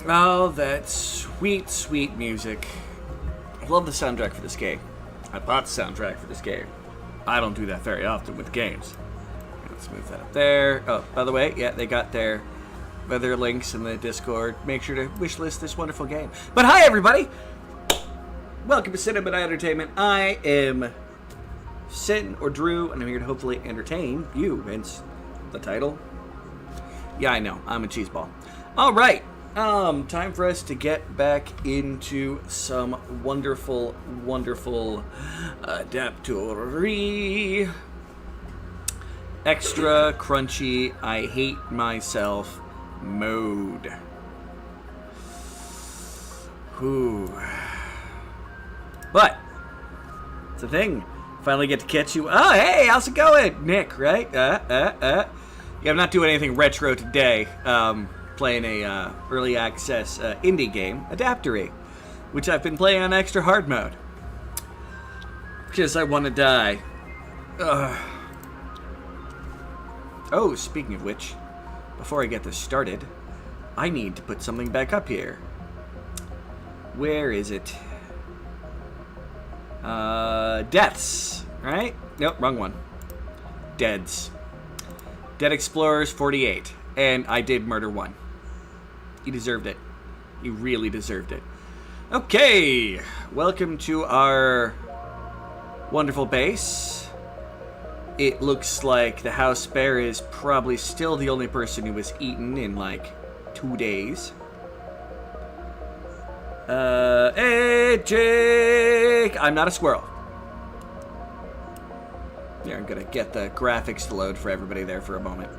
Oh, that sweet, sweet music. I love the soundtrack for this game. I bought the soundtrack for this game. I don't do that very often with games. Let's move that up there. Oh, by the way, yeah, they got their links in the Discord. Make sure to wishlist this wonderful game. But hi, everybody! Welcome to Cinema and Entertainment. I am Sin, or Drew, and I'm here to hopefully entertain you, hence the title. Yeah, I know. I'm a cheeseball. All right. Time for us to get back into some wonderful, wonderful Adaptory. Extra crunchy, I hate myself mode. Whew. But, it's a thing. Finally get to catch you. Oh, hey, how's it going? Nick, right? Yeah, I'm not doing anything retro today. Playing a early access indie game, Adaptory, which I've been playing on extra hard mode. Because I want to die. Oh, speaking of which, before I get this started, I need to put something back up here. Where is it? Deaths, right? Nope, wrong one. Deads. Dead Explorers 48. And I did murder one. He deserved it. He really deserved it. Okay, welcome to our wonderful base. It looks like the house bear is probably still the only person who was eaten in like 2 days. Hey, Jake! I'm not a squirrel. Yeah, I'm gonna get the graphics to load for everybody there for a moment.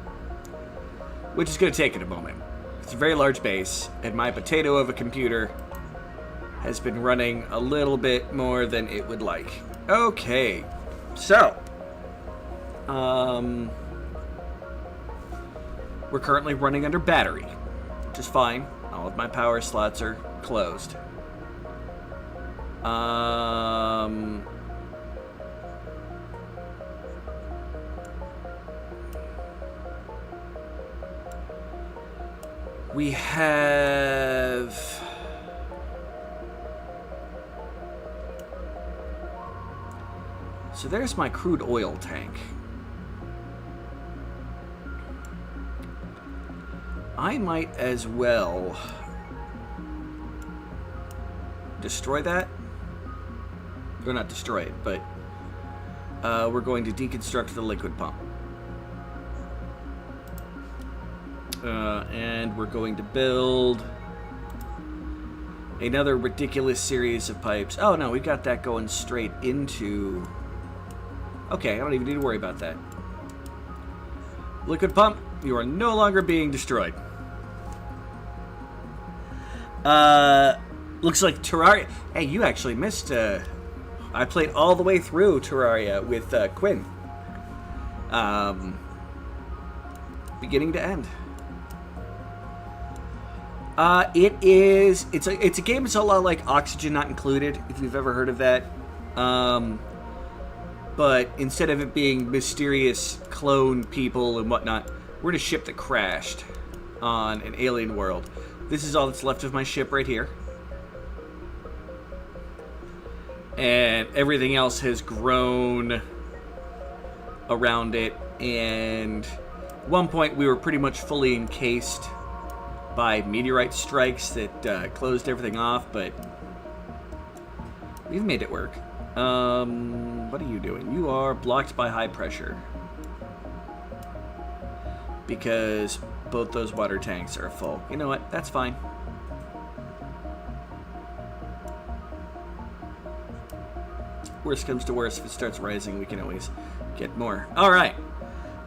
Which is gonna take it a moment. It's a very large base, and my potato of a computer has been running a little bit more than it would like. Okay, so we're currently running under battery, which is fine. All of my power slots are closed. We have... So there's my crude oil tank. I might as well destroy that. Or not destroy it, but we're going to deconstruct the liquid pump. And we're going to build another ridiculous series of pipes. Oh no, we got that going straight into... Okay, I don't even need to worry about that. Liquid pump, you are no longer being destroyed. Looks like Terraria... Hey, you actually missed... I played all the way through Terraria with Quinn. Beginning to end. It's a game that's a lot like Oxygen Not Included, if you've ever heard of that. But instead of it being mysterious clone people and whatnot, we're in a ship that crashed on an alien world. This is all that's left of my ship right here. And everything else has grown around it, and at one point we were pretty much fully encased by meteorite strikes that closed everything off, but we've made it work. What are you doing? You are blocked by high pressure. Because both those water tanks are full. You know what? That's fine. Worst comes to worst, if it starts rising, we can always get more. Alright.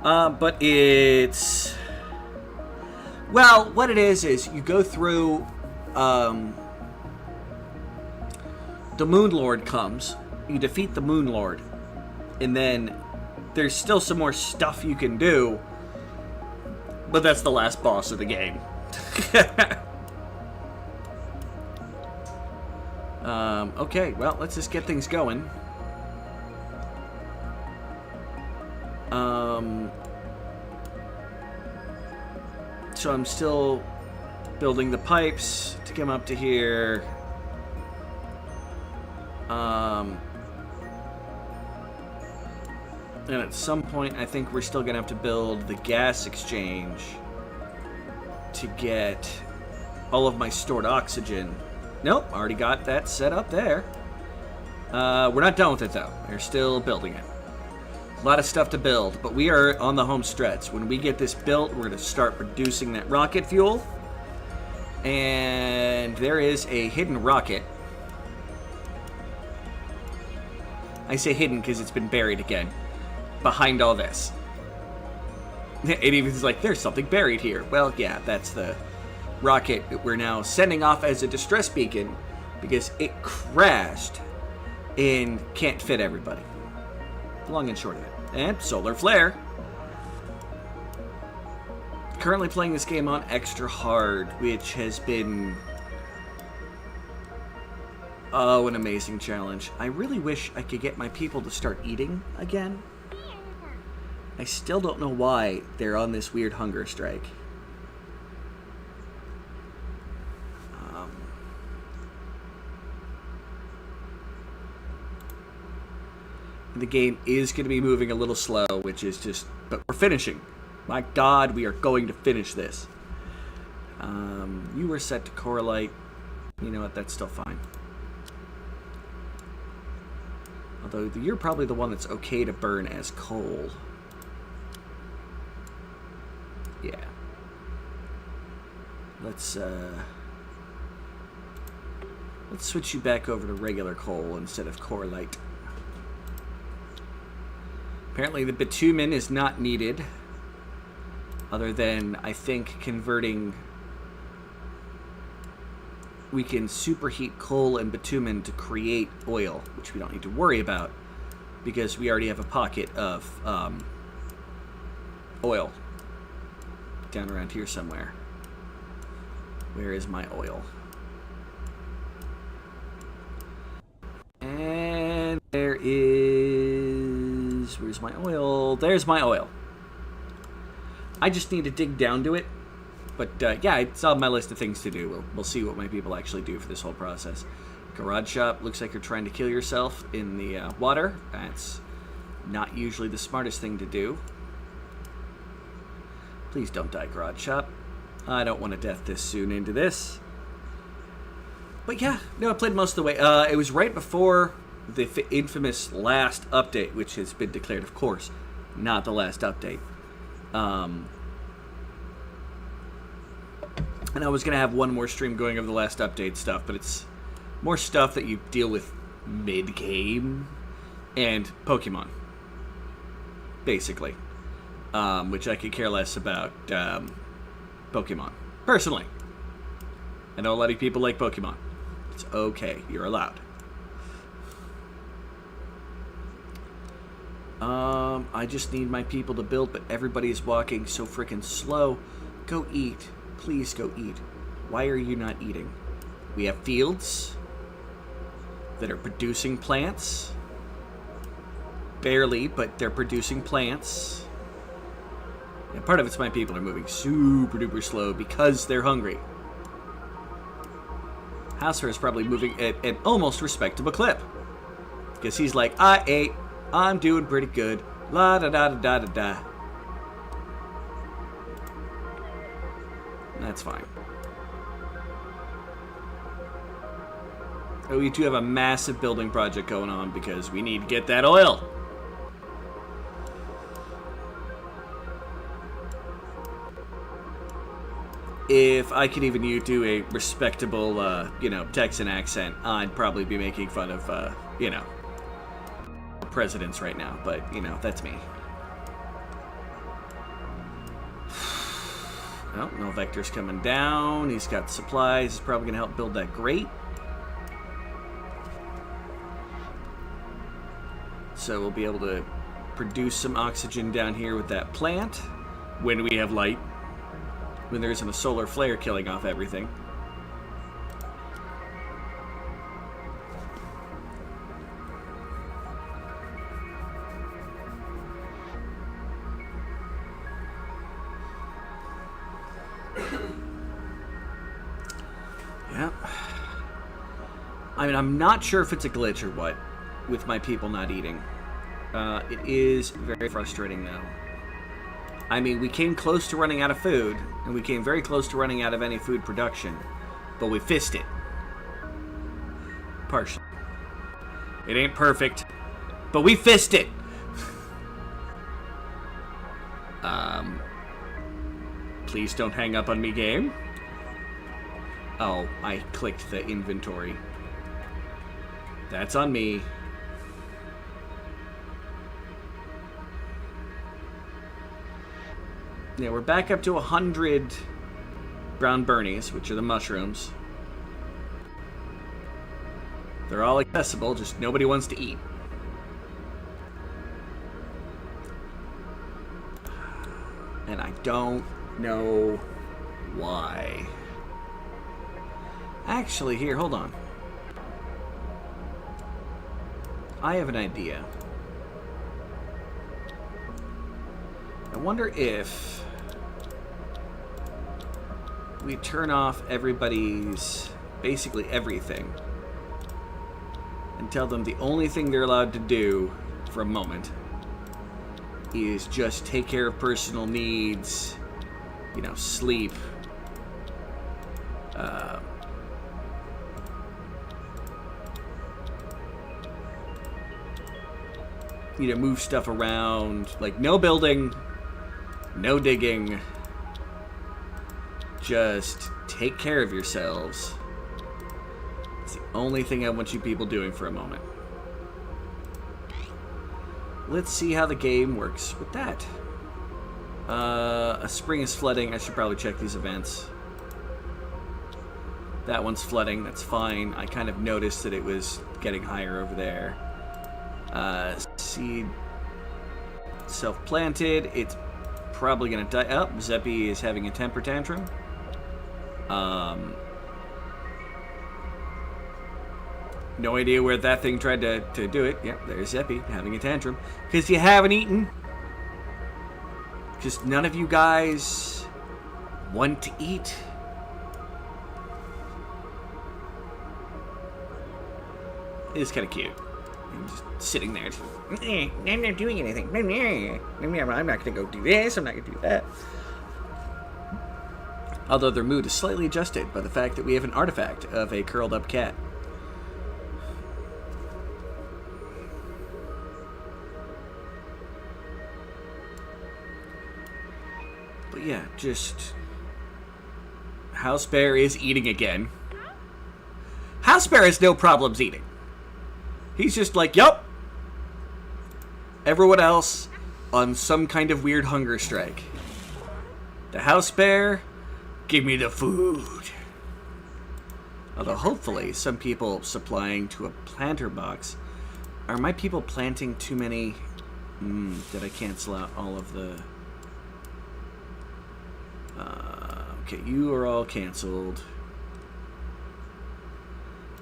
But it's... Well, what it is you go through, the Moon Lord comes, you defeat the Moon Lord, and then there's still some more stuff you can do, but that's the last boss of the game. Okay, well, let's just get things going. So I'm still building the pipes to come up to here. And at some point, I think we're still going to have to build the gas exchange to get all of my stored oxygen. Nope, already got that set up there. We're not done with it, though. We're still building it. A lot of stuff to build, but we are on the home stretch. When we get this built, we're going to start producing that rocket fuel. And there is a hidden rocket. I say hidden because it's been buried again. Behind all this. It even is like, there's something buried here. Well, yeah, that's the rocket that we're now sending off as a distress beacon because it crashed and can't fit everybody. Long and short of it. And solar flare. Currently playing this game on extra hard, which has been an amazing challenge. I really wish I could get my people to start eating again. I still don't know why they're on this weird hunger strike. The game is going to be moving a little slow, which is just... But we're finishing. My God, we are going to finish this. You were set to correlate. You know what? That's still fine. Although you're probably the one that's okay to burn as coal. Yeah. Let's switch you back over to regular coal instead of correlate. Apparently the bitumen is not needed, other than, I think, converting... We can superheat coal and bitumen to create oil, which we don't need to worry about, because we already have a pocket of oil down around here somewhere. Where is my oil? And there is... Where's my oil? There's my oil. I just need to dig down to it. But yeah, it's on my list of things to do. We'll see what my people actually do for this whole process. Garage shop, looks like you're trying to kill yourself in the water. That's not usually the smartest thing to do. Please don't die, garage shop. I don't want a death this soon into this. But yeah, no, I played most of the way. It was right before the infamous last update, which has been declared, of course, not the last update. And I was going to have one more stream going over the last update stuff, but it's more stuff that you deal with mid-game and Pokemon, basically. Which I could care less about Pokemon. Personally. I know a lot of people like Pokemon. It's okay. You're allowed. I just need my people to build, but everybody's walking so freaking slow. Go eat. Please go eat. Why are you not eating? We have fields that are producing plants. Barely, but they're producing plants. And part of it's my people are moving super duper slow because they're hungry. Houser is probably moving at an almost respectable clip. Because he's like, I ate. I'm doing pretty good. La da da da da da da. That's fine. Oh, we do have a massive building project going on because we need to get that oil. If I could even do a respectable, Texan accent, I'd probably be making fun of, presidents right now. But, that's me. Oh, no Vector's coming down. He's got supplies. He's probably going to help build that grate. So we'll be able to produce some oxygen down here with that plant when we have light. When there isn't a solar flare killing off everything. I mean, I'm not sure if it's a glitch or what with my people not eating. It is very frustrating, though. I mean, we came close to running out of food, and we came very close to running out of any food production, but we fixed it. Partially. It ain't perfect, but we fixed it. Please don't hang up on me, game. Oh, I clicked the inventory. That's on me. Yeah, we're back up to 100 brown burnies, which are the mushrooms. They're all accessible, just nobody wants to eat. And I don't know why. Actually, here, hold on. I have an idea. I wonder if we turn off everybody's, basically everything, and tell them the only thing they're allowed to do for a moment is just take care of personal needs, you know, sleep, you know, move stuff around, like no building, no digging, just take care of yourselves. It's the only thing I want you people doing for a moment. Let's see how the game works with that. A spring is flooding. I should probably check these events. That one's flooding. That's fine. I kind of noticed that it was getting higher over there. Seed self-planted. It's probably going to die. Oh, Zeppy is having a temper tantrum. No idea where that thing tried to do it. Yep, there's Zeppy having a tantrum. Because you haven't eaten. Because none of you guys want to eat. It's kind of cute. I'm just sitting there. Just, I'm not doing anything. I'm not going to go do this. I'm not going to do that. Although their mood is slightly adjusted by the fact that we have an artifact of a curled up cat. But yeah, just... House Bear is eating again. House Bear has no problems eating. He's just like, yup. Everyone else on some kind of weird hunger strike. The House Bear, give me the food. Although hopefully some people supplying to a planter box. Are my people planting too many? Did I cancel out all of the... okay, you are all canceled.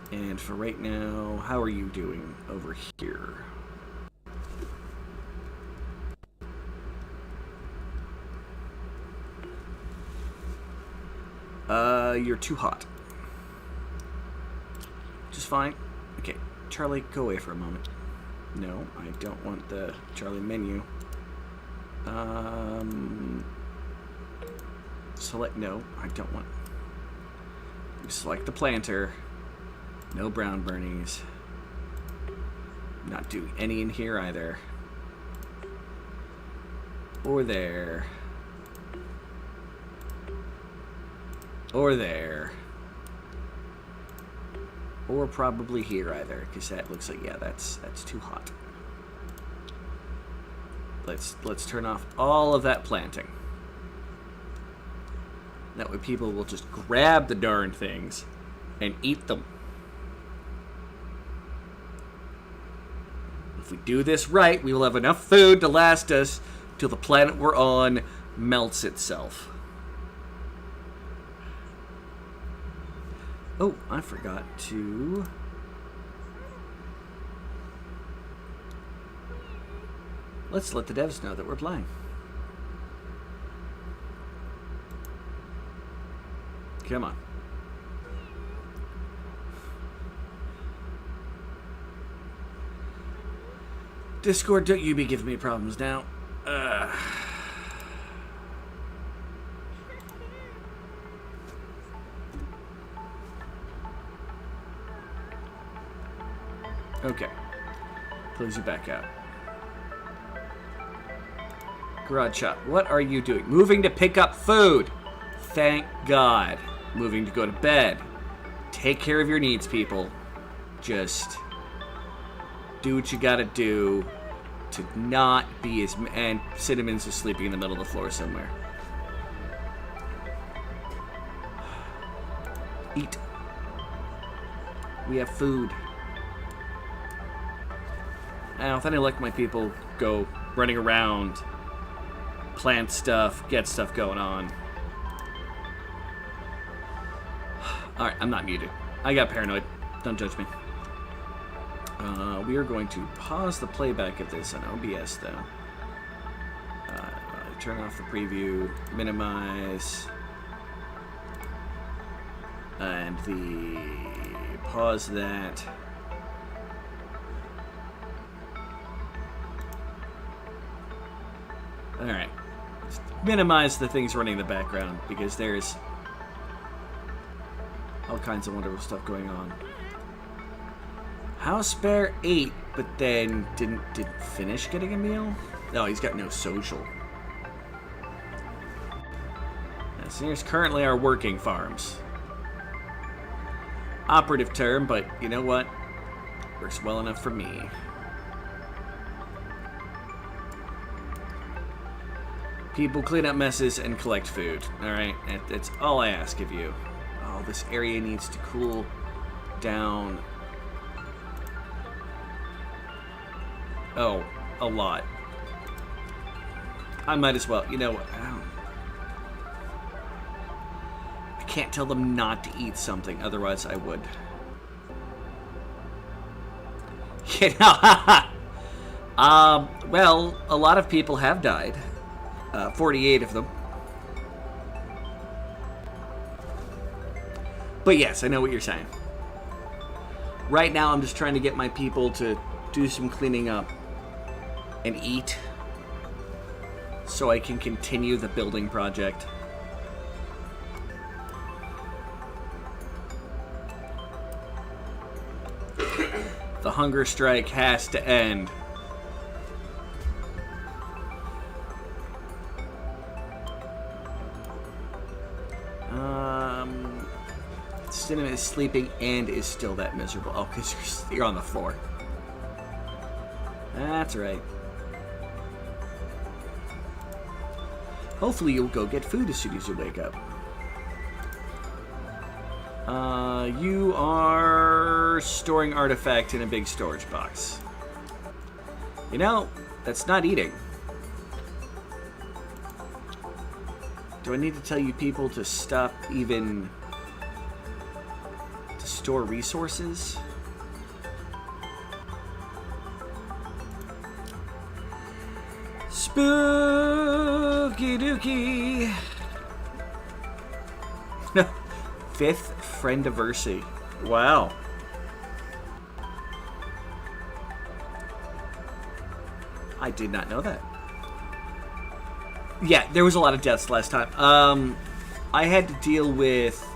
And for right now, how are you doing over here? You're too hot. Just fine. Okay, Charlie, go away for a moment. No, I don't want the Charlie menu. Select, no, I don't want. Select the planter. No brown burnies. Not doing any in here either. Or there. Or there. Or probably here either, because that looks like, yeah, that's too hot. Let's turn off all of that planting. That way people will just grab the darn things and eat them. If we do this right, we will have enough food to last us till the planet we're on melts itself. Oh, I forgot to... Let's let the devs know that we're playing. Come on. Discord, don't you be giving me problems now. Okay. Close you back out. Garage shop. What are you doing? Moving to pick up food. Thank God. Moving to go to bed. Take care of your needs, people. Just do what you gotta do to not be as... And Cinnamon's just sleeping in the middle of the floor somewhere. Eat. We have food. Now, with any luck, my people go running around, plant stuff, get stuff going on. Alright, I'm not muted. I got paranoid. Don't judge me. We are going to pause the playback of this on OBS, though. Turn off the preview, minimize, and pause that. Alright. Minimize the things running in the background, because there's all kinds of wonderful stuff going on. House Bear ate, but then didn't finish getting a meal? No, he's got no social. So here's currently our working farms. Operative term, but you know what? Works well enough for me. People clean up messes and collect food. Alright, that's all I ask of you. Oh, this area needs to cool down. Oh, a lot. I might as well. You know what? I can't tell them not to eat something, otherwise I would. You know, well, a lot of people have died. 48 of them. But yes, I know what you're saying. Right now, I'm just trying to get my people to do some cleaning up and eat so I can continue the building project. The hunger strike has to end. Cinnamon is sleeping and is still that miserable. Oh, because you're on the floor. That's right. Hopefully you'll go get food as soon as you wake up. You are storing artifact in a big storage box. You know, that's not eating. Do I need to tell you people to stop even... to store resources? Spooky dookie. 5th friendiversary. Wow. I did not know that. Yeah, there was a lot of deaths last time. I had to deal with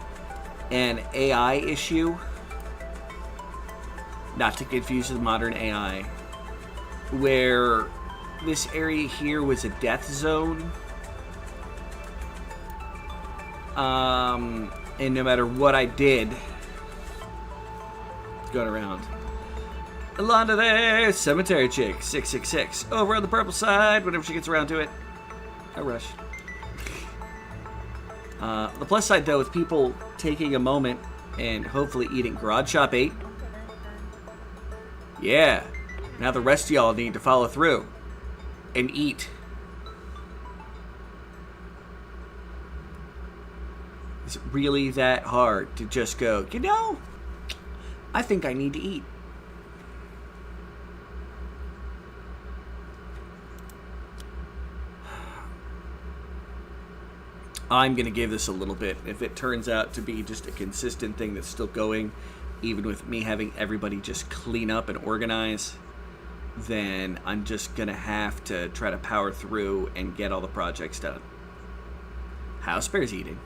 an AI issue. Not to confuse with modern AI. Where this area here was a death zone. And no matter what I did, going around. Alonda there, Cemetery Chick, 666. Over on the purple side, whenever she gets around to it. No rush. The plus side, though, with people taking a moment and hopefully eating Garage Shop 8. Yeah. Now the rest of y'all need to follow through and eat. Is it really that hard to just go, you know, I think I need to eat? I'm going to give this a little bit. If it turns out to be just a consistent thing that's still going, even with me having everybody just clean up and organize, then I'm just gonna have to try to power through and get all the projects done. House bear's eating.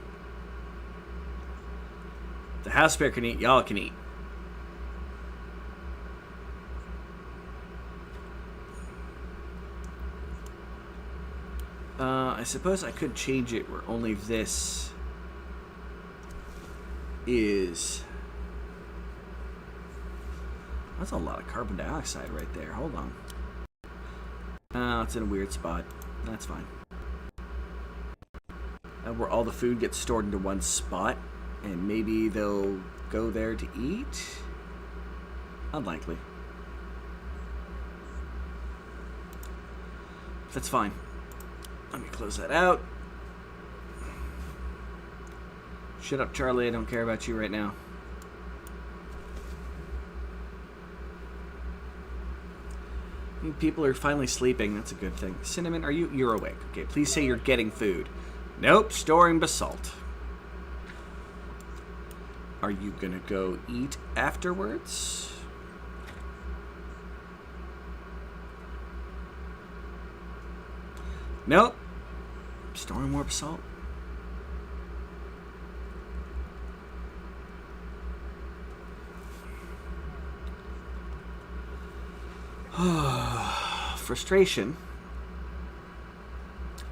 The house bear can eat, y'all can eat. I suppose I could change it where only this is... That's a lot of carbon dioxide right there. Hold on. Oh, it's in a weird spot. That's fine. Where all the food gets stored into one spot, and maybe they'll go there to eat? Unlikely. That's fine. Let me close that out. Shut up, Charlie. I don't care about you right now. People are finally sleeping. That's a good thing. Cinnamon, you're awake. Okay, please say you're getting food. Nope, storing basalt. Are you gonna go eat afterwards? Nope. Storing more basalt. Frustration.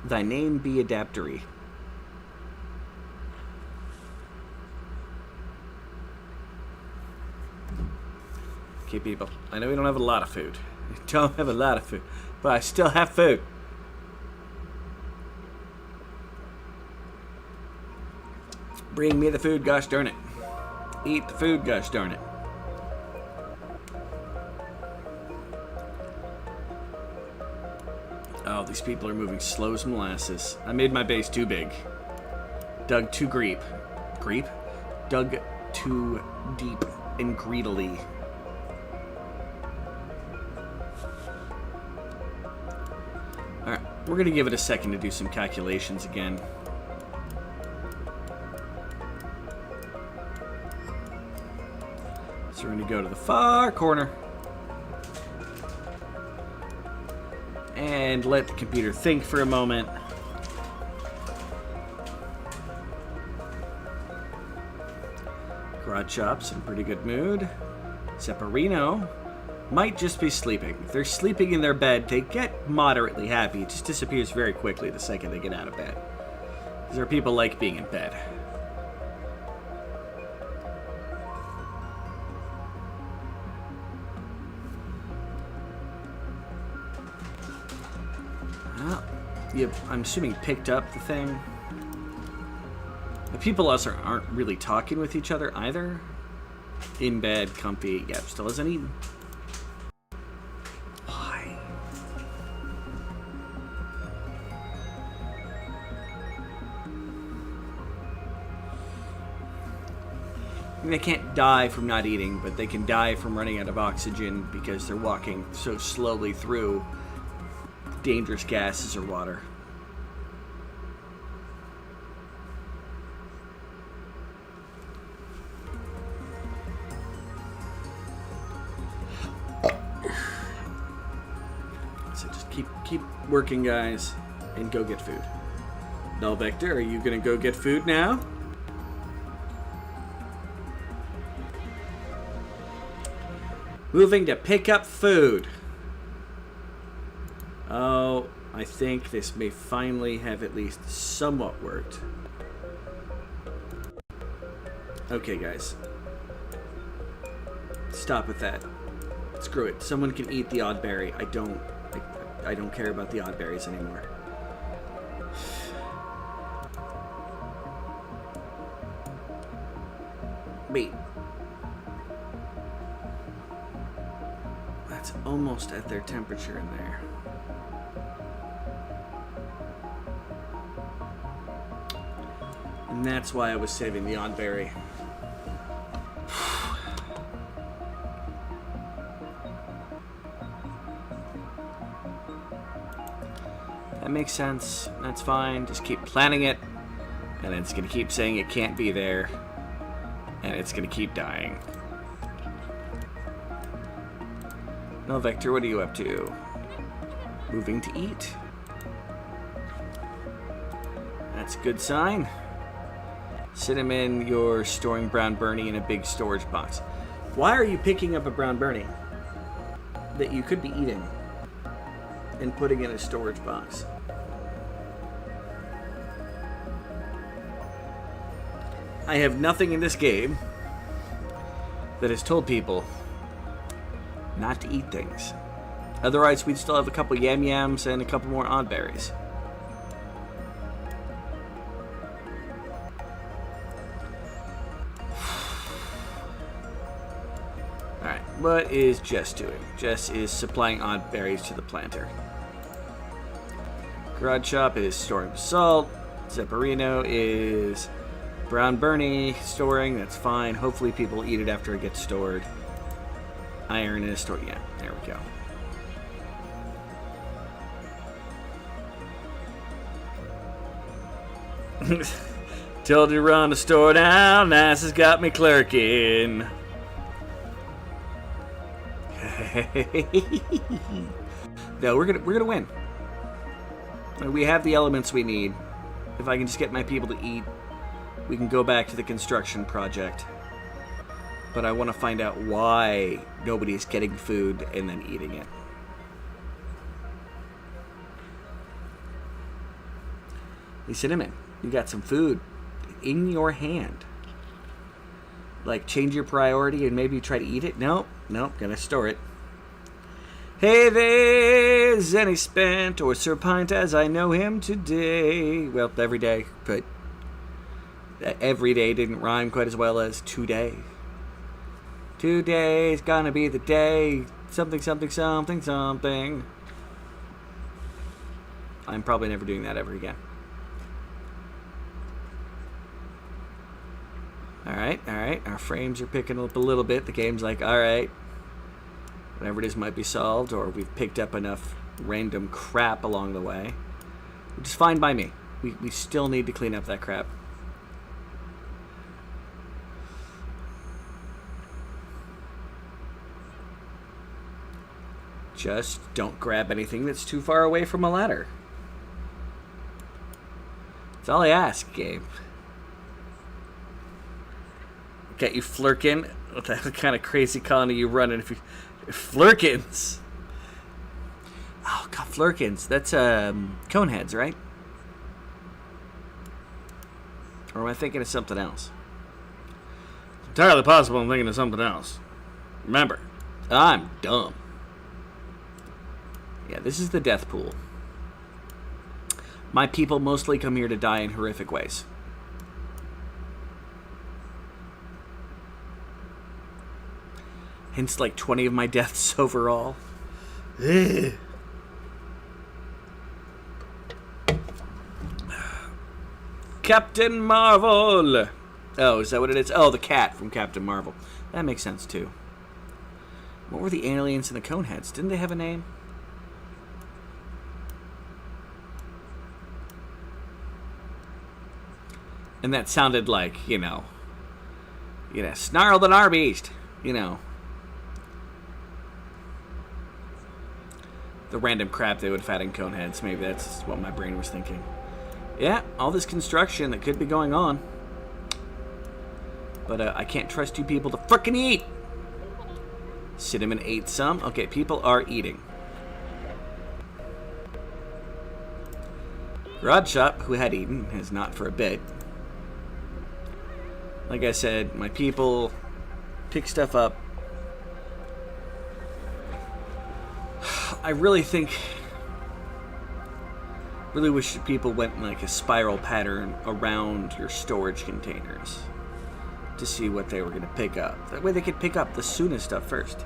Thy name be Adaptory. Okay, people. I know we don't have a lot of food. We don't have a lot of food. But I still have food. Bring me the food, gosh darn it. Eat the food, gosh darn it. Oh, these people are moving slow as molasses. I made my base too big. Dug too deep. Greep? Dug too deep and greedily. Alright, we're going to give it a second to do some calculations again. So we're going to go to the far corner. And let the computer think for a moment. Garage Shop's in pretty good mood. Separino might just be sleeping. If they're sleeping in their bed, they get moderately happy. It just disappears very quickly the second they get out of bed. Because there are people like being in bed. Yep, I'm assuming picked up the thing. The people also aren't really talking with each other either. In bed, comfy. Yep, still hasn't eaten. Why? I mean, they can't die from not eating, but they can die from running out of oxygen because they're walking so slowly through dangerous gases or water. So just keep working, guys, and go get food. Null Vector, are you gonna go get food now? Moving to pick up food. Oh, I think this may finally have at least somewhat worked. Okay, guys. Stop with that. Screw it. Someone can eat the odd berry. I don't care about the odd berries anymore. Wait. That's almost at their temperature in there. And that's why I was saving the odd berry. That makes sense. That's fine. Just keep planning it. And it's going to keep saying it can't be there. And it's going to keep dying. No, Vector, what are you up to? Moving to eat. That's a good sign. Cinnamon, you're storing brown Bernie in a big storage box. Why are you picking up a brown Bernie that you could be eating and putting in a storage box? I have nothing in this game that has told people not to eat things. Otherwise, we'd still have a couple yam yams and a couple more odd berries. Alright, what is Jess doing? Jess is supplying odd berries to the planter. Garage Shop is storing basalt. Zepparino is brown Bernie storing. That's fine. Hopefully people eat it after it gets stored. Iron is stored. Yeah, there we go. Told you to run the store down. NASA's got me clerking. No, we're gonna win. We have the elements we need. If I can just get my people to eat, we can go back to the construction project. But I want to find out why nobody's getting food and then eating it. Hey, Cinnamon, you got some food in your hand. Like, change your priority and maybe try to eat it? Nope, gonna store it. Hey there, Zenny Spent, or Sir Pint as I know him today. Well, every day, but every day didn't rhyme quite as well as today. Today's gonna be the day. Something, something, something, something. I'm probably never doing that ever again. Alright. Our frames are picking up a little bit. The game's like, alright. Whatever it is might be solved, or we've picked up enough random crap along the way. Which is fine by me. We still need to clean up that crap. Just don't grab anything that's too far away from a ladder. That's all I ask, game. Get you Flurkin. What the kind of crazy colony you running if you... Flurkins! Oh, God, Flurkins. That's, Coneheads, right? Or am I thinking of something else? It's entirely possible I'm thinking of something else. Remember, I'm dumb. Yeah, this is the death pool. My people mostly come here to die in horrific ways. Hence, like, 20 of my deaths overall. Ugh. Captain Marvel! Oh, is that what it is? Oh, the cat from Captain Marvel. That makes sense, too. What were the aliens and the Coneheads? Didn't they have a name? And that sounded like, Snarl the Narbeast, The random crap they would have had in Coneheads. Maybe that's what my brain was thinking. Yeah, all this construction that could be going on. But I can't trust you people to frickin' eat! Cinnamon ate some. Okay, people are eating. Garage Shop, who had eaten, has not for a bit. Like I said, my people pick stuff up. I really wish people went in like a spiral pattern around your storage containers to see what they were going to pick up. That way they could pick up the soonest stuff first.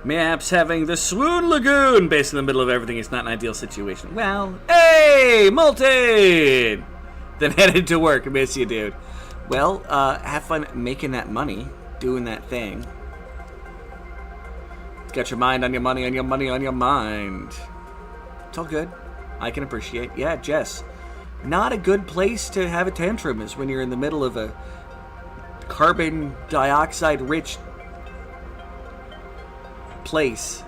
Maps having the Swoon Lagoon based in the middle of everything is not an ideal situation. Well, hey, Molten! Then headed to work. Miss you, dude. Well, have fun making that money, doing that thing. Got your mind on your money, on your money, on your mind. It's all good. I can appreciate. Yeah, Jess. Not a good place to have a tantrum is when you're in the middle of a carbon dioxide rich place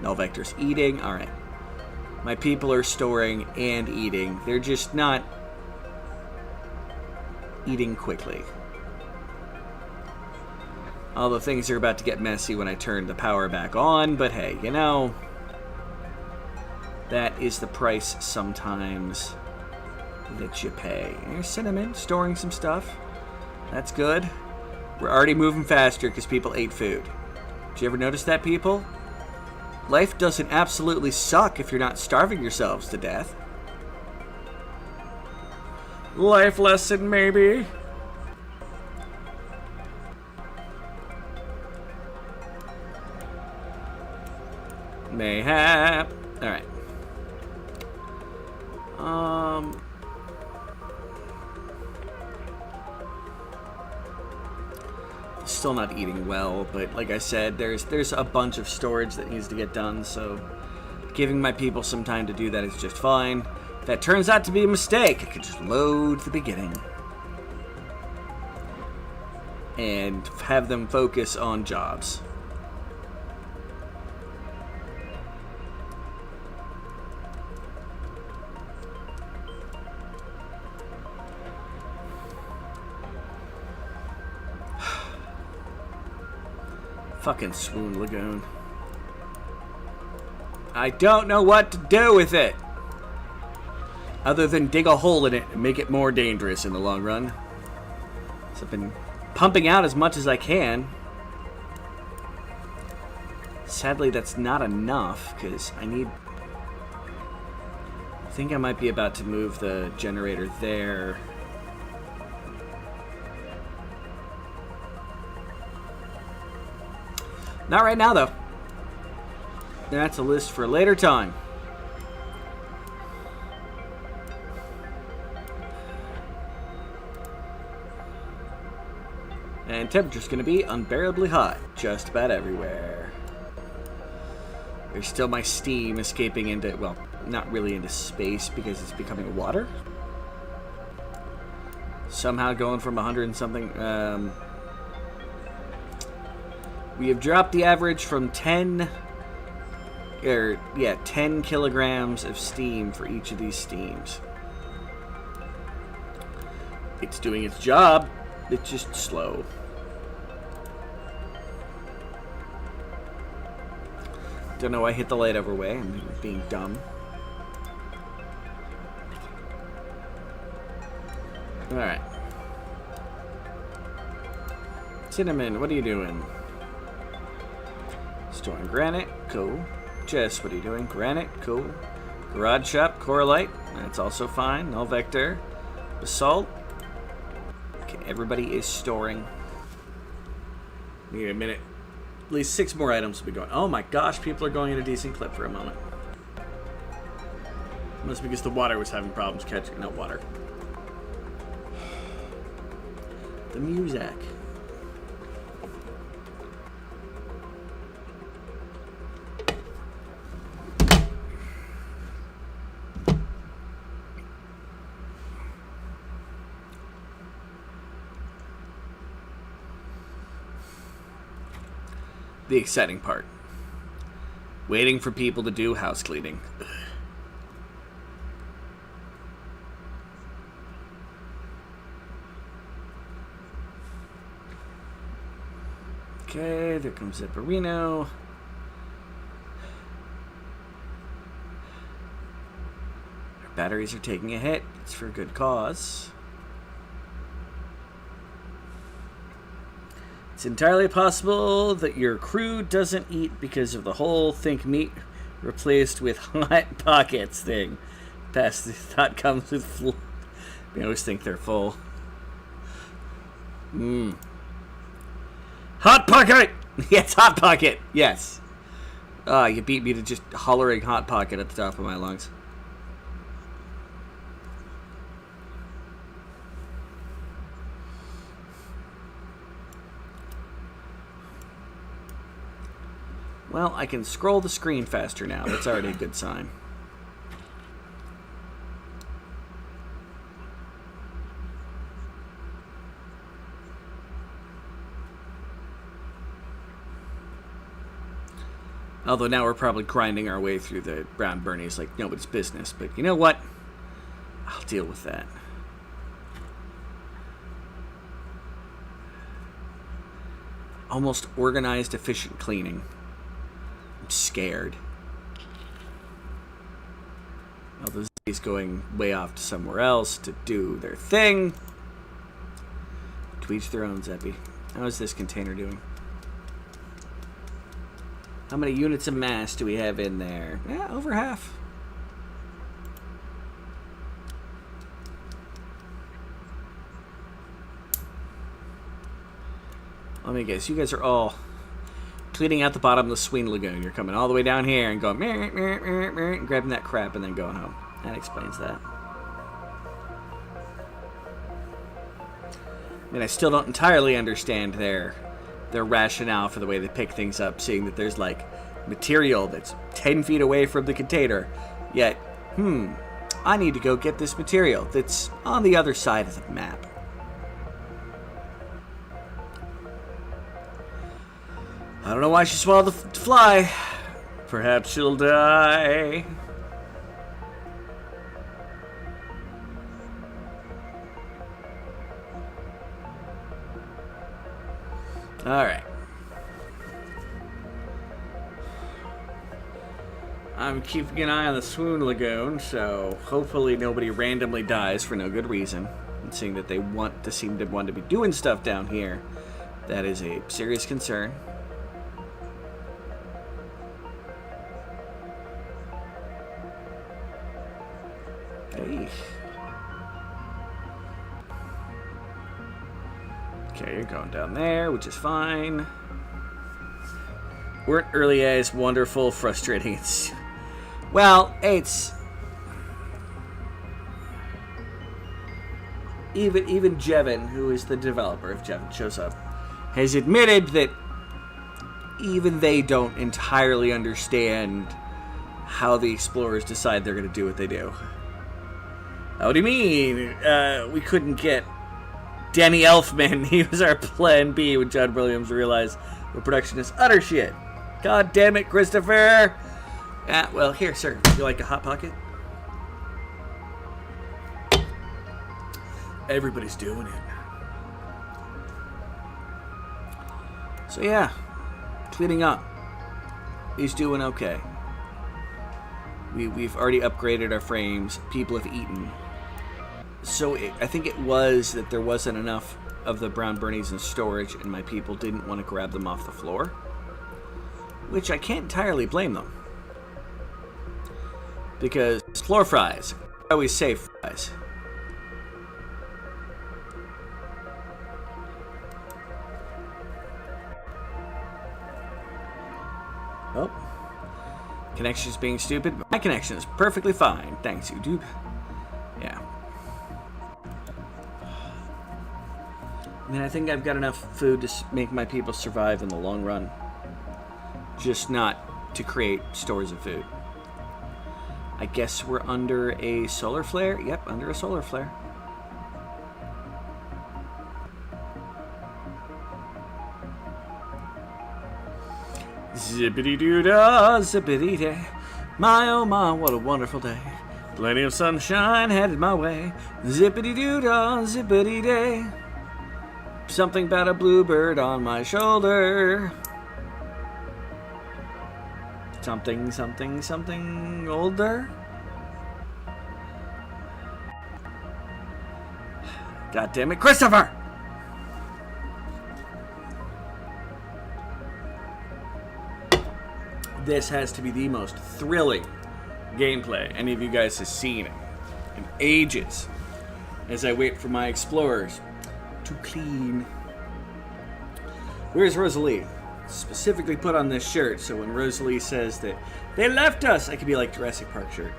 Null vector's eating. All right. My people are storing and eating. They're just not eating quickly. Although things are about to get messy when I turn the power back on, but hey, you know, that is the price sometimes that you pay. Here's Cinnamon, storing some stuff. That's good. We're already moving faster because people ate food. Did you ever notice that, people? Life doesn't absolutely suck if you're not starving yourselves to death. Life lesson, maybe? Mayhap. Alright. Still not eating well, but like I said, there's a bunch of storage that needs to get done, so giving my people some time to do that is just fine. If that turns out to be a mistake, I could just load the beginning and have them focus on jobs. Fucking Swoon Lagoon. I don't know what to do with it. Other than dig a hole in it and make it more dangerous in the long run. So I've been pumping out as much as I can. Sadly, that's not enough, because I think I might be about to move the generator there. Not right now, though. That's a list for a later time. And temperature's going to be unbearably hot just about everywhere. There's still my steam escaping into, well, not really into space because it's becoming water. Somehow going from 100 and something. We have dropped the average from 10 kilograms of steam for each of these steams. It's doing its job. It's just slow. Don't know why I hit the light overway. I'm being dumb. Alright. Cinnamon, what are you doing? Storing granite, cool. Jess, what are you doing? Granite, cool. Garage shop, coralite, that's also fine. Null vector, basalt. Okay, everybody is storing. Need a minute. At least 6 more items will be going. Oh my gosh, people are going at a decent clip for a moment. Must be because the water was having problems catching. No, water. The music. The exciting part. Waiting for people to do house cleaning. Ugh. Okay, there comes Zipperino. Our batteries are taking a hit. It's for a good cause. It's entirely possible that your crew doesn't eat because of the whole think meat replaced with hot pockets thing. Past the thought comes with full. They always think they're full. Hot pocket! Yes, hot pocket! Yes. You beat me to just hollering hot pocket at the top of my lungs. Well, I can scroll the screen faster now. That's already a good sign. Although now we're probably grinding our way through the brown Bernies like nobody's business. But you know what? I'll deal with that. Almost organized, efficient cleaning. I'm scared. All the Z's going way off to somewhere else to do their thing. To each their own, Zeppy. How is this container doing? How many units of mass do we have in there? Yeah, over half. Let me guess, you guys are all cleaning out the bottom of the Sween Lagoon. You're coming all the way down here and going, meh, meh, meh, meh, and grabbing that crap and then going home. That explains that. I mean, I still don't entirely understand their rationale for the way they pick things up, seeing that there's, like, material that's 10 feet away from the container. Yet, I need to go get this material that's on the other side of the map. I don't know why she swallowed the fly. Perhaps she'll die. Alright. I'm keeping an eye on the Swoon Lagoon, so hopefully nobody randomly dies for no good reason. And seeing that they seem to want to be doing stuff down here, that is a serious concern. Hey. Okay, you're going down there, which is fine. Weren't early as wonderful, frustrating. Well, it's even Jevin, who is the developer, if Jevin shows up, has admitted that even they don't entirely understand how the explorers decide they're going to do what they do. What do you mean? We couldn't get Danny Elfman. He was our plan B when John Williams realized the production is utter shit. God damn it, Christopher! Well, here, sir. Would you like a Hot Pocket? Everybody's doing it. So yeah, cleaning up. He's doing okay. We've already upgraded our frames. People have eaten. So I think it was that there wasn't enough of the brown Bernies in storage, and my people didn't want to grab them off the floor. Which I can't entirely blame them. Because floor fries, I always say fries. Oh. Connection's being stupid, but my connection is perfectly fine. Thanks, YouTube. Yeah. I mean, I think I've got enough food to make my people survive in the long run. Just not to create stores of food. I guess we're under a solar flare? Yep, under a solar flare. Zippity-doo-dah, zippity-day. My oh my, what a wonderful day. Plenty of sunshine headed my way. Zippity-doo-dah, zippity-day. Something about a bluebird on my shoulder. Something, something, something older. God damn it, Christopher! This has to be the most thrilling gameplay any of you guys have seen in ages. As I wait for my explorers to clean. Where's Rosalie? Specifically put on this shirt so when Rosalie says that they left us, I could be like Jurassic Park shirt.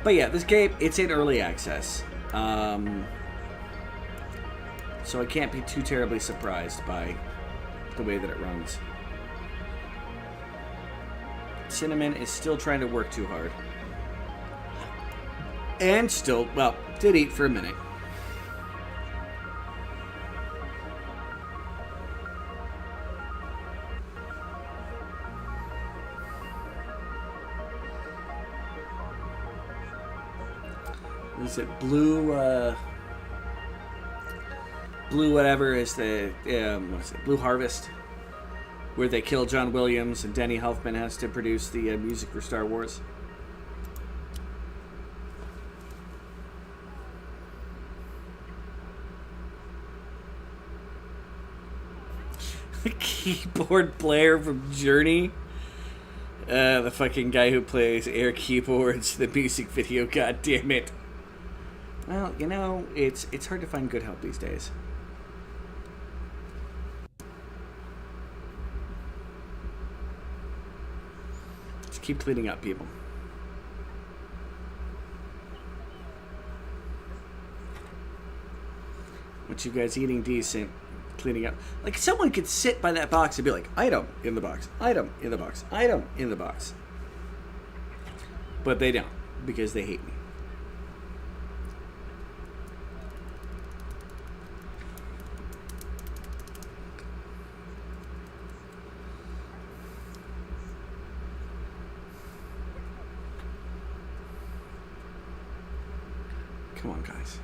But yeah, this game, it's in early access. So I can't be too terribly surprised by the way that it runs. Cinnamon is still trying to work too hard. And still, well, did eat for a minute. Is it Blue, Blue whatever is the, what is it, Blue Harvest? Where they kill John Williams and Denny Elfman has to produce the music for Star Wars. The keyboard player from Journey. The fucking guy who plays air keyboards, the music video, god damn it. Well, you know, it's hard to find good help these days. Just keep cleaning up, people. Once you guys eating decent, cleaning up. Like, someone could sit by that box and be like, item in the box, item in the box, item in the box. But they don't, because they hate me. Come on, guys.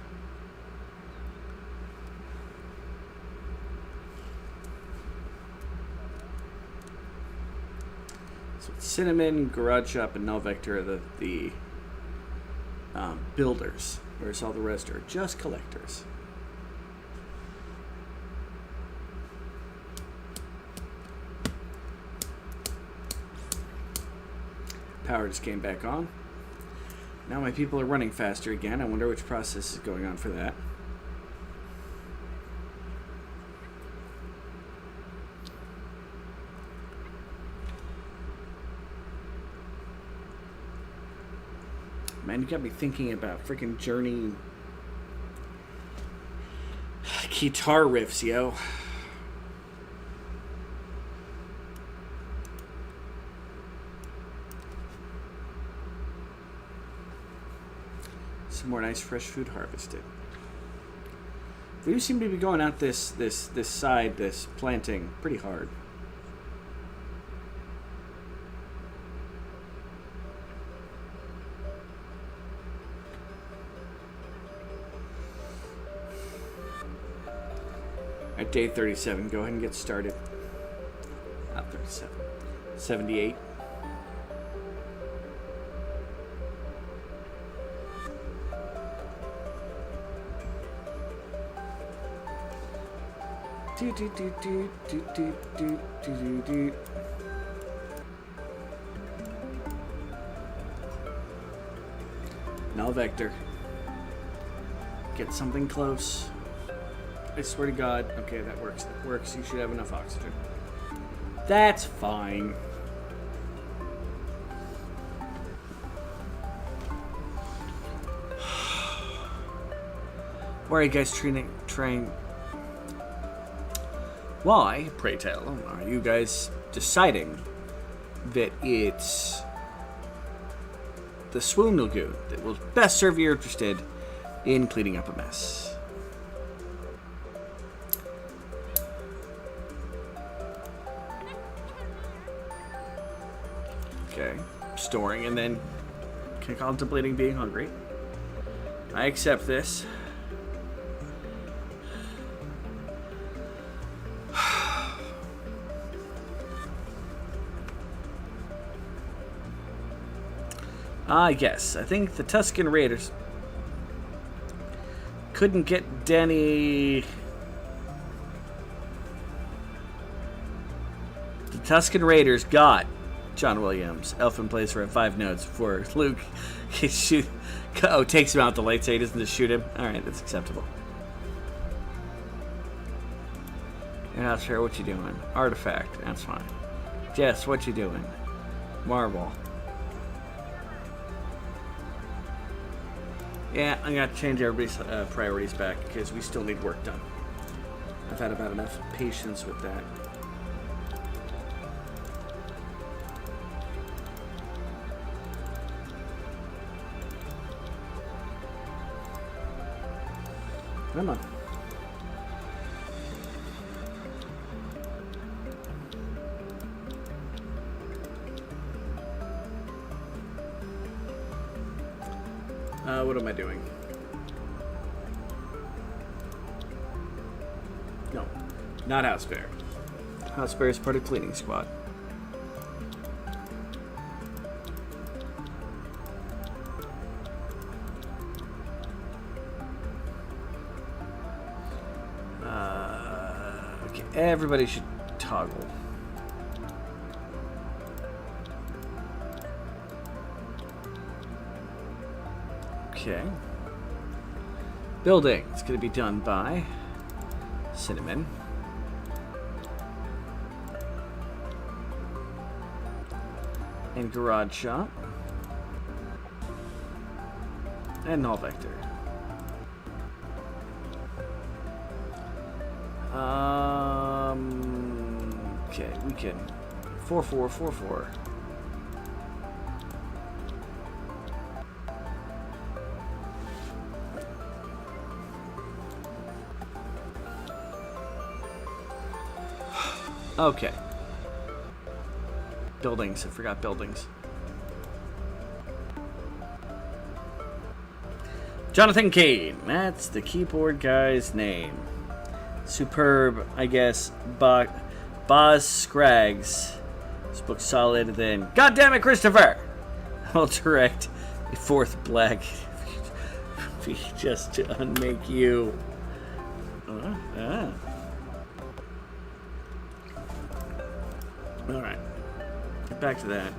So Cinnamon, Garage Shop, and Null Vector are the builders, whereas all the rest are just collectors. Power just came back on. Now my people are running faster again. I wonder which process is going on for that. Man, you got me thinking about freaking Journey guitar riffs, yo. Some more nice fresh food harvested. We seem to be going out this side, this planting, pretty hard. At day 37, go ahead and get started. Not 37. 78. Do do do do do do do do do. Null Vector. Get something close. I swear to God. Okay, that works. That works. You should have enough oxygen. That's fine. Why are you guys trying? Why, pray tell, are you guys deciding that it's the Swoon Lagoon that will best serve you interested in cleaning up a mess? Okay, storing and then contemplating being hungry. I accept this. Yes. I think the Tuscan Raiders couldn't get Denny. The Tuscan Raiders got John Williams. Elfman plays for 5 notes before Luke takes him out the light so he doesn't just shoot him. Alright, that's acceptable. You're not sure what you doing. Artifact, that's fine. Jess, what you doing? Marble. Yeah, I'm going to change everybody's priorities back because we still need work done. I've had about enough patience with that. Come on. What am I doing? No, not house bear. House bear is part of cleaning squad. Okay, everybody should toggle. Okay. Building. It's going to be done by Cinnamon. And Garage Shop. And Null Vector. Okay, we can 4-4-4-4. Okay. Buildings. I forgot buildings. Jonathan Kane. That's the keyboard guy's name. Superb, I guess. Boz Scraggs. This book's solid. Then, God damn it, Christopher! I'll direct a fourth black just to unmake you. Alright. Get back to that.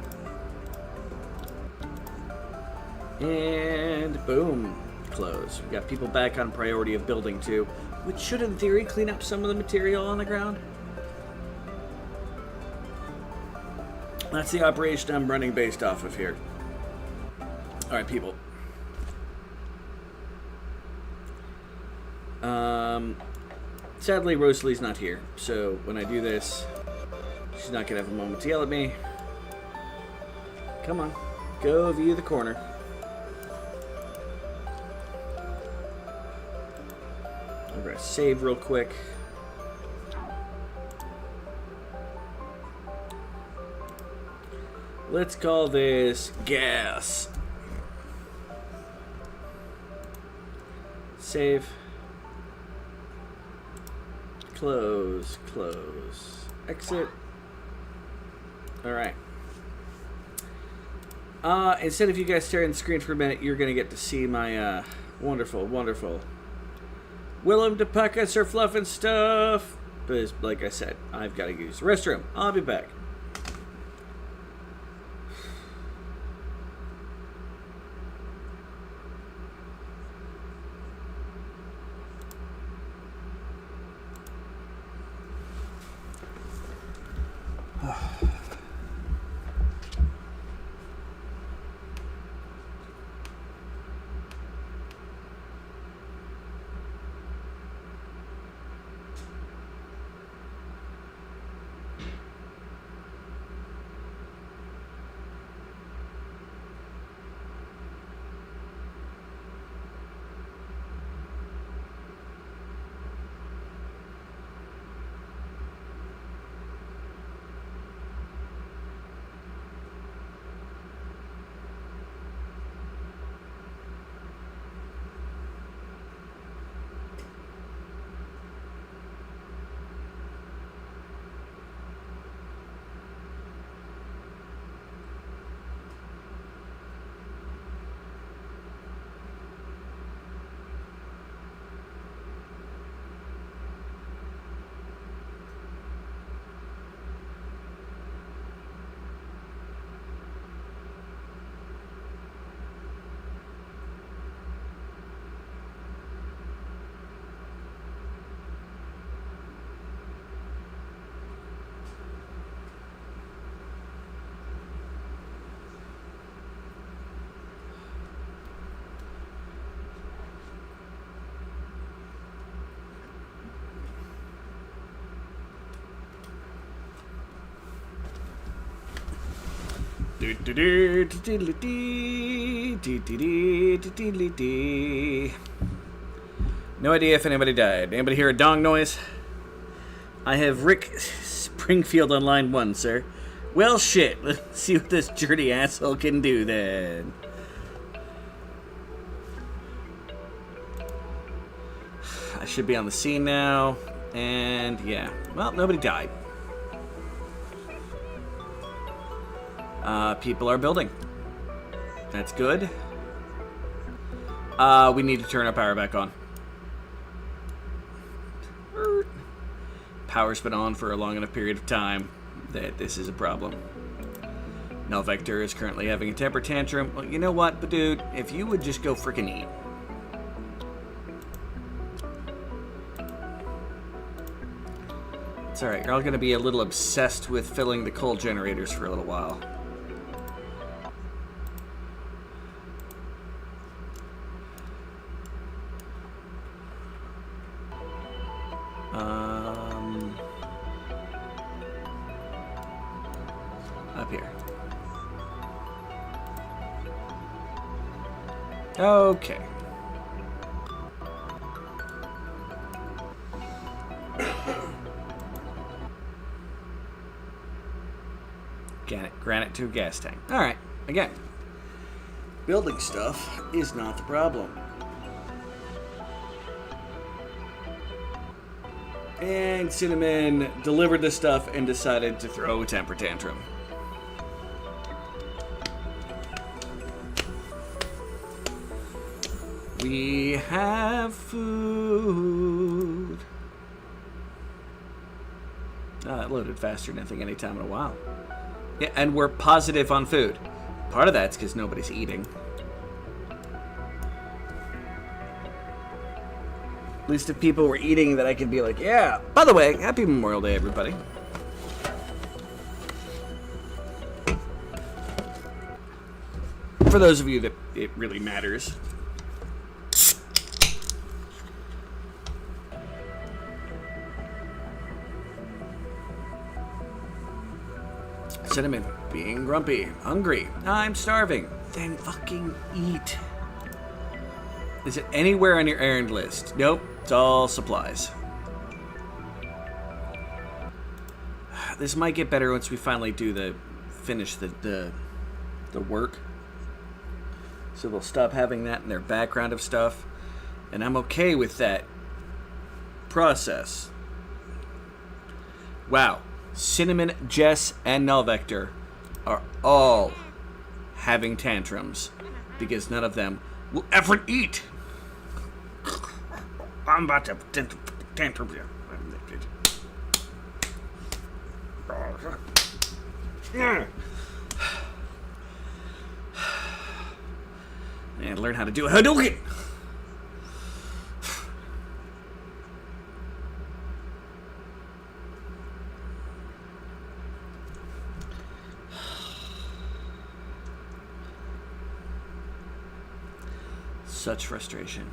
And boom. Close. We got people back on priority of building 2, which should in theory clean up some of the material on the ground. That's the operation I'm running based off of here. Alright, people. Sadly, Rosalie's not here, so when I do this, she's not going to have a moment to yell at me. Come on. Go view the corner. I'm going to save real quick. Let's call this gas. Save. Close. Close. Exit. Alright. Instead of you guys staring at the screen for a minute, you're going to get to see my wonderful, wonderful Willem de Puckus or Fluff and Stuff. But like I said, I've got to use the restroom. I'll be back. No idea if anybody died. Anybody hear a dong noise? I have Rick Springfield on line 1, sir. Well, shit. Let's see what this dirty asshole can do then. I should be on the scene now. And, yeah. Well, nobody died. People are building. That's good. We need to turn our power back on. Power's been on for a long enough period of time that this is a problem. Null Vector is currently having a temper tantrum. Well, you know what, but dude, if you would just go frickin' eat. It's alright, you're all gonna be a little obsessed with filling the coal generators for a little while. Up here. Okay. Granite to a gas tank. Alright, again. Building stuff is not the problem. And Cinnamon delivered this stuff and decided to throw a temper tantrum. We have food. It loaded faster than I think any time in a while. Yeah, and we're positive on food. Part of that's because nobody's eating. At least if people were eating, that I could be like, yeah. By the way, happy Memorial Day, everybody. For those of you that it really matters. Cinnamon, being grumpy, hungry, I'm starving. Then fucking eat. Is it anywhere on your errand list? Nope, it's all supplies. This might get better once we finally finish the work. So they'll stop having that in their background of stuff. And I'm okay with that process. Wow. Cinnamon, Jess, and Null Vector are all having tantrums because none of them will ever eat. I'm about to tantrum here. And learn how to do a Hadouken. Such frustration.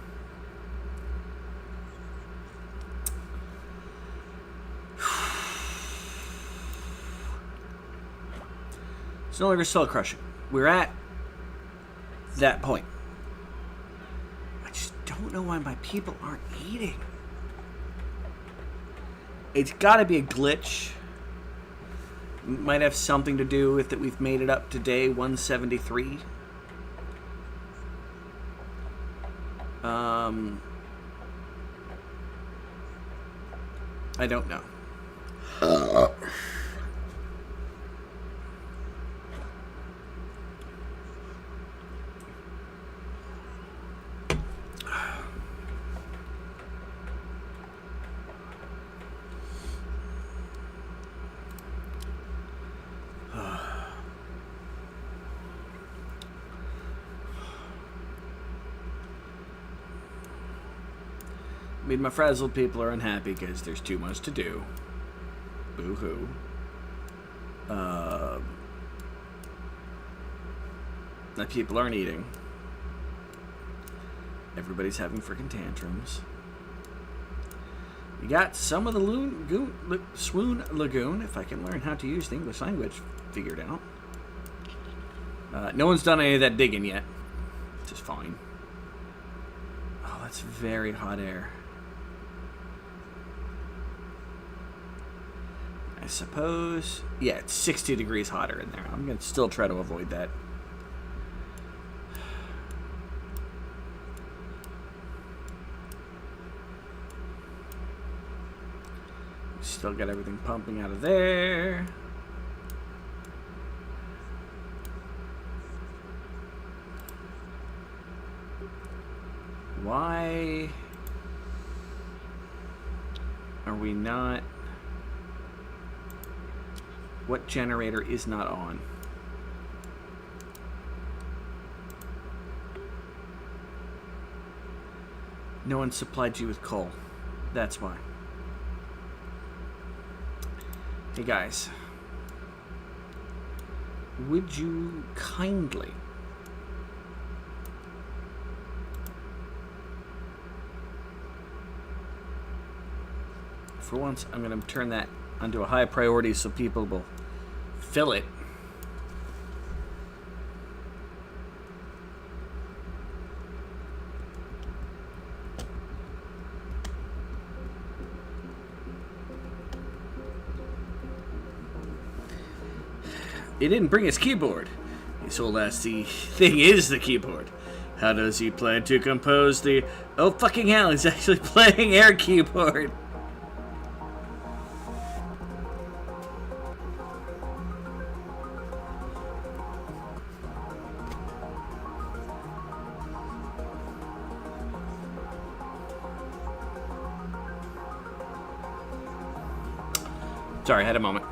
It's no longer soul crushing. We're at that point. I just don't know why my people aren't eating. It's got to be a glitch. Might have something to do with that we've made it up to day 173. I don't know. I mean, my frazzled people are unhappy because there's too much to do. Boo-hoo. My people aren't eating. Everybody's having freaking tantrums. We got some of the Swoon Lagoon, if I can learn how to use the English language, figured out. No one's done any of that digging yet, which is fine. Oh, that's very hot air. suppose... Yeah, it's 60 degrees hotter in there. I'm going to still try to avoid that. Still got everything pumping out of there. Why are we not... What generator is not on? No one supplied you with coal. That's why. Hey guys. Would you kindly... For once, I'm going to turn that onto a high priority so people will fill it. He didn't bring his keyboard. His whole ass thing is the keyboard. How does he plan to compose the... Oh, fucking hell, he's actually playing air keyboard. Sorry, I had a moment.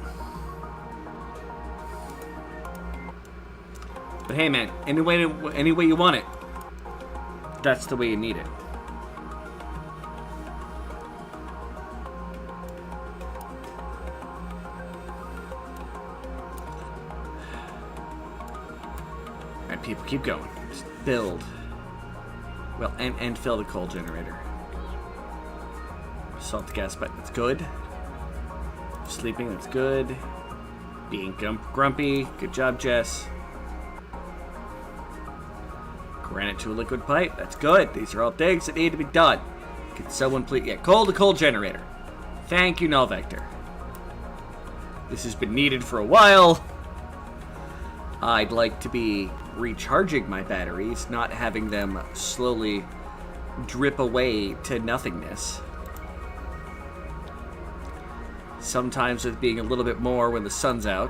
But hey, man, any way you want it, that's the way you need it. Alright, people, keep going. Just build. Well, and fill the coal generator. Salt the gas pipe, that's good. Sleeping, that's good. Being grumpy, good job, Jess. Granite to a liquid pipe, that's good. These are all things that need to be done. Could someone please... Yeah, coal to coal generator. Thank you, Null Vector. This has been needed for a while. I'd like to be recharging my batteries, not having them slowly drip away to nothingness. Sometimes with being a little bit more when the sun's out.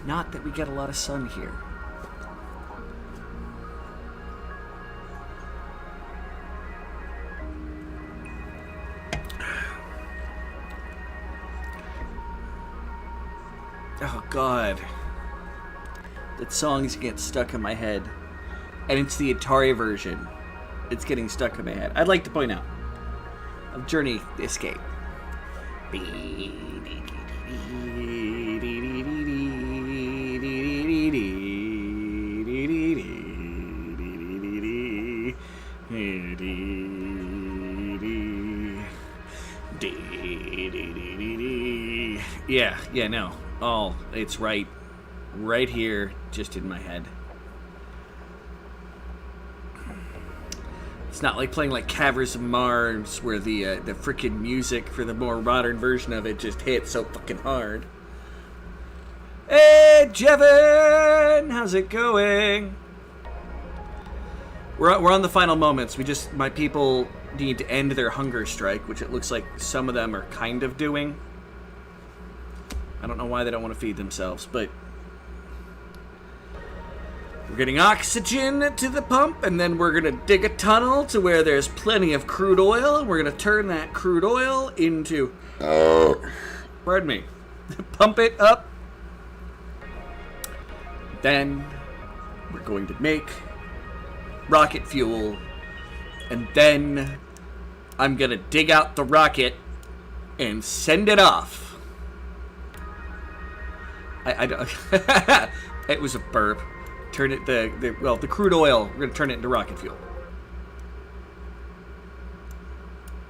Not that we get a lot of sun here. Oh God. That song's getting stuck in my head. And it's the Atari version. It's getting stuck in my head. I'd like to point out of Journey Escape. Yeah, no. Oh, it's right here, just in my head. It's not like playing like Cavers of Mars, where the freaking music for the more modern version of it just hits so fucking hard. Hey, Jevin, how's it going? We're on the final moments. My people need to end their hunger strike, which it looks like some of them are kind of doing. I don't know why they don't want to feed themselves, but we're getting oxygen to the pump, and then we're going to dig a tunnel to where there's plenty of crude oil, and we're going to turn that crude oil into... Pardon me. Pump it up. Then we're going to make rocket fuel, and then I'm going to dig out the rocket and send it off. I don't... It was a burp. Turn it the crude oil, we're going to turn it into rocket fuel.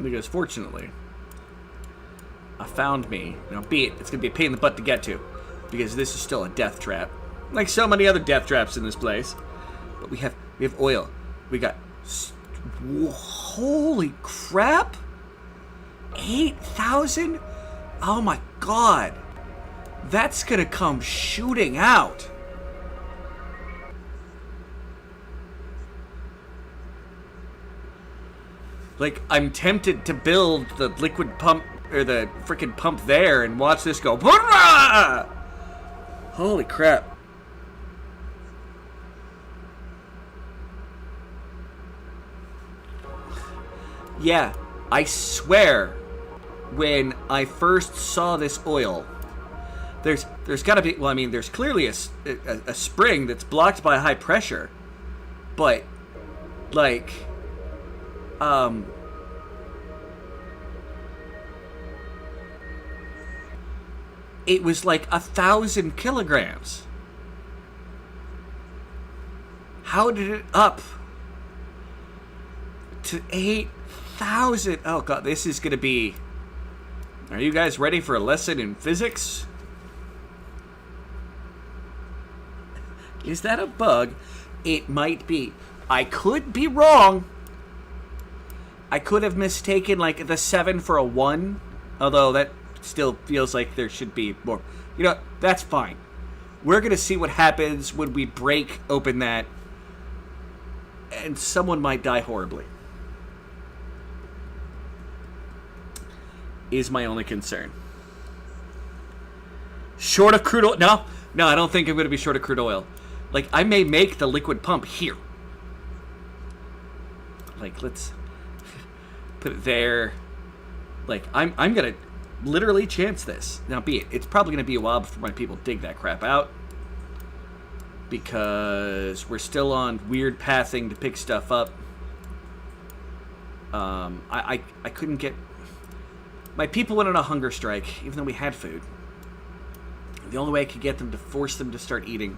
Because fortunately, I found me, it's going to be a pain in the butt to get to, because this is still a death trap. Like so many other death traps in this place. But we have oil. We got... Holy crap! 8,000? Oh my god. That's gonna come shooting out. Like, I'm tempted to build the liquid pump, or the freaking pump there, and watch this go. Holy crap. Yeah, I swear, when I first saw this oil, there's got to be, well, I mean, there's clearly a spring that's blocked by high pressure, but, like, it was like 1,000 kilograms. How did it up to 8,000? Oh god, this is gonna be... Are you guys ready for a lesson in physics? Is that a bug? It might be. I could be wrong. I could have mistaken, like, the 7 for a 1. Although that still feels like there should be more. You know, that's fine. We're going to see what happens when we break open that. And someone might die horribly. Is my only concern. Short of crude oil? No, I don't think I'm going to be short of crude oil. Like, I may make the liquid pump here. Like, let's put it there. Like, I'm going to literally chance this. Now, it's probably going to be a while before my people dig that crap out. Because we're still on weird pathing to pick stuff up. I couldn't get... My people went on a hunger strike, even though we had food. The only way I could get them to force them to start eating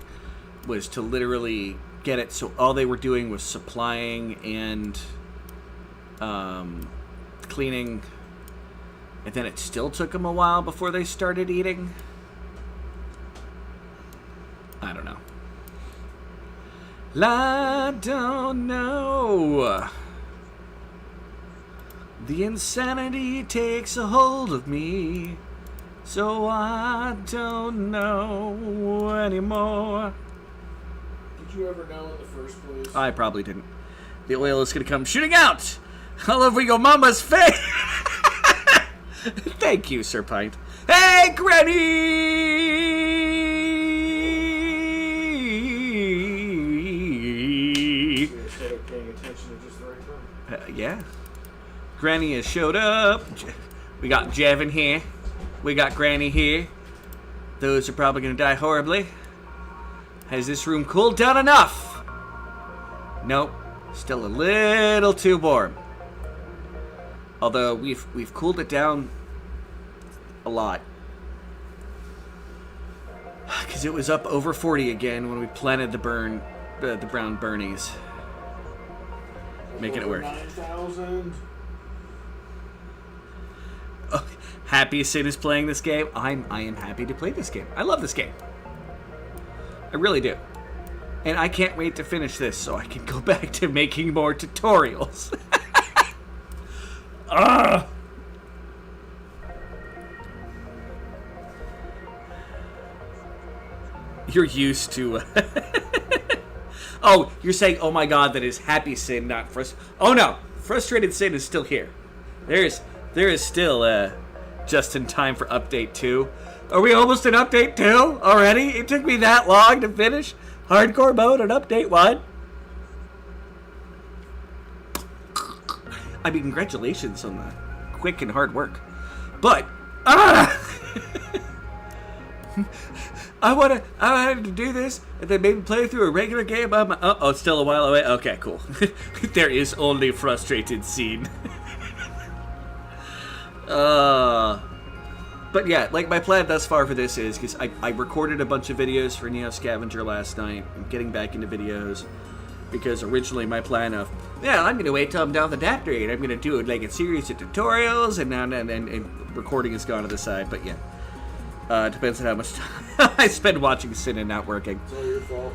was to literally get it so all they were doing was supplying and cleaning. And then it still took them a while before they started eating. I don't know. I don't know. The insanity takes a hold of me, so I don't know anymore. Did you ever know in the first place? I probably didn't. The oil is going to come shooting out all over your mama's face. Thank you, Sir Pint. Hey, Granny! You started paying attention at just the right time. Yeah. Granny has showed up. We got Jevin here. We got Granny here. Those are probably going to die horribly. Has this room cooled down enough? Nope. Still a little too warm. Although we've cooled it down a lot. Because it was up over 40 again when we planted the brown burnies. Making it work. 9,000. Oh, happy Sid is playing this game. I am happy to play this game. I love this game. I really do. And I can't wait to finish this so I can go back to making more tutorials. You're used to... Oh, you're saying, oh my god, that is happy Sid, not frustrated. Oh no, frustrated Sid is still here. There is still just in time for update 2. Are we almost in update 2 already? It took me that long to finish hardcore mode on update 1. I mean, congratulations on the quick and hard work. But I wanted to do this and then maybe play through a regular game. Oh, it's still a while away. Okay, cool. There is only frustrated scene. But yeah, like my plan thus far for this is, because I recorded a bunch of videos for Neo Scavenger last night. I'm getting back into videos, because originally my plan of, yeah, I'm going to wait till I'm down the Adaptory, and I'm going to do like a series of tutorials, and now and recording has gone to the side, but yeah. Depends on how much time I spend watching Sin and not working. It's all your fault.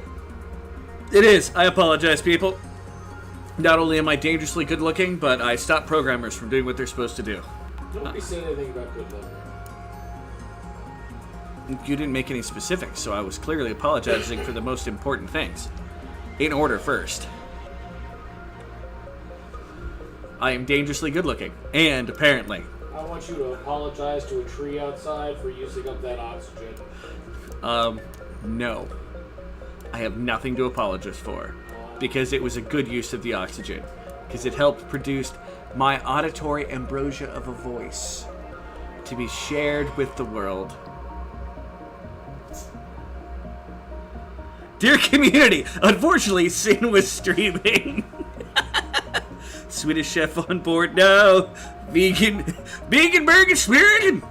It is. I apologize, people. Not only am I dangerously good looking, but I stop programmers from doing what they're supposed to do. Nobody said anything about good luck. You didn't make any specifics, so I was clearly apologizing for the most important things. In order first. I am dangerously good looking. And apparently. I want you to apologize to a tree outside for using up that oxygen. No. I have nothing to apologize for. Because it was a good use of the oxygen. Because it helped produce my auditory ambrosia of a voice. To be shared with the world. Dear community, unfortunately, Sin was streaming. Swedish chef on board now. Vegan burger spirit.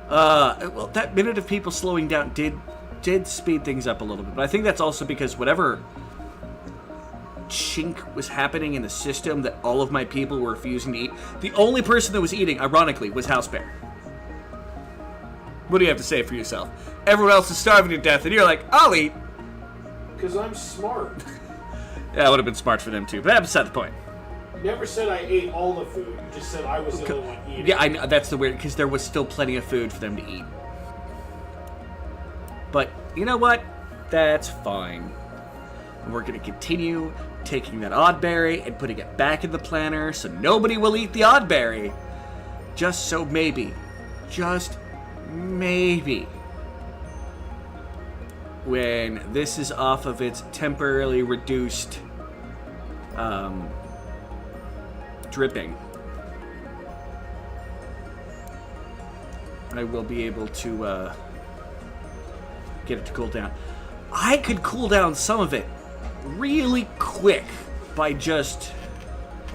Well, that minute of people slowing down did speed things up a little bit. But I think that's also because whatever chink was happening in the system that all of my people were refusing to eat, the only person that was eating, ironically, was House Bear. What do you have to say for yourself? Everyone else is starving to death, and you're like, I'll eat. Because I'm smart. Yeah, it would have been smart for them too, but that's beside the point. You never said I ate all the food. You just said I was the only one eating. Yeah, I know, that's the weird, because there was still plenty of food for them to eat. But, you know what? That's fine. And we're going to continue taking that oddberry and putting it back in the planner so nobody will eat the oddberry. Just so maybe, just maybe, when this is off of its temporarily reduced dripping, I will be able to get it to cool down. I could cool down some of it really quick by just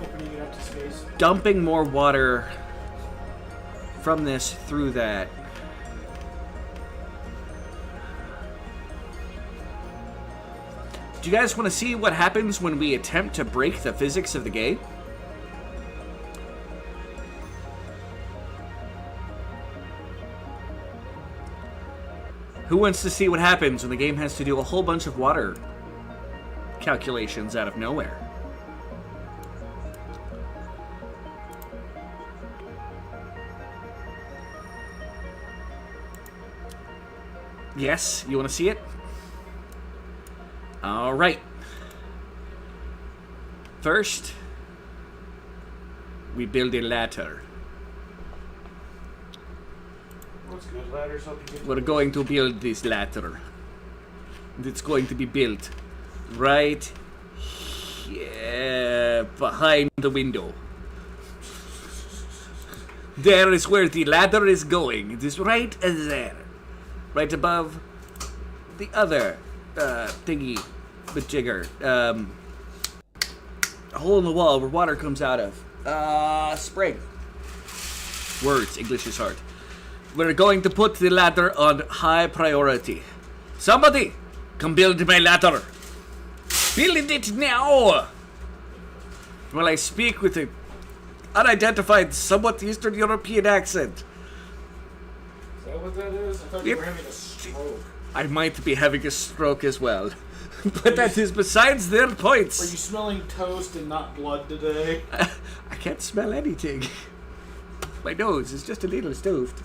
opening it up to space, dumping more water from this through that. Do you guys want to see what happens when we attempt to break the physics of the game? Who wants to see what happens when the game has to do a whole bunch of water calculations out of nowhere? Yes, you want to see it? All right. First, we build a ladder. What's good? Ladders help you get. We're going to build this ladder. It's going to be built right here behind the window. There is where the ladder is going. It is right there. Right above the other thingy with jigger. A hole in the wall where water comes out of. Spring. Words. English is hard. We're going to put the ladder on high priority. Somebody, come build my ladder. Build it now. While I speak with an unidentified, somewhat Eastern European accent. Is that what that is? I thought you were having a stroke. I might be having a stroke as well. But that is besides their points. Are you smelling toast and not blood today? I can't smell anything. My nose is just a little stuffed.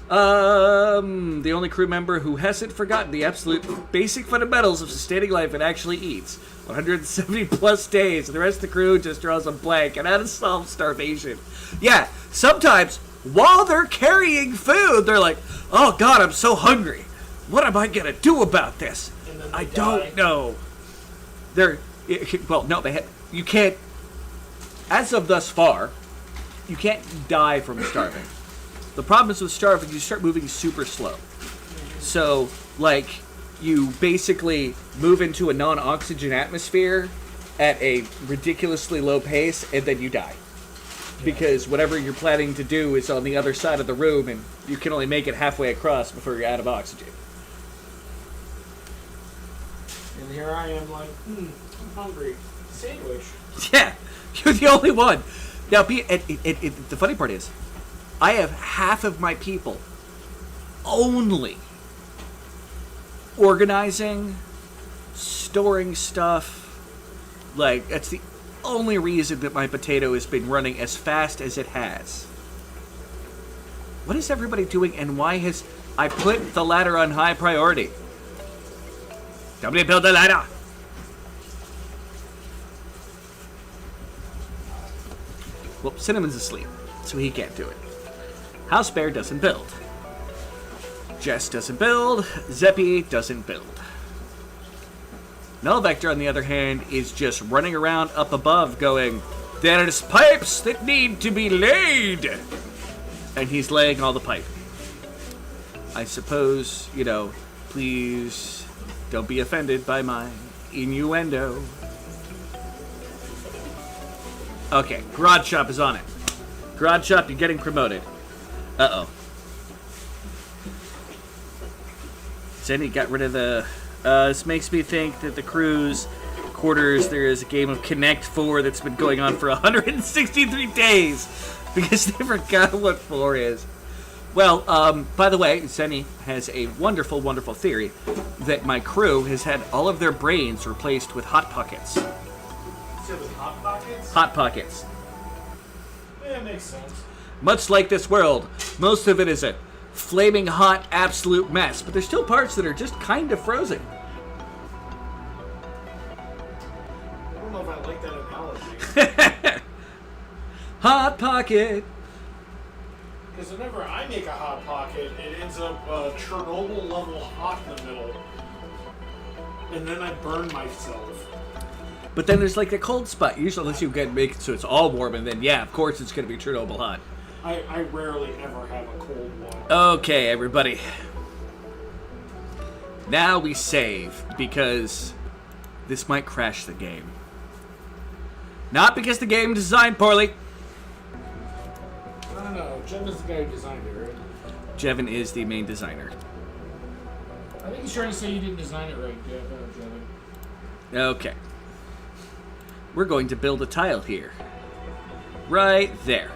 The only crew member who hasn't forgotten the absolute basic fundamentals of sustaining life and actually eats. 170 plus days, and the rest of the crew just draws a blank and out of starvation. Yeah, sometimes while they're carrying food, they're like, oh god, I'm so hungry. What am I gonna do about this? I don't know. You can't, as of thus far, you can't die from starving. The problem is with starving, you start moving super slow. So, like, you basically move into a non-oxygen atmosphere at a ridiculously low pace, and then you die. Because whatever you're planning to do is on the other side of the room, and you can only make it halfway across before you're out of oxygen. And here I am like, I'm hungry. Sandwich. Yeah, you're the only one. Now, the funny part is, I have half of my people only organizing, storing stuff. Like, that's the only reason that my potato has been running as fast as it has. What is everybody doing, and why has I put the ladder on high priority? Somebody build the ladder! Well, Cinnamon's asleep, so he can't do it. House Bear doesn't build. Jess doesn't build. Zeppy doesn't build. Null Vector, on the other hand, is just running around up above going, "There's pipes that need to be laid!" And he's laying all the pipe. I suppose, you know, please don't be offended by my innuendo. Okay, Garage Shop is on it. Garage Shop, you're getting promoted. Uh-oh. Zenny got rid of the... this makes me think that the crew's quarters, there is a game of Connect 4 that's been going on for 163 days because they forgot what 4 is. Well, by the way, Zenny has a wonderful, wonderful theory that my crew has had all of their brains replaced with Hot Pockets. You said with Hot Pockets? Hot Pockets. Yeah, it makes sense. Much like this world, most of it is a flaming hot absolute mess, but there's still parts that are just kind of frozen. I don't know if I like that analogy. Hot Pocket! Because whenever I make a Hot Pocket, it ends up Chernobyl level hot in the middle. And then I burn myself. But then there's like a cold spot. Usually unless you get make it so it's all warm, and then yeah, of course it's going to be Chernobyl hot. I rarely ever have a cold one. Okay, everybody. Now we save, because this might crash the game. Not because the game is designed poorly. I don't know. Jevin's the guy who designed it, right? Jevin is the main designer. I think he's trying to say you didn't design it right, Jevin. Okay. We're going to build a tile here. Right there.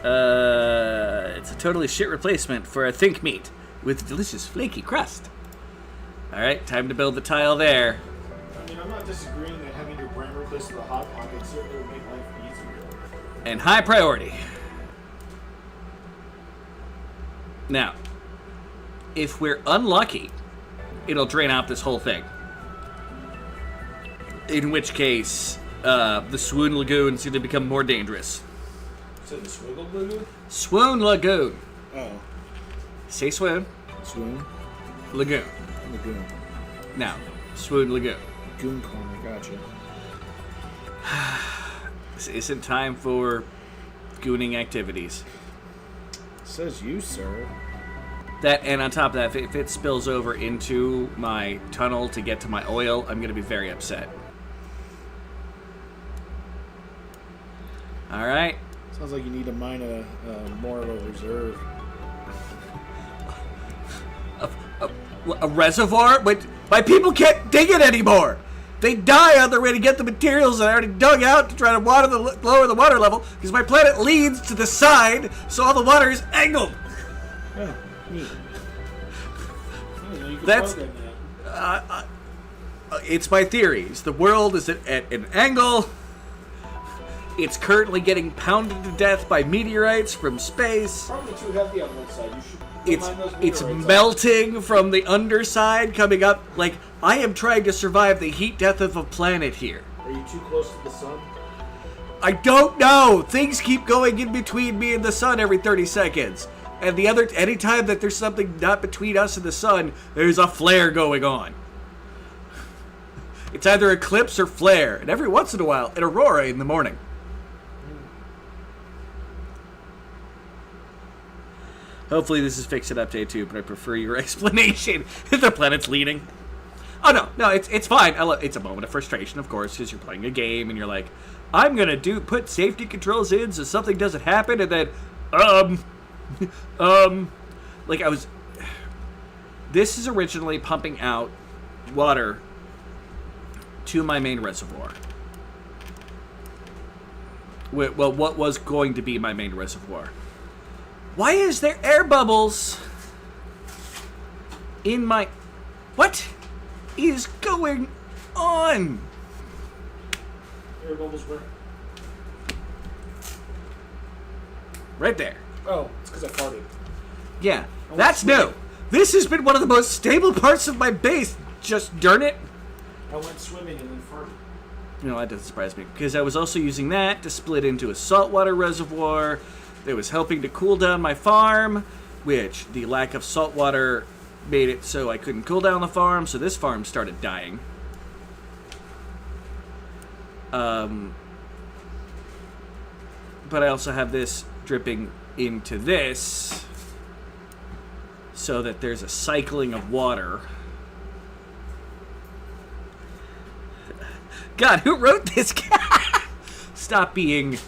It's a totally shit replacement for a Think Meat with delicious flaky crust. Alright, time to build the tile there. I mean, I'm not disagreeing that having your brain replaced with a Hot Pocket certainly would make life easier. And high priority. Now, if we're unlucky, it'll drain out this whole thing. In which case, the Swoon Lagoon is going to become more dangerous. So the Swiggle Lagoon? Swoon Lagoon. Oh. Say swoon. Swoon? Lagoon. Lagoon. Now, Swoon Lagoon. Goon Corner, gotcha. This isn't time for gooning activities. Says you, sir. That, and on top of that, if it spills over into my tunnel to get to my oil, I'm going to be very upset. Alright. Sounds like you need to mine more of a reserve. A reservoir? But my people can't dig it anymore! They die on their way to get the materials that I already dug out to try to lower the water level, because my planet leans to the side, so all the water is angled! Oh, neat. That's... it's my theories. The world is at an angle. It's currently getting pounded to death by meteorites from space. Probably too heavy on one side. You should It's melting from the underside, coming up. Like, I am trying to survive the heat death of a planet here. Are you too close to the sun? I don't know. Things keep going in between me and the sun every 30 seconds. And anytime that there's something not between us and the sun, there's a flare going on. It's either eclipse or flare, and every once in a while, an aurora in the morning. Hopefully this is fixed in update 2, but I prefer your explanation. The planet's leaning. Oh, no, it's fine. It's a moment of frustration, of course, because you're playing a game, and you're like, I'm going to put safety controls in so something doesn't happen, and then, like this is originally pumping out water to my main reservoir. Well, what was going to be my main reservoir. Why is there air bubbles in my... What is going on? Air bubbles where? Right there. Oh, it's because I farted. Yeah, that's new. This has been one of the most stable parts of my base. Just darn it. I went swimming and then farted. You know, that doesn't surprise me. Because I was also using that to split into a saltwater reservoir that was helping to cool down my farm, which the lack of saltwater made it so I couldn't cool down the farm, so this farm started dying. But I also have this dripping into this so that there's a cycling of water. God, who wrote this? Stop being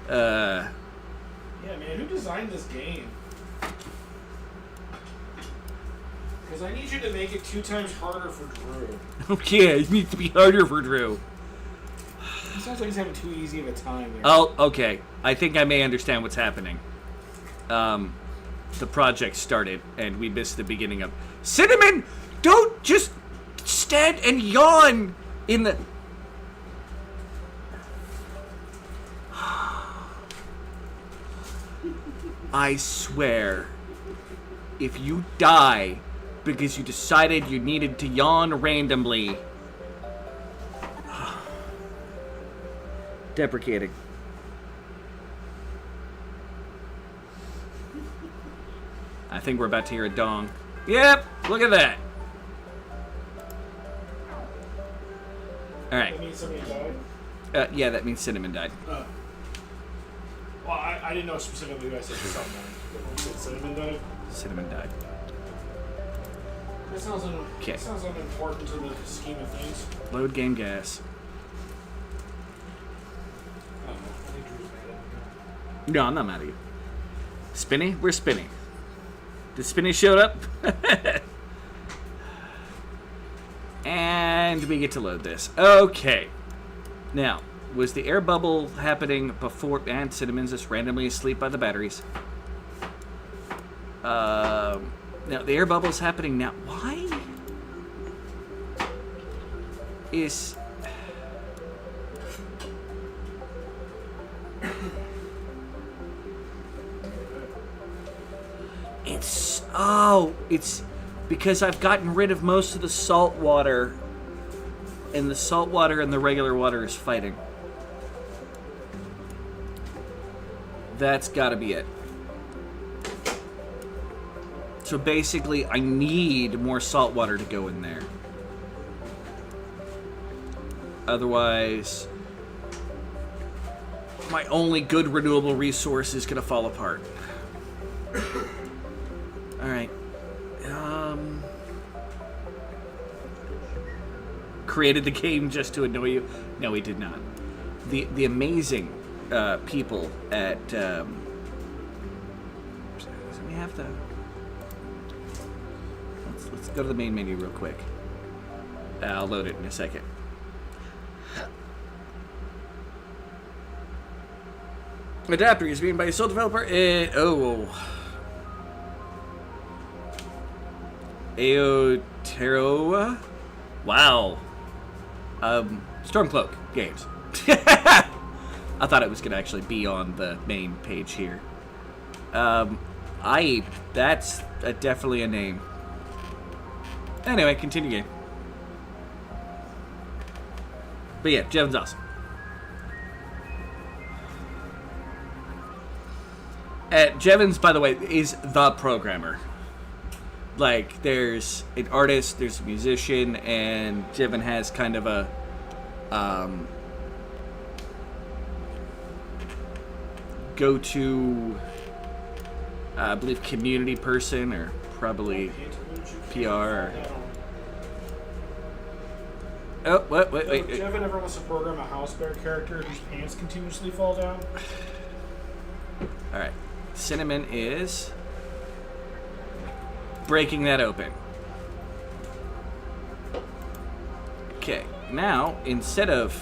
Yeah, man, who designed this game? Because I need you to make it 2 times harder for Drew. Okay, it needs to be harder for Drew. It sounds like he's having too easy of a time there. Oh, okay. I think I may understand what's happening. The project started, and we missed the beginning of... Cinnamon! Don't just stand and yawn in the... I swear, if you die because you decided you needed to yawn randomly... Deprecating. I think we're about to hear a dong. Yep, look at that. Alright. That means somebody died? Yeah, that means Cinnamon died. Well, I didn't know specifically who I said something. But said Cinnamon died? Cinnamon died. That sounds, that sounds unimportant to the scheme of things. Load game gas. I think Drew's mad at me. No, I'm not mad at you. Spinny? We're Spinny. Did Spinny showed up? And we get to load this. Okay. Now, was the air bubble happening before... And Cinnamon's just randomly asleep by the batteries. Now, the air bubble's happening now. Why? Is... It's because I've gotten rid of most of the salt water, and the salt water and the regular water is fighting. That's gotta be it. So basically, I need more salt water to go in there. Otherwise, my only good renewable resource is gonna fall apart. Alright. Created the game just to annoy you? No, he did not. The amazing people at... we have to... Let's go to the main menu real quick. I'll load it in a second. Adaptory is being by a sole developer. Aotearoa? Wow. Stormcloak Games. I thought it was going to actually be on the main page here. That's definitely a name. Anyway, continue game. But yeah, Jevon's awesome. Jevon's, by the way, is the programmer. Like, there's an artist, there's a musician, and Jevon has kind of a go-to, I believe, community person, or probably PR. Or... Oh, wait. Jevon ever wants to program a house bear character whose pants continuously fall down? Alright. Cinnamon is... breaking that open. Okay, now, instead of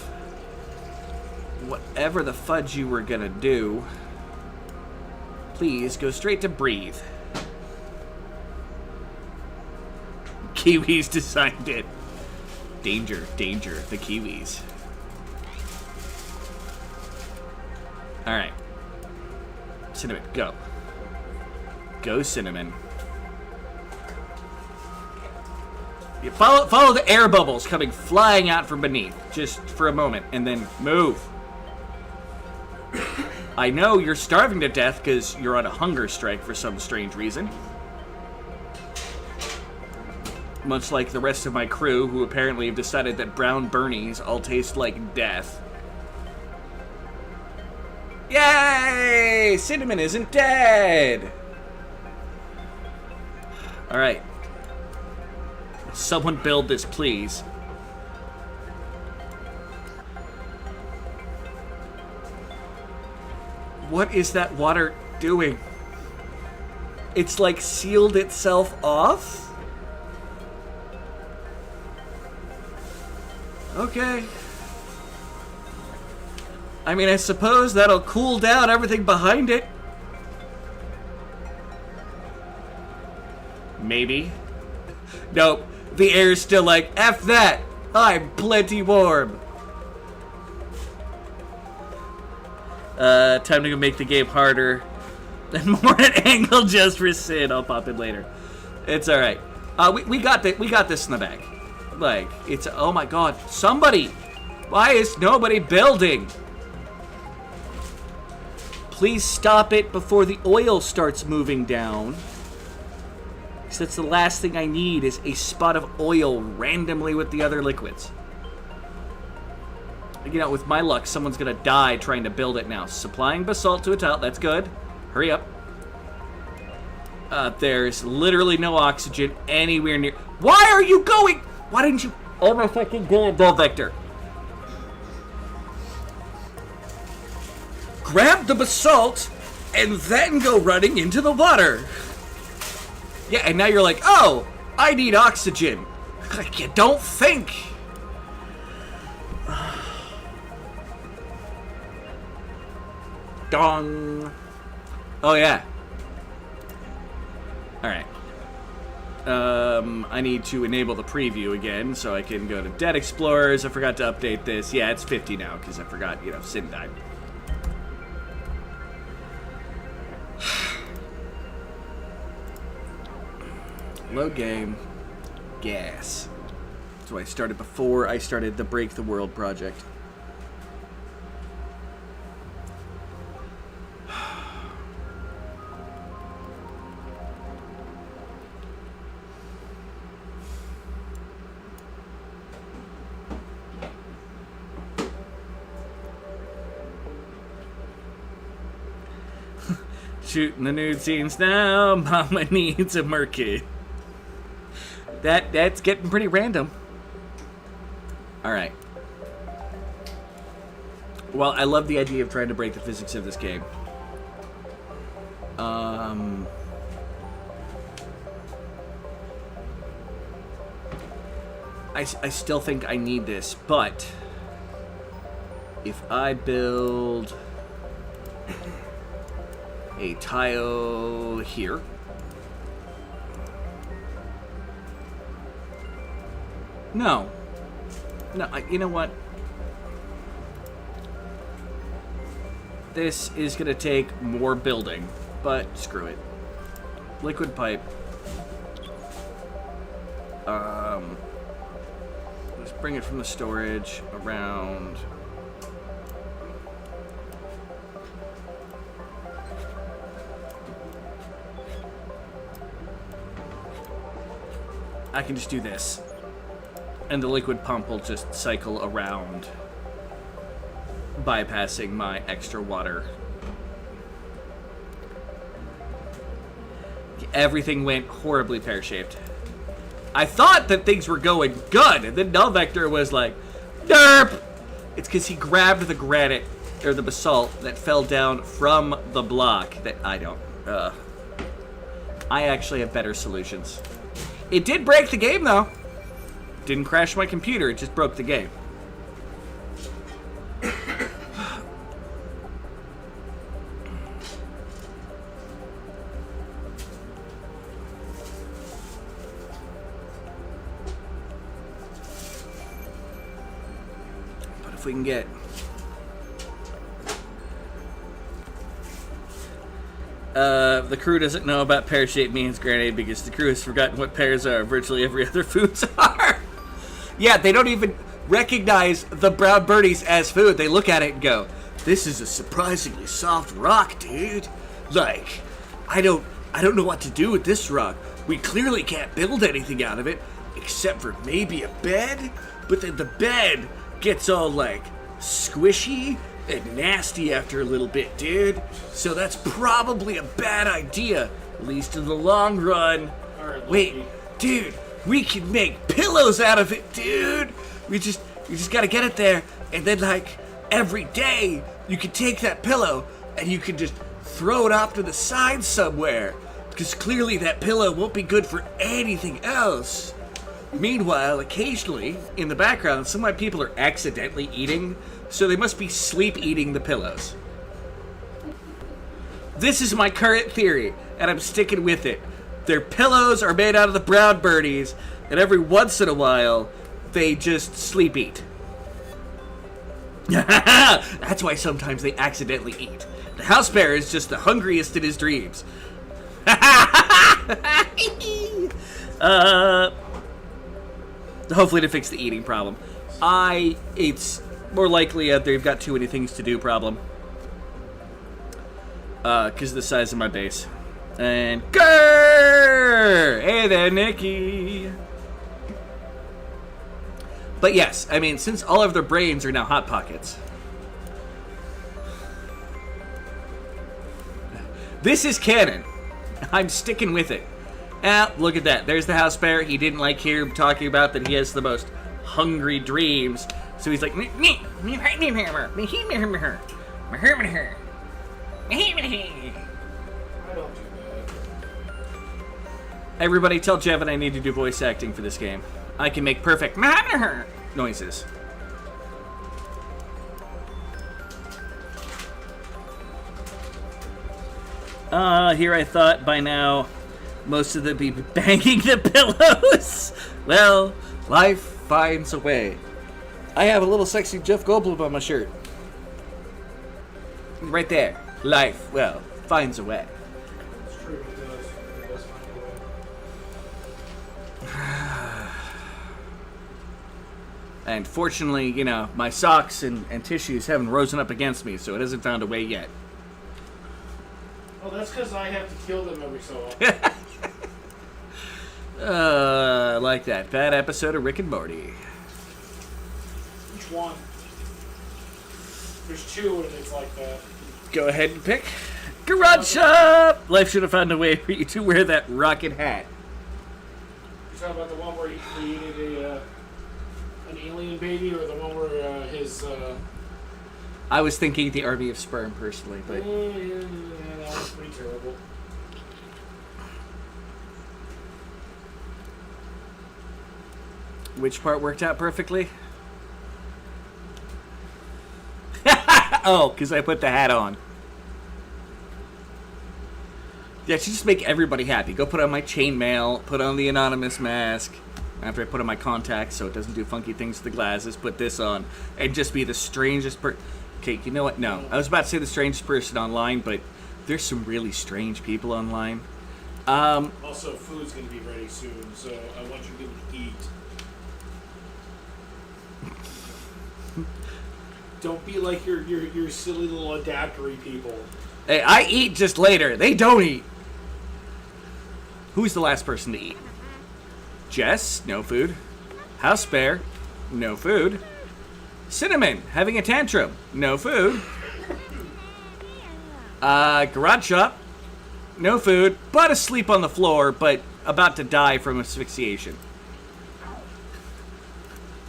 whatever the fudge you were gonna do, please go straight to breathe. Kiwis designed it. Danger, danger, the Kiwis. Alright. Cinnamon, go. Go, Cinnamon. You follow the air bubbles coming flying out from beneath, just for a moment, and then move. I know you're starving to death because you're on a hunger strike for some strange reason. Much like the rest of my crew, who apparently have decided that brown Bernies all taste like death. Yay! Cinnamon isn't dead! Alright. Someone build this, please. What is that water doing? It's like sealed itself off? Okay. I mean, I suppose that'll cool down everything behind it. Maybe. Nope. The air's still like, F that! I'm plenty warm. Time to go make the game harder. And more at angle just for Sid. I'll pop in later. It's alright. We got this in the bag. Like, it's, oh my god, somebody! Why is nobody building? Please stop it before the oil starts moving down. Because that's the last thing I need is a spot of oil randomly with the other liquids. You know, with my luck, someone's gonna die trying to build it now. Supplying basalt to a tile, that's good. Hurry up. There's literally no oxygen anywhere near. Why are you going? Why didn't you? Oh my fucking god, ball vector. Grab the basalt and then go running into the water. Yeah, and now you're like, oh, I need oxygen. Like, you don't think. Dong. Oh, yeah. Alright. I need to enable the preview again so I can go to Dead Explorers. I forgot to update this. Yeah, it's 50 now because I forgot, you know, Sin died. Load game. Gas. So I started before I started the Break the World project. Shooting the nude scenes now. Mama needs a merkid. That's getting pretty random. Alright. Well, I love the idea of trying to break the physics of this game. I still think I need this, but if I build a tile here. No. No, you know what? This is going to take more building, but screw it. Liquid pipe. Let's bring it from the storage around. I can just do this. And the liquid pump will just cycle around, bypassing my extra water. Everything went horribly pear-shaped. I thought that things were going good, and then Null Vector was like, derp! It's because he grabbed the granite, or the basalt, that fell down from the block that I don't. I actually have better solutions. It did break the game, though. Didn't crash my computer, it just broke the game. If we can get... the crew doesn't know about pear-shaped beans, granted, because the crew has forgotten what pears are. Virtually every other foods are. Yeah, they don't even recognize the brown birdies as food. They look at it and go, "This is a surprisingly soft rock, dude. Like, I don't know what to do with this rock. We clearly can't build anything out of it, except for maybe a bed. But then the bed gets all, like, squishy and nasty after a little bit, dude. So that's probably a bad idea, at least in the long run. Wait, dude, we can make pillows out of it, dude. We just gotta get it there, and then, like, every day you can take that pillow and you can just throw it off to the side somewhere, because clearly that pillow won't be good for anything else." Meanwhile, occasionally, in the background, some of my people are accidentally eating, so they must be sleep eating the pillows. This is my current theory, and I'm sticking with it. Their pillows are made out of the brown birdies, and every once in a while, they just sleep eat. That's why sometimes they accidentally eat. The house bear is just the hungriest in his dreams. Hopefully to fix the eating problem. It's more likely they've got too many things to do problem. Because of the size of my base. And grrr! Hey there, Nikki! But yes, I mean, since all of their brains are now Hot Pockets. This is canon. I'm sticking with it. Ah, look at that. There's the house bear. He didn't like hear him talking about that he has the most hungry dreams. So he's like, I don't do that. Everybody tell Jevin I need to do voice acting for this game. I can make perfect noises. Here I thought by now most of them be banging the pillows. Well, life finds a way. I have a little sexy Jeff Goldblum on my shirt. Right there. Life, well, finds a way. It's true, it does. It does find a way. And fortunately, you know, my socks and tissues haven't risen up against me, so it hasn't found a way yet. Well, that's because I have to kill them every so often. Like that bad episode of Rick and Morty. Which one? There's two and it's like that. Go ahead and pick. Garage Shop! Life should have found a way for you to wear that rocket hat. You're talking about the one where he created an alien baby, or the one where his... I was thinking the Army of Sperm, personally, but... Yeah, that was pretty terrible. Which part worked out perfectly? Oh, because I put the hat on. Yeah, I should just make everybody happy. Go put on my chainmail, put on the anonymous mask. After I put on my contacts so it doesn't do funky things to the glasses, put this on, and just be the strangest person. Okay, you know what? No. I was about to say the strangest person online, but there's some really strange people online. Also, food's going to be ready soon, so I want you to eat. Don't be like your silly little adaptory people. Hey, I eat just later. They don't eat. Who's the last person to eat? Jess, no food. House Bear, no food. Cinnamon, having a tantrum, no food. Garage Shop, no food, but asleep on the floor, but about to die from asphyxiation.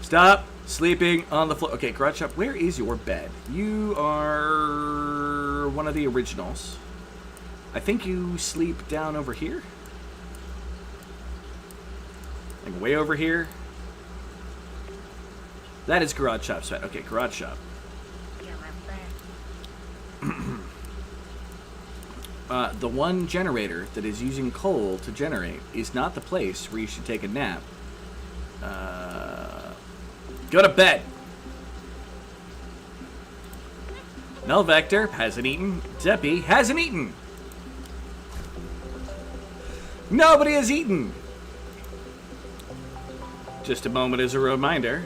Stop sleeping on the floor. Okay, Garage Shop, where is your bed? You are one of the originals. I think you sleep down over here. Like way over here. That is Garage Shop's bed. Okay, Garage Shop. The one generator that is using coal to generate is not the place where you should take a nap. Go to bed. Melvector hasn't eaten. Zeppy hasn't eaten. Nobody has eaten. Just a moment as a reminder.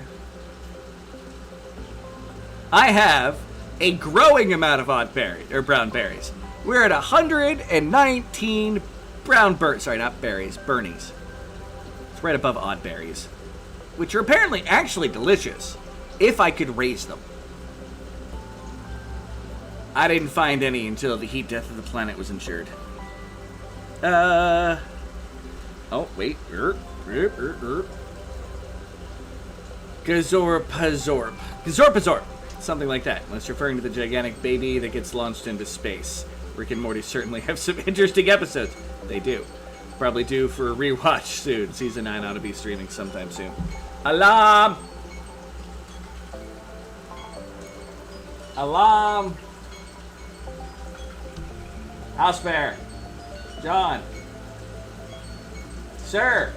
I have a growing amount of odd berry or brown berries. We're at 119 brown sorry, not berries, bernies. It's right above odd berries, which are apparently actually delicious if I could raise them. I didn't find any until the heat death of the planet was ensured. Oh, wait. Gazorpazorp. Something like that, unless referring to the gigantic baby that gets launched into space. Rick and Morty certainly have some interesting episodes. They do. Probably due for a rewatch soon. Season 9 ought to be streaming sometime soon. Alarm! Alarm! House Bear! John! Sir!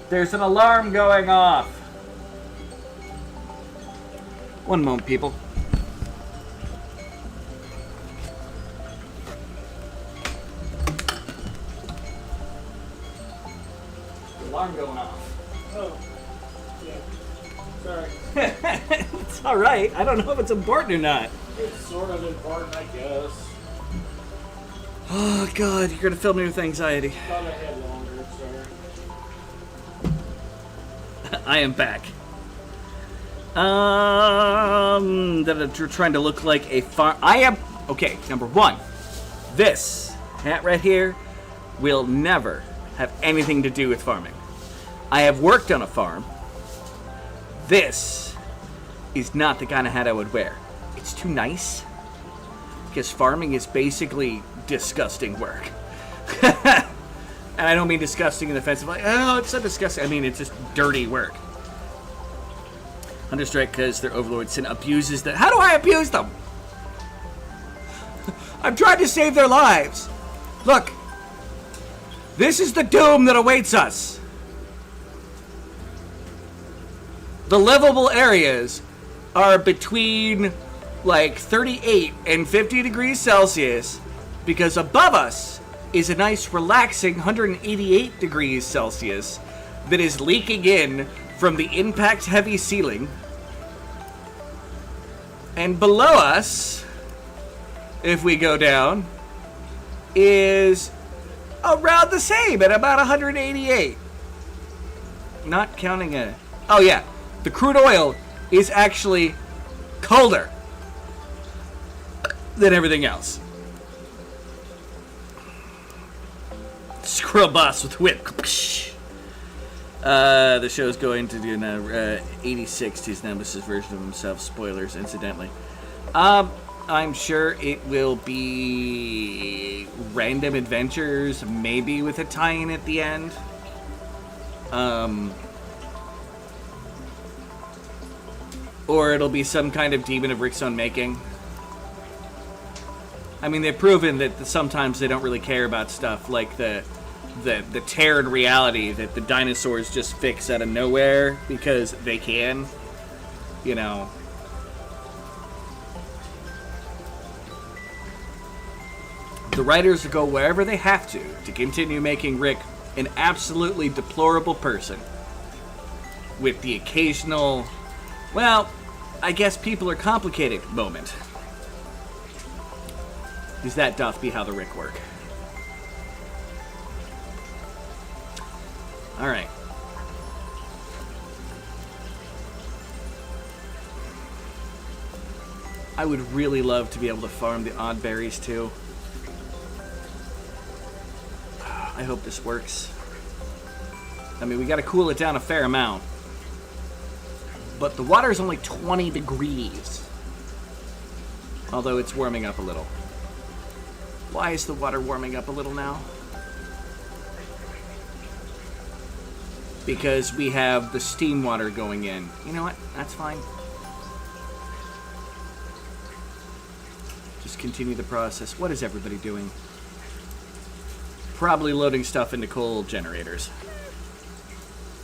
There's an alarm going off. One moment, people. The alarm going off. Oh. Yeah. Sorry. It's alright. I don't know if it's important or not. It's sort of important, I guess. Oh, God. You're going to fill me with anxiety. Thought I had longer, sorry. I am back. That you're trying to look like a farm. I am. Okay, number one. This hat right here will never have anything to do with farming. I have worked on a farm. This is not the kind of hat I would wear. It's too nice. Because farming is basically disgusting work. And I don't mean disgusting in the sense of like, oh, it's so disgusting. I mean, it's just dirty work. Understrike because their overlord Sin abuses them. How do I abuse them? I'm trying to save their lives. Look. This is the doom that awaits us. The livable areas are between like 38 and 50 degrees Celsius because above us is a nice relaxing 188 degrees Celsius that is leaking in from the impact heavy ceiling. And below us, if we go down, is around the same at about 188. Not counting a... Oh yeah, the crude oil is actually colder than everything else. Squirrel boss with whip. The show's going to do an 86 his nemesis version of himself. Spoilers, incidentally. I'm sure it will be random adventures, maybe with a tie-in at the end. Or it'll be some kind of demon of Rick's own making. I mean, they've proven that sometimes they don't really care about stuff like the tear in reality that the dinosaurs just fix out of nowhere because they can. You know. The writers go wherever they have to continue making Rick an absolutely deplorable person. With the occasional, well, I guess people are complicated moment. Because that doth be how the Rick work. Alright. I would really love to be able to farm the odd berries too. I hope this works. I mean, we gotta cool it down a fair amount. But the water is only 20 degrees. Although it's warming up a little. Why is the water warming up a little now? Because we have the steam water going in. You know what? That's fine. Just continue the process. What is everybody doing? Probably loading stuff into coal generators.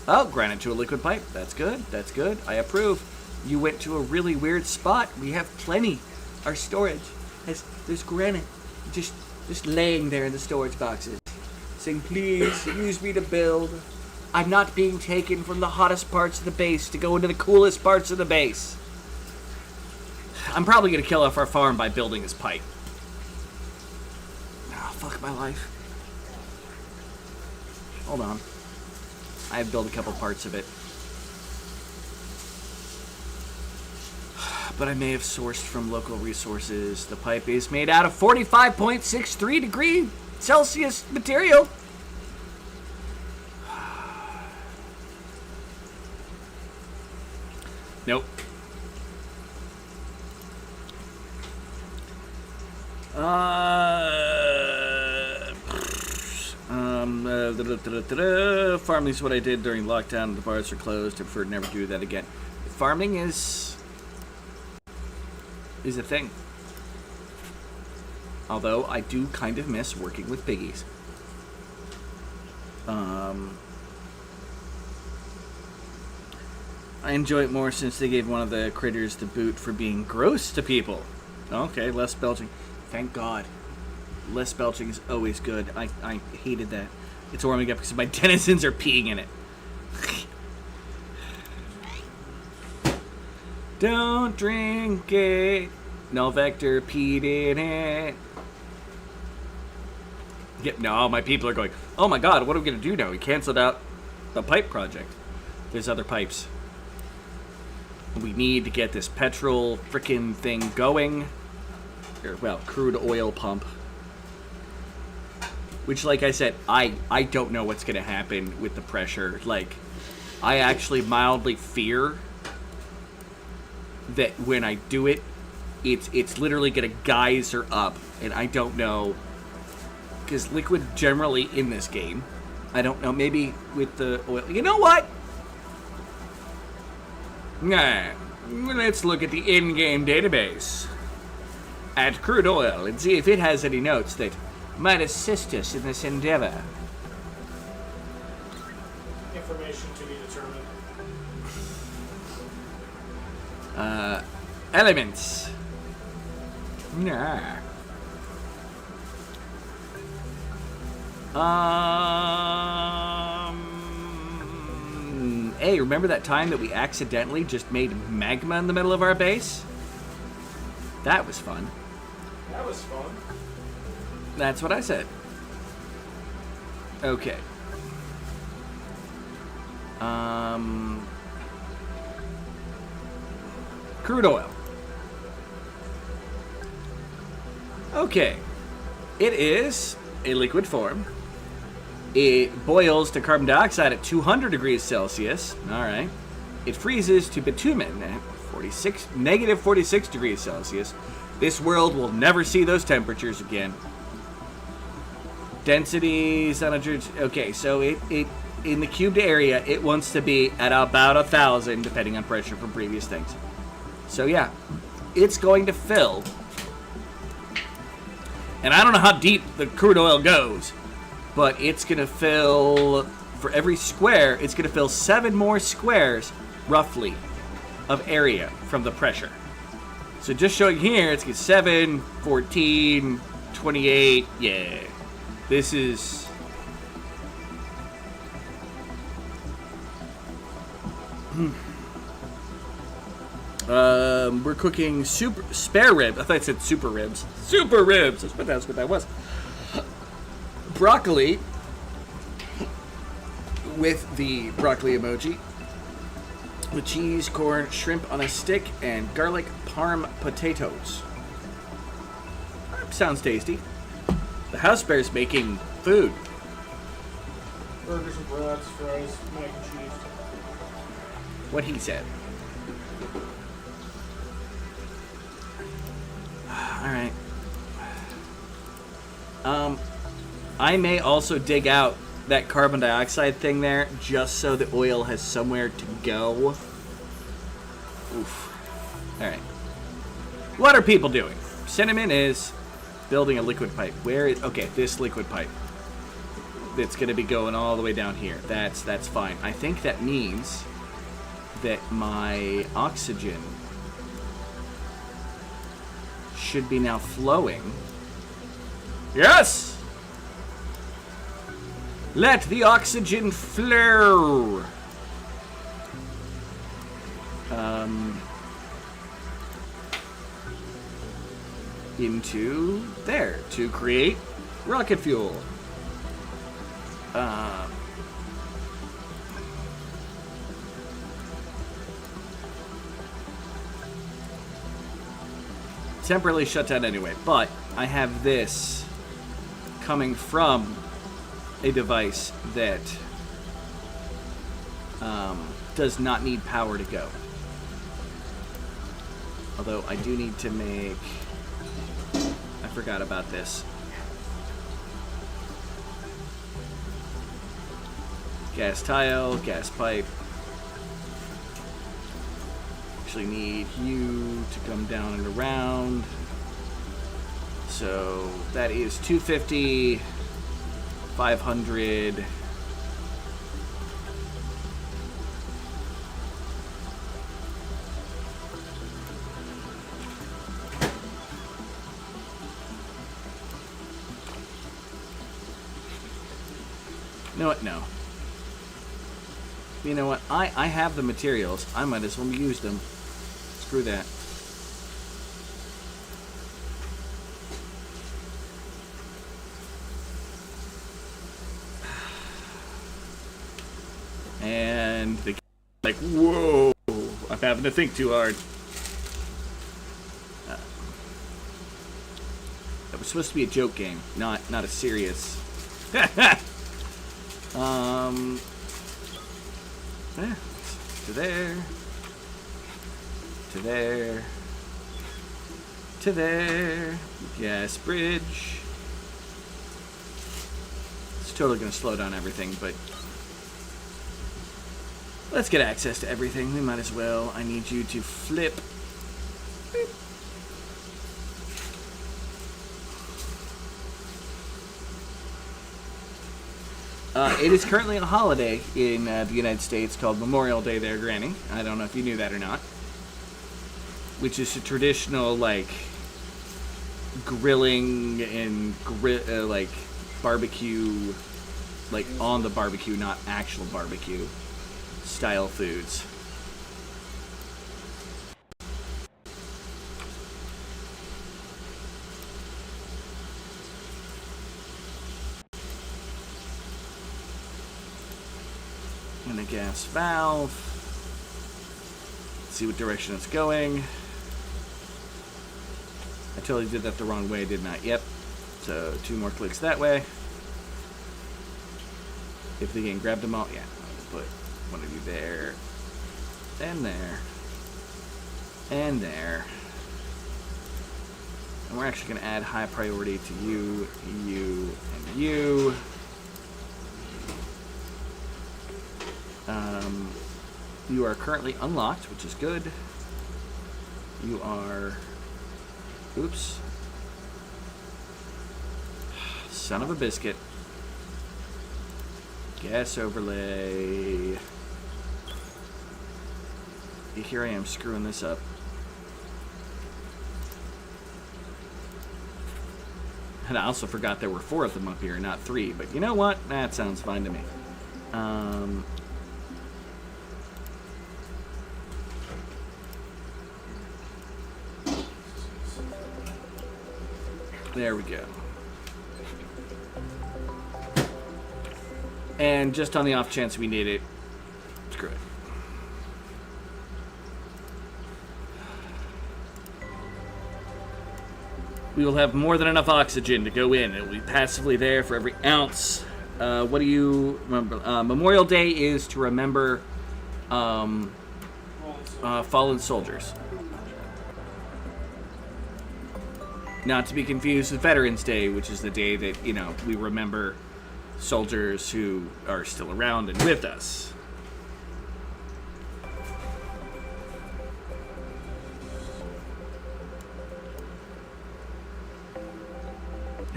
Oh, granite to a liquid pipe. That's good. That's good. I approve. You went to a really weird spot. We have plenty. Our storage there's granite just laying there in the storage boxes, saying, "Please use me to build." I'm not being taken from the hottest parts of the base to go into the coolest parts of the base. I'm probably gonna kill off our farm by building this pipe. Oh, fuck my life. Hold on. I've built a couple parts of it. But I may have sourced from local resources. The pipe is made out of 45.63 degree Celsius material. Nope. Farming is what I did during lockdown. The bars are closed. I prefer to never do that again. Farming is a thing. Although I do kind of miss working with piggies. I enjoy it more since they gave one of the critters the boot for being gross to people. Okay, less belching. Thank God. Less belching is always good. I hated that. It's warming up because my denizens are peeing in it. Don't drink it. No vector peed in it. Yep, no, my people are going, oh my God, what are we going to do now? We canceled out the pipe project. There's other pipes. We need to get this petrol frickin' thing going. Or, well, crude oil pump. Which, like I said, I don't know what's going to happen with the pressure. Like, I actually mildly fear that when I do it, it's literally going to geyser up. And I don't know. Because liquid generally in this game, I don't know, maybe with the oil. You know what? Nah, let's look at the in-game database at crude oil and see if it has any notes that might assist us in this endeavor. Information to be determined. Elements. Nah. Hey, remember that time that we accidentally just made magma in the middle of our base? That was fun. That was fun. That's what I said. Okay. Crude oil. Okay. It is a liquid form. It boils to carbon dioxide at 200 degrees Celsius. All right. It freezes to bitumen at negative 46 degrees Celsius. This world will never see those temperatures again. Densities on okay, so it in the cubed area, it wants to be at about 1,000, depending on pressure from previous things. So yeah, it's going to fill. And I don't know how deep the crude oil goes, but it's going to fill, for every square, it's going to fill 7 more squares, roughly, of area from the pressure. So just showing here, it's 7, 14, 28, yeah. This is... we're cooking spare rib. I thought it said super ribs. Super ribs! That's what that was. Broccoli with the broccoli emoji, with cheese, corn, shrimp on a stick, and garlic parm potatoes. Sounds tasty. The house bear's making food. Burgers and brats, fries, mac and cheese. What he said. Alright. I may also dig out that carbon dioxide thing there, just so the oil has somewhere to go. Oof. Alright. What are people doing? Cinnamon is building a liquid pipe. Where is... Okay, this liquid pipe. that's going to be going all the way down here. That's fine. I think that means that my oxygen should be now flowing. Yes! Let the oxygen flow! Into there to create rocket fuel. Temporarily shut down anyway, but I have this coming from a device that does not need power to go. Although I do need to make... I forgot about this. Gas tile, gas pipe. Actually need you to come down and around. So that is 250, 500. You know what? No. You know what? I have the materials. I might as well use them. Screw that. And the like, whoa! I'm having to think too hard. That was supposed to be a joke game, not a serious. Yeah, to there, to there, to there. Gas bridge. It's totally going to slow down everything, but let's get access to everything. We might as well. I need you to flip. Beep. It is currently a holiday in the United States called Memorial Day there, Granny. I don't know if you knew that or not. Which is a traditional, like, grilling and, like, barbecue, like, on the barbecue, not actual barbecue, style foods. And a gas valve. Let's see what direction it's going. I totally did that the wrong way, didn't I? Yep. So 2 more clicks that way. If the game grabbed them all, yeah. I'll put one of you there, and there, and there. And we're actually going to add high priority to you, you, and you. You are currently unlocked, which is good. You are... Oops. Son of a biscuit. Gas overlay. Here I am screwing this up. And I also forgot there were 4 of them up here, not 3. But you know what? That sounds fine to me. There we go. And just on the off chance we need it, screw it. We will have more than enough oxygen to go in. It will be passively there for every ounce. What do you remember? Memorial Day is to remember fallen soldiers. Not to be confused with Veterans Day, which is the day that, you know, we remember soldiers who are still around and with us.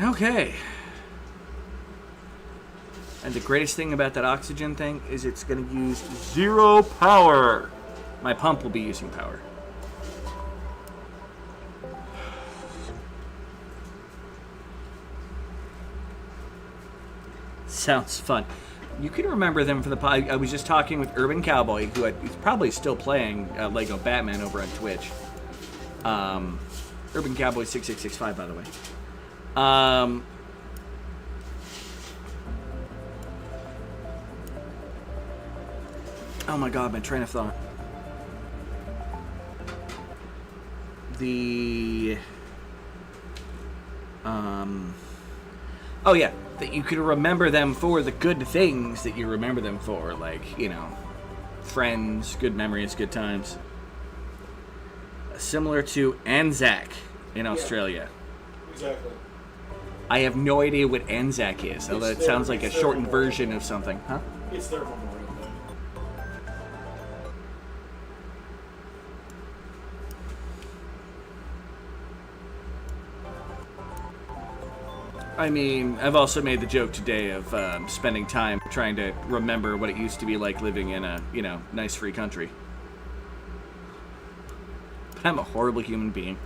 Okay. And the greatest thing about that oxygen thing is it's going to use 0 power. My pump will be using power. Sounds fun. You can remember them from the... I was just talking with Urban Cowboy, who is probably still playing Lego Batman over on Twitch. Urban Cowboy 6665, by the way. Oh my god, my train of thought. Oh yeah, that you could remember them for the good things that you remember them for, like, you know, friends, good memories, good times. Similar to Anzac in Australia. Exactly. I have no idea what Anzac is, although it sounds like a shortened version of something. Huh? It's their Memorial Day. I mean, I've also made the joke today of spending time trying to remember what it used to be like living in a, you know, nice free country. But I'm a horrible human being.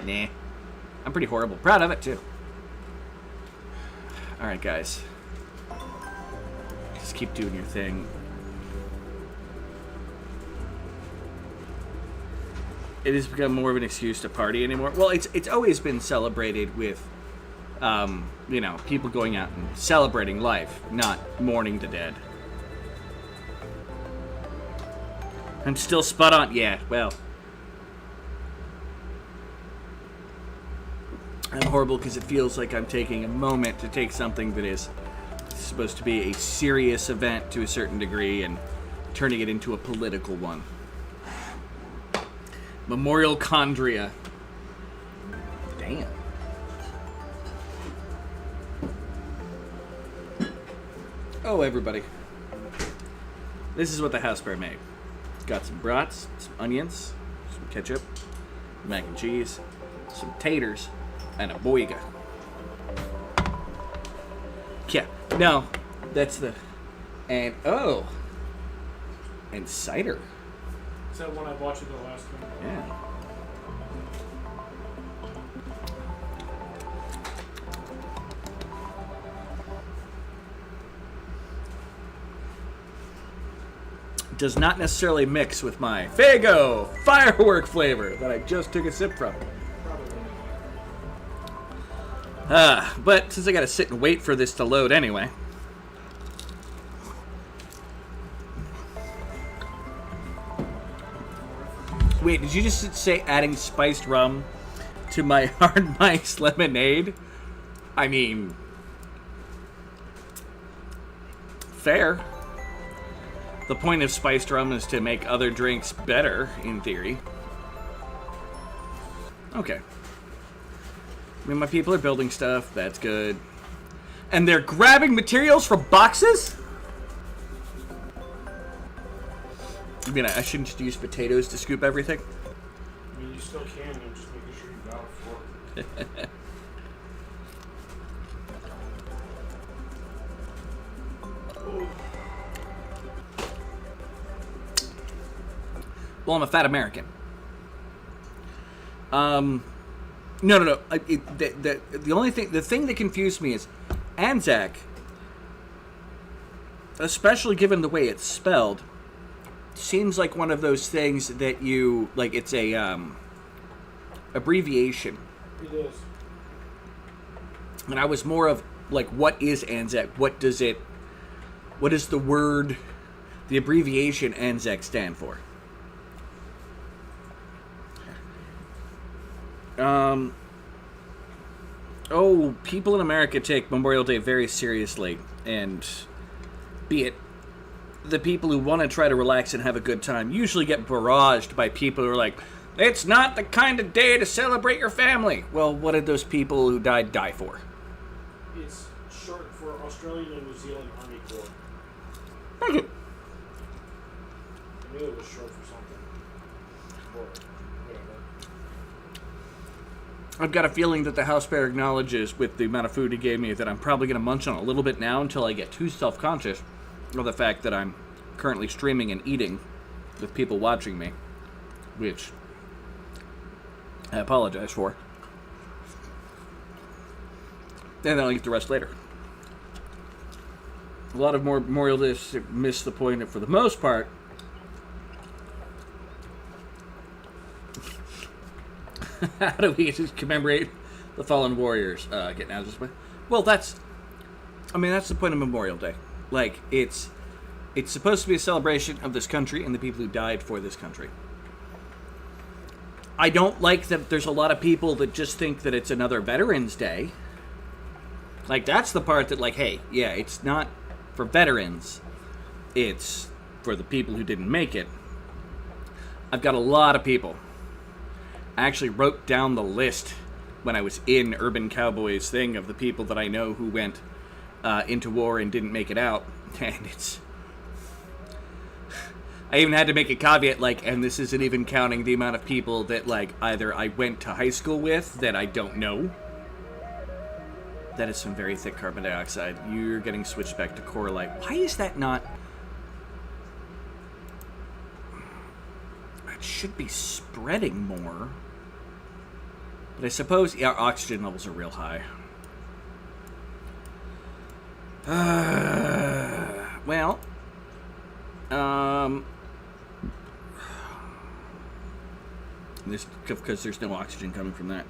Nah. I'm pretty horrible. Proud of it, too. Alright, guys. Just keep doing your thing. It has become more of an excuse to party anymore. Well, it's always been celebrated with, you know, people going out and celebrating life, not mourning the dead. I'm still spot on. Yeah, well. I'm horrible because it feels like I'm taking a moment to take something that is supposed to be a serious event to a certain degree and turning it into a political one. Memorial Chondria. Damn. Oh, everybody. This is what the house bear made. It's got some brats, some onions, some ketchup, mac and cheese, some taters, and a boiga. Yeah, no, that's the... And, oh. And cider. Is that one I bought you the last time? Yeah. Does not necessarily mix with my Faygo firework flavor that I just took a sip from. But since I gotta sit and wait for this to load anyway. Wait, did you just say adding spiced rum to my hard mice lemonade? I mean, fair. The point of spiced rum is to make other drinks better, in theory. Okay. I mean, my people are building stuff. That's good. And they're grabbing materials from boxes? I mean, I shouldn't just use potatoes to scoop everything? I mean, you still can. I'm just making sure you got it for it. Well, I'm a fat American. No. The only thing, the thing that confused me is Anzac, especially given the way it's spelled, seems like one of those things that you, like, it's a abbreviation. It is. And I was more of, like, what is Anzac? What is the word, the abbreviation Anzac stand for? People in America take Memorial Day very seriously, and be it the people who want to try to relax and have a good time usually get barraged by people who are like, it's not the kind of day to celebrate your family. Well, what did those people who died die for? It's short for Australian and New Zealand Army Corps. Thank you. I knew it was short for something. Or whatever. I've got a feeling that the house bear acknowledges, with the amount of food he gave me, that I'm probably going to munch on a little bit now until I get too self-conscious of the fact that I'm currently streaming and eating with people watching me, which I apologize for. And then I'll eat the rest later. A lot of more Memorial Days miss the point for the most part. How do we commemorate the fallen warriors? Getting out of this way. Well, that's the point of Memorial Day. Like, it's supposed to be a celebration of this country and the people who died for this country. I don't like that there's a lot of people that just think that it's another Veterans Day. Like, that's the part that, like, hey, yeah, it's not for veterans. It's for the people who didn't make it. I've got a lot of people. I actually wrote down the list when I was in Urban Cowboy's thing of the people that I know who went into war and didn't make it out. And it's... I even had to make a caveat, like, and this isn't even counting the amount of people that, like, either I went to high school with that I don't know. That is some very thick carbon dioxide. You're getting switched back to core light. Why is that not... It should be spreading more. But I suppose, yeah, our oxygen levels are real high. Well... Because there's no oxygen coming from that.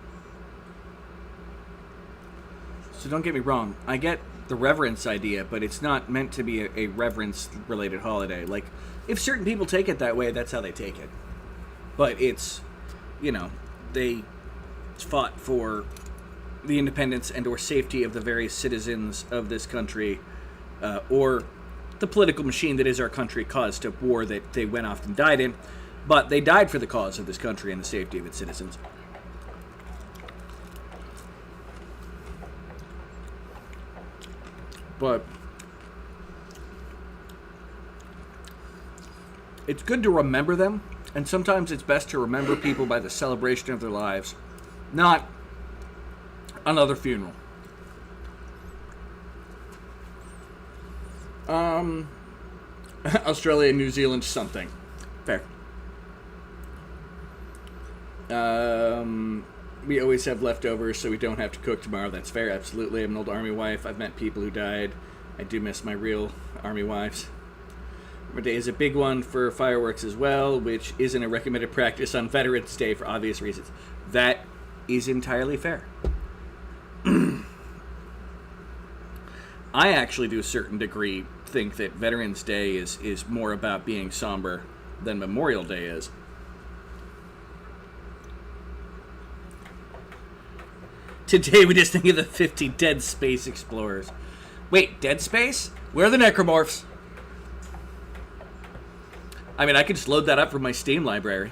So don't get me wrong, I get the reverence idea, but it's not meant to be a reverence-related holiday. Like, if certain people take it that way, that's how they take it. But it's, you know, they fought for the independence and or safety of the various citizens of this country, or the political machine that is our country caused a war that they went off and died in. But they died for the cause of this country and the safety of its citizens. But it's good to remember them, and sometimes it's best to remember people by the celebration of their lives, not another funeral. Australia, New Zealand, something. Fair. We always have leftovers, so we don't have to cook tomorrow. That's fair, absolutely. I'm an old Army wife. I've met people who died. I do miss my real Army wives. My day is a big one for fireworks as well, which isn't a recommended practice on Veterans Day for obvious reasons. That is entirely fair. I actually, to a certain degree, think that Veterans Day is more about being somber than Memorial Day is. Today we just think of the 50 dead space explorers. Wait, dead space? Where are the necromorphs? I mean, I could just load that up from my Steam library.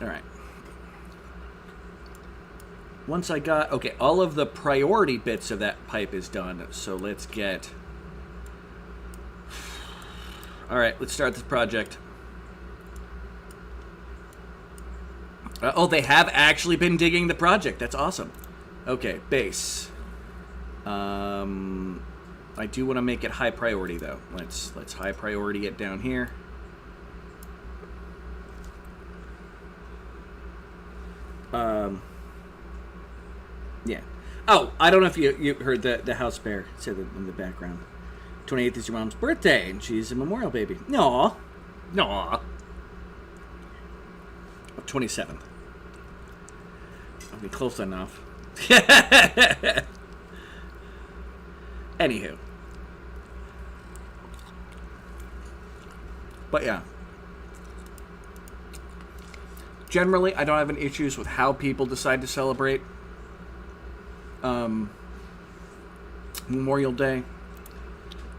Alright. Once I got... Okay, all of the priority bits of that pipe is done, so let's get... Alright, let's start this project. Oh, they have actually been digging the project. That's awesome. Okay, base. I do want to make it high priority, though. Let's high priority it down here. Yeah. Oh, I don't know if you heard the house bear say that in the background. 28th is your mom's birthday, and she's a memorial baby. Aw. Aw. 27th. I'll be close enough. Anywho. But yeah. Generally, I don't have any issues with how people decide to celebrate Memorial Day.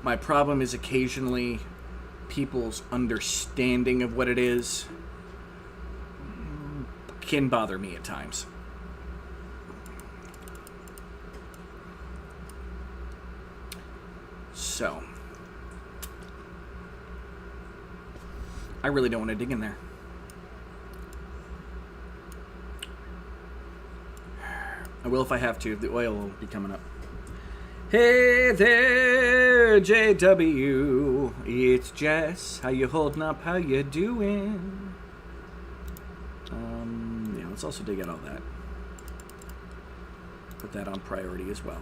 My problem is occasionally people's understanding of what it is can bother me at times. So, I really don't want to dig in there. I will if I have to. The oil will be coming up. Hey there, JW. It's Jess. How you holding up? How you doing? Yeah, let's also dig out all that. Put that on priority as well.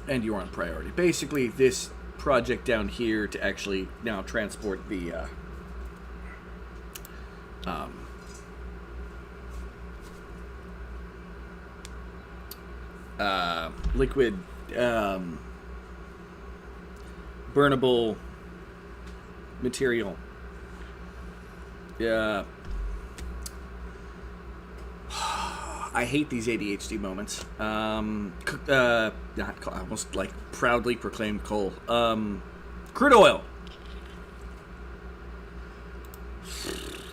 And you're on priority. Basically, this project down here to actually now transport the liquid burnable material. Yeah. I hate these ADHD moments. I almost like proudly proclaimed coal. Crude oil.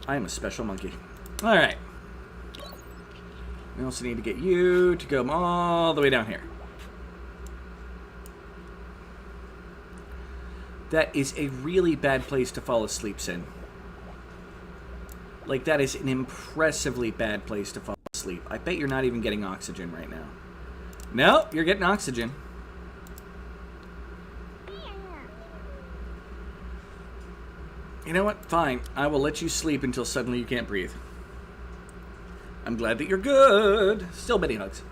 I am a special monkey. All right. We also need to get you to come all the way down here. That is a really bad place to fall asleep, Sin. Like, that is an impressively bad place to fall asleep. I bet you're not even getting oxygen right now. No, you're getting oxygen. You know what? Fine. I will let you sleep until suddenly you can't breathe. I'm glad that you're good. Still many hugs.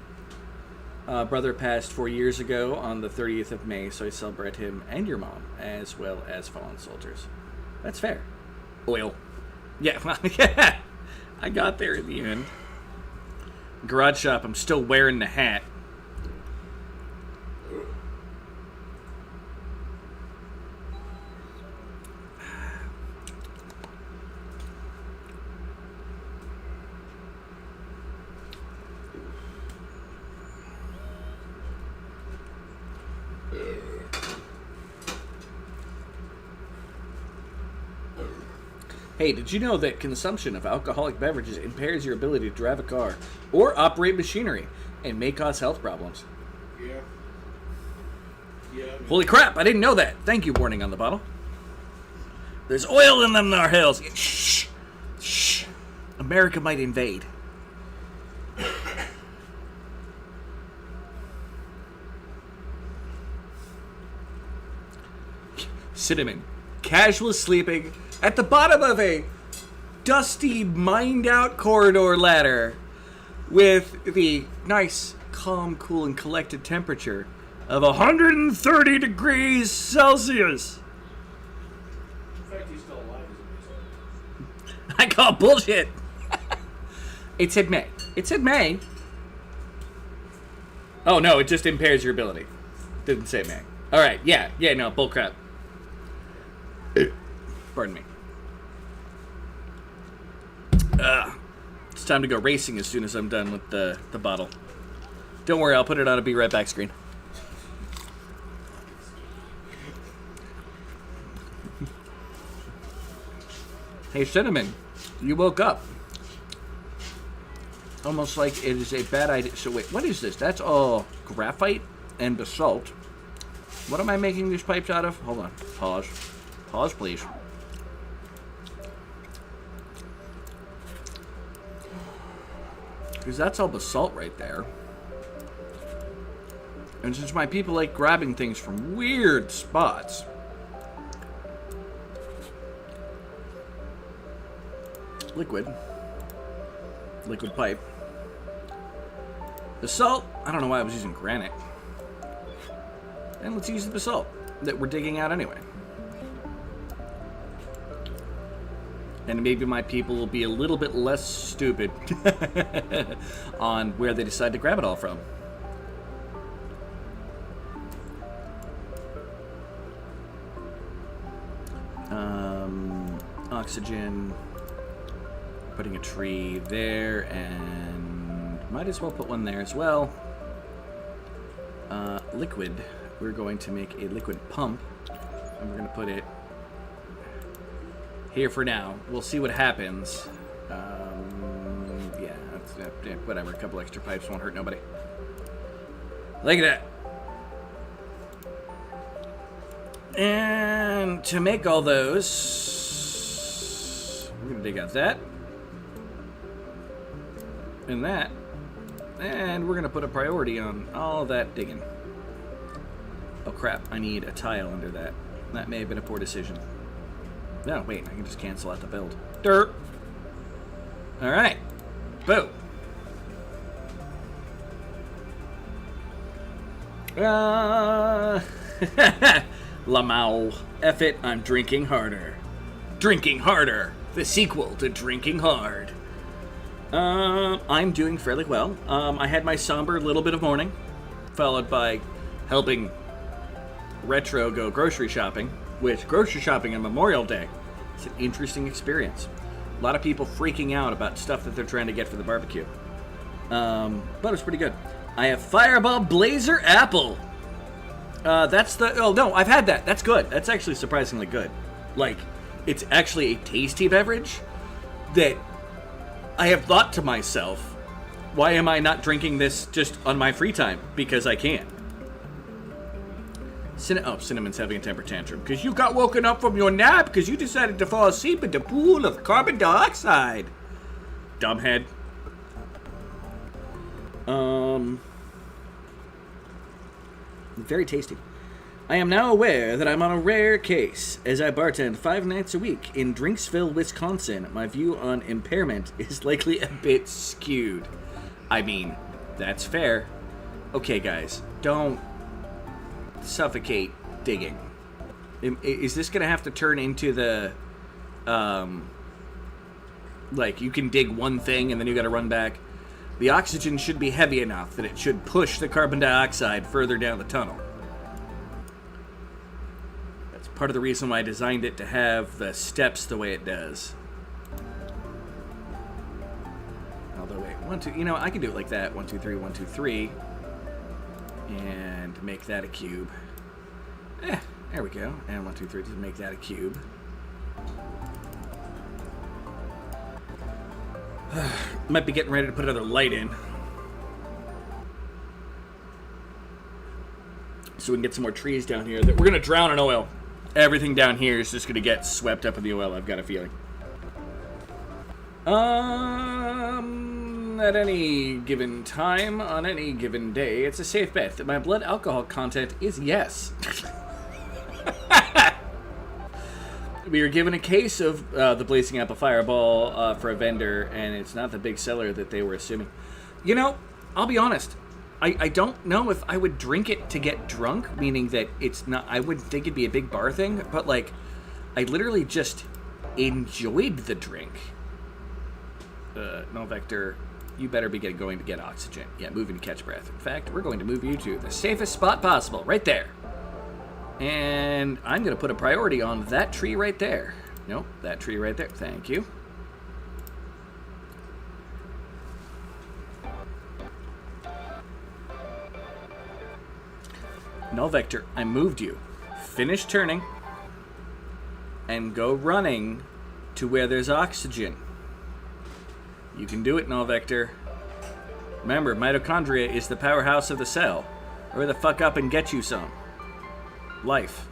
Brother passed 4 years ago on the 30th of May, so I celebrate him and your mom, as well as fallen soldiers. That's fair. Oil. Yeah, yeah. I got there in the end. Garage shop, I'm still wearing the hat. Hey, did you know that consumption of alcoholic beverages impairs your ability to drive a car or operate machinery and may cause health problems? Yeah. Yeah. Holy crap, I didn't know that. Thank you, warning on the bottle. There's oil in them, our hills. Shh. Shh. America might invade. Cinnamon. Casual sleeping at the bottom of a dusty, mined-out corridor ladder with the nice, calm, cool, and collected temperature of 130 degrees Celsius. The fact he's still alive is amazing. I call bullshit. It said May. It said May. Oh, no, it just impairs your ability. Didn't say May. All right, yeah, no, bullcrap. Pardon me. It's time to go racing as soon as I'm done with the bottle. Don't worry, I'll put it on a be right back screen. Hey, Cinnamon, you woke up. Almost like it is a bad idea. So wait, what is this? That's all graphite and basalt. What am I making these pipes out of? Hold on. Pause. Pause, please. Because that's all basalt right there. And since my people like grabbing things from weird spots, liquid pipe. Basalt, I don't know why I was using granite. And let's use the basalt that we're digging out anyway. And maybe my people will be a little bit less stupid on where they decide to grab it all from. Oxygen. Putting a tree there, and might as well put one there as well. Liquid. We're going to make a liquid pump, and we're going to put it here for now. We'll see what happens. Yeah, whatever. A couple extra pipes won't hurt nobody. Look at that. And to make all those, gonna dig out that. And that. And we're gonna put a priority on all that digging. Oh crap, I need a tile under that. That may have been a poor decision. No, wait, I can just cancel out the build. Dirt! Alright. Boom. Lamau. F it, I'm drinking harder. Drinking Harder, the sequel to Drinking Hard. I'm doing fairly well. I had my somber little bit of morning, followed by helping Retro go grocery shopping, which grocery shopping on Memorial Day is an interesting experience. A lot of people freaking out about stuff that they're trying to get for the barbecue. But it was pretty good. I have Fireball Blazer Apple. That's the... Oh, no, I've had that. That's good. That's actually surprisingly good. Like, it's actually a tasty beverage that I have thought to myself, why am I not drinking this just on my free time? Because I can. Cinnamon's having a temper tantrum. Because you got woken up from your nap because you decided to fall asleep in the pool of carbon dioxide. Dumbhead. Very tasty. I am now aware that I'm on a rare case. As I bartend 5 nights a week in Drinksville, Wisconsin, my view on impairment is likely a bit skewed. I mean, that's fair. Okay, guys, don't suffocate digging. Is this going to have to turn into the, like, you can dig one thing and then you got to run back? The oxygen should be heavy enough that it should push the carbon dioxide further down the tunnel. That's part of the reason why I designed it to have the steps the way it does. Although, wait, 1, 2, you know, I can do it like that. 1, 2, 3, 1, 2, 3. And make that a cube. There we go. And 1, 2, 3 to make that a cube. Might be getting ready to put another light in. So we can get some more trees down here. We're going to drown in oil. Everything down here is just going to get swept up in the oil, I've got a feeling. At any given time, on any given day, it's a safe bet that my blood alcohol content is yes. We were given a case of the Blazing Apple Fireball for a vendor, and it's not the big seller that they were assuming. You know, I'll be honest. I don't know if I would drink it to get drunk, meaning that it's not... I wouldn't think it'd be a big bar thing, but, like, I literally just enjoyed the drink. No, Vector, you better be going to get oxygen. Yeah, moving to catch breath. In fact, we're going to move you to the safest spot possible, right there. And I'm going to put a priority on that tree right there. Nope, that tree right there. Thank you. Null Vector, I moved you. Finish turning. And go running to where there's oxygen. You can do it, Null Vector. Remember, mitochondria is the powerhouse of the cell. Hurry the fuck up and get you some. Life.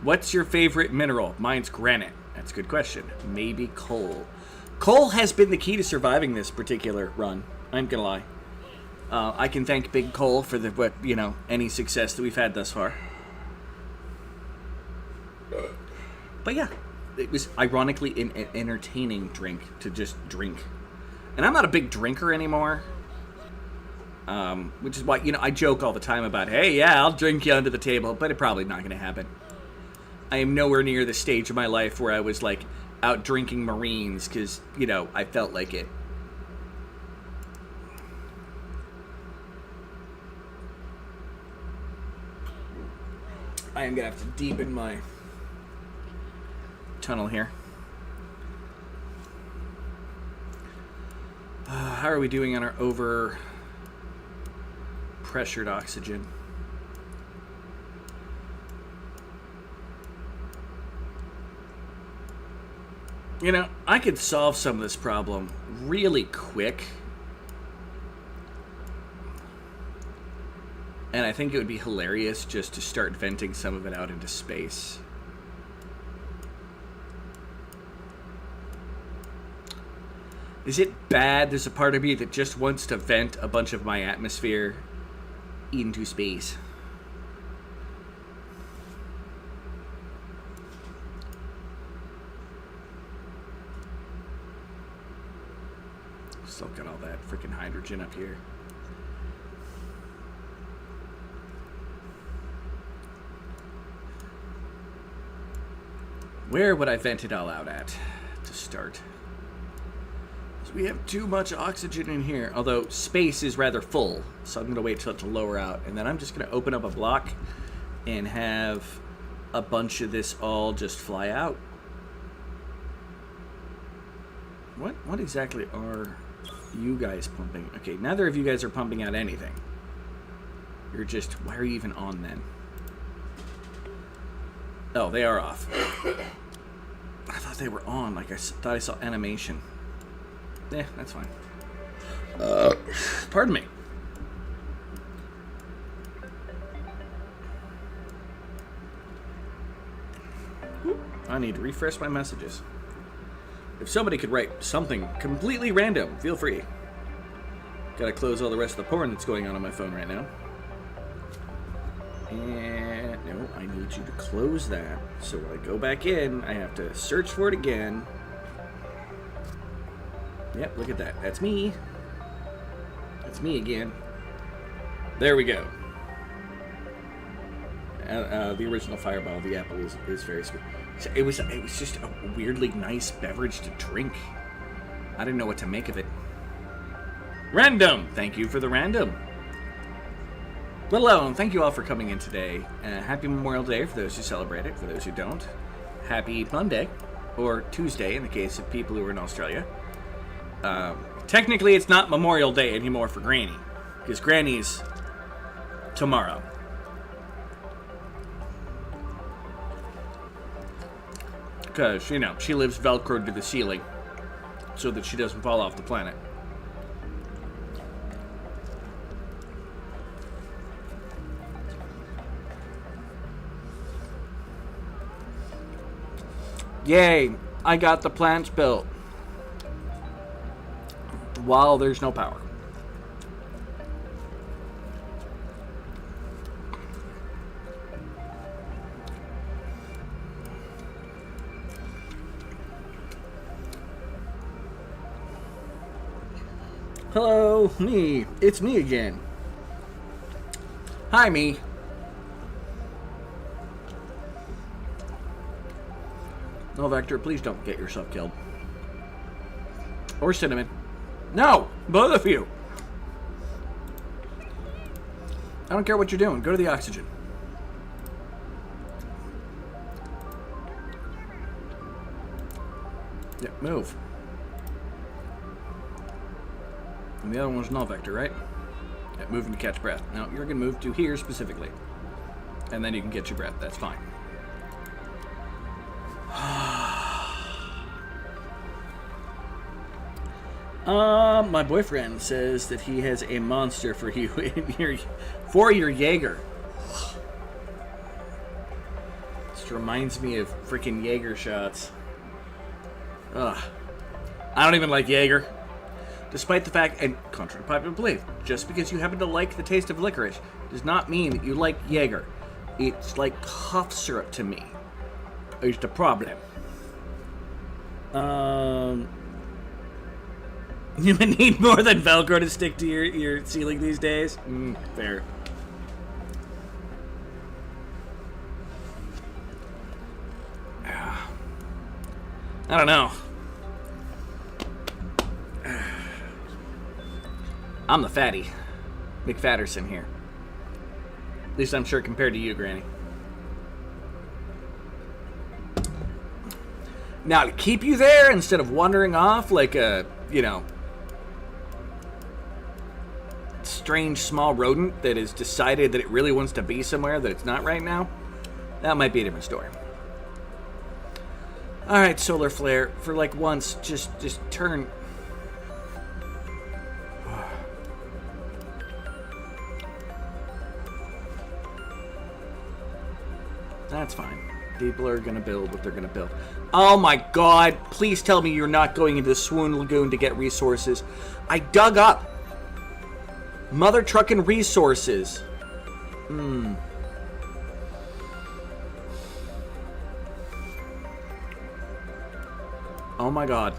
What's your favorite mineral? Mine's granite. That's a good question. Maybe coal. Coal has been the key to surviving this particular run. I'm gonna lie. I can thank Big Coal for any success that we've had thus far. But yeah, it was ironically an entertaining drink to just drink. And I'm not a big drinker anymore. Which is why, I joke all the time about, hey, yeah, I'll drink you under the table, but it's probably not going to happen. I am nowhere near the stage of my life where I was, like, out drinking Marines because, I felt like it. I am going to have to deepen my tunnel here. How are we doing on our pressured oxygen? I could solve some of this problem really quick. And I think it would be hilarious just to start venting some of it out into space. Is it bad? There's a part of me that just wants to vent a bunch of my atmosphere into space. Still got all that freaking hydrogen up here. Where would I vent it all out at to start? So we have too much oxygen in here, although space is rather full, so I'm going to wait till it to lower out, and then I'm just going to open up a block and have a bunch of this all just fly out. What exactly are you guys pumping? Okay, neither of you guys are pumping out anything. You're just... Why are you even on then? Oh, they are off. I thought they were on. Like, I thought I saw animation. Yeah, that's fine. Pardon me. I need to refresh my messages. If somebody could write something completely random, feel free. Gotta close all the rest of the porn that's going on my phone right now. And no, I need you to close that. So when I go back in, I have to search for it again. Yep, look at that. That's me. That's me again. There we go. The original Fireball, the apple, is very sweet. It was just a weirdly nice beverage to drink. I didn't know what to make of it. Random! Thank you for the random. Hello, and thank you all for coming in today. Happy Memorial Day for those who celebrate it. For those who don't, happy Monday, or Tuesday in the case of people who are in Australia. Technically, it's not Memorial Day anymore for Granny, because Granny's tomorrow. Because, you know, she lives velcroed to the ceiling so that she doesn't fall off the planet. Yay, I got the plants built while there's no power. Hello, me. It's me again. Hi, me. No, Vector, please don't get yourself killed. Or Cinnamon. No! Both of you! I don't care what you're doing. Go to the oxygen. Yeah, move. And the other one was null vector, right? Yeah, moving to catch breath. Now, you're going to move to here specifically. And then you can get your breath. That's fine. My boyfriend says that he has a monster for you for your Jaeger. Just reminds me of freaking Jaeger shots. Ugh. I don't even like Jaeger. Despite the fact, and contrary to popular belief, just because you happen to like the taste of licorice does not mean that you like Jaeger. It's like cough syrup to me. It's the problem. You need more than Velcro to stick to your ceiling these days? Fair. I don't know. I'm the fatty. McFatterson here. At least I'm sure compared to you, Granny. Now, to keep you there instead of wandering off like a, you know, strange small rodent that has decided that it really wants to be somewhere that it's not right now, that might be a different story. Alright, Solar Flare, for like once, just turn. That's fine. People are gonna build what they're gonna build. Oh my god, please tell me you're not going into the Swoon Lagoon to get resources. I dug up mother truckin' resources. Oh my god.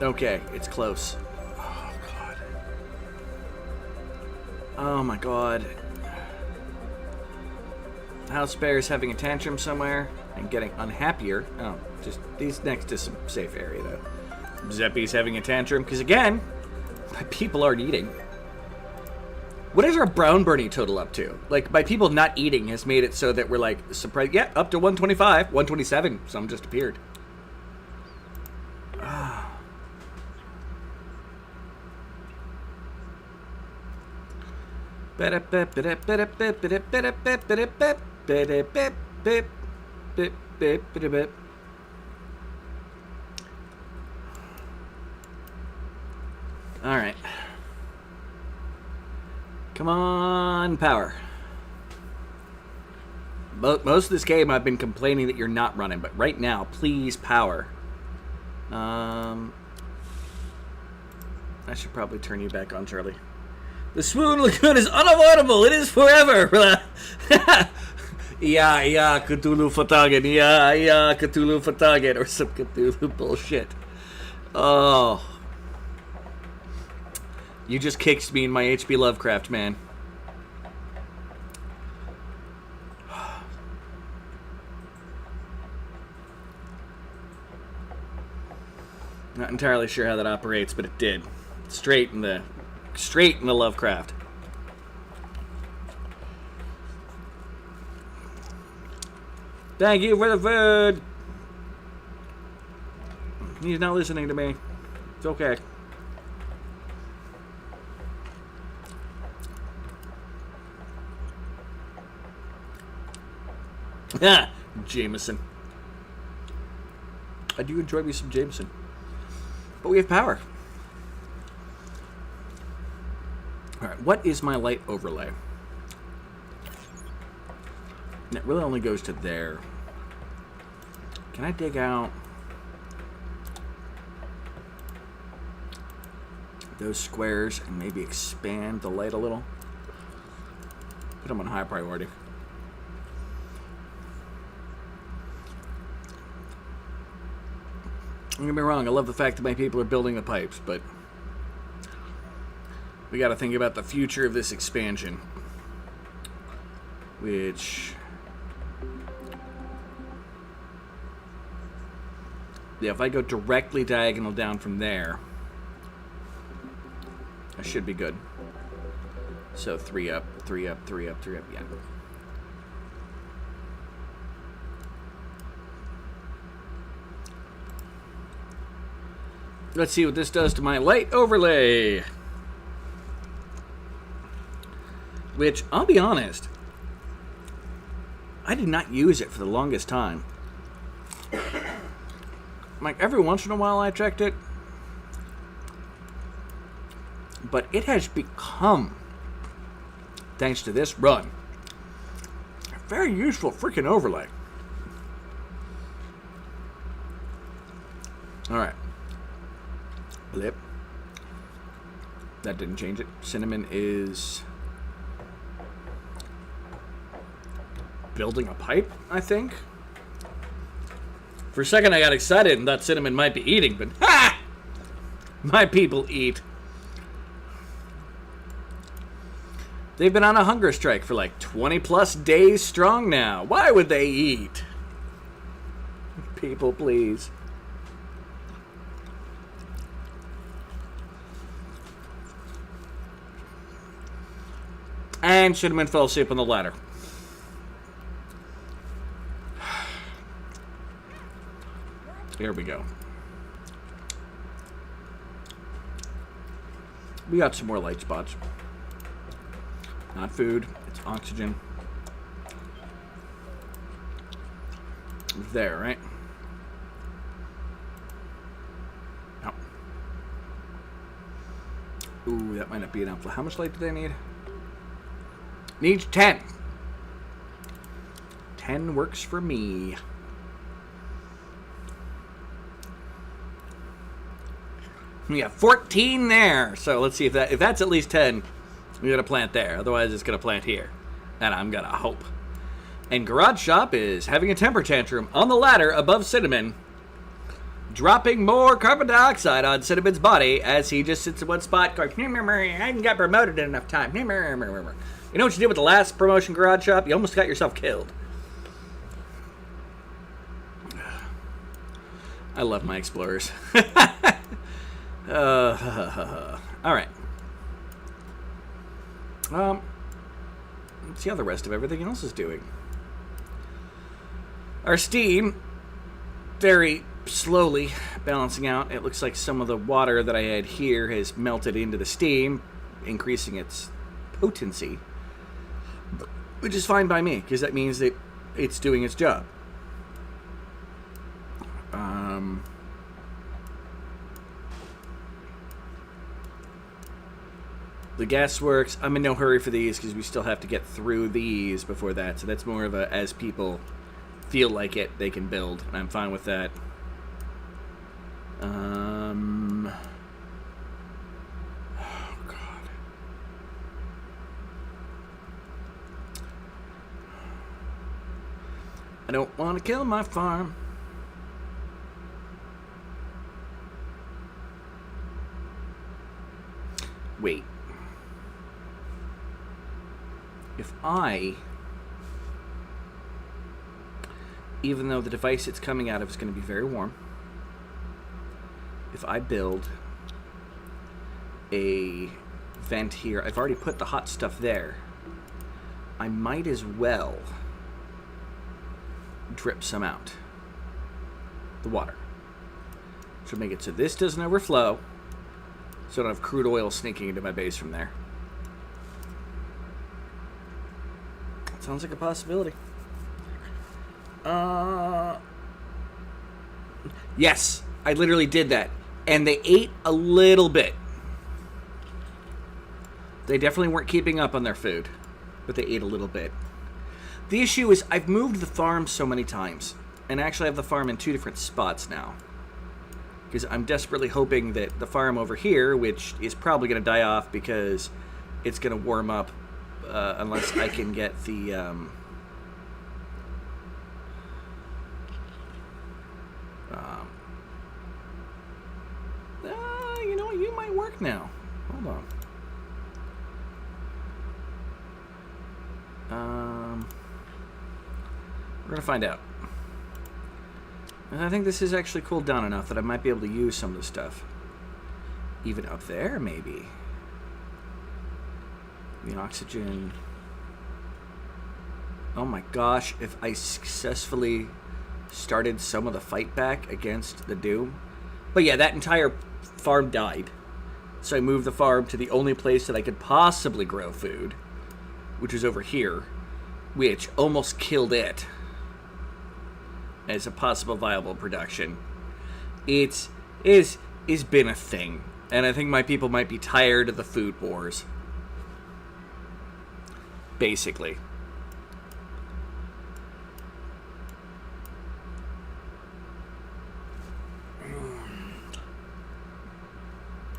Okay, it's close. Oh god. Oh my god. House Bear's having a tantrum somewhere and getting unhappier. Oh, just these next to some safe area though. Zeppy's having a tantrum because again, my people aren't eating. What is our brown Bernie total up to? Like, by people not eating has made it so that we're like surprised. Yeah, up to 125, 127. Some just appeared. All right. Come on, power. Most of this game I've been complaining that you're not running, but right now, please, power. I should probably turn you back on, Charlie. The Swoon Lagoon is unavoidable. It is forever. Yeah, Cthulhu Fatagan. Yeah, Cthulhu Fatagan. Or some Cthulhu bullshit. Oh. You just kicked me in my H.P. Lovecraft, man. Not entirely sure how that operates, but it did. Straight in the Lovecraft. Thank you for the food. He's not listening to me. It's okay. Ah, Jameson. I do enjoy me some Jameson. But we have power. Alright, what is my light overlay? And it really only goes to there. Can I dig out those squares and maybe expand the light a little? Put them on high priority. Don't get me wrong, I love the fact that my people are building the pipes, but we got to think about the future of this expansion. Which, yeah, if I go directly diagonal down from there, I should be good. So 3 up, 3 up, 3 up, 3 up, yeah. Let's see what this does to my light overlay. Which, I'll be honest, I did not use it for the longest time. Like, every once in a while I checked it. But it has become, thanks to this run, a very useful freaking overlay. Alright. Blip. That didn't change it. Cinnamon is building a pipe, I think. For a second I got excited and thought Cinnamon might be eating, but ha! My people eat. They've been on a hunger strike for like 20 plus days strong now. Why would they eat? People, please. And Cinnamon fell asleep on the ladder. Here we go. We got some more light spots. Not food, it's oxygen. There, right? No. Ooh, that might not be enough. How much light do they need? Needs 10. 10 works for me. We got 14 there. So let's see if that's at least 10. We gotta plant there. Otherwise, it's gonna plant here. And I'm gonna hope. And Garage Shop is having a temper tantrum on the ladder above Cinnamon, dropping more carbon dioxide on Cinnamon's body as he just sits in one spot going, I hadn't got promoted in enough time. You know what you did with the last promotion, Garage Shop? You almost got yourself killed. I love my explorers. Alright. Let's see how the rest of everything else is doing. Our steam, very slowly balancing out. It looks like some of the water that I had here has melted into the steam, increasing its potency. Which is fine by me, because that means that it's doing its job. The gas works. I'm in no hurry for these because we still have to get through these before that. So that's more of a, as people feel like it, they can build. And I'm fine with that. Oh, God. I don't want to kill my farm. Wait. If I, even though the device it's coming out of is going to be very warm, if I build a vent here, I've already put the hot stuff there, I might as well drip some out. The water. So make it so this doesn't overflow, so I don't have crude oil sneaking into my base from there. Sounds like a possibility. Yes, I literally did that. And they ate a little bit. They definitely weren't keeping up on their food, but they ate a little bit. The issue is I've moved the farm so many times, and I actually have the farm in 2 different spots now. Because I'm desperately hoping that the farm over here, which is probably going to die off because it's going to warm up unless I can get the you know what, you might work now. Hold on. We're gonna find out. And I think this is actually cooled down enough that I might be able to use some of the stuff. Even up there, maybe. The oxygen. Oh my gosh, if I successfully started some of the fight back against the Doom. But yeah, that entire farm died. So I moved the farm to the only place that I could possibly grow food, which is over here, which almost killed it as a possible viable production. It's been a thing, and I think my people might be tired of the food wars. Basically.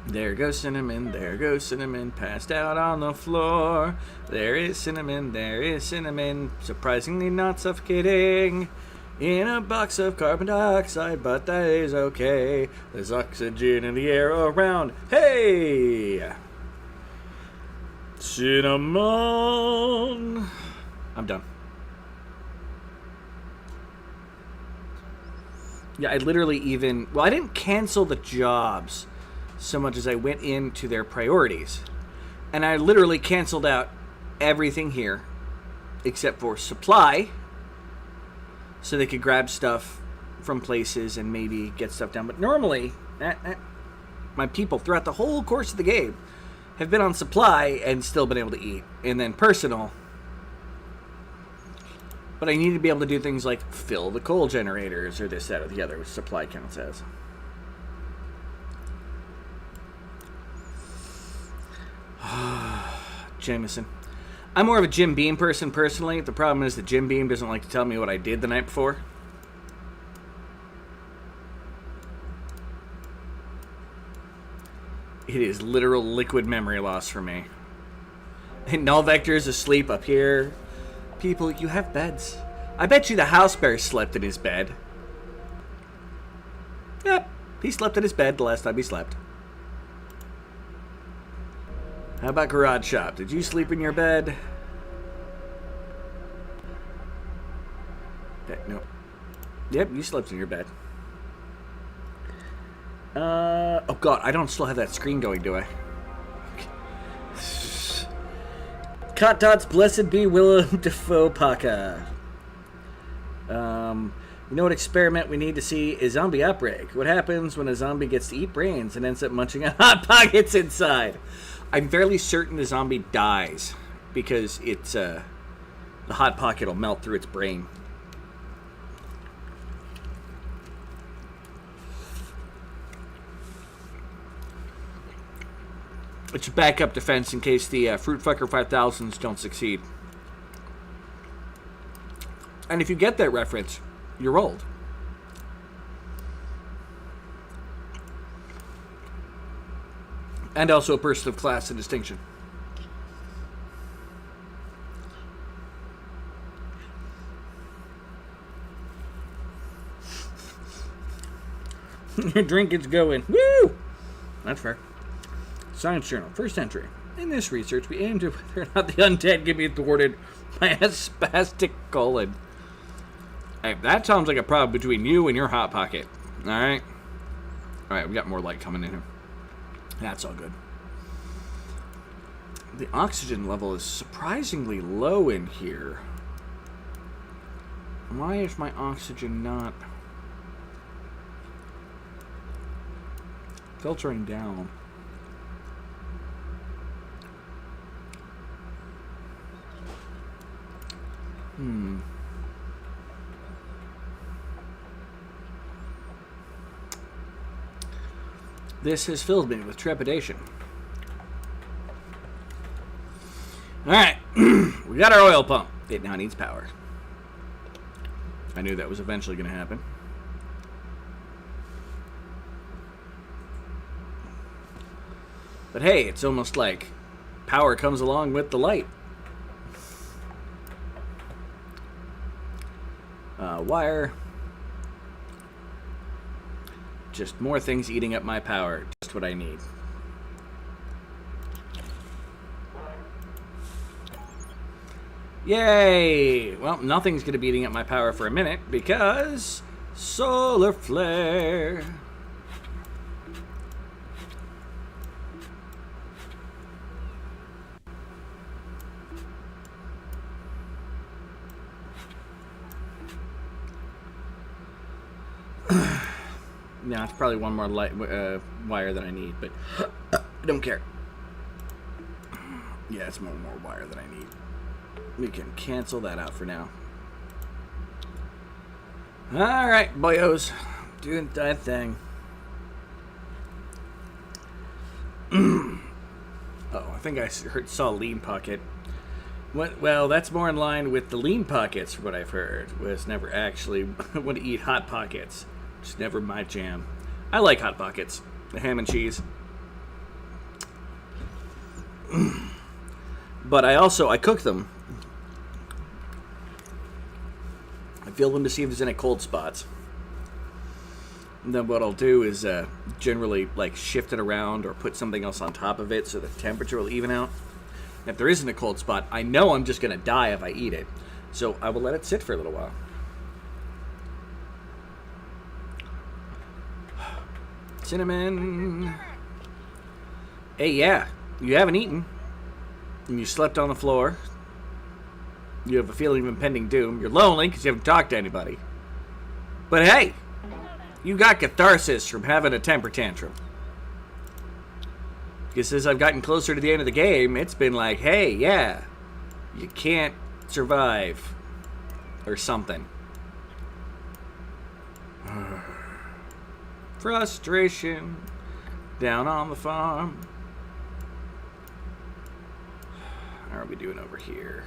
There goes Cinnamon, there goes Cinnamon, passed out on the floor. There is Cinnamon, surprisingly not suffocating. In a box of carbon dioxide, but that is okay. There's oxygen in the air around. Hey! Cinnamon! I'm done. Yeah, I literally even... Well, I didn't cancel the jobs so much as I went into their priorities. And I literally canceled out everything here except for supply, so they could grab stuff from places and maybe get stuff done. But normally, my people throughout the whole course of the game have been on supply and still been able to eat. And then personal. But I need to be able to do things like fill the coal generators or this, that, or the other, which supply counts as. Jameson. I'm more of a Jim Beam person personally. The problem is that Jim Beam doesn't like to tell me what I did the night before. It is literal liquid memory loss for me. And Null Vector's asleep up here. People, you have beds. I bet you the house bear slept in his bed. Yep, he slept in his bed the last time he slept. How about Garage Shop? Did you sleep in your bed? No. Yep, you slept in your bed. Oh god, I don't still have that screen going, do I? Cot Dots, blessed be Willem Dafoe Paca. You know what experiment we need to see is zombie outbreak. What happens when a zombie gets to eat brains and ends up munching on Hot Pockets inside? I'm fairly certain the zombie dies because it's the Hot Pocket will melt through its brain. It's a backup defense in case the Fruit Fucker 5000s don't succeed. And if you get that reference, you're old. And also a person of class and distinction. Your drink is going. Woo! That's fair. Science Journal, first entry. In this research, we aim to whether or not the undead can be thwarted by a spastic colon. Hey, that sounds like a problem between you and your Hot Pocket. Alright? Alright, we got more light coming in here. That's all good. The oxygen level is surprisingly low in here. Why is my oxygen not filtering down? This has filled me with trepidation. Alright, we got our oil pump. It now needs power. I knew that was eventually going to happen. But hey, it's almost like power comes along with the light. Wire. Just more things eating up my power. Just what I need. Yay! Well, nothing's going to be eating up my power for a minute because solar flare. Yeah, it's probably one more light wire than I need, but I don't care. Yeah, it's more wire than I need. We can cancel that out for now. Alright, boyos. Doing that thing. Oh, I think I saw Lean Pocket. Well, that's more in line with the Lean Pockets, from what I've heard. Was never actually want to eat Hot Pockets. Just never my jam. I like Hot Pockets. The ham and cheese. But I cook them. I feel them to see if there's any cold spots. And then what I'll do is generally like shift it around or put something else on top of it so the temperature will even out. If there isn't a cold spot, I know I'm just going to die if I eat it. So I will let it sit for a little while. Cinnamon. Hey, yeah, you haven't eaten. And you slept on the floor. You have a feeling of impending doom. You're lonely because you haven't talked to anybody. But hey, you got catharsis from having a temper tantrum. Because as I've gotten closer to the end of the game, it's been like, hey, yeah, you can't survive. Or something. Frustration down on the farm. we doing over here?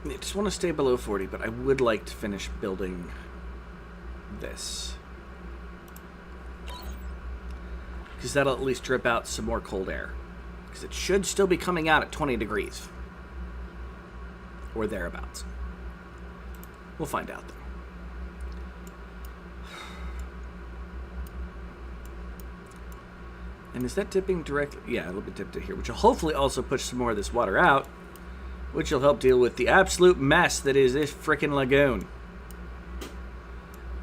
I just want to stay below 40, but I would like to finish building this. Because that'll at least drip out some more cold air. Because it should still be coming out at 20 degrees. Or thereabouts. We'll find out, though. And is that dipping directly? Yeah, it'll be dipped to here, which will hopefully also push some more of this water out, which will help deal with the absolute mess that is this frickin' lagoon.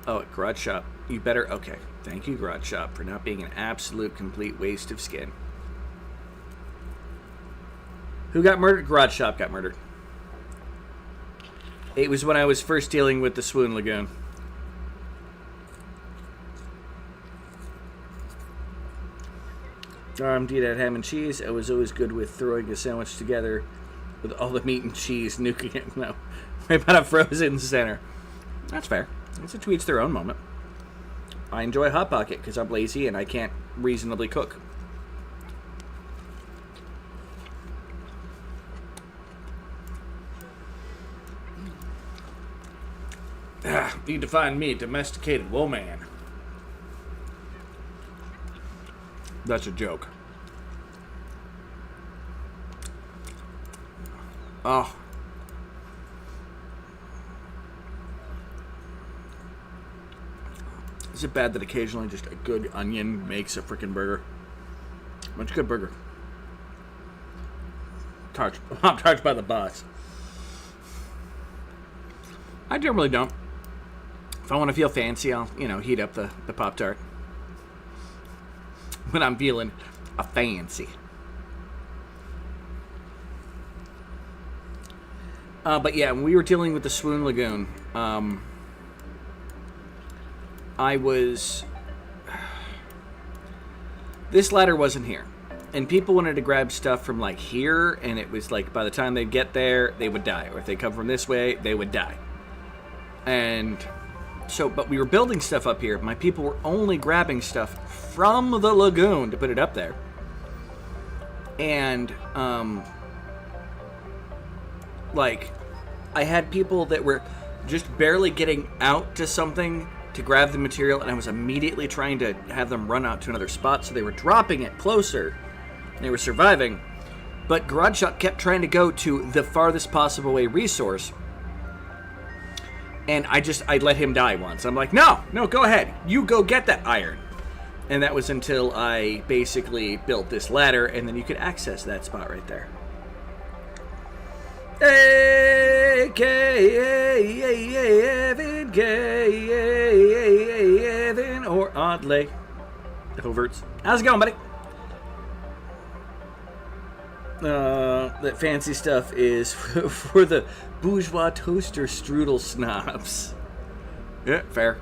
Oh, garage shop. You better... Okay. Thank you, garage shop, for not being an absolute complete waste of skin. Who got murdered? Garage shop got murdered. It was when I was first dealing with the Swoon Lagoon. RMD that ham and cheese. I was always good with throwing a sandwich together with all the meat and cheese, nuking it. No, right about a frozen center. That's fair. It's a to each their own moment. I enjoy Hot Pocket because I'm lazy and I can't reasonably cook. Need to find me a domesticated woman. That's a joke. Oh. Is it bad that occasionally just a good onion makes a freaking burger? Much good burger. I'm charged by the boss. I generally don't. If I want to feel fancy, I'll, heat up the Pop-Tart. When I'm feeling a fancy. But yeah, when we were dealing with the Swoon Lagoon, this ladder wasn't here. And people wanted to grab stuff from like here, and it was like by the time they'd get there, they would die. Or if they come from this way, they would die. And so, but we were building stuff up here. My people were only grabbing stuff from the lagoon to put it up there. And, I had people that were just barely getting out to something to grab the material, and I was immediately trying to have them run out to another spot, so they were dropping it closer. They were surviving. But Garage Shop kept trying to go to the farthest possible away resource. And I let him die once. I'm like, no, go ahead. You go get that iron. And that was until I basically built this ladder, and then you could access that spot right there. A.K.A. Evan, K.A. Evan, or Oddly. Coverts. How's it going, buddy? That fancy stuff is for the bourgeois toaster strudel snobs. Yeah, fair.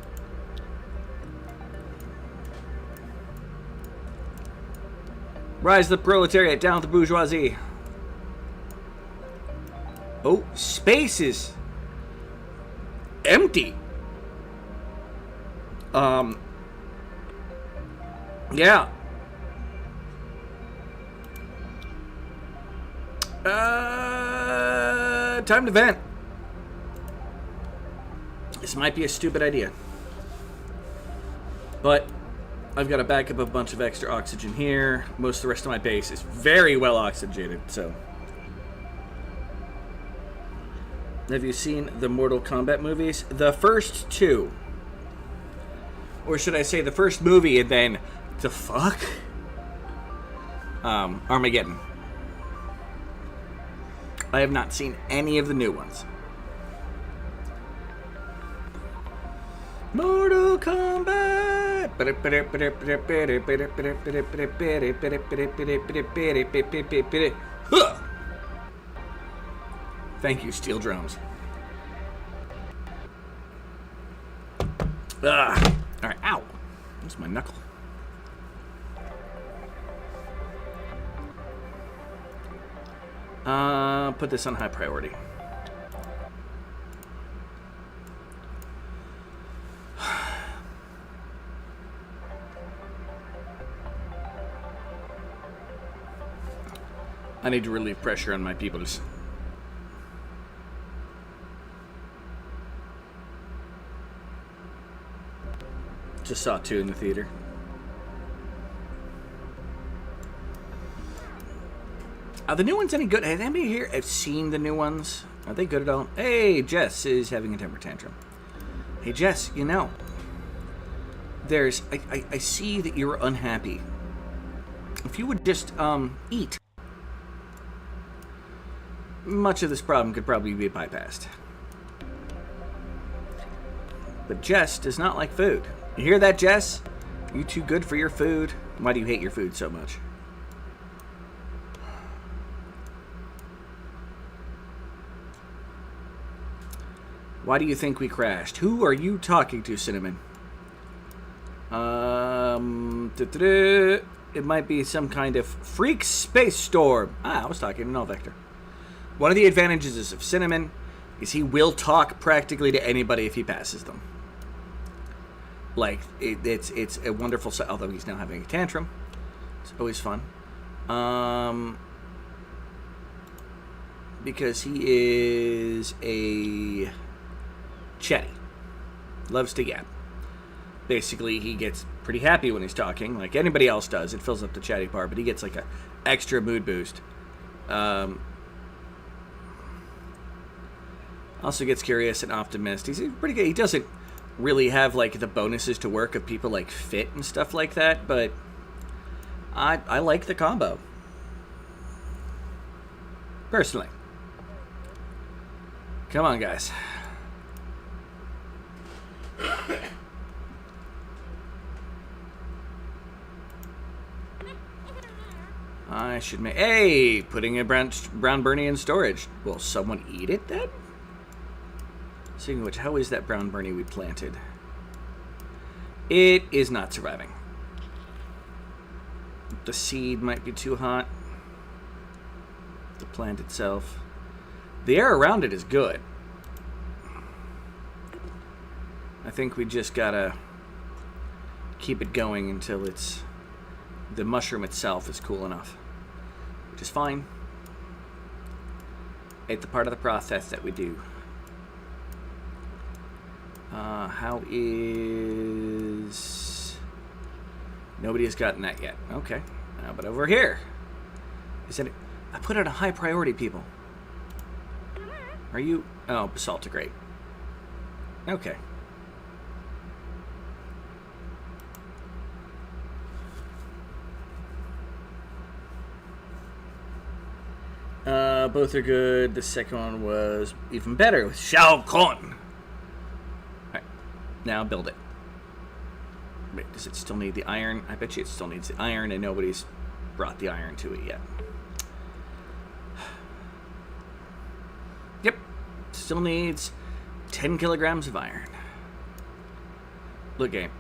Rise the proletariat, down with the bourgeoisie. Oh, space is empty. Yeah. Time to vent. This might be a stupid idea. But I've got to back up a bunch of extra oxygen here. Most of the rest of my base is very well oxygenated, so. Have you seen the Mortal Kombat movies? The first two. Or should I say the first movie and then the fuck? Armageddon. I have not seen any of the new ones. Mortal Kombat. Huh. Thank you, steel drums. Alright, ow. That's my knuckle. Put this on high priority. I need to relieve pressure on my peoples. Just saw 2 in the theater. Are the new ones any good? Has anybody here have seen the new ones? Are they good at all? Hey, Jess is having a temper tantrum. Hey, Jess, you know, I see that you're unhappy. If you would just, eat, much of this problem could probably be bypassed. But Jess does not like food. You hear that, Jess? You too good for your food? Why do you hate your food so much? Why do you think we crashed? Who are you talking to, Cinnamon? It might be some kind of freak space storm. I was talking to Null Vector. One of the advantages of Cinnamon is he will talk practically to anybody if he passes them. Like, it's a wonderful... Although he's now having a tantrum. It's always fun. Because he is a... chatty. Loves to yap. Basically, he gets pretty happy when he's talking, like anybody else does. It fills up the chatty part, but he gets like a extra mood boost. Also gets curious and optimist. He's pretty good. He doesn't really have like the bonuses to work of people like Fit and stuff like that, but I like the combo. Personally. Come on, guys. I should make... Hey! Putting a brown Bernie in storage. Will someone eat it then? Speaking of which, how is that brown Bernie we planted? It is not surviving. The seed might be too hot. The plant itself. The air around it is good. I think we just gotta keep it going until it's... the mushroom itself is cool enough. Which is fine. It's the part of the process that we do. How is... Nobody has gotten that yet. Okay. But over here. Is it... I put it on high priority, people. Are you... Oh, basaltigrate. Okay. Both are good. The second one was even better with Shao Kahn. Alright. Now build it. Wait, does it still need the iron? I bet you it still needs the iron, and nobody's brought the iron to it yet. Yep. Still needs 10 kilograms of iron. Look, game.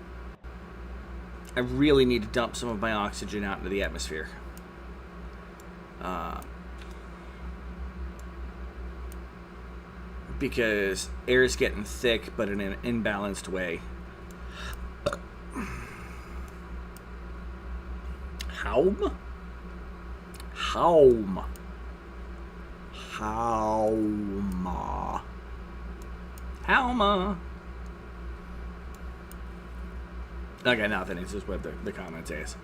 I really need to dump some of my oxygen out into the atmosphere. Because air is getting thick, but in an imbalanced way. Haum? Haum. Hauma. Hauma. Okay, nothing. It's just what the comment says.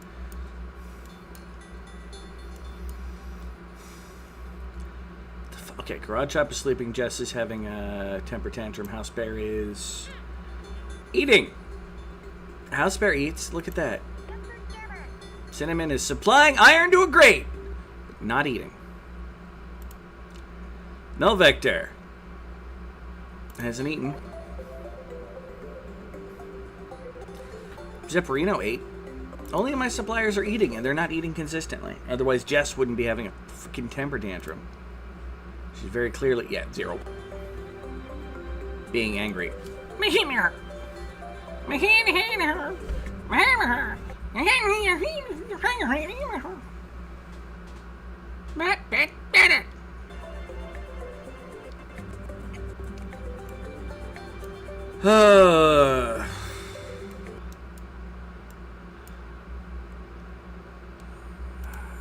Okay, Garage Shop is sleeping. Jess is having a temper tantrum. House Bear is eating. House Bear eats. Look at that. Cinnamon is supplying iron to a grate, but not eating. Null Vector hasn't eaten. Zipperino ate. Only my suppliers are eating, and they're not eating consistently. Otherwise, Jess wouldn't be having a freaking temper tantrum. She's very clearly... Yeah, 0. Being angry.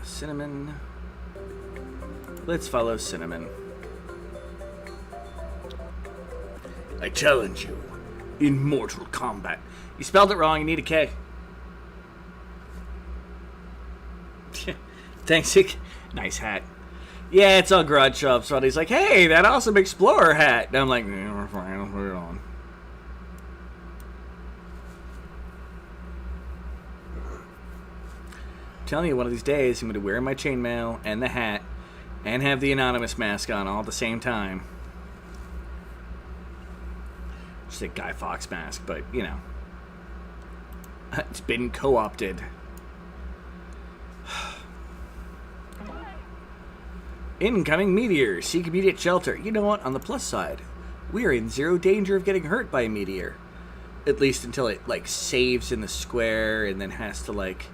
Cinnamon... Let's follow Cinnamon. I challenge you in mortal combat. You spelled it wrong. You need a K. Thanks. Nice hat. Yeah, it's all garage shop. So he's like, hey, that awesome explorer hat. And I'm like, yeah, fine, I'll put it on. I'm telling you, one of these days, I'm going to wear my chainmail and the hat and have the anonymous mask on all at the same time. Just a Guy Fawkes mask, but, you know. It's been co-opted. Incoming meteor. Seek immediate shelter. You know what? On the plus side, we are in zero danger of getting hurt by a meteor. At least until it, like, saves in the square and then has to, like,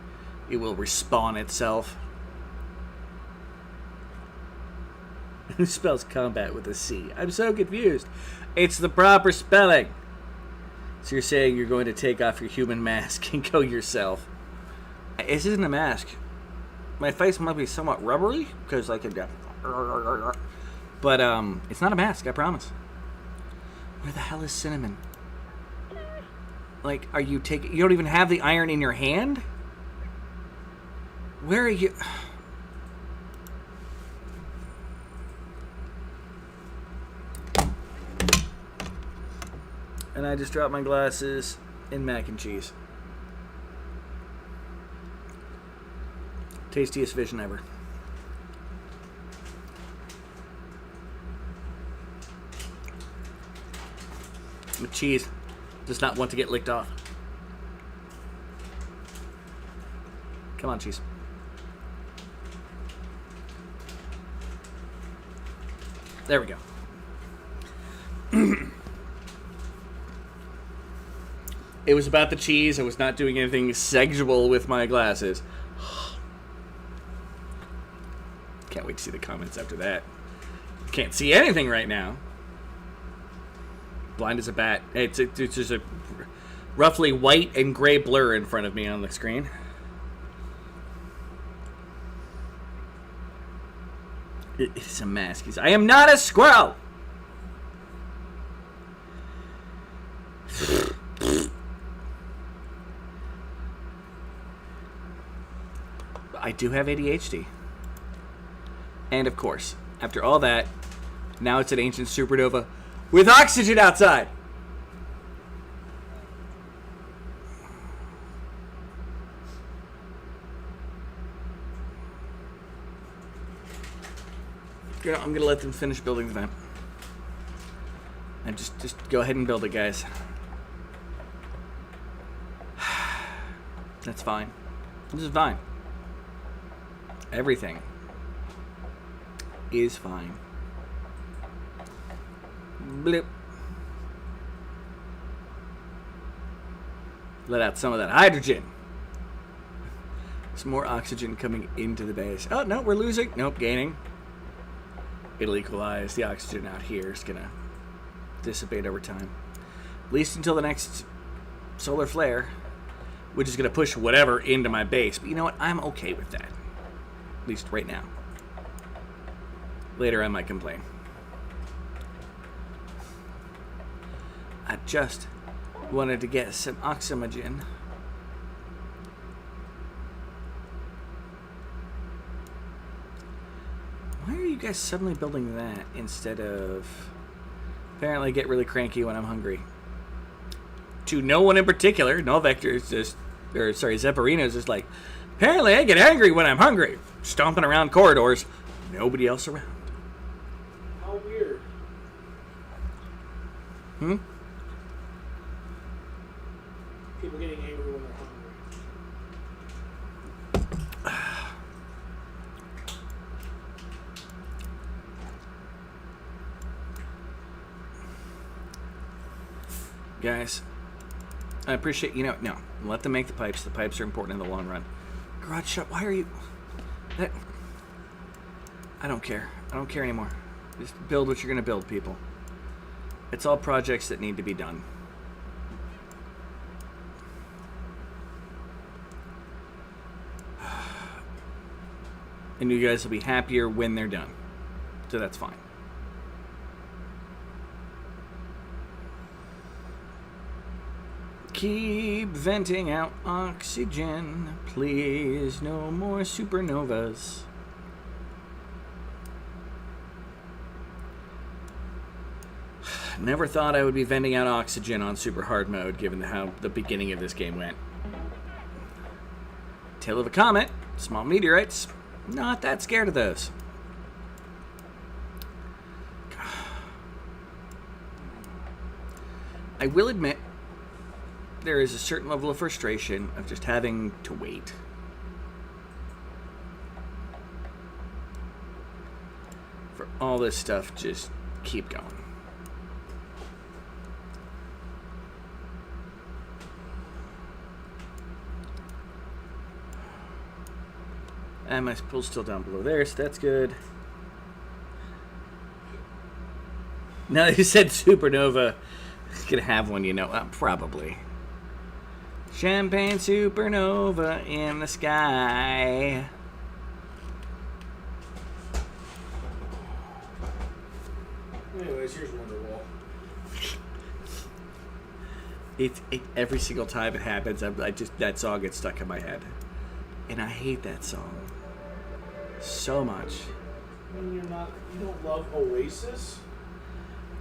it will respawn itself. Who spells combat with a C? I'm so confused. It's the proper spelling. So you're saying you're going to take off your human mask and go yourself. This isn't a mask. My face might be somewhat rubbery because I could... But, it's not a mask, I promise. Where the hell is Cinnamon? Like, are you taking... You don't even have the iron in your hand? Where are you... And I just dropped my glasses in mac and cheese. Tastiest vision ever. The cheese does not want to get licked off. Come on, cheese. There we go. It was about the cheese. I was not doing anything sexual with my glasses. Can't wait to see the comments after that. Can't see anything right now. Blind as a bat. It's just a roughly white and gray blur in front of me on the screen. It's a mask. I am not a squirrel! I do have ADHD. And of course, after all that, now it's an ancient supernova with oxygen outside. You know, I'm gonna let them finish building the vent. And just go ahead and build it, guys. That's fine. This is fine. Everything is fine. Blip. Let out some of that hydrogen. Some more oxygen coming into the base. Oh, no, we're losing. Nope, gaining. It'll equalize. The oxygen out here is going to dissipate over time. At least until the next solar flare, which is going to push whatever into my base. But you know what? I'm okay with that. At least right now. Later I might complain. I just wanted to get some oxygen. Why are you guys suddenly building that instead of... Apparently get really cranky when I'm hungry. To no one in particular. No Vector is just... Or, sorry, Zepparino is just like... Apparently I get angry when I'm hungry. Stomping around corridors. Nobody else around. How weird. Hmm? People getting angry when they're hungry. Guys, I appreciate, you know, no, let them make the pipes. The pipes are important in the long run. Garage shop, why are you... That, I don't care. I don't care anymore. Just build what you're going to build, people. It's all projects that need to be done. And you guys will be happier when they're done. So that's fine. Keep venting out oxygen, please. No more supernovas. Never thought I would be venting out oxygen on super hard mode, given how the beginning of this game went. Tail of a comet, small meteorites. Not that scared of those. I will admit, there is a certain level of frustration of just having to wait. For all this stuff, just keep going. And my pool's still down below there, so that's good. Now that you said supernova, gonna have one, you know, probably. Champagne supernova in the sky. Anyways, here's Wonderwall. Every single time it happens, that song gets stuck in my head, and I hate that song so much. I mean, you don't love Oasis?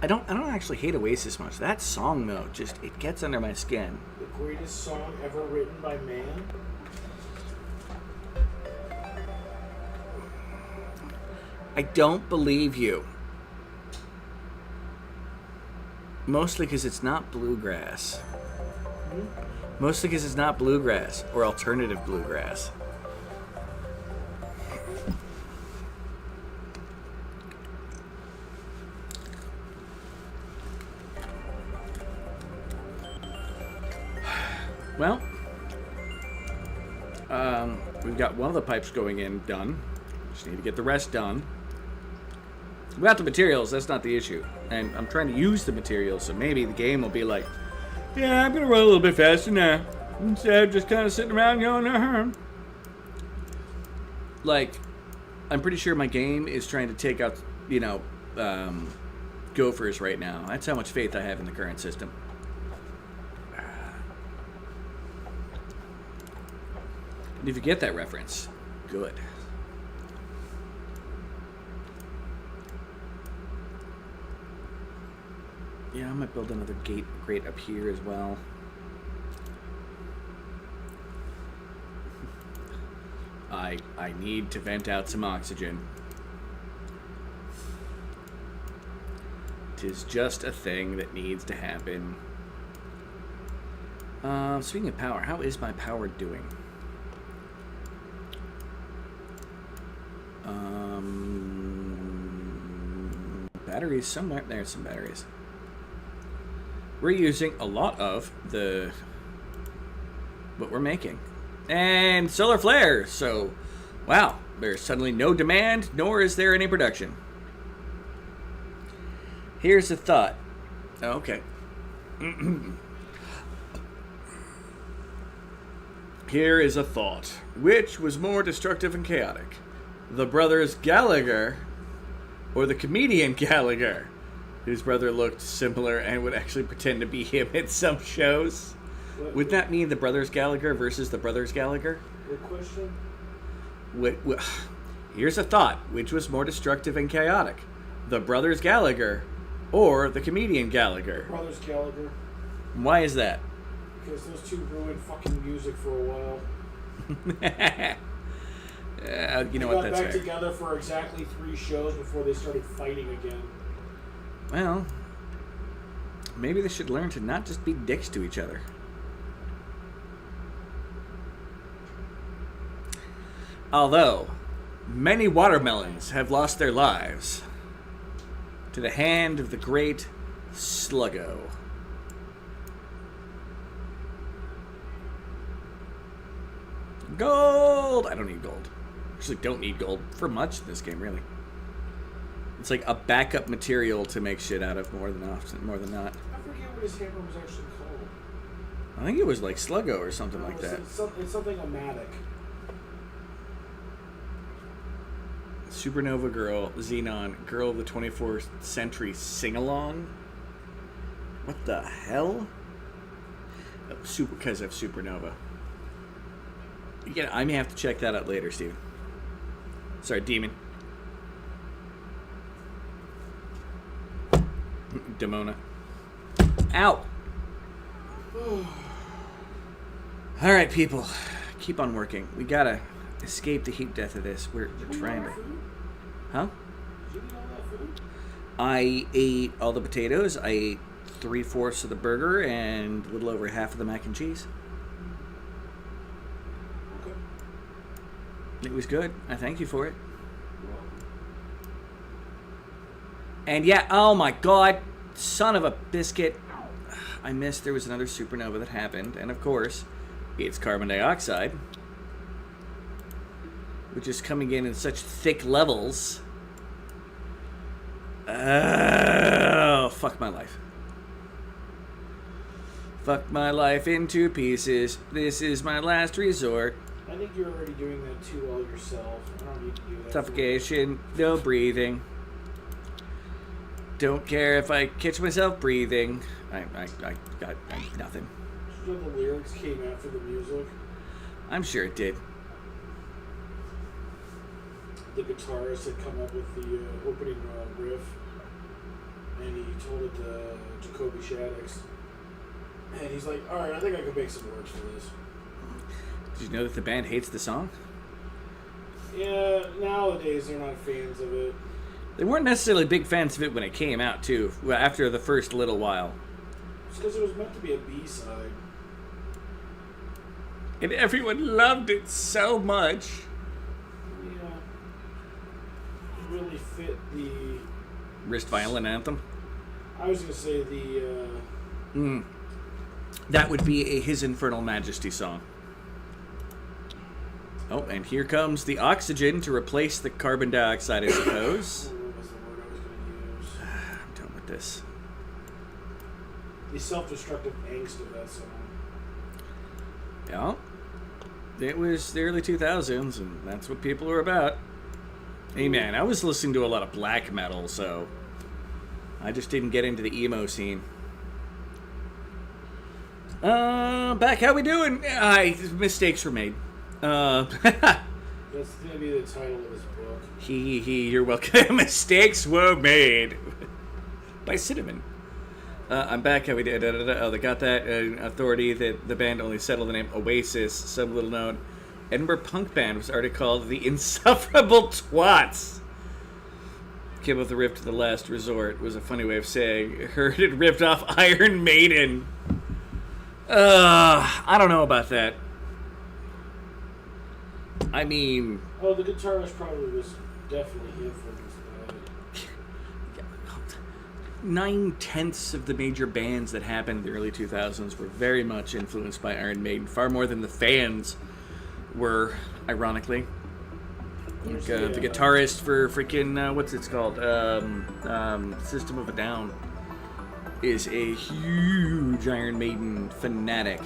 I don't actually hate Oasis much. That song though, just it gets under my skin. The greatest song ever written by man? I don't believe you. Mostly because it's not bluegrass. Mostly because it's not bluegrass or alternative bluegrass. Well, we've got one of the pipes going in done. Just need to get the rest done. We got the materials, that's not the issue. And I'm trying to use the materials, so maybe the game will be like, yeah, I'm going to run a little bit faster now. Instead of just kind of sitting around going, Like, I'm pretty sure my game is trying to take out, gophers right now. That's how much faith I have in the current system. And if you get that reference, good. Yeah, I might build another grate up here as well. I need to vent out some oxygen. 'Tis just a thing that needs to happen. Speaking of power, how is my power doing? Batteries somewhere. There's some batteries. We're using a lot of what we're making. And solar flares. So, wow, there's suddenly no demand, nor is there any production. Here's a thought. Oh, okay. Here is a thought. Which was more destructive and chaotic? The brothers Gallagher or the comedian Gallagher, whose brother looked similar and would actually pretend to be him at some shows? Would that mean the brothers Gallagher versus the brothers Gallagher? Good question. Here's a thought. Which was more destructive and chaotic? The brothers Gallagher or the comedian Gallagher? Brothers Gallagher. Why is that? Because those two ruined fucking music for a while. You know what, that's got back fair. together for exactly 3 shows before they started fighting again. Well, maybe they should learn to not just be dicks to each other. Although, many watermelons have lost their lives to the hand of the great Sluggo. Gold! I don't need gold. Actually, don't need gold for much in this game, really. It's like a backup material to make shit out of more than not. I forget what his hammer was actually called. I think it was like Sluggo or something like that. It's something amatic. Supernova Girl, Xenon, Girl of the 24th Century sing-along. What the hell? Oh, because of Supernova. Yeah, I may have to check that out later, Steven. Sorry, Demon. Demona. Ow! Alright, people. Keep on working. We gotta escape the heat death of this. We're trying to... Huh? Did you eat all that food? I ate all the potatoes. I ate 3/4 of the burger and a little over half of the mac and cheese. Okay. It was good. I thank you for it. And yeah, oh my god, son of a biscuit. I missed there was another supernova that happened. And of course, it's carbon dioxide, which is coming in such thick levels. Oh, fuck my life. Fuck my life into pieces. This is my last resort. I think you're already doing that too well yourself. I don't need to do that. Suffocation, no breathing. Don't care if I catch myself breathing. I got nothing. You know the lyrics came after the music? I'm sure it did. The guitarist had come up with the opening riff, and he told it to Jacoby Shaddix. And he's like, alright, I think I can make some words for this. Did you know that the band hates the song? Yeah, nowadays they're not fans of it. They weren't necessarily big fans of it when it came out, too, after the first little while. It's because it was meant to be a B-side. And everyone loved it so much. Yeah. It really fit the... Wrist violin anthem? I was going to say the... That would be a His Infernal Majesty song. Oh, and here comes the oxygen to replace the carbon dioxide, I suppose. What was the word I was going to use? I'm done with this. The self-destructive angst of that song. Yeah. It was the early 2000s, and that's what people were about. Hey, man, I was listening to a lot of black metal, so I just didn't get into the emo scene. Back, how we doing? Mistakes were made. That's going to be the title of his book. You're welcome. Mistakes were made. By Cinnamon. I'm back, how we did. Oh, they got that. Authority that the band only settled the name Oasis. Some little known Edinburgh punk band was already called the Insufferable Twats. Came with the riff to the last resort was a funny way of saying heard it ripped off Iron Maiden. I don't know about that. I mean... Oh, the guitarist probably was definitely influenced by it. 9/10 of the major bands that happened in the early 2000s were very much influenced by Iron Maiden, far more than the fans were, ironically. Like, the guitarist for freaking, what's it called? System of a Down is a huge Iron Maiden fanatic.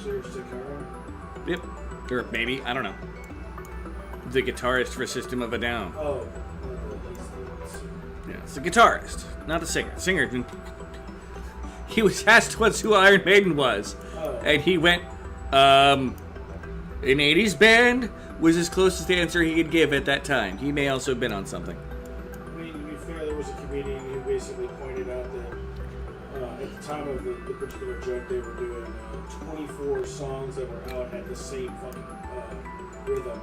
Serge Takara? Yep. Or maybe, I don't know. The guitarist for System of a Down. Oh. Yeah, it's the guitarist, not the singer. Singer, he was asked what's who Iron Maiden was. Oh. And he went, an 80s band was as close as the answer he could give at that time. He may also have been on something. I mean, to be fair, there was a comedian who basically pointed out that at the time of the particular joke they were doing, 24 songs that were out had the same fucking rhythm.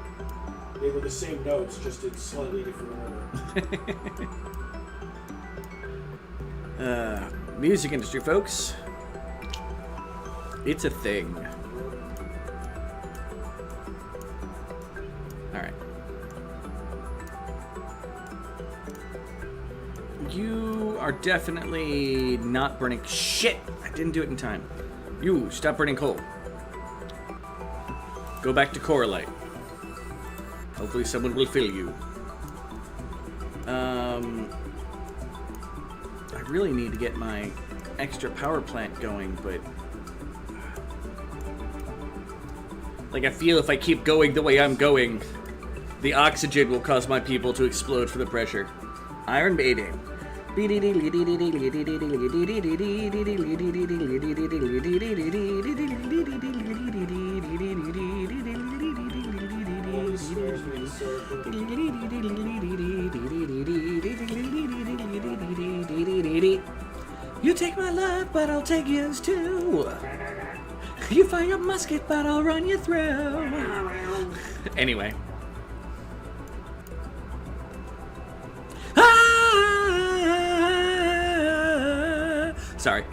They were the same notes, just in slightly different order. Music industry, folks. It's a thing. Alright. You are definitely not burning... Shit! I didn't do it in time. You, stop burning coal. Go back to Coralite. Hopefully someone will fill you. I really need to get my extra power plant going, but... Like, I feel if I keep going the way I'm going, The oxygen will cause my people to explode from the pressure. Iron Maiden. You take my life, but I'll take yours too. You fire your musket, but I'll run you through. Anyway. Sorry.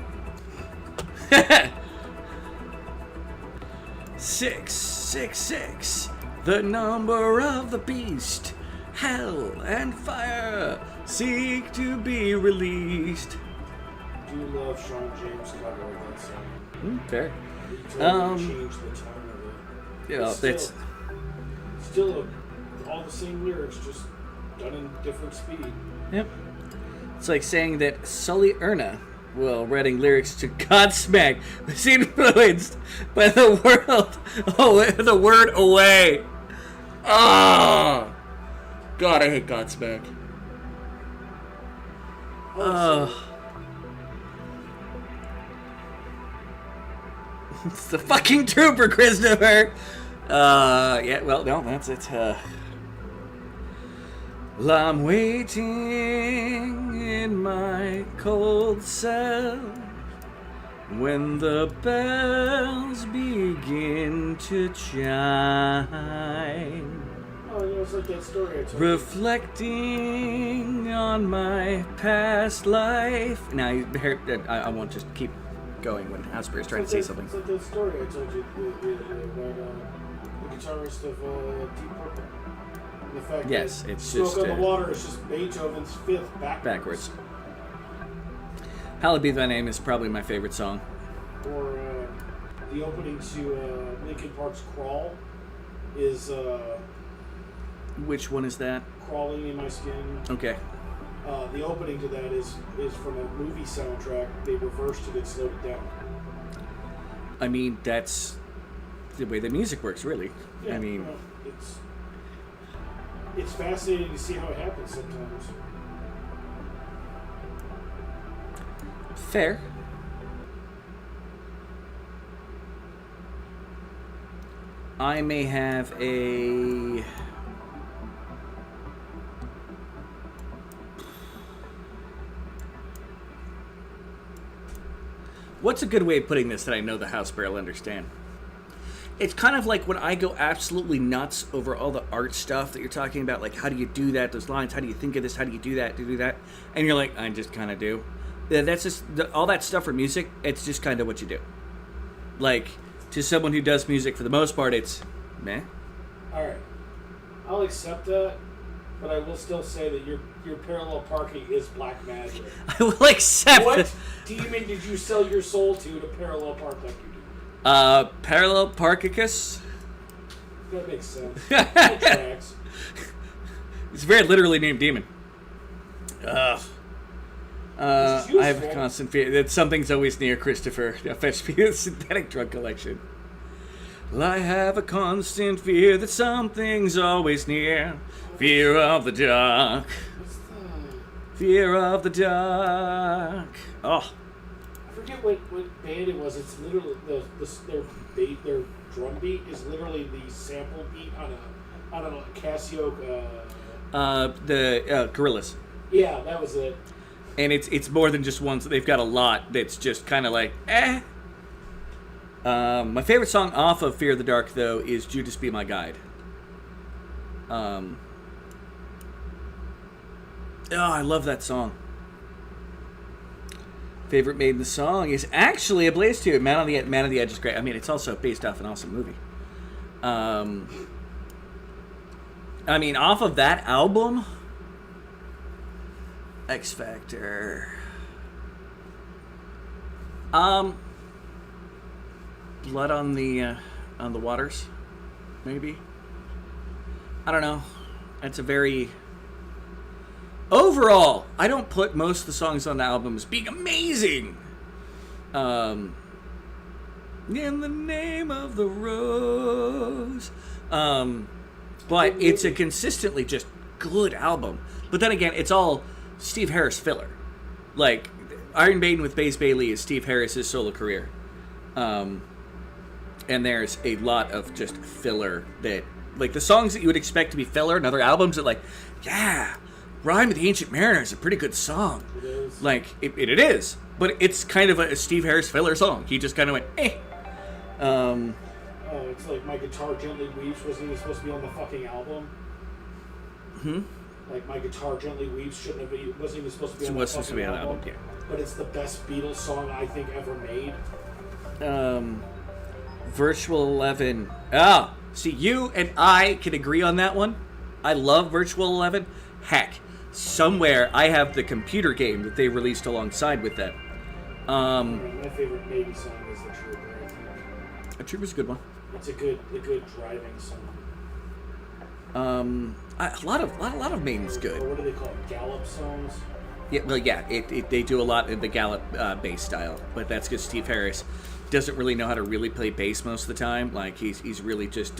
666, the number of the beast. Hell and fire seek to be released. I do love Sean James' cover of that song. Fair. He totally changed the tone of it. Yeah, that's still all the same lyrics, just done in different speed. Yep. It's like saying that Sully Erna, while writing lyrics to Godsmack, was influenced by the word away. Oh, God, I hate Godsmack. It's the fucking trooper, Christopher. Yeah, well, no, that's it. Well, I'm waiting in my cold cell when the bells begin to chime. Oh, it's like that story I told Reflecting on my past life. Now, I won't just keep going when Asper is trying to say something. It's like that story I told you about the guitarist of Deep Purple. The fact Yes, that it's Smoke just on the Water is just Beethoven's fifth backwards. Hallowed Be Thy Name is probably my favorite song. Or the opening to Linkin Park's Crawl is... Which one is that? Crawling in My Skin. Okay. The opening to that is from a movie soundtrack. They reversed it and slowed it down. I mean, that's the way the music works, really. Yeah, I mean... It's fascinating to see how it happens sometimes. Fair. I may have a... What's a good way of putting this that I know the house bear will understand? It's kind of like when I go absolutely nuts over all the art stuff that you're talking about, like how do you do that, those lines, how do you think of this, how do you do that, and you're like, I just kind of do. Yeah, that's just, all that stuff for music, it's just kind of what you do. Like, to someone who does music for the most part, it's meh. Alright, I'll accept that, but I will still say that your parallel parking is black magic. I will accept What demon did you sell your soul to parallel park like you do? Parallel Parkicus. That makes sense. That tracks. It's very literally named demon. I have a constant fear that something's always near Christopher. Fetch me a synthetic drug collection. Well, I have a constant fear that something's always near. Fear of the dark. What's the... Fear of the dark. Oh. I forget what band it was. It's literally their drum beat is literally the sample beat on a Casio. The Gorillas. Yeah, that was it. And it's more than just one. So they've got a lot that's just kind of like eh. My favorite song off of Fear of the Dark though is Judas Be My Guide. Oh, I love that song. Favorite Maiden song is actually A Blaze 2. Man on the Edge is great. I mean, it's also based off an awesome movie. I mean, off of that album, X Factor. Blood on the Waters, maybe. I don't know. It's a very... Overall, I don't put most of the songs on the album as being amazing. In the Name of the Rose. But it's a consistently just good album. But then again, it's all Steve Harris filler. Like, Iron Maiden with Bass Bailey is Steve Harris's solo career. And there's a lot of just filler that, like, the songs that you would expect to be filler in other albums that, like, yeah, Rime of the Ancient Mariner is a pretty good song. It is. Like, it is. But it's kind of a Steve Harris filler song. He just kind of went, eh. Oh, it's like My Guitar Gently Weeps wasn't even supposed to be on the fucking album. Like, My Guitar Gently Weeps wasn't even supposed to be on the fucking album. Yeah. But it's the best Beatles song I think ever made. Virtual 11. Ah, see, you and I can agree on that one. I love Virtual 11. Heck, somewhere I have the computer game that they released alongside with that. My favorite Maiden song is The Trooper, I think. The Trooper's a good one. It's a good driving song. A lot of Maiden's good. Or what do they call it? Gallop songs? Yeah, well, yeah, they do a lot in the Gallop bass style, but that's because Steve Harris doesn't really know how to really play bass most of the time. Like, he's really just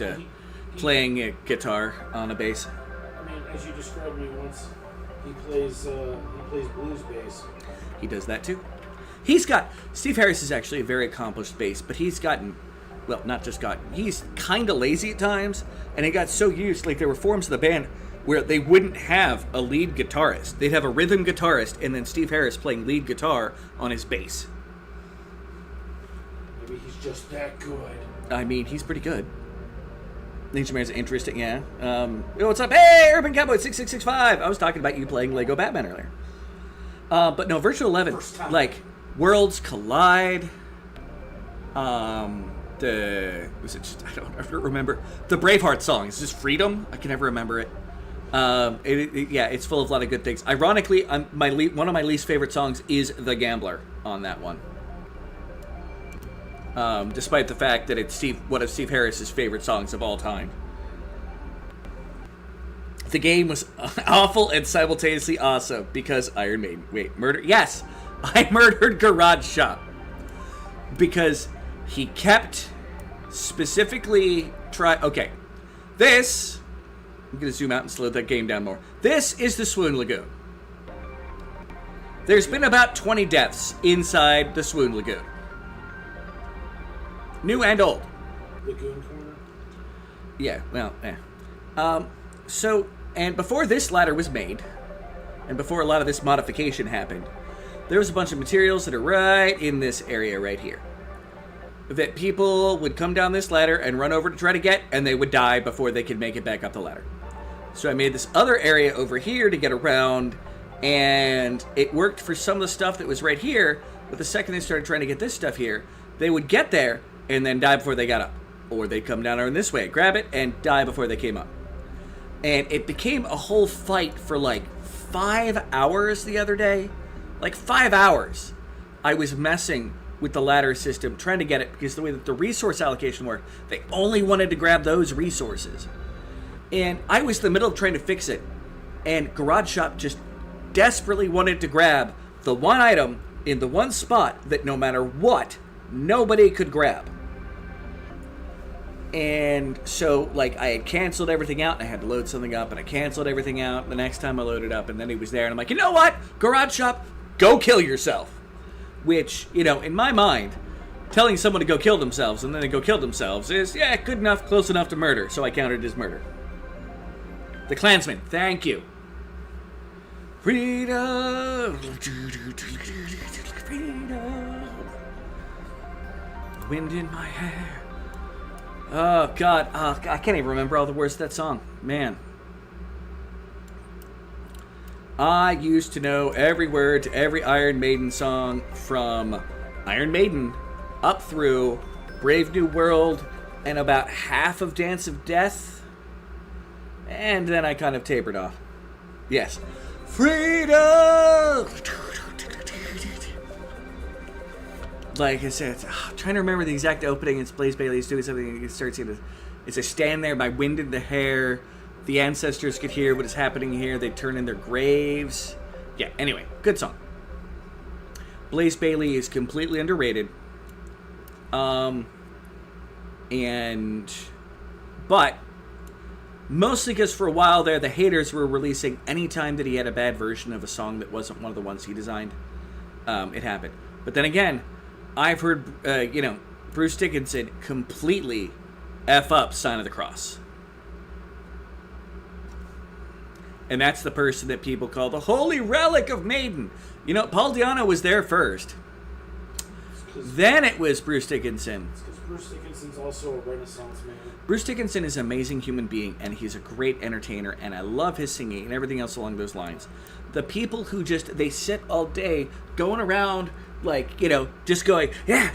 playing a guitar on a bass. I mean, as you described me once, he plays blues bass. He does that too. Steve Harris is actually a very accomplished bass, but he's kind of lazy at times, and he got so used, like, there were forms of the band where they wouldn't have a lead guitarist. They'd have a rhythm guitarist, and then Steve Harris playing lead guitar on his bass. Maybe he's just that good. I mean, he's pretty good. Nature Man's interesting, yeah. What's up? Hey, Urban Cowboy 6665. I was talking about you playing Lego Batman earlier. But no, Virtual 11, like, Worlds Collide. I don't remember. The Braveheart song. Is this Freedom? I can never remember it. It's full of a lot of good things. Ironically, one of my least favorite songs is The Gambler on that one. Despite the fact that it's one of Steve Harris's favorite songs of all time. The game was awful and simultaneously awesome because Iron Maiden. Wait, murder? Yes! I murdered Garage Shop. Because he kept specifically okay. This, I'm going to zoom out and slow that game down more. This is the Swoon Lagoon. There's been about 20 deaths inside the Swoon Lagoon. New and old. Lagoon Corner? Yeah, well, and before this ladder was made, and before a lot of this modification happened, there was a bunch of materials that are right in this area right here that people would come down this ladder and run over to try to get, and they would die before they could make it back up the ladder. So I made this other area over here to get around, and it worked for some of the stuff that was right here, but the second they started trying to get this stuff here, they would get there and then die before they got up. Or they'd come down in this way, grab it, and die before they came up. And it became a whole fight for like 5 hours the other day. Like 5 hours. I was messing with the ladder system, trying to get it, because the way that the resource allocation worked, they only wanted to grab those resources. And I was in the middle of trying to fix it, and Garage Shop just desperately wanted to grab the one item in the one spot that no matter what, nobody could grab. And so, like, I had canceled everything out, and I had to load something up, and I canceled everything out the next time I loaded up, and then he was there, and I'm like, you know what? Garage Shop, go kill yourself. Which, you know, in my mind, telling someone to go kill themselves and then they go kill themselves is, yeah, good enough, close enough to murder, so I counted it as murder. The Klansman, thank you. Freedom. Freedom. Wind in my hair. Oh, God. I can't even remember all the words of that song. Man. I used to know every word to every Iron Maiden song from Iron Maiden up through Brave New World and about half of Dance of Death. And then I kind of tapered off. Yes. Freedom! Like I said, I'm trying to remember the exact opening. It's Blaze Bailey's doing something. It starts in it's a stand there by wind in the hair. The ancestors could hear what is happening here. They turn in their graves. Yeah, anyway, good song. Blaze Bailey is completely underrated. But Mostly because for a while there, the haters were releasing any time that he had a bad version of a song that wasn't one of the ones he designed. It happened. But then again, I've heard, Bruce Dickinson completely F up Sign of the Cross. And that's the person that people call the holy relic of Maiden. You know, Paul Di'Anno was there first. Then it was Bruce Dickinson. It's because Bruce Dickinson's also a Renaissance man. Bruce Dickinson is an amazing human being, and he's a great entertainer, and I love his singing and everything else along those lines. The people who they sit all day going around, just going, yeah,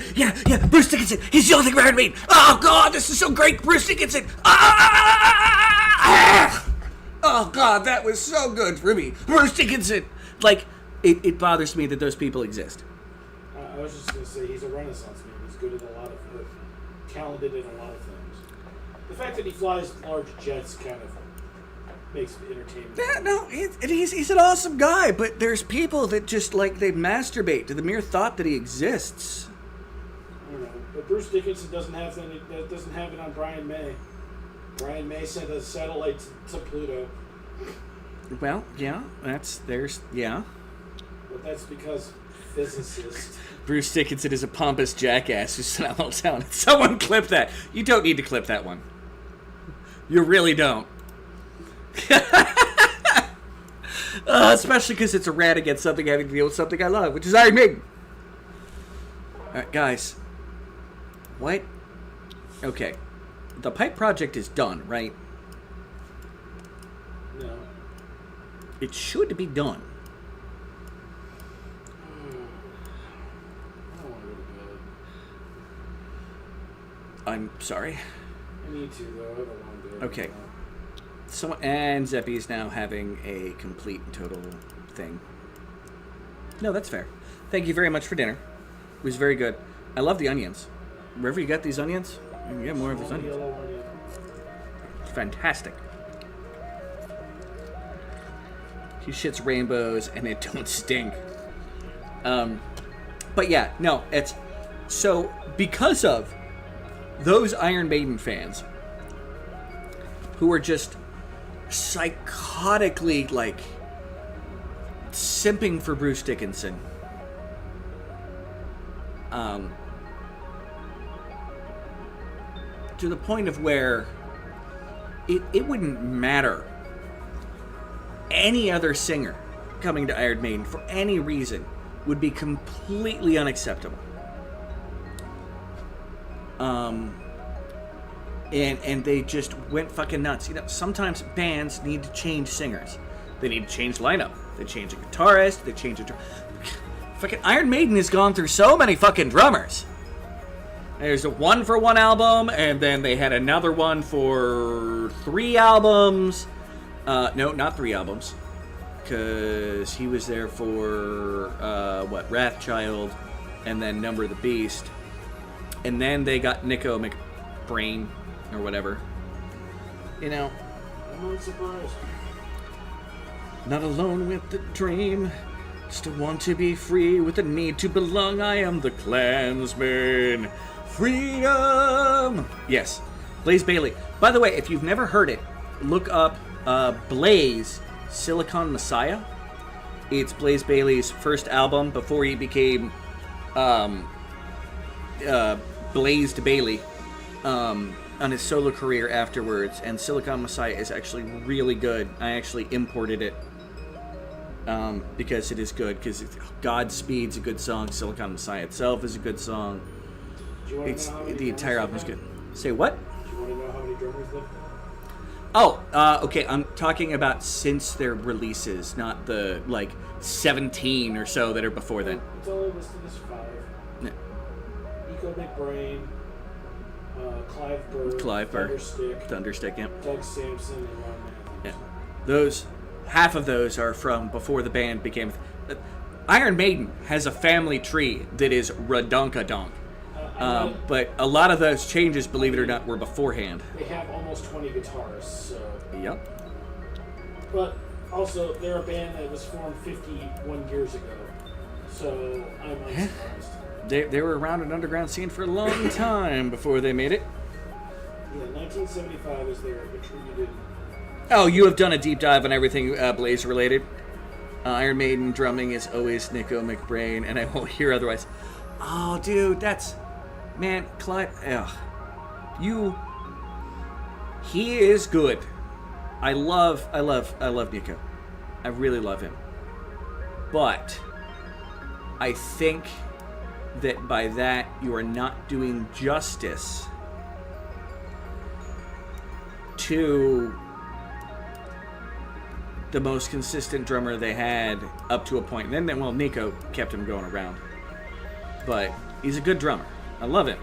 Bruce Dickinson, he's the only thing behind me. Oh, God, this is so great, Bruce Dickinson. Oh, God, that was so good for me. Bruce Dickinson. It bothers me that those people exist. I was just going to say, he's a Renaissance man. He's good at a lot of, talented in a lot of things. The fact that he flies large jets kind of makes it entertaining. Yeah, no, he's an awesome guy, but there's people that just, they masturbate to the mere thought that he exists. I don't know, but Bruce Dickinson doesn't have it on Brian May. Brian May sent a satellite to Pluto. Well, yeah, yeah. But that's because physicists. Bruce Dickinson is a pompous jackass who's sent out all town. Someone clip that. You don't need to clip that one. You really don't. Especially because it's a rant against something having to deal with something I love, which is Iron Maiden. Alright, guys. What? Okay. The pipe project is done, right? No. It should be done. I don't want to go to bed. I'm sorry. I need to, though. I have a long day. Okay. And Zeppy's now having a complete and total thing. No, that's fair. Thank you very much for dinner. It was very good. I love the onions. Wherever you got these onions, you can get more of these onions. It's fantastic. He shits rainbows and it don't stink. But yeah, no, it's... So, because of those Iron Maiden fans who are just psychotically, simping for Bruce Dickinson, to the point of where it wouldn't matter any other singer coming to Iron Maiden for any reason would be completely unacceptable. And they just went fucking nuts. You know, sometimes bands need to change singers. They need to change lineup. They change a guitarist. They change a fucking Iron Maiden has gone through so many fucking drummers. There's a one for one album, and then they had another one for 3 albums. No, not 3 albums. Because he was there for, Wrathchild, and then Number of the Beast. And then they got Nico McBrain, or whatever. You know. I'm not surprised. Not alone with the dream. Still want to be free with the need to belong. I am the Klansman. Freedom! Yes. Blaze Bayley. By the way, if you've never heard it, look up Blaze Silicon Messiah. It's Blaze Bayley's first album before he became Blazed Bayley on his solo career afterwards. And Silicon Messiah is actually really good. I actually imported it because it is good. Because Godspeed's a good song. Silicon Messiah itself is a good song. The entire album is good. Say what? Do you want to know how many drummers live? Oh, okay. I'm talking about since their releases, not the 17 or so that are before then. It's only listed as 5. Yeah. Nico McBrain, Clive Burr, Thunderstick, yeah. Doug Sampson, and Ron Matthews. Yeah. Half of those are from before the band became. Iron Maiden has a family tree that is redunkadonk. But a lot of those changes, believe it or not, were beforehand. They have almost 20 guitarists, so... Yep. But also, they're a band that was formed 51 years ago, so I'm unsurprised. They were around an underground scene for a long time before they made it. Yeah, 1975 is their attributed Oh, you have done a deep dive on everything Blaze related. Iron Maiden drumming is always Nico McBrain, and I won't hear otherwise. Oh, dude, that's... Man, Clyde... Ugh. He is good. I love Nico. I really love him. But I think that by that you are not doing justice to the most consistent drummer they had up to a point. And then, well, Nico kept him going around. But he's a good drummer. I love him.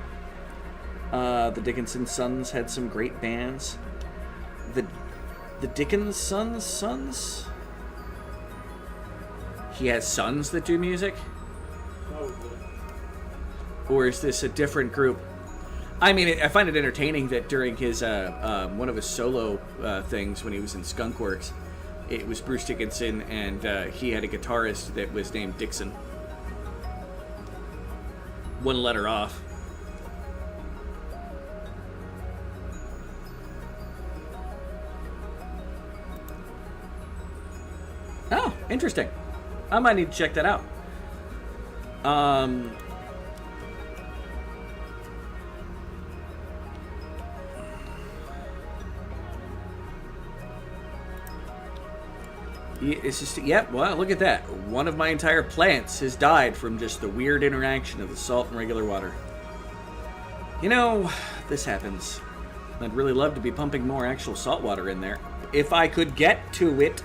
The Dickinson Sons had some great bands. The Dickinson Sons? He has sons that do music? Probably. Or is this a different group? I mean, I find it entertaining that during his one of his solo things when he was in Skunkworks, it was Bruce Dickinson, and he had a guitarist that was named Dixon. One letter off. Oh, interesting. I might need to check that out. It's just, yep, well, look at that. One of my entire plants has died from just the weird interaction of the salt and regular water. You know, this happens. I'd really love to be pumping more actual salt water in there. If I could get to it.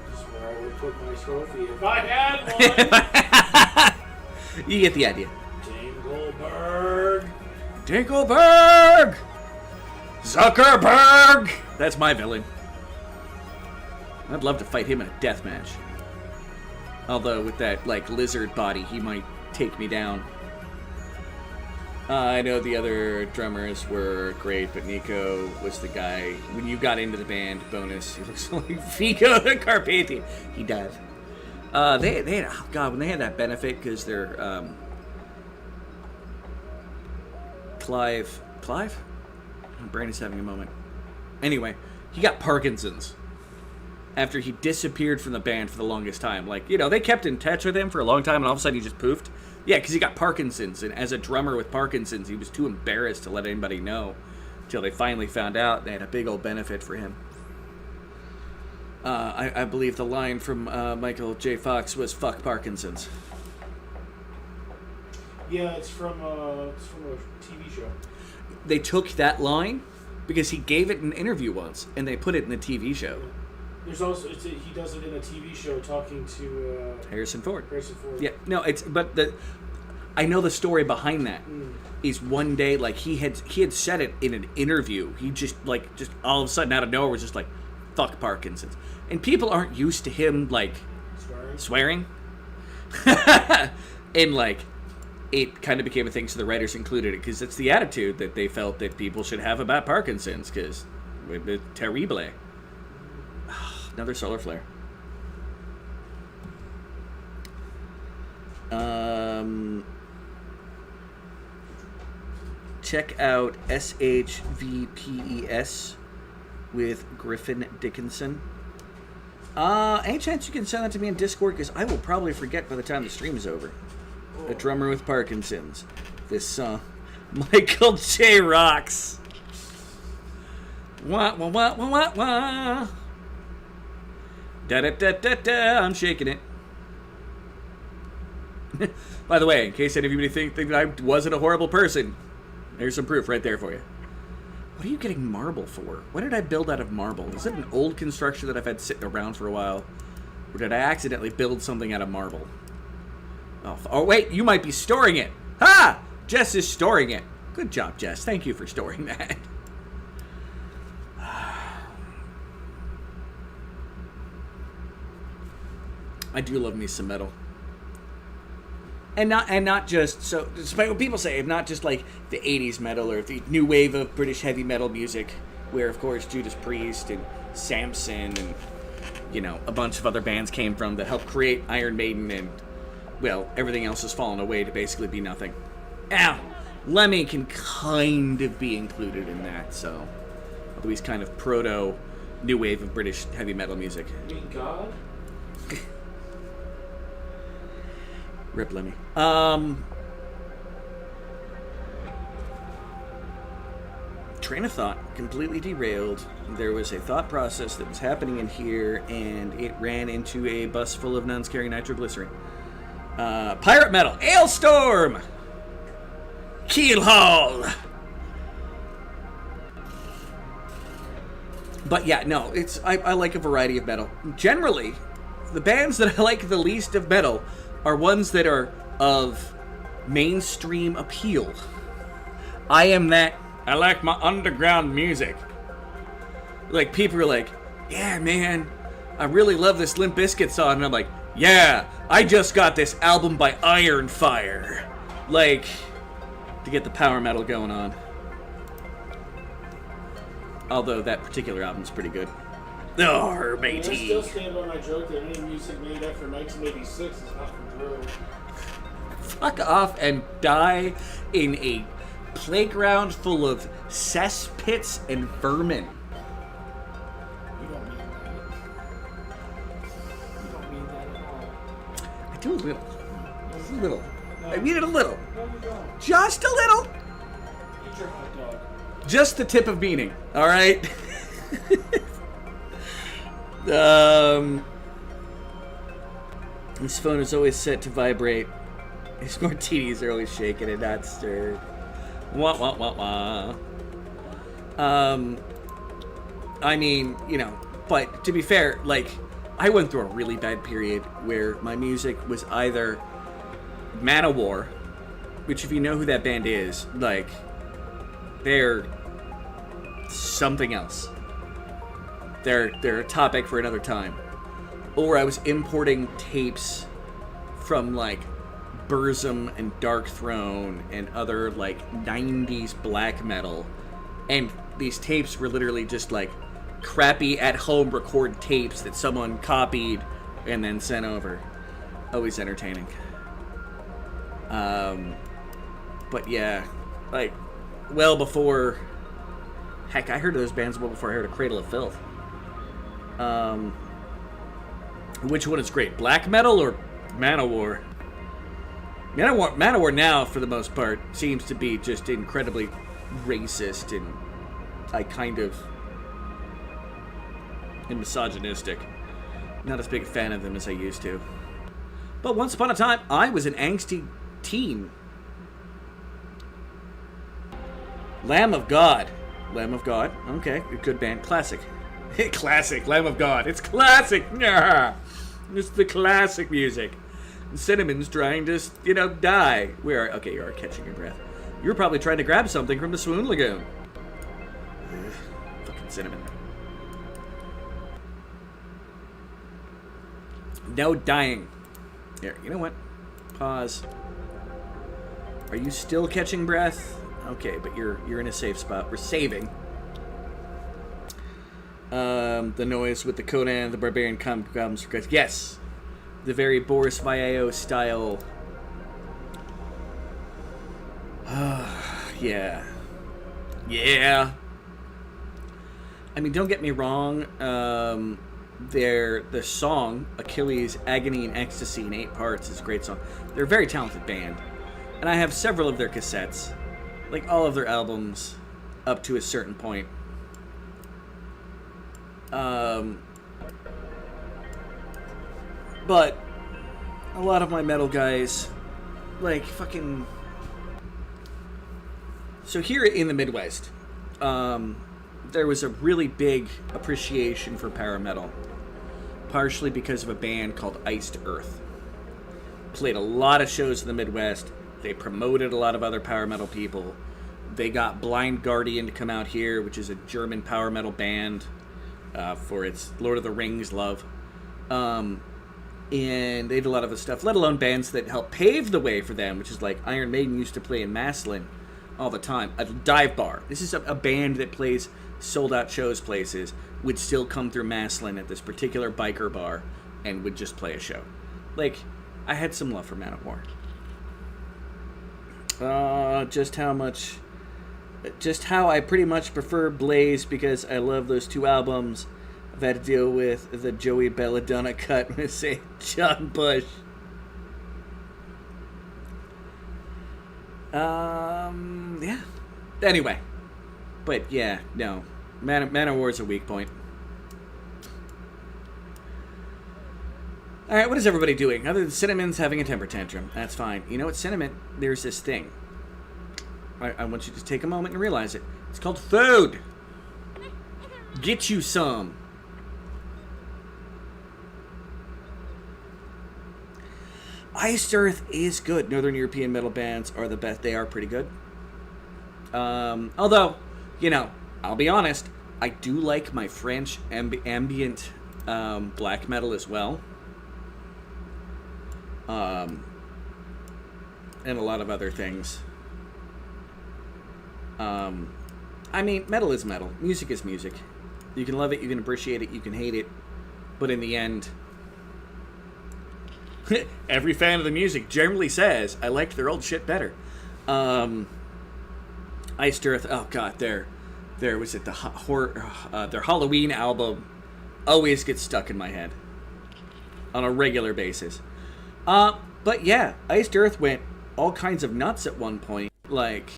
This is where I would put my trophy if I had one. You get the idea. Dingleberg. Dingleberg! Zuckerberg! That's my villain. I'd love to fight him in a death match. Although with that, like, lizard body, he might take me down. I know the other drummers were great, but Nico was the guy. When you got into the band, bonus, he looks like Vico the Carpathian. He died. They had, oh God, when they had that benefit, because they're, Clive? My brain is having a moment. Anyway, he got Parkinson's after he disappeared from the band for the longest time. Like, you know, they kept in touch with him for a long time, and all of a sudden he just poofed. Yeah, because he got Parkinson's, and as a drummer with Parkinson's, he was too embarrassed to let anybody know until they finally found out. They had a big old benefit for him. I believe the line from Michael J. Fox was, "Fuck Parkinson's." Yeah, it's from a TV show. They took that line because he gave it in an interview once, and they put it in the TV show. There's also he does it in a TV show talking to Harrison Ford. Yeah, no, I know the story behind that. Is one day, like, he had said it in an interview. He just all of a sudden out of nowhere was just like, "Fuck Parkinson's," and people aren't used to him like swearing. And like, it kind of became a thing, so the writers included it because it's the attitude that they felt that people should have about Parkinson's, because it's terrible. Another solar flare. Check out SHVPES with Griffin Dickinson. Any chance you can send that to me in Discord? Because I will probably forget by the time the stream is over. A drummer with Parkinson's. This song. Michael J. Rocks. Wah, wah, wah, wah, wah, wah. Da-da-da-da-da, I'm shaking it. By the way, in case anybody think that I wasn't a horrible person, there's some proof right there for you. What are you getting marble for? What did I build out of marble? Is it an old construction that I've had sitting around for a while? Or did I accidentally build something out of marble? Oh, wait, you might be storing it. Ha! Jess is storing it. Good job, Jess. Thank you for storing that. I do love me some metal, and not just so. Despite what people say, not just like the '80s metal or the new wave of British heavy metal music, where of course Judas Priest and Samson and, you know, a bunch of other bands came from that helped create Iron Maiden, and well, everything else has fallen away to basically be nothing. Ow! Lemmy can kind of be included in that, so although he's kind of proto new wave of British heavy metal music. You mean God? Rip Lemmy. Train of thought completely derailed. There was a thought process that was happening in here, and it ran into a bus full of nuns carrying nitroglycerin. Pirate metal, Ailstorm, Keelhaul. But yeah, no, it's I like a variety of metal. Generally, the bands that I like the least of metal are ones that are of mainstream appeal. I am that. I like my underground music. Like, people are like, yeah, man, I really love this Limp Bizkit song. And I'm like, yeah, I just got this album by Iron Fire. Like, to get the power metal going on. Although that particular album's pretty good. Oh, matey. I still stand by my joke that any music made after 1986 is not from Drew. Fuck off and die in a playground full of cesspits and vermin. You don't mean that. You don't mean that at all. I do a little. Just a little. No. I mean it a little. No, you don't. Just a little. Eat your hot dog. Just the tip of meaning. All right. His phone is always set to vibrate. His martinis are always shaken and not stirred. Wah, wah, wah, wah. I mean, you know, but to be fair, like, I went through a really bad period where my music was either Manowar, which if you know who that band is, like, they're something else. They're a topic for another time. Or I was importing tapes from, like, Burzum and Dark Throne and other, like, 90s black metal. And these tapes were literally just, like, crappy at-home record tapes that someone copied and then sent over. Always entertaining. But yeah, like, well before... Heck, I heard of those bands well before I heard of Cradle of Filth. Which one is great? Black metal or Manowar? Manowar now, for the most part, seems to be just incredibly racist, and I kind of am misogynistic. Not as big a fan of them as I used to. But once upon a time, I was an angsty teen. Lamb of God. Lamb of God. Okay, a good band. Classic. Classic. Lamb of God. It's classic. Yeah. It's the classic music. And Cinnamon's trying to, you know, die. Okay, you are catching your breath. You were probably trying to grab something from the Swoon Lagoon. Ugh, fucking Cinnamon. No dying. Here, you know what? Pause. Are you still catching breath? Okay, but you're in a safe spot. We're saving. The noise with the Conan the Barbarian comes because yes, the very Boris Vallejo style. Yeah. I mean, don't get me wrong. The song Achilles, Agony and Ecstasy in 8 parts is a great song. They're a very talented band, and I have several of their cassettes, like all of their albums, up to a certain point. But a lot of my metal guys, like fucking. So here in the Midwest, there was a really big appreciation for power metal, partially because of a band called Iced Earth. Played a lot of shows in the Midwest. They promoted a lot of other power metal people. They got Blind Guardian to come out here, which is a German power metal band for its Lord of the Rings love. And they did a lot of the stuff, let alone bands that helped pave the way for them, which is like Iron Maiden used to play in Maslin all the time. A dive bar. This is a band that plays sold-out shows places, would still come through Maslin at this particular biker bar and would just play a show. Like, I had some love for Manowar. Just how I pretty much prefer Blaze because I love those 2 albums. I've had to deal with the Joey Belladonna cut with, say, John Bush. Yeah. Anyway. But, yeah, no. Man-O-War is a weak point. Alright, what is everybody doing? Other than Cinnamon's having a temper tantrum. That's fine. You know what, Cinnamon? There's this thing. I want you to take a moment and realize it. It's called food. Get you some. Iced Earth is good. Northern European metal bands are the best. They are pretty good. Although, you know, I'll be honest, I do like my French ambient black metal as well. And a lot of other things. I mean, metal is metal. Music is music. You can love it, you can appreciate it, you can hate it. But in the end, every fan of the music generally says, I liked their old shit better. Iced Earth, oh god, their was it their Halloween album always gets stuck in my head on a regular basis. But yeah, Iced Earth went all kinds of nuts at one point. Like,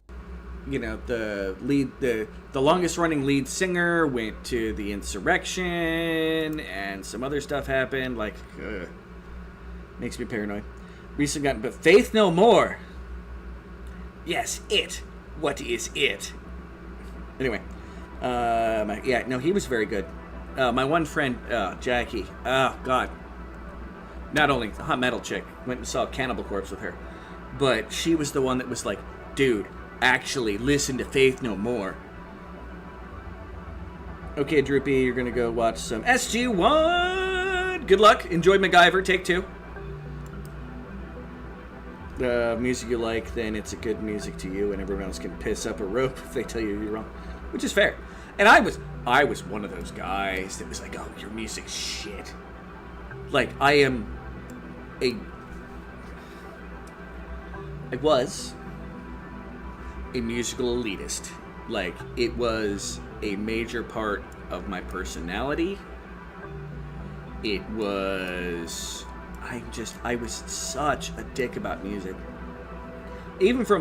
you know, the longest running lead singer went to the insurrection, and some other stuff happened. Like, makes me paranoid. Recently gotten, but Faith No More. Yes, it. What is it? Anyway, yeah, no, he was very good. My one friend, Jackie. Oh God. Not only a hot metal chick, went and saw Cannibal Corpse with her, but she was the one that was like, dude, actually listen to Faith No More. Okay, Droopy, you're gonna go watch some SG-1. Good luck. Enjoy MacGyver. Take 2. Music you like, then it's a good music to you, and everyone else can piss up a rope if they tell you you're wrong, which is fair. And I was one of those guys that was like, oh, your music's shit. Like, I was a musical elitist. Like, it was a major part of my personality. It was... I was such a dick about music. Even for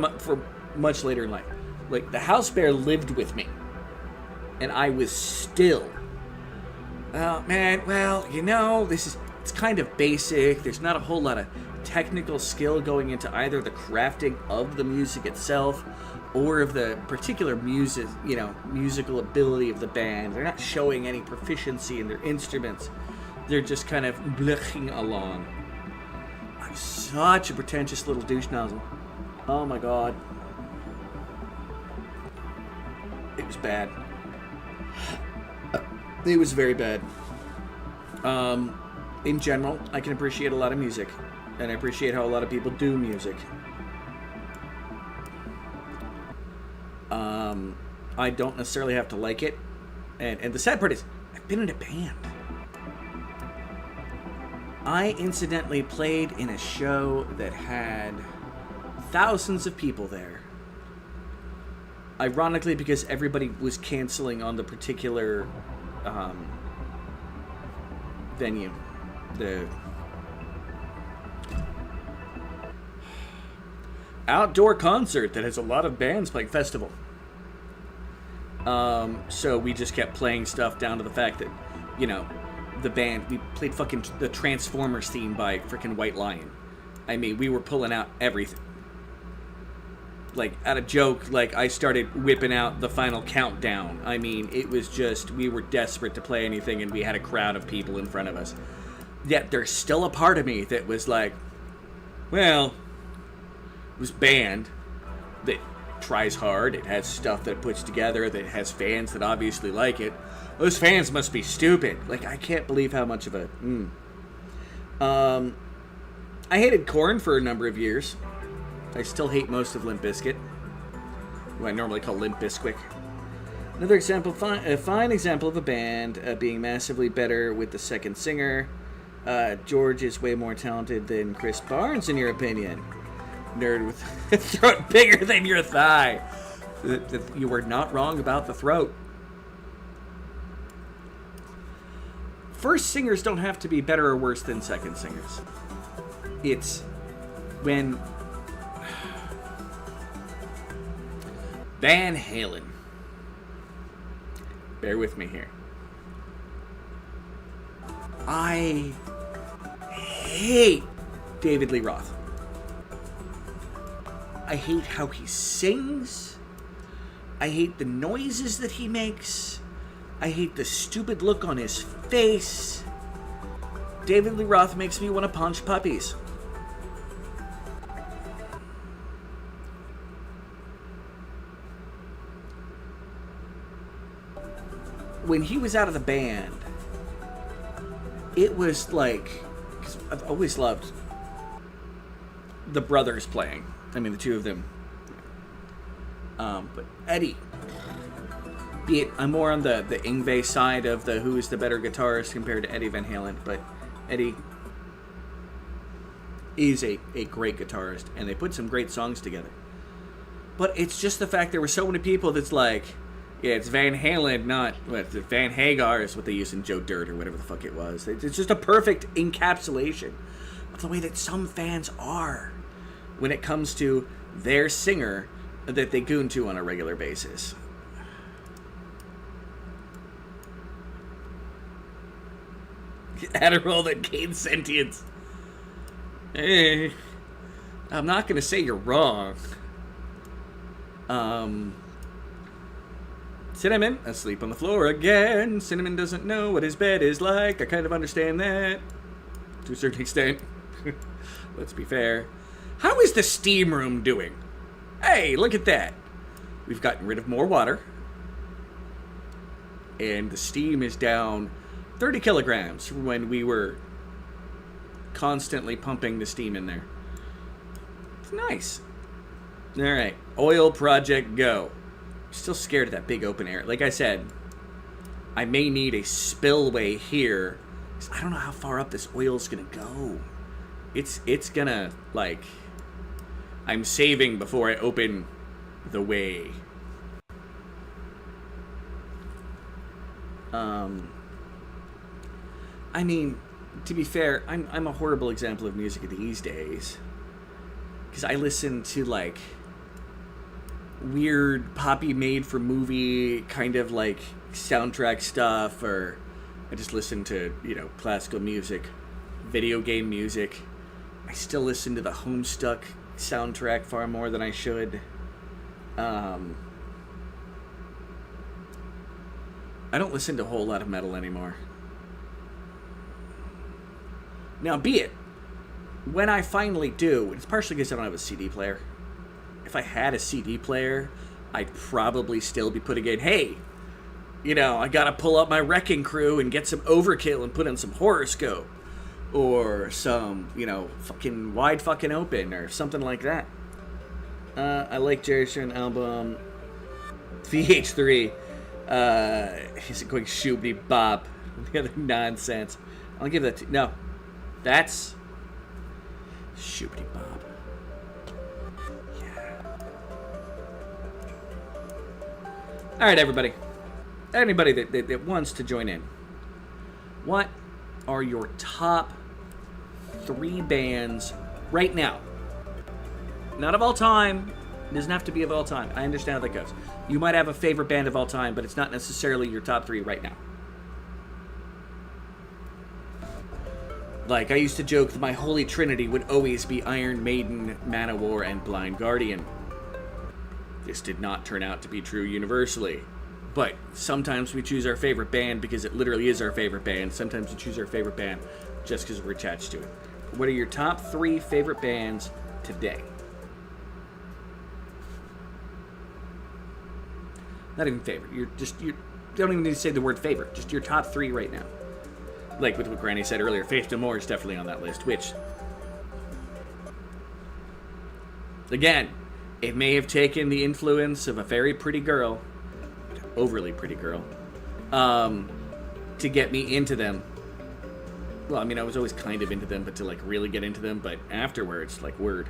much later in life. Like, the house bear lived with me. And I was still... Oh, man, well, you know, it's kind of basic. There's not a whole lot of technical skill going into either the crafting of the music itself or of the particular musical ability of the band. They're not showing any proficiency in their instruments. They're just kind of bleching along. I'm such a pretentious little douche nozzle. Oh my god. It was bad. It was very bad. In general, I can appreciate a lot of music. And I appreciate how a lot of people do music. I don't necessarily have to like it. And the sad part is, I've been in a band. I incidentally played in a show that had thousands of people there. Ironically, because everybody was canceling on the particular venue. The outdoor concert that has a lot of bands playing festival. So we just kept playing stuff down to the fact that, you know, the band, we played fucking the Transformers theme by freaking White Lion. I mean, we were pulling out everything. Like, at a joke, like, I started whipping out the Final Countdown. I mean, it was just, we were desperate to play anything, and we had a crowd of people in front of us. Yet, there's still a part of me that was like, well, it was band that tries hard. It has stuff that it puts together, that has fans that obviously like it. Those fans must be stupid. Like, I can't believe how much of a... I hated Korn for a number of years. I still hate most of Limp Bizkit, who I normally call Limp Bizquick. Another example, a fine example of a band being massively better with the second singer. George is way more talented than Chris Barnes, in your opinion. Nerd with a throat bigger than your thigh. You were not wrong about the throat. first singers don't have to be better or worse than second singers. It's when Van Halen. Bear with me here. I hate David Lee Roth. I hate how he sings. I hate the noises that he makes. I hate the stupid look on his face. David Lee Roth makes me want to punch puppies. When he was out of the band, it was like, because I've always loved the brothers playing. I mean, the two of them. But Eddie, be it, I'm more on the Yngwie side of the who is the better guitarist compared to Eddie Van Halen, but Eddie is a great guitarist, and they put some great songs together. But it's just the fact there were so many people that's like, yeah, it's Van Halen, not Van Hagar is what they used in Joe Dirt or whatever the fuck it was. It's just a perfect encapsulation of the way that some fans are when it comes to their singer that they goon to on a regular basis. Adderall that gains sentience. Hey, I'm not gonna say you're wrong. Cinnamon, asleep on the floor again. Cinnamon doesn't know what his bed is like. I kind of understand that. To a certain extent. Let's be fair. How is the steam room doing? Hey, look at that. We've gotten rid of more water. And the steam is down 30 kilograms from when we were constantly pumping the steam in there. It's nice. Alright, oil project go. Still scared of that big open air. Like I said, I may need a spillway here. I don't know how far up this oil's gonna go. It's gonna, like, I'm saving before I open the way. I mean, to be fair, I'm a horrible example of music these days. Because I listen to, like, weird poppy made for movie kind of like soundtrack stuff, or I just listen to, you know, classical music, video game music. I still listen to the Homestuck soundtrack far more than I should. I don't listen to a whole lot of metal anymore. Now, be it, when I finally do, it's partially because I don't have a CD player. If I had a CD player, I'd probably still be putting in, hey, you know, I gotta pull up my Wrecking Crew and get some Overkill and put in some Horoscope. Or some, you know, fucking Wide Fucking Open or something like that. I like Jerry Stern album VH3. He's going shoobity bop. The other nonsense. I'll give that to, no. That's shoobity bop. All right, everybody. Anybody that wants to join in. What are your top 3 bands right now? Not of all time. It doesn't have to be of all time. I understand how that goes. You might have a favorite band of all time, but it's not necessarily your top 3 right now. Like, I used to joke that my holy trinity would always be Iron Maiden, Manowar, and Blind Guardian. This did not turn out to be true universally. But sometimes we choose our favorite band because it literally is our favorite band. Sometimes we choose our favorite band just because we're attached to it. What are your top 3 favorite bands today? Not even favorite. You don't even need to say the word favorite. Just your top 3 right now. Like with what Granny said earlier, Faith No More is definitely on that list, which, again, it may have taken the influence of a very pretty girl, overly pretty girl, to get me into them. Well, I mean, I was always kind of into them, but to, like, really get into them, but afterwards, like, word.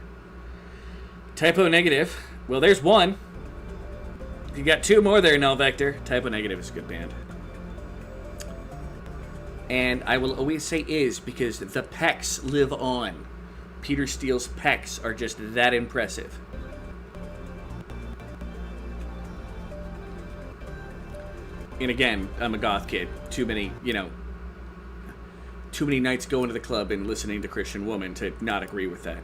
Typo Negative. Well, there's one. You got 2 more there, Null Vector. Typo Negative is a good band. And I will always say is because the pecs live on. Peter Steele's pecs are just that impressive. And again, I'm a goth kid. Too many nights going to the club and listening to Christian Woman to not agree with that.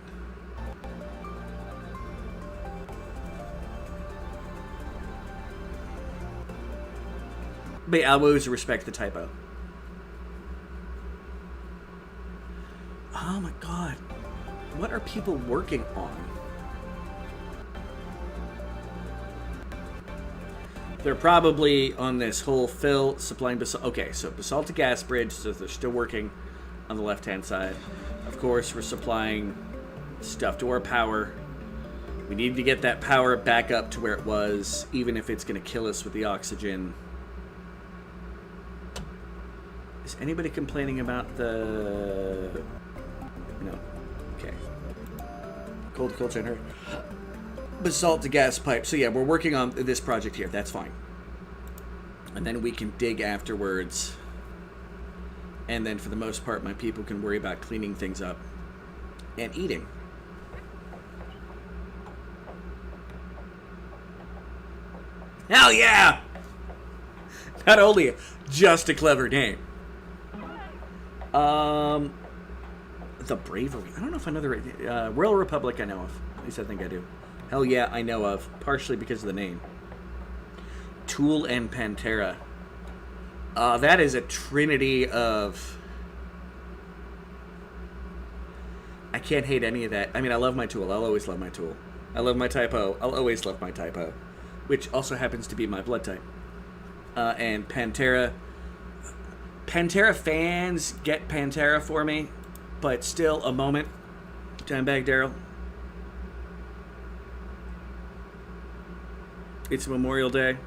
But yeah, I always respect the typo. Oh my god. What are people working on? They're probably on this whole fill supplying basalt. Okay, so basalt to gas bridge, so they're still working on the left-hand side. Of course, we're supplying stuff to our power. We need to get that power back up to where it was, even if it's going to kill us with the oxygen. Is anybody complaining about the... No. Okay. Cold generator. Basalt to gas pipe. So yeah, we're working on this project here. That's fine. And then we can dig afterwards. And then for the most part, my people can worry about cleaning things up and eating. Hell yeah! Not only just a clever name. The Bravery. I don't know if I know the... Royal Republic I know of. At least I think I do. Hell yeah, I know of. Partially because of the name. Tool and Pantera. That is a trinity of... I can't hate any of that. I mean, I love my Tool. I'll always love my Tool. I love my typo. I'll always love my typo. Which also happens to be my blood type. And Pantera... Pantera fans get Pantera for me. But still, a moment. Dimebag Daryl. It's Memorial Day.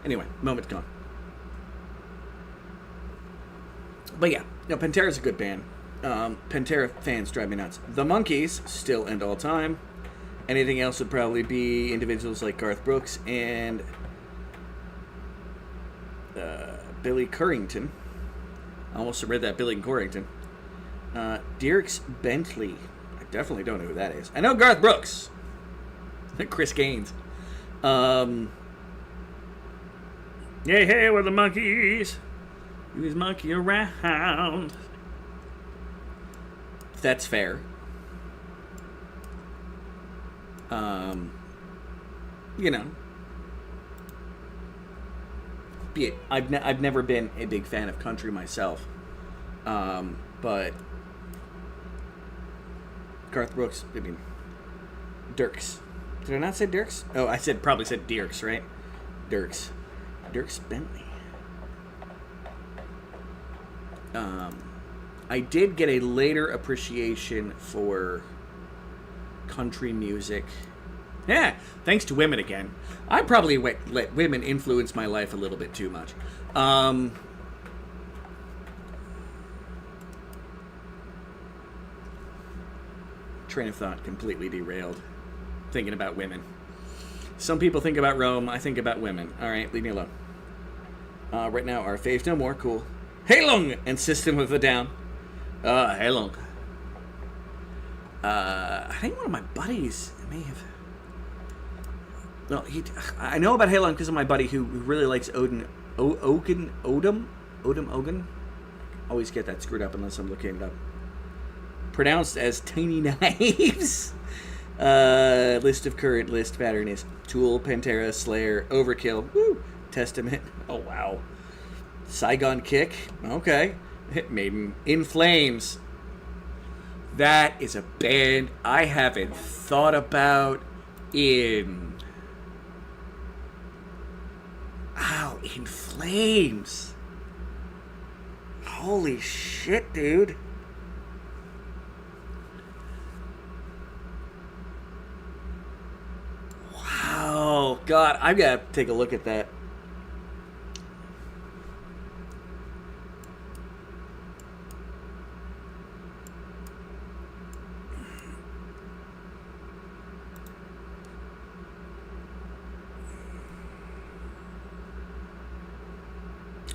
Anyway, moment's gone. But yeah, Pantera's a good band. Pantera fans drive me nuts. The Monkees, still and all time. Anything else would probably be individuals like Garth Brooks and Billy Currington. I almost read that, Billy Corrington. Dierks Bentley. I definitely don't know who that is. I know Garth Brooks. Chris Gaines. Hey, we're the Monkees. Who's monkey around? That's fair. You know. Be it. I've never been a big fan of country myself. But Garth Brooks, I mean, Dirks. Did I not say Dirks? Oh, I probably said Dirks, right? Dirks Bentley. I did get a later appreciation for country music. Yeah, thanks to women again. I probably let women influence my life a little bit too much. Train of thought completely derailed. Thinking about women. Some people think about Rome. I think about women. All right, leave me alone. Right now, our Faves No More. Cool. Hey Long and System of a Down. Hey Long. I think one of my buddies may have... No, I know about Hey Long because of my buddy who really likes Odin. Odin? Always get that screwed up unless I'm looking it up. Pronounced as Tiny Knives. List of current list pattern is Tool, Pantera, Slayer, Overkill, Woo, Testament. Oh wow. Saigon Kick. Okay. Maiden. In Flames. That is a band I haven't thought about in... Ow, In Flames. Holy shit, dude. Wow. God, I've got to take a look at that.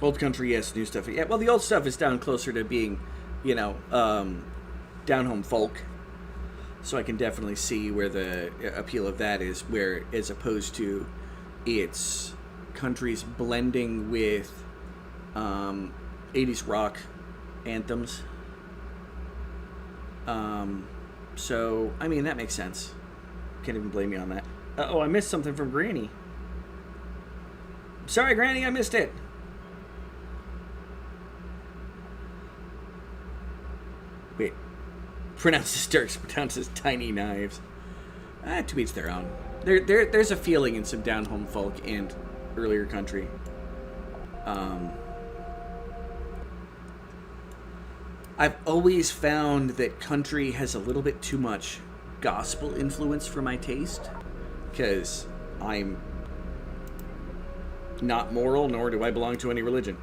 Old country, yes. New stuff, yeah. Well, the old stuff is down closer to being, down home folk. So I can definitely see where the appeal of that is, where as opposed to it's countries blending with 80s rock anthems. So, I mean, that makes sense. Can't even blame me on that. Oh, I missed something from Granny. Sorry, Granny, I missed it. Wait. Pronounces Dirks, pronounces tiny knives. To each their own. There's a feeling in some down-home folk and earlier country. I've always found that country has a little bit too much gospel influence for my taste, because I'm not moral, nor do I belong to any religion.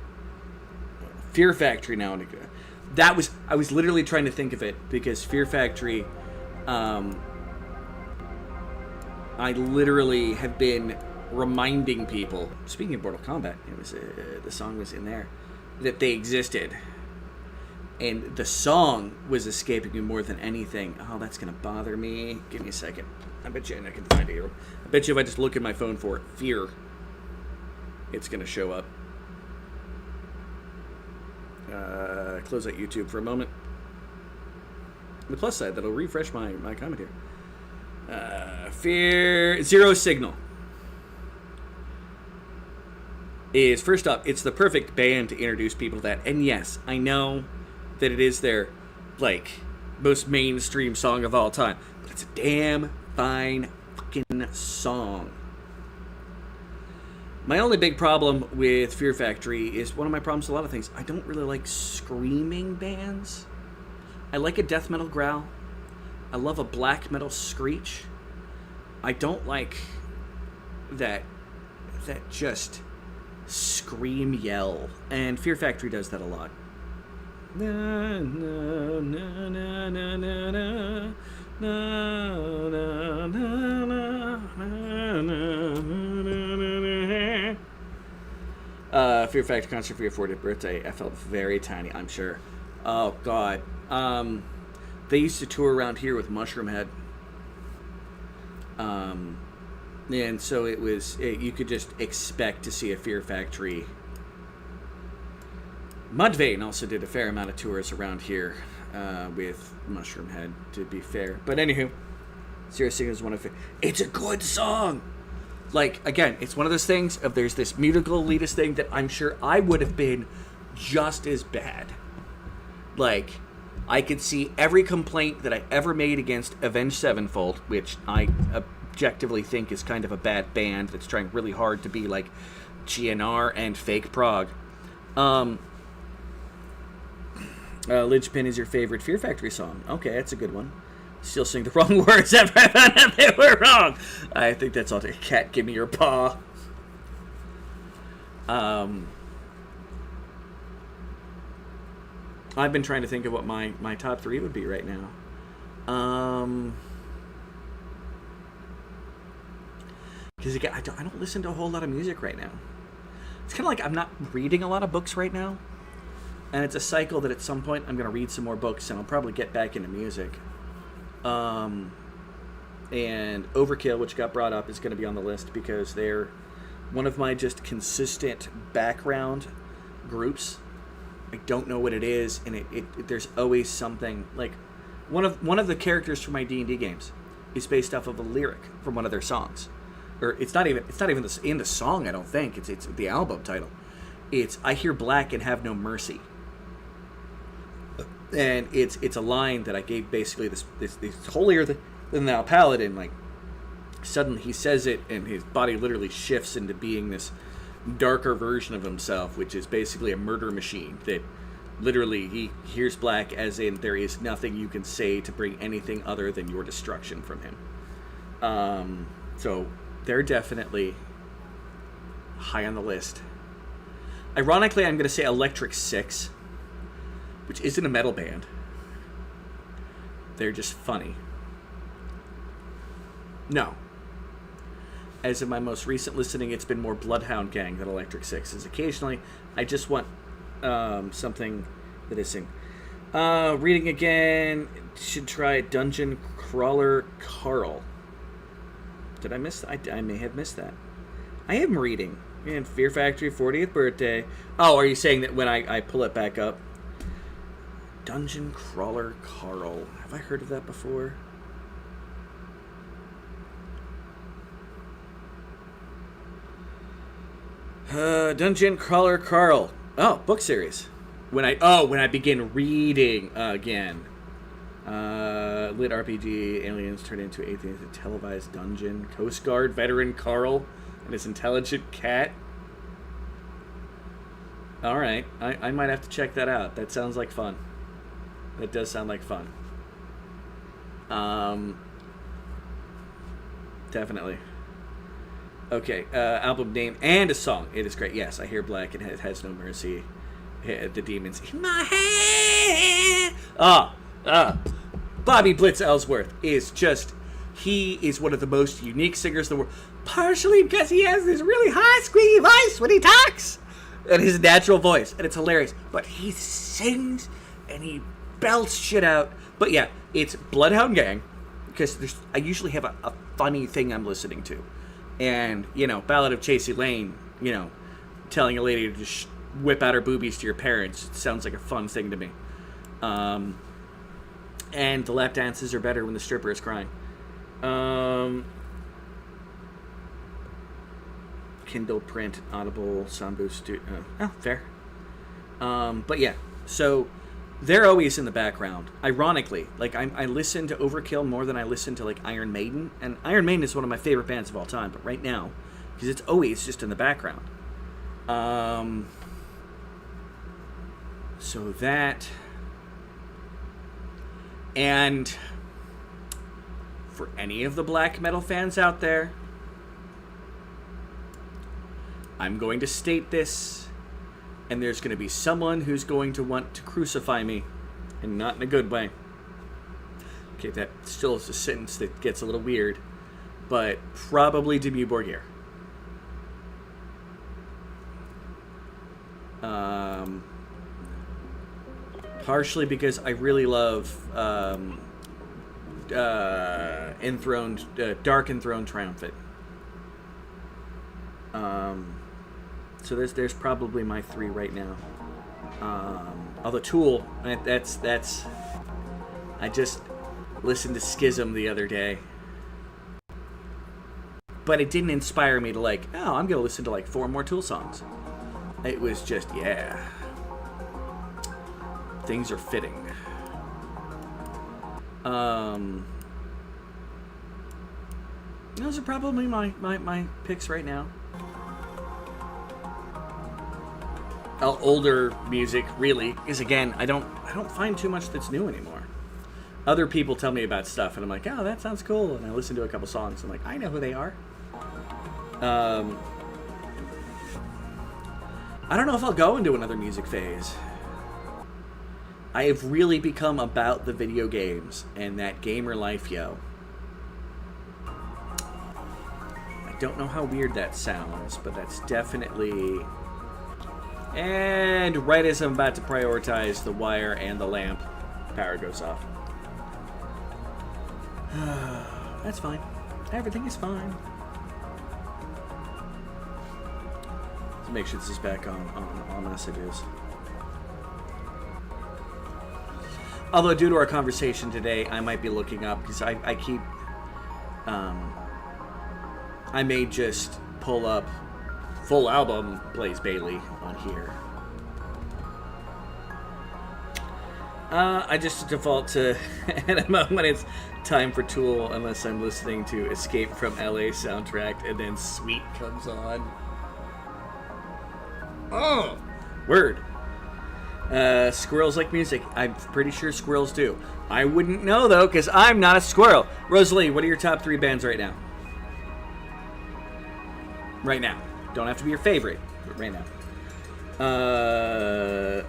Fear Factory now and again. I was literally trying to think of it, because Fear Factory, I literally have been reminding people, speaking of Mortal Kombat, it was the song was in there, that they existed. And the song was escaping me more than anything. Oh, that's going to bother me. Give me a second. I bet you I can find it here. I bet you if I just look at my phone for it, Fear, it's going to show up. Close out YouTube for a moment. On the plus side, that'll refresh my comment here. Fear Zero Signal is, first up, it's the perfect band to introduce people to that. And yes, I know that it is their, most mainstream song of all time. But it's a damn fine fucking song. My only big problem with Fear Factory is one of my problems with a lot of things. I don't really like screaming bands. I like a death metal growl. I love a black metal screech. I don't like that just scream yell. And Fear Factory does that a lot. Na, na, na, na, na, na, na. Na, na, na, na, na, na. Fear Factory concert for your 40th birthday. I felt very tiny, I'm sure. Oh, God. They used to tour around here with Mushroom Head. And so you could just expect to see a Fear Factory. Mudvayne also did a fair amount of tours around here with Mushroom Head, to be fair. But anywho, Zero Signal is one of it. It's a good song. Again, it's one of those things of there's this musical elitist thing that I'm sure I would have been just as bad. I could see every complaint that I ever made against Avenged Sevenfold, which I objectively think is kind of a bad band that's trying really hard to be like GNR and fake prog. Linchpin is your favorite Fear Factory song. Okay, that's a good one. Still sing the wrong words after I found out they were wrong. I think that's all. Cat, give me your paw. I've been trying to think of what my top 3 would be right now. Because again, I don't listen to a whole lot of music right now. It's kind of like I'm not reading a lot of books right now. And it's a cycle that at some point I'm going to read some more books and I'll probably get back into music. And Overkill, which got brought up, is going to be on the list because they're one of my just consistent background groups. I don't know what it is, and it there's always something. One of the characters from my D&D games is based off of a lyric from one of their songs. Or it's not even in the song, I don't think. It's the album title. It's I Hear Black and Have No Mercy. And it's a line that I gave basically this holier than thou paladin. Suddenly he says it, and his body literally shifts into being this darker version of himself, which is basically a murder machine. That literally he hears black, as in there is nothing you can say to bring anything other than your destruction from him. So they're definitely high on the list. Ironically, I'm going to say Electric Six, which isn't a metal band. They're just funny. No. As of my most recent listening, it's been more Bloodhound Gang than Electric Sixes. Occasionally, I just want something that is sing. Reading again, should try Dungeon Crawler Carl. Did I miss that? I may have missed that. I am reading. And Fear Factory 40th birthday. Oh, are you saying that when I pull it back up? Dungeon Crawler Carl. Have I heard of that before? Dungeon Crawler Carl. Oh, book series. When I begin reading again. Lit RPG, aliens turned into atheists, a televised dungeon, Coast Guard veteran Carl and his intelligent cat. Alright, I might have to check that out. That sounds like fun. That does sound like fun. Definitely. Okay, album name and a song. It is great. Yes, I hear Black and it has no mercy. The demons in my head. Bobby Blitz Ellsworth is just, he is one of the most unique singers in the world. Partially because he has this really high, squeaky voice when he talks. And his natural voice. And it's hilarious. But he sings and he belts shit out. But yeah, it's Bloodhound Gang. Because I usually have a funny thing I'm listening to. And, Ballad of Chasey Lane, telling a lady to just whip out her boobies to your parents. It sounds like a fun thing to me. And the lap dances are better when the stripper is crying. Kindle, print, Audible, Sound Boost. Fair. But yeah, so they're always in the background. Ironically, I listen to Overkill more than I listen to Iron Maiden, and Iron Maiden is one of my favorite bands of all time. But right now, because it's always just in the background. So that, and for any of the black metal fans out there, I'm going to state this, and there's going to be someone who's going to want to crucify me, and not in a good way. Okay, that still is a sentence that gets a little weird, but probably Dimmu Borgir. Partially because I really love Dark Enthroned Triumphant. So there's probably my three right now. Although Tool, that's I just listened to Schism the other day, but it didn't inspire me to I'm gonna listen to 4 more Tool songs. It was just, yeah, things are fitting. Those are probably my picks right now. Older music, really, because again, I don't find too much that's new anymore. Other people tell me about stuff, and I'm like, oh, that sounds cool, and I listen to a couple songs. I'm like, I know who they are. I don't know if I'll go into another music phase. I have really become about the video games and that gamer life, yo. I don't know how weird that sounds, but that's definitely... And right as I'm about to prioritize the wire and the lamp, power goes off. That's fine. Everything is fine. Let's make sure this is back on all messages. Although due to our conversation today, I might be looking up, because I keep... I may just pull up full album Blaze Bayley on here. I just default to at a moment it's time for Tool unless I'm listening to Escape from LA soundtrack and then Sweet comes on. Oh, word. Squirrels like music. I'm pretty sure squirrels do. I wouldn't know though, because I'm not a squirrel. Rosalie, what are your top 3 bands right now? Right now. Don't have to be your favorite, but right now.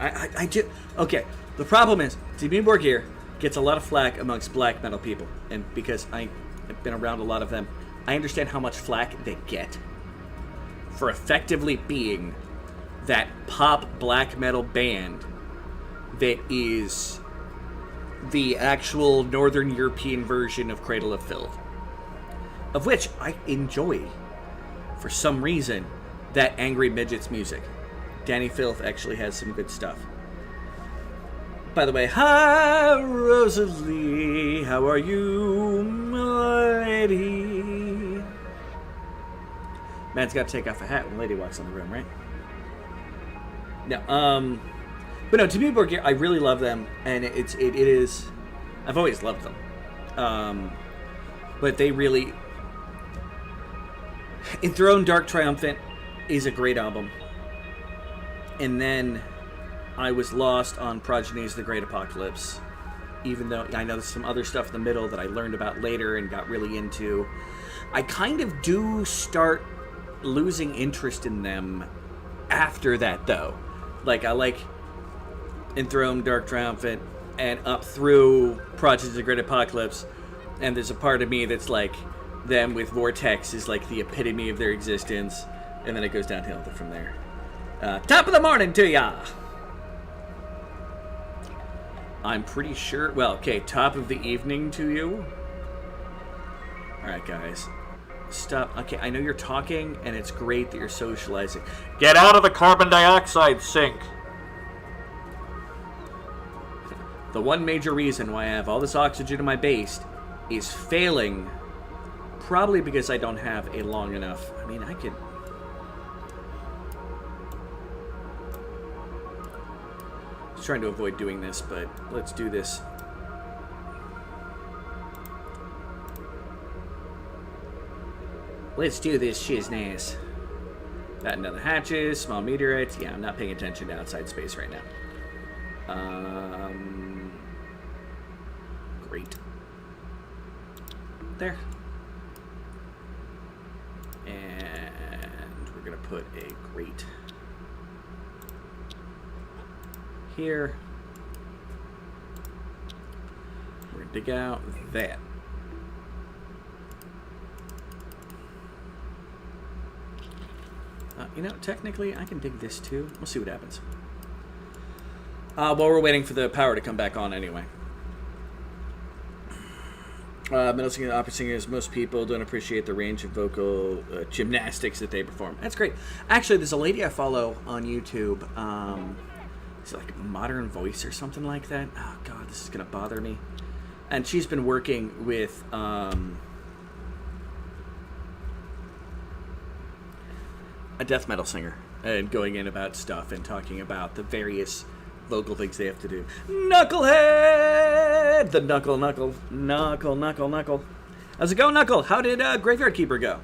I do. Okay, the problem is, Dimmu Borgir gets a lot of flack amongst black metal people, and because I've been around a lot of them, I understand how much flack they get for effectively being that pop black metal band that is the actual Northern European version of Cradle of Filth, of which I enjoy, for some reason, that Angry Midgets music. Danny Filth actually has some good stuff. By the way, hi Rosalie, how are you, my lady? Man's got to take off a hat when a lady walks in the room, right? No, but no, to me, Borgir, I really love them, and it is, I've always loved them. But they really, Enthroned Dark Triumphant is a great album. And then I was lost on Progenies The Great Apocalypse, even though I know there's some other stuff in the middle that I learned about later and got really into. I kind of do start losing interest in them after that, though. Like, I like Enthroned Dark Triumphant and up through Progenies The Great Apocalypse, and there's a part of me that's like, them with Vortex is like the epitome of their existence, and then it goes downhill from there. Top of the morning to ya! I'm pretty sure... Well, okay, top of the evening to you. Alright, guys. Stop. Okay, I know you're talking, and it's great that you're socializing. Get out of the carbon dioxide sink. The one major reason why I have all this oxygen in my base is failing, probably because I don't have a long enough... I mean, I could... I was trying to avoid doing this, but let's do this. Let's do this shizness. Batten down the hatches, small meteorites. Yeah, I'm not paying attention to outside space right now. Great. There. And we're going to put a grate here. We're going to dig out that. You know, technically, I can dig this too. We'll see what happens. While we're waiting for the power to come back on anyway. Middle singer, opera singers, most people don't appreciate the range of vocal gymnastics that they perform. That's great. Actually, there's a lady I follow on YouTube. Is it like Modern Voice or something like that? Oh, God, this is going to bother me. And she's been working with... a death metal singer and going in about stuff and talking about the various vocal things they have to do. Knucklehead! The knuckle. How's it going, Knuckle? How did Graveyard Keeper go?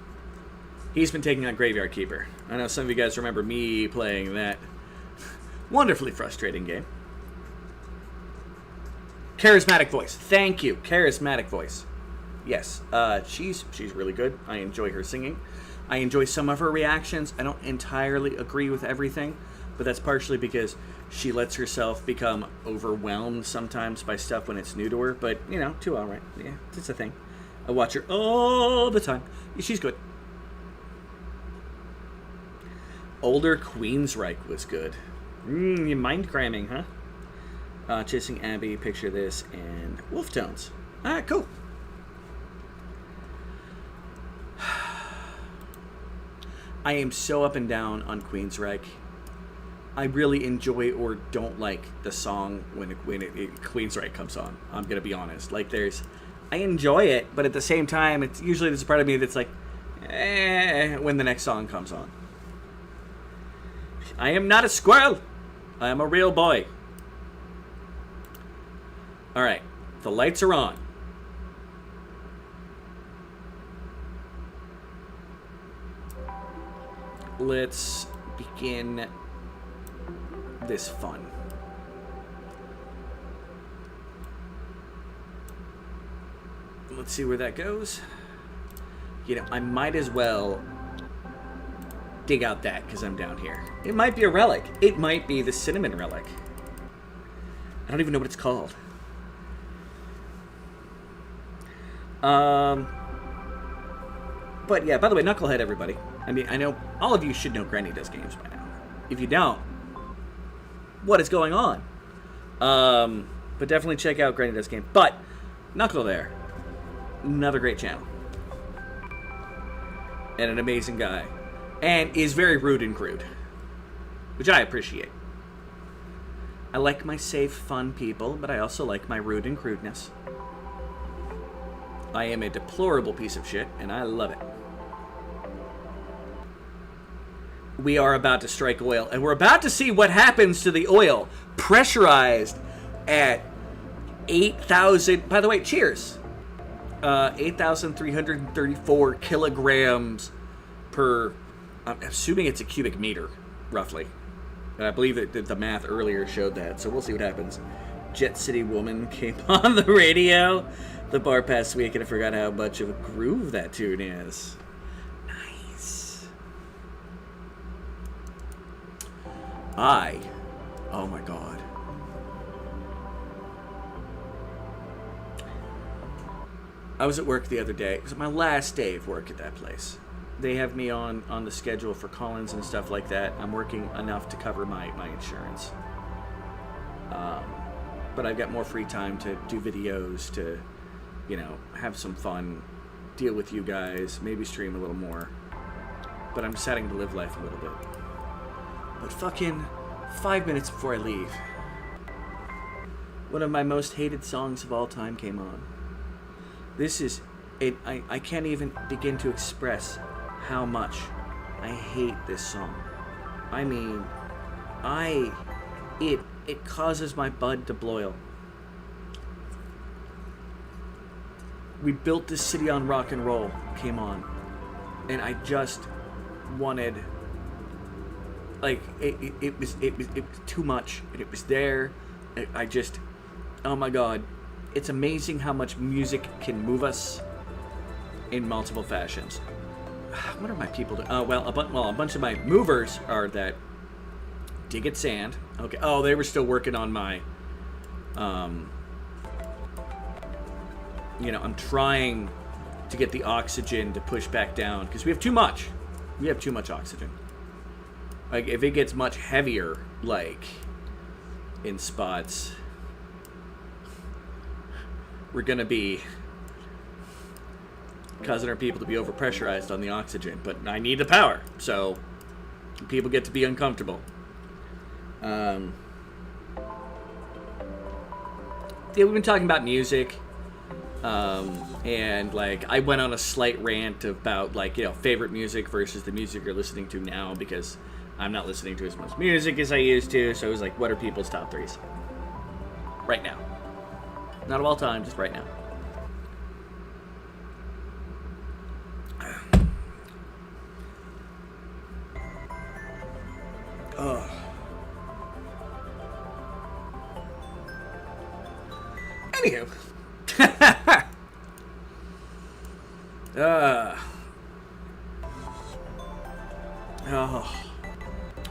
He's been taking on Graveyard Keeper. I know some of you guys remember me playing that wonderfully frustrating game. Charismatic voice. Thank you. Charismatic voice. Yes. She's really good. I enjoy her singing. I enjoy some of her reactions. I don't entirely agree with everything, but that's partially because she lets herself become overwhelmed sometimes by stuff when it's new to her. But, you know, too alright. Yeah, it's a thing. I watch her all the time. She's good. Older Queensryche was good. You mind cramming, huh? Chasing Abby, picture this, and Wolf Tones. Alright, cool. I am so up and down on Queensryche. I really enjoy or don't like the song when Queensryche comes on. I'm gonna be honest. Like, I enjoy it, but at the same time, it's usually there's a part of me that's like, when the next song comes on. I am not a squirrel. I am a real boy. All right, the lights are on. Let's begin this fun. Let's see where that goes. You know, I might as well dig out that because I'm down here. It might be a relic. It might be the cinnamon relic. I don't even know what it's called. But yeah, by the way, Knucklehead, everybody. I mean, I know all of you should know Granny Does Games by now. If you don't, what is going on? But definitely check out Granny Does Games. But Knuckle there, another great channel. And an amazing guy. And is very rude and crude. Which I appreciate. I like my safe, fun people, but I also like my rude and crudeness. I am a deplorable piece of shit, and I love it. We are about to strike oil, and we're about to see what happens to the oil. Pressurized at 8,000... By the way, cheers. 8,334 kilograms per... I'm assuming it's a cubic meter, roughly. And I believe that the math earlier showed that, so we'll see what happens. Jet City Woman came on the radio the bar past week, and I forgot how much of a groove that tune is. Nice. Oh my god. I was at work the other day. It was my last day of work at that place. They have me on the schedule for call-ins and stuff like that. I'm working enough to cover my insurance. But I've got more free time to do videos, to, you know, have some fun, deal with you guys, maybe stream a little more. But I'm deciding to live life a little bit. But fucking 5 minutes before I leave, one of my most hated songs of all time came on. This is... I can't even begin to express how much I hate this song. I mean, it causes my blood to boil. We Built This City on Rock and Roll came on, and I just wanted, like, it was too much, and it was there. I just, oh my god, it's amazing how much music can move us in multiple fashions. What are my people doing? Well, a bunch of my movers are that dig at sand. Okay. Oh, they were still working on my, you know, I'm trying to get the oxygen to push back down because we have too much. We have too much oxygen. Like, if it gets much heavier, like, in spots, we're gonna be causing our people to be overpressurized on the oxygen, but I need the power, so people get to be uncomfortable. Yeah, we've been talking about music, and like I went on a slight rant about, like, you know, favorite music versus the music you're listening to now, because I'm not listening to as much music as I used to. So it was like, what are people's top threes right now? Not of all time, just right now. Oh. Anywho. Oh.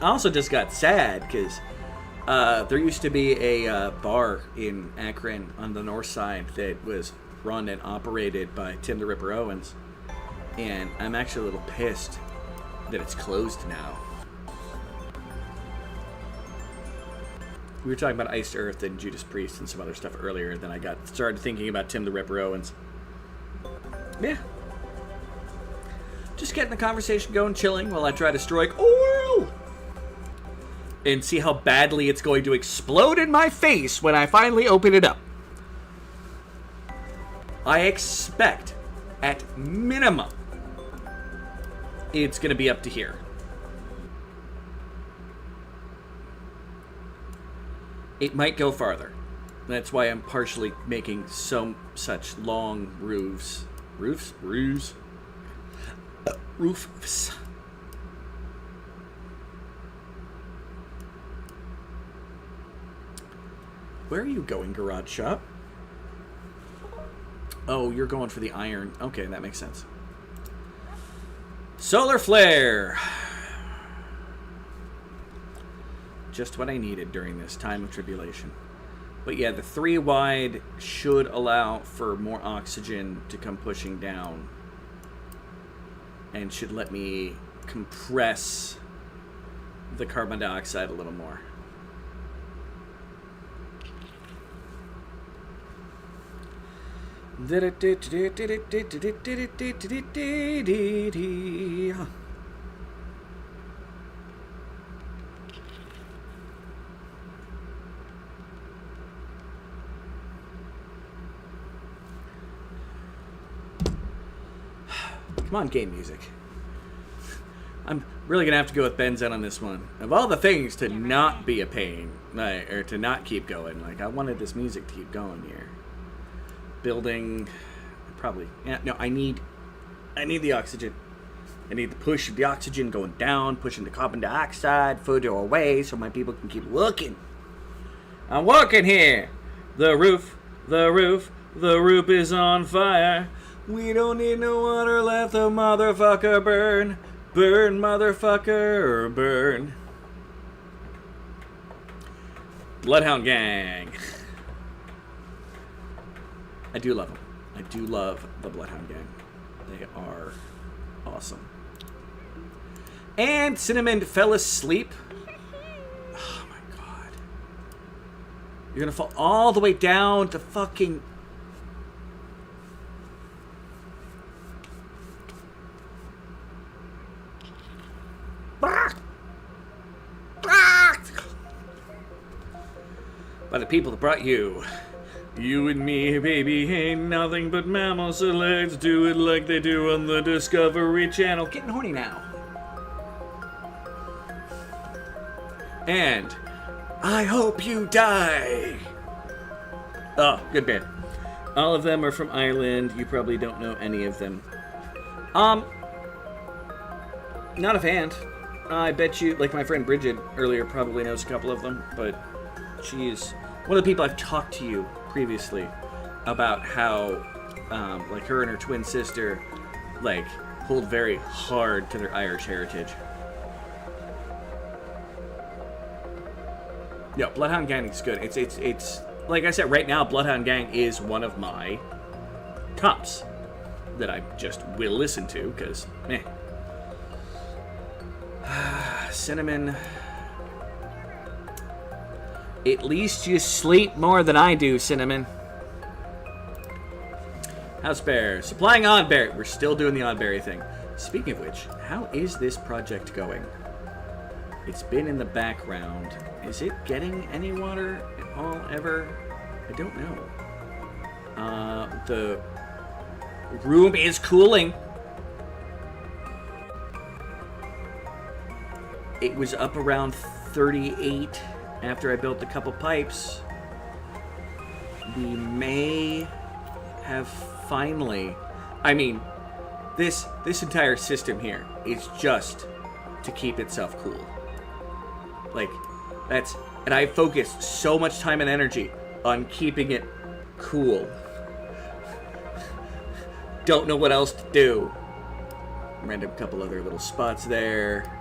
I also just got sad because there used to be a bar in Akron on the north side that was run and operated by Tim the Ripper Owens, and I'm actually a little pissed that it's closed now. We were talking about Iced Earth and Judas Priest and some other stuff earlier, then I started thinking about Tim the Ripper Owens. Yeah. Just getting the conversation going, chilling, while I try to strike oil! And see how badly it's going to explode in my face when I finally open it up. I expect, at minimum, it's going to be up to here. It might go farther. That's why I'm partially making such long roofs. Roofs? Roofs. Where are you going, Garage Shop? Oh, you're going for the iron. Okay, that makes sense. Solar Flare! Just what I needed during this time of tribulation. But yeah, the 3 wide should allow for more oxygen to come pushing down. and should let me compress the carbon dioxide a little more. Come on, game music. I'm really gonna have to go with Benzen on this one. Of all the things to not be a pain, or to not keep going, like I wanted this music to keep going here. Building, probably. Yeah, no, I need the oxygen. I need the push of the oxygen going down, pushing the carbon dioxide further away, so my people can keep working. I'm working here. The roof is on fire. We don't need no water left, the motherfucker burn. Burn, motherfucker, burn. Bloodhound Gang. I do love them. I do love the Bloodhound Gang. They are awesome. And Cinnamon fell asleep. Oh my god. You're gonna fall all the way down to fucking... By the people that brought you. You and me, baby, ain't nothing but mammals, so let's do it like they do on the Discovery Channel. Getting horny now. And I hope you die. Oh, good band. All of them are from Ireland. You probably don't know any of them. Not a fan. I bet you, like my friend Bridget earlier, probably knows a couple of them, but she is one of the people I've talked to you previously about how, like, her and her twin sister, like, hold very hard to their Irish heritage. Yeah, Bloodhound Gang is good. It's like I said, right now, Bloodhound Gang is one of my tops that I just will listen to, because, meh. Cinnamon. At least you sleep more than I do, Cinnamon. House Bear. Supplying Oddberry. We're still doing the Oddberry thing. Speaking of which, how is this project going? It's been in the background. Is it getting any water at all, ever? I don't know. The room is cooling. It was up around 38 after I built a couple pipes. We may have finally... I mean, this entire system here is just to keep itself cool. Like, that's... And I focused so much time and energy on keeping it cool. Don't know what else to do. Random couple other little spots there.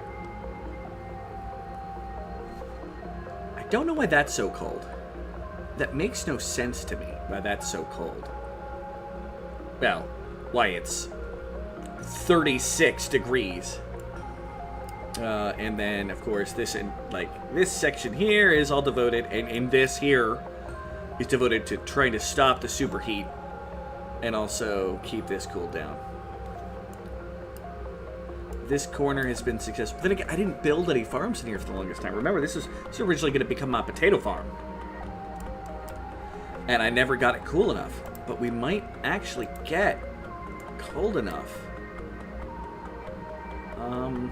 Don't know why that's so cold. That makes no sense to me, why that's so cold. Well, why it's 36 degrees. And then, of course, this section here is all devoted, and this here is devoted to trying to stop the superheat and also keep this cooled down. This corner has been successful. Then again, I didn't build any farms in here for the longest time. Remember, this was originally going to become my potato farm. And I never got it cool enough. But we might actually get cold enough. I'm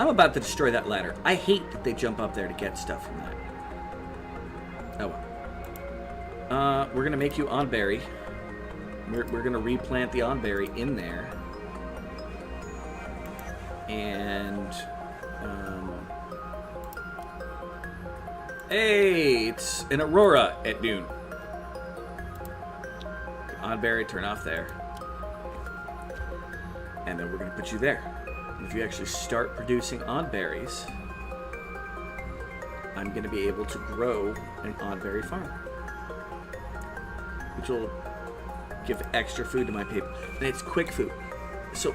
about to destroy that ladder. I hate that they jump up there to get stuff from that. Oh well. We're going to make you Oddberry. We're going to replant the Oddberry in there. And, hey, it's an aurora at noon. Oddberry, turn off there. And then we're going to put you there. And if you actually start producing Oddberries, I'm going to be able to grow an Oddberry farm. which will give extra food to my people. And it's quick food. So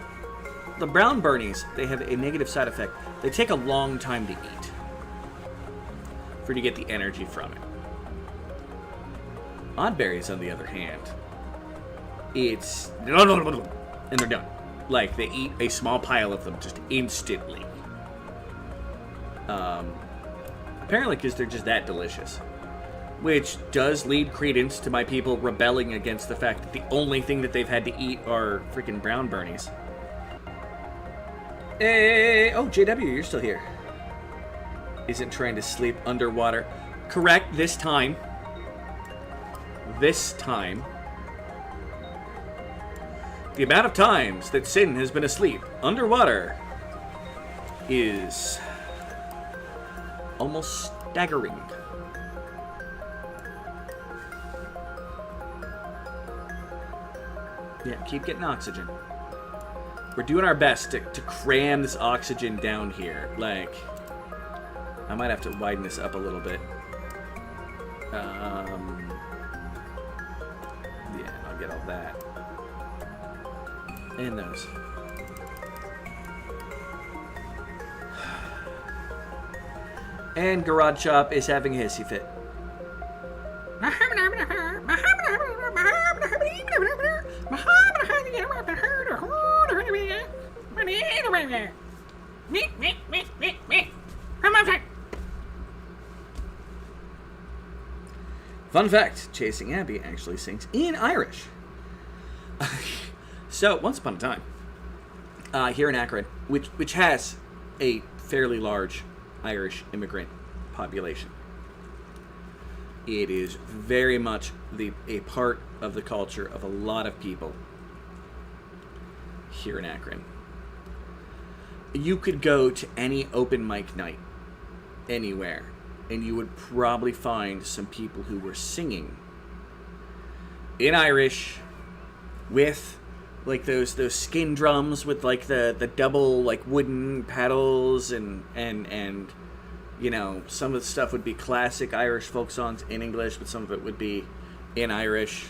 the brown bernies, they have a negative side effect. They take a long time to eat for you to get the energy from it. Oddberries, on the other hand, it's and they're done. Like, they eat a small pile of them just instantly. Apparently because they're just that delicious. Which does lead credence to my people rebelling against the fact that the only thing that they've had to eat are freaking brown bernies. Hey, oh, JW, you're still here. Isn't trying to sleep underwater. Correct, this time. This time. The amount of times that Sin has been asleep underwater is almost staggering. Yeah, keep getting oxygen. We're doing our best to cram this oxygen down here. Like, I might have to widen this up a little bit. Yeah, I'll get all that. And those. And Garage Shop is having a hissy fit. Fun fact, Chasing Abby actually sings in Irish. So, once upon a time, here in Akron, which has a fairly large Irish immigrant population, it is very much a part of the culture of a lot of people here in Akron. You could go to any open mic night anywhere, and you would probably find some people who were singing in Irish with like those skin drums with like the double like wooden paddles and you know, some of the stuff would be classic Irish folk songs in English, but some of it would be in Irish.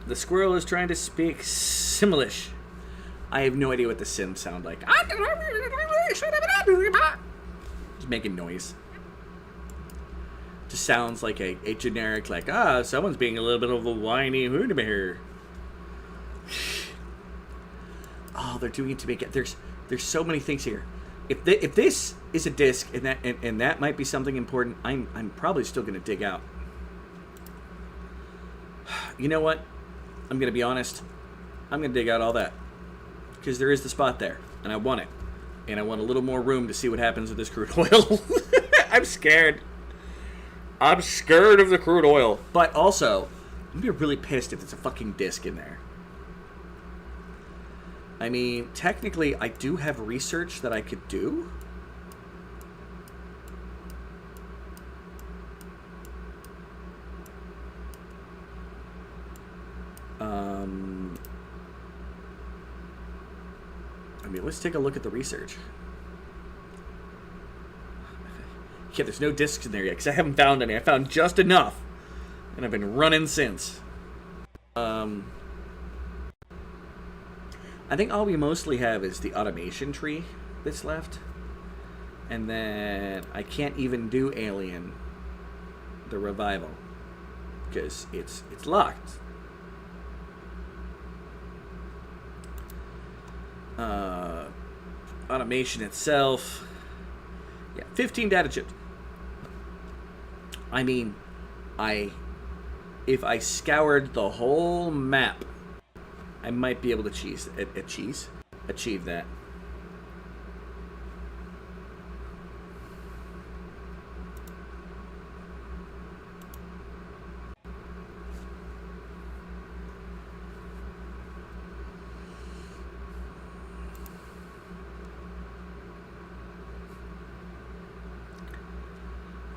The squirrel is trying to speak Simlish. I have no idea what the Sims sound like. Just making noise. Just sounds like a generic, like, someone's being a little bit of a whiny hoodabear. Oh, they're doing it to make it. There's so many things here. If this is a disc and that might be something important, I'm probably still gonna dig out. You know what? I'm gonna be honest. I'm gonna dig out all that because there is the spot there, and I want it, and I want a little more room to see what happens with this crude oil. I'm scared. I'm scared of the crude oil. But also, I'm gonna be really pissed if it's a fucking disc in there. I mean, technically, I do have research that I could do. I mean, let's take a look at the research. Yeah, there's no discs in there yet, because I haven't found any. I found just enough, and I've been running since. I think all we mostly have is the automation tree that's left. And then I can't even do Alien, the revival, because it's locked. Automation itself, yeah, 15 data chips. I mean, if I scoured the whole map, I might be able to achieve that.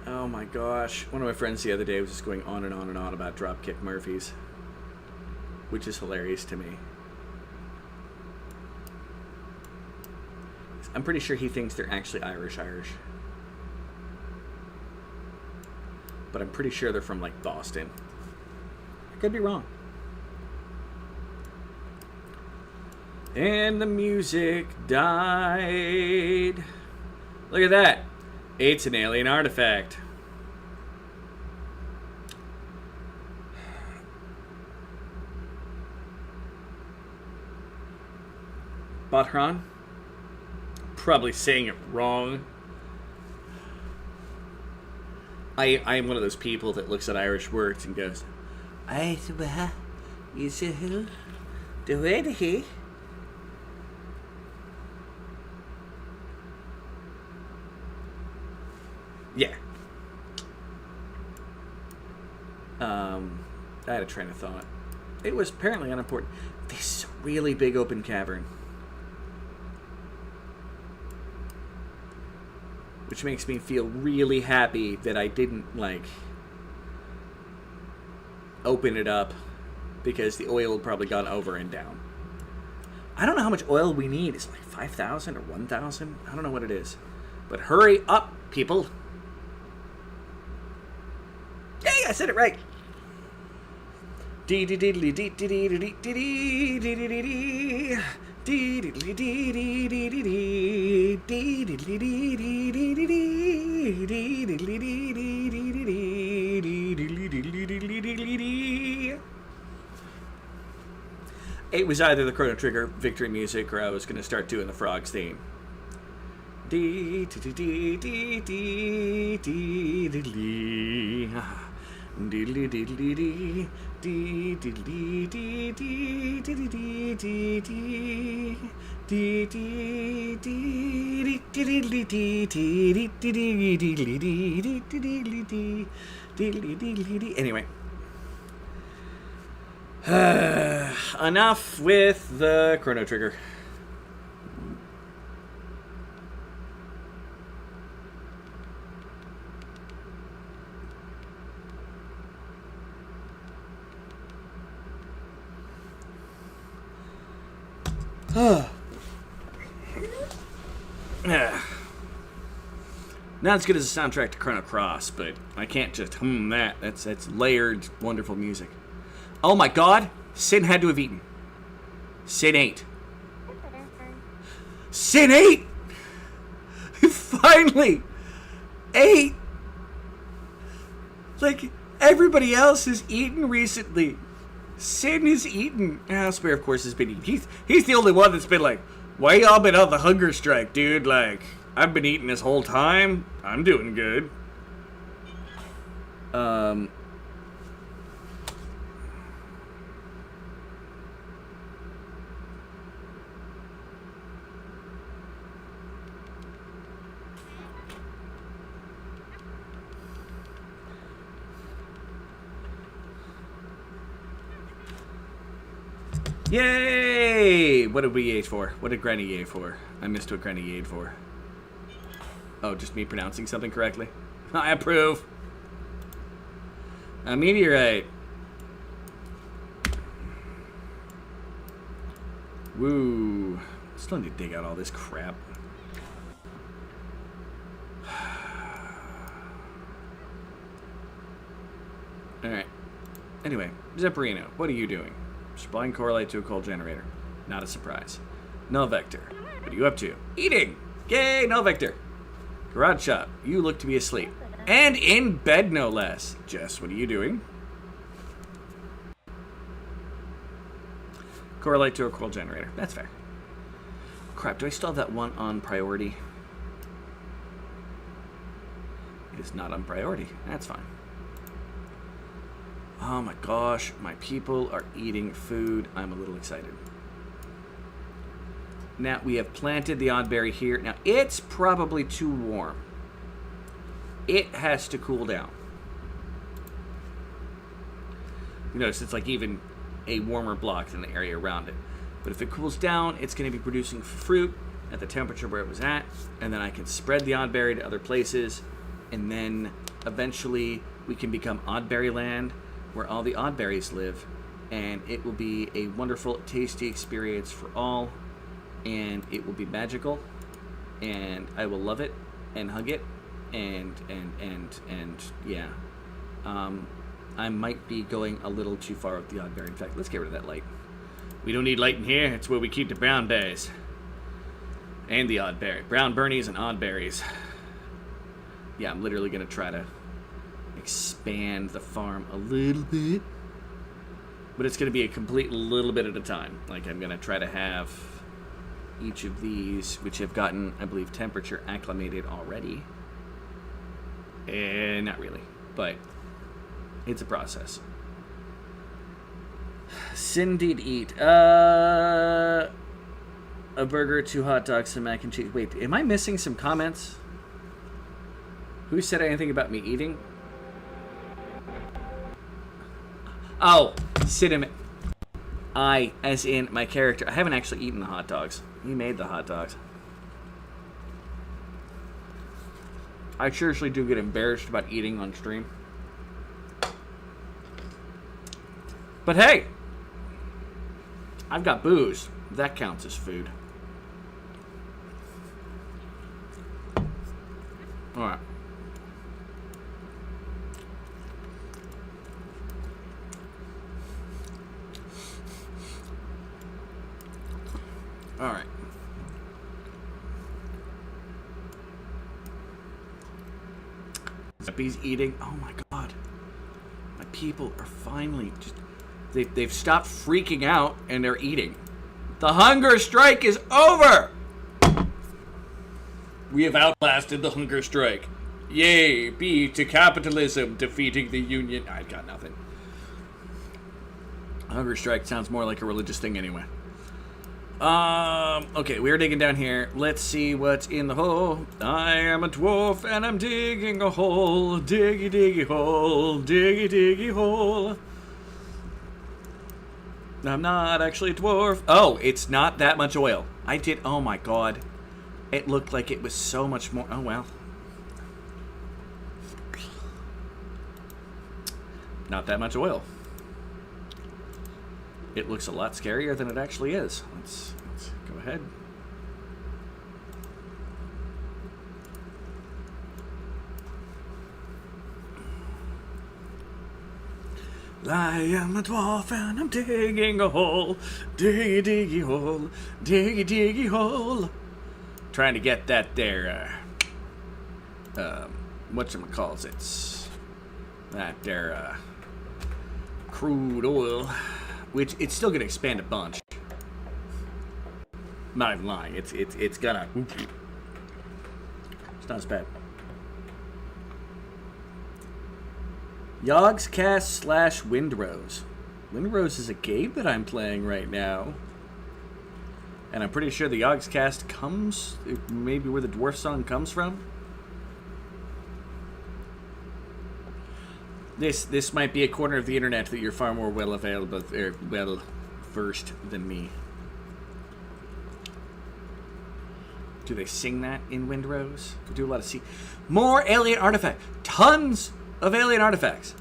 Oh my gosh. One of my friends the other day was just going on and on and on about Dropkick Murphys, which is hilarious to me. I'm pretty sure he thinks they're actually Irish. But I'm pretty sure they're from, like, Boston. I could be wrong. And the music died. Look at that. It's an alien artifact. Botron? Probably saying it wrong. I am one of those people that looks at Irish words and goes, I is the way to he. Yeah. I had a train of thought. It was apparently unimportant. This is a really big open cavern. Which makes me feel really happy that I didn't, like, open it up because the oil had probably gone over and down. I don't know how much oil we need. Is it like 5,000 or 1,000? I don't know what it is. But hurry up, people. Hey, I said it right. It was either the Chrono Trigger victory music or I was going to start doing the Frogs theme. Anyway. Enough with the Chrono Trigger. Not as good as the soundtrack to Chrono Cross, but I can't just that. That's layered, wonderful music. Oh my god! Sin had to have eaten. Sin ate. Sin ate! Finally! Ate! Like, everybody else has eaten recently. Sin has eaten. Spare, of course, has been eating. He's the only one that's been like, why y'all been on the hunger strike, dude? Like, I've been eating this whole time. I'm doing good. Yay! What did we yay for? What did Granny yay for? I missed what Granny yayed for. Oh, just me pronouncing something correctly? I approve. A meteorite. Woo. Still need to dig out all this crap. Alright. Anyway, Zepparino, what are you doing? Supplying correlate to a coal generator. Not a surprise. Null Vector, what are you up to? Eating! Yay, Null Vector! Garage Shop, you look to be asleep. And in bed, no less. Jess, what are you doing? Correlate to a coal generator. That's fair. Crap, do I still have that one on priority? It is not on priority. That's fine. Oh my gosh, my people are eating food. I'm a little excited. Now, we have planted the oddberry here. Now, it's probably too warm. It has to cool down. You notice it's like even a warmer block than the area around it. But if it cools down, it's going to be producing fruit at the temperature where it was at. And then I can spread the oddberry to other places. And then eventually we can become Oddberry Land, where all the oddberries live, and it will be a wonderful, tasty experience for all, and it will be magical, and I will love it and hug it, and yeah. I might be going a little too far with the odd berry. In fact, let's get rid of that light. We don't need light in here. It's where we keep the brown berries. And the odd berry. Brown berries and odd berries. Yeah, I'm literally going to try to expand the farm a little bit. But it's going to be a complete little bit at a time. Like, I'm going to try to have each of these, which have gotten, I believe, temperature acclimated already. Not really, but it's a process. Sin did eat a burger, 2 hot dogs, some mac and cheese. Wait, am I missing some comments? Who said anything about me eating? Oh, cinnamon. I, as in my character. I haven't actually eaten the hot dogs. He made the hot dogs. I seriously do get embarrassed about eating on stream. But hey, I've got booze. That counts as food. Alright. Alright. He's eating. Oh my god. My people are finally just... They've stopped freaking out and they're eating. The hunger strike is over! We have outlasted the hunger strike. Yay, be to capitalism defeating the union. I've got nothing. Hunger strike sounds more like a religious thing anyway. Okay, we're digging down here. Let's see what's in the hole. I am a dwarf and I'm digging a hole. Diggy, diggy hole. Diggy, diggy hole. I'm not actually a dwarf. Oh, it's not that much oil. I did, oh my god. It looked like it was so much more. Oh, well. Not that much oil. It looks a lot scarier than it actually is. Let's go ahead. I am a dwarf and I'm digging a hole. Diggy, diggy hole. Diggy, diggy hole. Trying to get that there, whatchamacalls, that there, crude oil, which it's still gonna expand a bunch. I'm not even lying, it's gonna, it's not as bad. Yogscast / Windrose. Windrose is a game that I'm playing right now. And I'm pretty sure the Yogscast comes, maybe where the dwarf song comes from. This might be a corner of the internet that you're far more well versed than me. Do they sing that in Windrose? They do a lot of more alien artifacts. Tons of alien artifacts.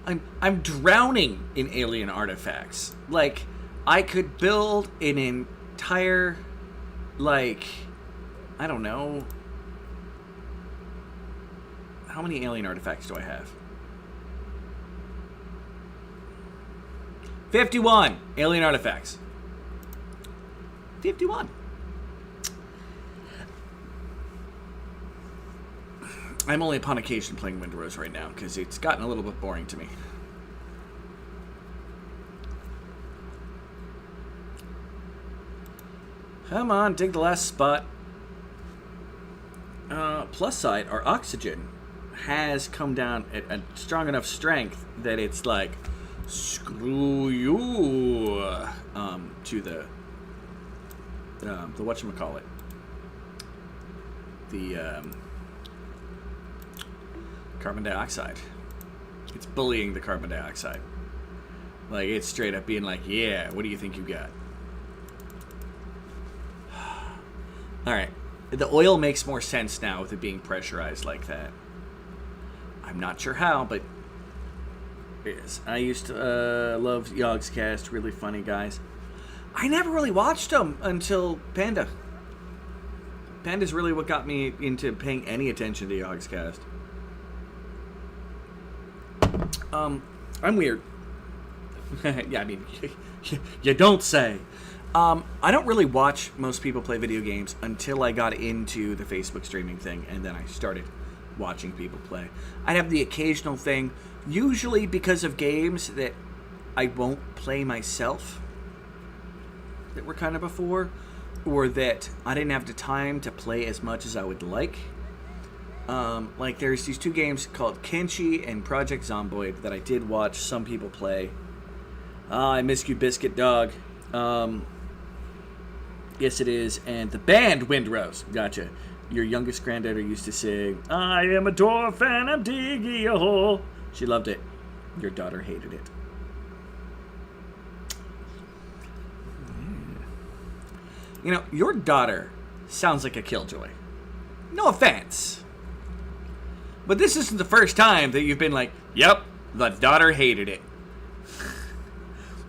I'm drowning in alien artifacts. Like, I could build an entire, like, I don't know. How many alien artifacts do I have? 51 alien artifacts. 51. I'm only upon occasion playing Windrose right now because it's gotten a little bit boring to me. Come on, dig the last spot. Plus side, our oxygen has come down at a strong enough strength that it's like, screw you, to the whatchamacallit. The, carbon dioxide. It's bullying the carbon dioxide. Like, it's straight up being like, yeah, what do you think you got? Alright. The oil makes more sense now with it being pressurized like that. I'm not sure how, but it is. I used to love Yogscast. Really funny guys. I never really watched them until Panda. Panda's really what got me into paying any attention to Yogscast. I'm weird. Yeah, I mean, you don't say. I don't really watch most people play video games until I got into the Facebook streaming thing, and then I started watching people play. I'd have the occasional thing, usually because of games that I won't play myself, that were kind of before, or that I didn't have the time to play as much as I would like. Like there's these 2 games called Kenshi and Project Zomboid that I did watch some people play. I miss you, Biscuit Dog. Yes, it is. And the band Windrose. Gotcha. Your youngest granddaughter used to sing, I am a dwarf and I'm digging a hole. She loved it. Your daughter hated it. You know, your daughter sounds like a killjoy. No offense. But this isn't the first time that you've been like, yep, the daughter hated it.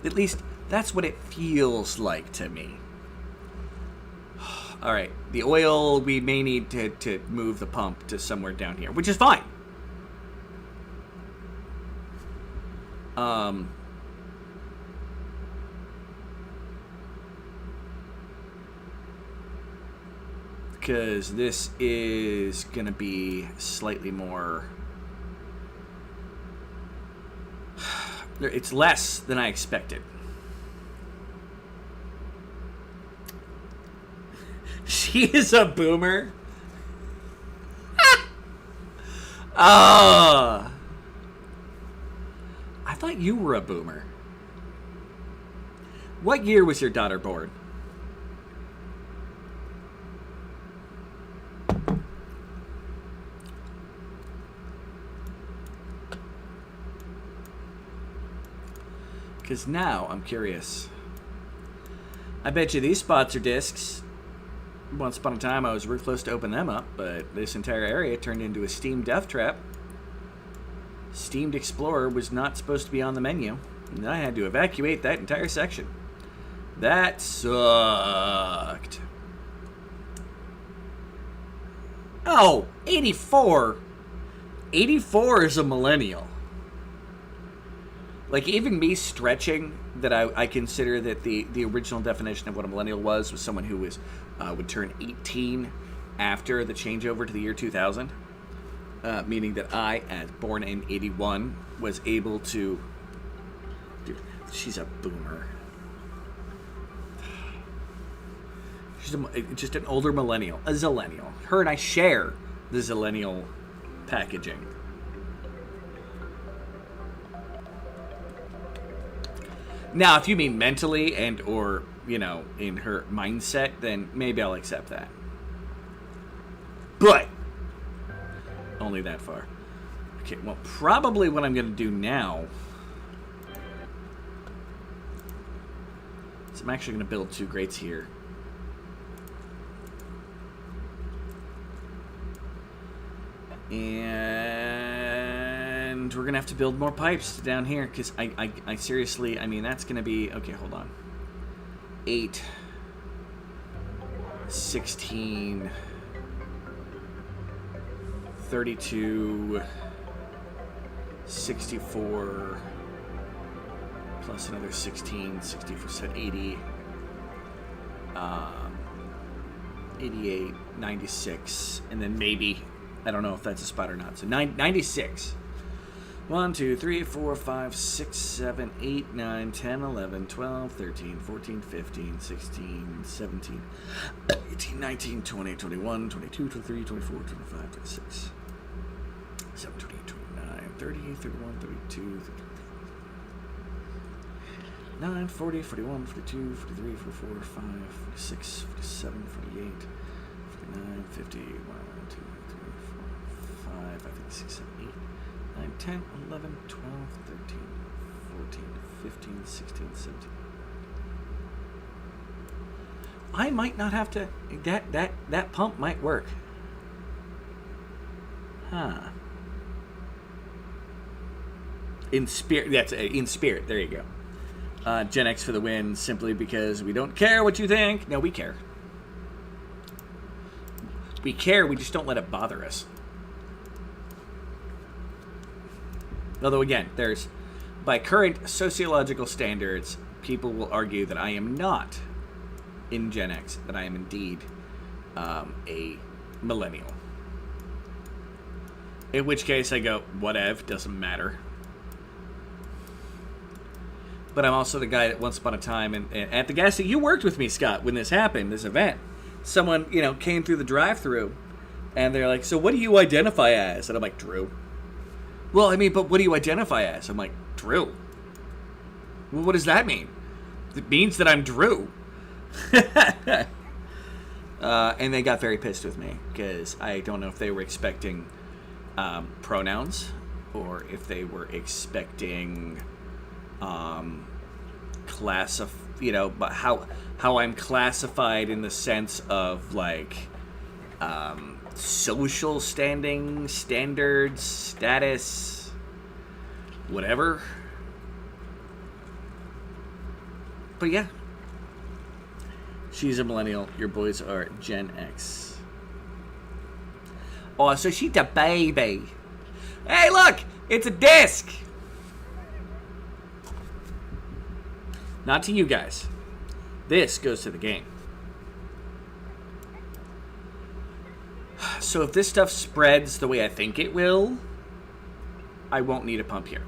At least, that's what it feels like to me. All right, the oil, we may need to move the pump to somewhere down here, which is fine. Because this is going to be slightly more... It's less than I expected. She is a boomer. I thought you were a boomer. What year was your daughter born? Because now I'm curious. I bet you these spots are discs. Once upon a time, I was real close to open them up, but this entire area turned into a Steam death trap. Steamed Explorer was not supposed to be on the menu, and I had to evacuate that entire section. That sucked. Oh, 84. 84 is a millennial. Like, even me stretching that I consider that the original definition of what a millennial was someone who was would turn 18 after the changeover to the year 2000, meaning that I, as born in 81, was able to... Dude, she's a boomer. She's just an older millennial, a zillennial. Her and I share the zillennial packaging. Now, if you mean mentally and or, you know, in her mindset, then maybe I'll accept that. But only that far. Okay, well, probably what I'm going to do now is I'm actually going to build 2 grates here. And we're going to have to build more pipes down here, because I seriously, I mean, that's going to be, okay, hold on. 8, 16, 32, 64, plus another 16, 64, so 80, 88, 96, and then maybe, I don't know if that's a spot or not, so 96. 1, 2, 3, 4, 5, 6, 7, 8, 9, 10, 11, 12, 13, 14, 15, 16, 17, 18, 19, 20, 21, 22, 23, 24, 25, 26, 7, 28, 29, 30, 31, 32, 39, 40, 41, 42, 43, 44, 45, 46, 47, 48, 49, 50, 1, 2, 3, 4, 5, I think 6, 7, 8, 9, 10, 11, 12, 13, 14, 15, 16, 17. I might not have to... That pump might work. Huh. In spirit... That's in spirit. There you go. Gen X for the win, simply because we don't care what you think. No, we care. We care, we just don't let it bother us. Although, again, there's by current sociological standards, people will argue that I am not in Gen X, that I am indeed a millennial. In which case I go, whatever, doesn't matter. But I'm also the guy that once upon a time, and at the gas station, you worked with me, Scott, when this happened, this event. Someone, came through the drive-thru, and they're like, so what do you identify as? And I'm like, Drew. Well, I mean, but what do you identify as? I'm like, Drew. Well, what does that mean? It means that I'm Drew. And they got very pissed with me, because I don't know if they were expecting pronouns, or if they were expecting but how I'm classified in the sense of like social standing, standards, status, whatever. But yeah, she's a millennial. Your boys are Gen X. Oh, so she's a baby. Hey, look, it's a disc. Not to you guys. This goes to the game. So if this stuff spreads the way I think it will, I won't need a pump here.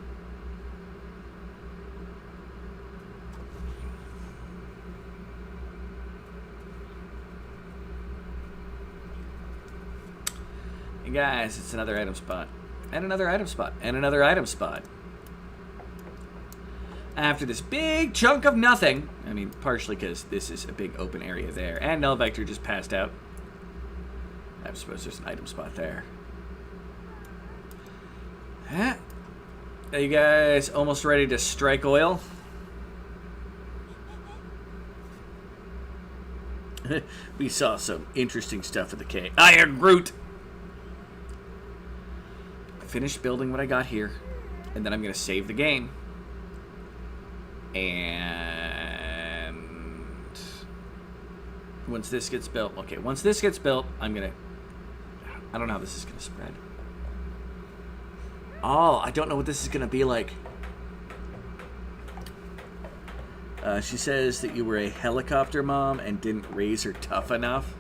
Hey guys, it's another item spot. And another item spot. And another item spot. After this big chunk of nothing, I mean, partially because this is a big open area there, and Null Vector just passed out. I suppose there's an item spot there. Huh? Are you guys almost ready to strike oil? We saw some interesting stuff at the cave. Iron Groot! I finished building what I got here, and then I'm going to save the game. And once this gets built, I don't know how this is going to spread. Oh, I don't know what this is going to be like. She says that you were a helicopter mom and didn't raise her tough enough.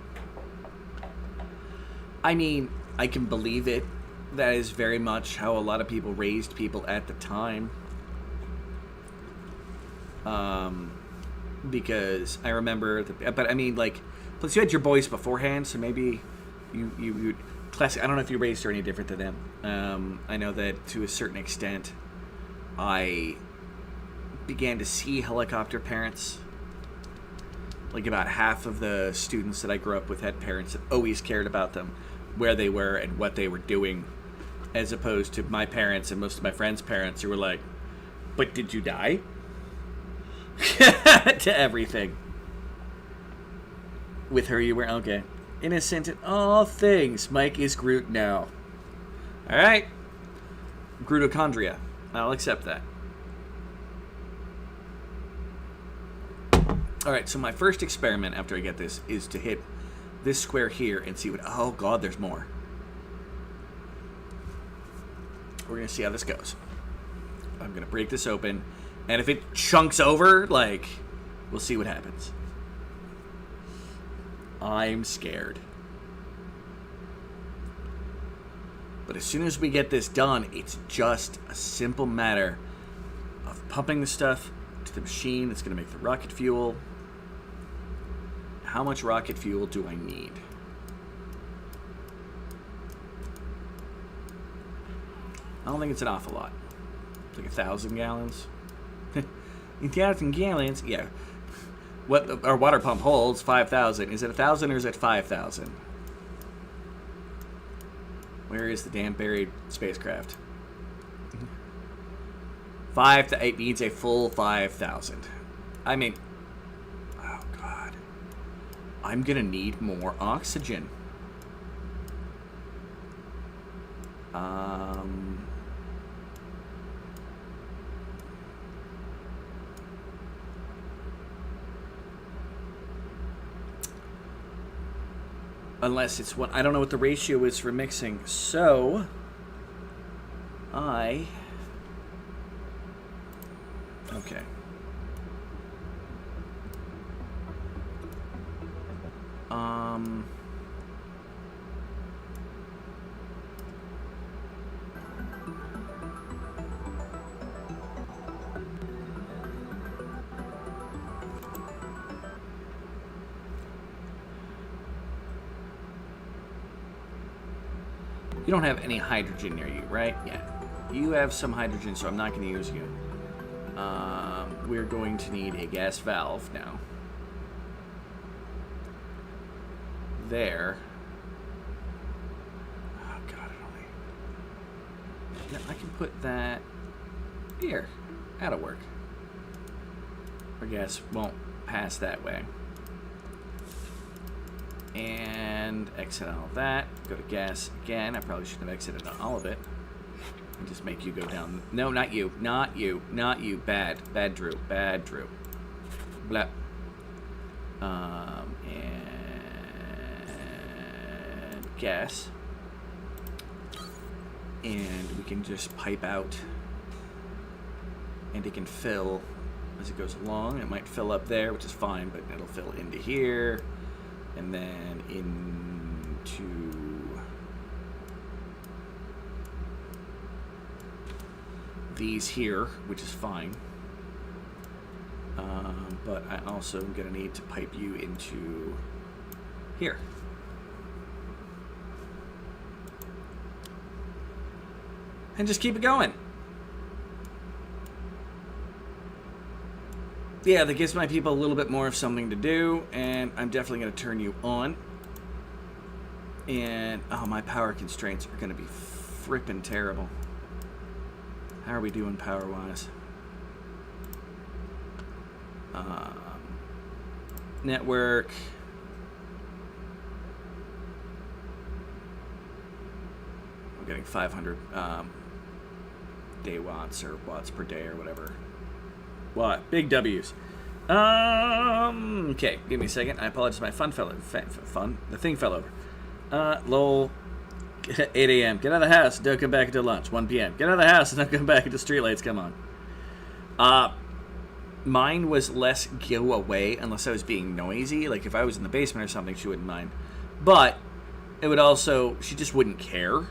I mean, I can believe it. That is very much how a lot of people raised people at the time. Because I remember, but I mean, like, plus you had your boys beforehand, so maybe you classic. I don't know if you raised her any different than them. I know that to a certain extent, I began to see helicopter parents. Like about half of the students that I grew up with had parents that always cared about them, where they were and what they were doing, as opposed to my parents and most of my friends' parents who were like, "But did you die?" To everything. With her, you were okay. Innocent in all things. Mike is Groot now. Alright. Grootochondria. I'll accept that. Alright, so my first experiment after I get this is to hit this square here and see what... Oh, God, there's more. We're going to see how this goes. I'm going to break this open. And if it chunks over, like, we'll see what happens. I'm scared. But as soon as we get this done, it's just a simple matter of pumping the stuff to the machine that's going to make the rocket fuel. How much rocket fuel do I need? I don't think it's an awful lot. It's like 1,000 gallons. 1,000 gallons? Yeah. What our water pump holds, 5,000. Is it 1,000 or is it 5,000? Where is the damn buried spacecraft? 8 needs a full 5,000. I mean, oh God. I'm gonna need more oxygen. Unless it's what I don't know what the ratio is for mixing. So Okay. You don't have any hydrogen near you, right? Yeah. You have some hydrogen, so I'm not going to use you. We're going to need a gas valve now. There. Oh, God, yeah, I can put that here. That'll work. Our gas won't pass that way. And exit all of that. Go to gas again. I probably shouldn't have exited all of it. And just make you go down. No, not you. Not you. Not you. Bad. Bad Drew. Bad Drew. Blah. And gas. And we can just pipe out. And it can fill as it goes along. It might fill up there, which is fine, but it'll fill into here. And then into these here, which is fine. But I also am going to need to pipe you into here. And just keep it going. Yeah, that gives my people a little bit more of something to do, and I'm definitely going to turn you on. And, oh, my power constraints are going to be frippin' terrible. How are we doing power-wise? Network. I'm getting 500 day watts or watts per day or whatever. What? Big W's. Okay, give me a second. I apologize. My the thing fell over. Lol. 8 a.m. Get out of the house. Don't come back until lunch. 1 p.m. Get out of the house and don't come back until streetlights come on. Mine was less go away unless I was being noisy. Like if I was in the basement or something, she wouldn't mind. But it would also, she just wouldn't care.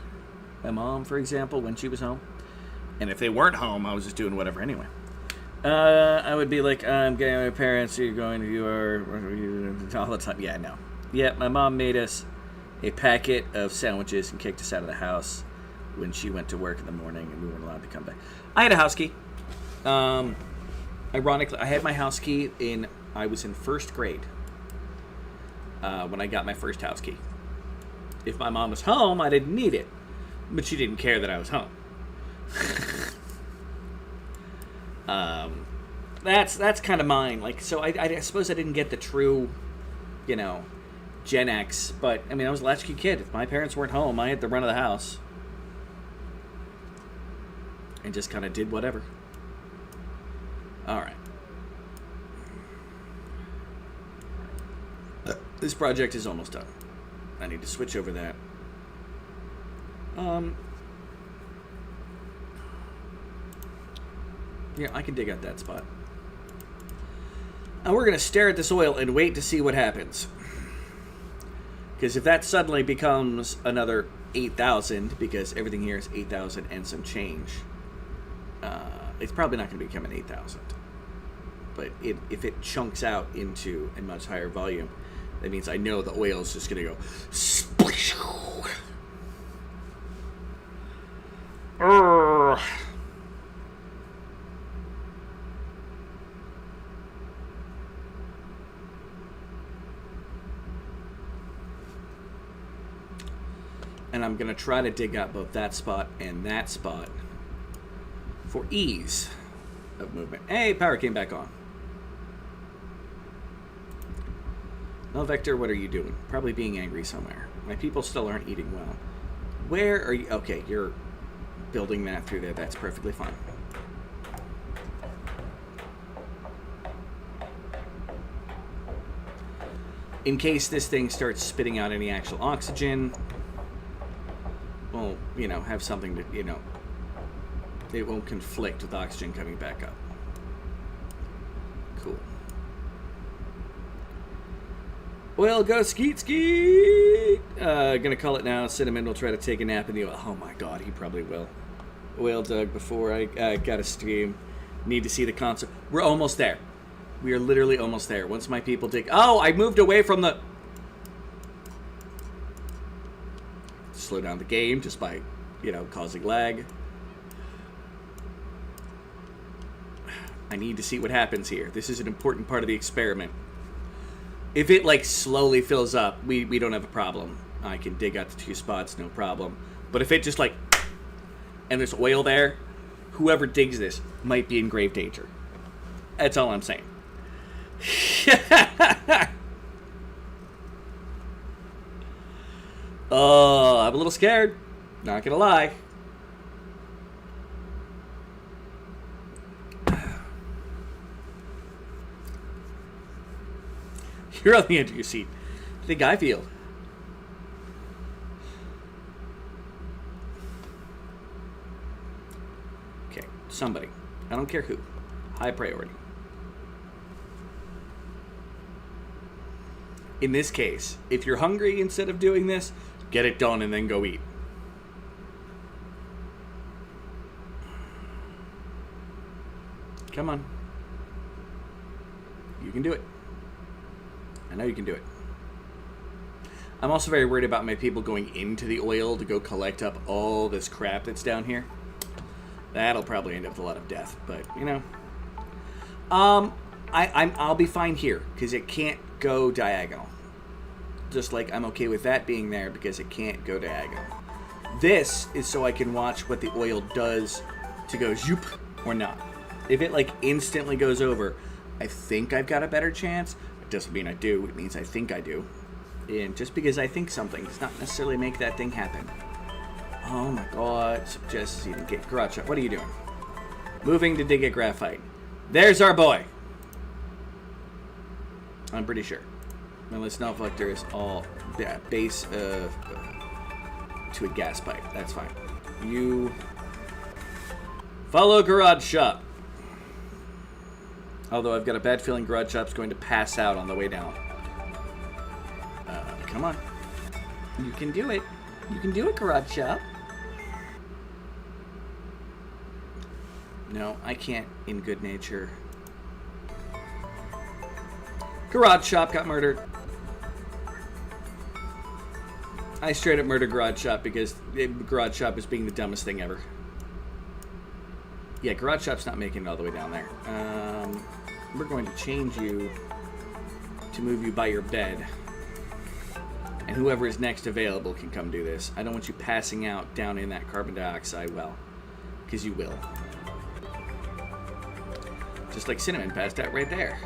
My mom, for example, when she was home. And if they weren't home, I was just doing whatever anyway. I would be like, I'm getting my parents, you're going to your, all the time. Yeah, no. Yeah, my mom made us a packet of sandwiches and kicked us out of the house when she went to work in the morning and we weren't allowed to come back. I had a house key. Ironically, I had my house key I was in first grade when I got my first house key. If my mom was home, I didn't need it. But she didn't care that I was home. That's kind of mine. Like, so I suppose I didn't get the true, Gen X. But I mean, I was a latchkey kid. If my parents weren't home, I had the run of the house, and just kind of did whatever. All right. This project is almost done. I need to switch over that. Yeah, I can dig out that spot. Now we're going to stare at this oil and wait to see what happens. Because if that suddenly becomes another 8,000, because everything here is 8,000 and some change, it's probably not going to become an 8,000. But if it chunks out into a much higher volume, that means I know the oil is just going to go splish. And I'm going to try to dig out both that spot and that spot for ease of movement. Hey, power came back on. No, Vector, what are you doing? Probably being angry somewhere. My people still aren't eating well. Where are you? Okay, you're building that through there. That's perfectly fine. In case this thing starts spitting out any actual oxygen, we'll, have something to, it won't conflict with oxygen coming back up. Well, go skeet skeet. Gonna call it now. Cinnamon will try to take a nap in the oil. Oh my god, he probably will. Oil Doug before I got a stream. Need to see the concert. We're almost there. We are literally almost there. Once my people dig. Oh, I moved away from the. Slow down the game just by, causing lag. I need to see what happens here. This is an important part of the experiment. If it, slowly fills up, we don't have a problem. I can dig out the 2 spots, no problem. But if it just, and there's oil there, whoever digs this might be in grave danger. That's all I'm saying. Oh, I'm a little scared. Not gonna lie. You're on the edge of your seat. I think I feel. Okay, somebody. I don't care who. High priority. In this case, if you're hungry instead of doing this, get it done and then go eat. Come on. You can do it. I know you can do it. I'm also very worried about my people going into the oil to go collect up all this crap that's down here. That'll probably end up with a lot of death, but I'll be fine here because it can't go diagonal. Just like I'm okay with that being there because it can't go diagonal. This is so I can watch what the oil does to go zoop or not. If it instantly goes over, I think I've got a better chance. It doesn't mean I do. It means I think I do. And just because I think something does not necessarily make that thing happen. Oh my god. Suggests you can get garage shot. What are you doing? Moving to dig a graphite. There's our boy. I'm pretty sure. Unless snow collector is all base to a gas pipe. That's fine. You follow garage shop. Although I've got a bad feeling garage shop's going to pass out on the way down. Come on. You can do it. You can do it, garage shop. No, I can't in good nature. Garage shop got murdered. I straight up murdered garage shop because garage shop is being the dumbest thing ever. Yeah, garage shop's not making it all the way down there. We're going to change you to move you by your bed. And whoever is next available can come do this. I don't want you passing out down in that carbon dioxide well. Because you will. Just like Cinnamon passed out right there.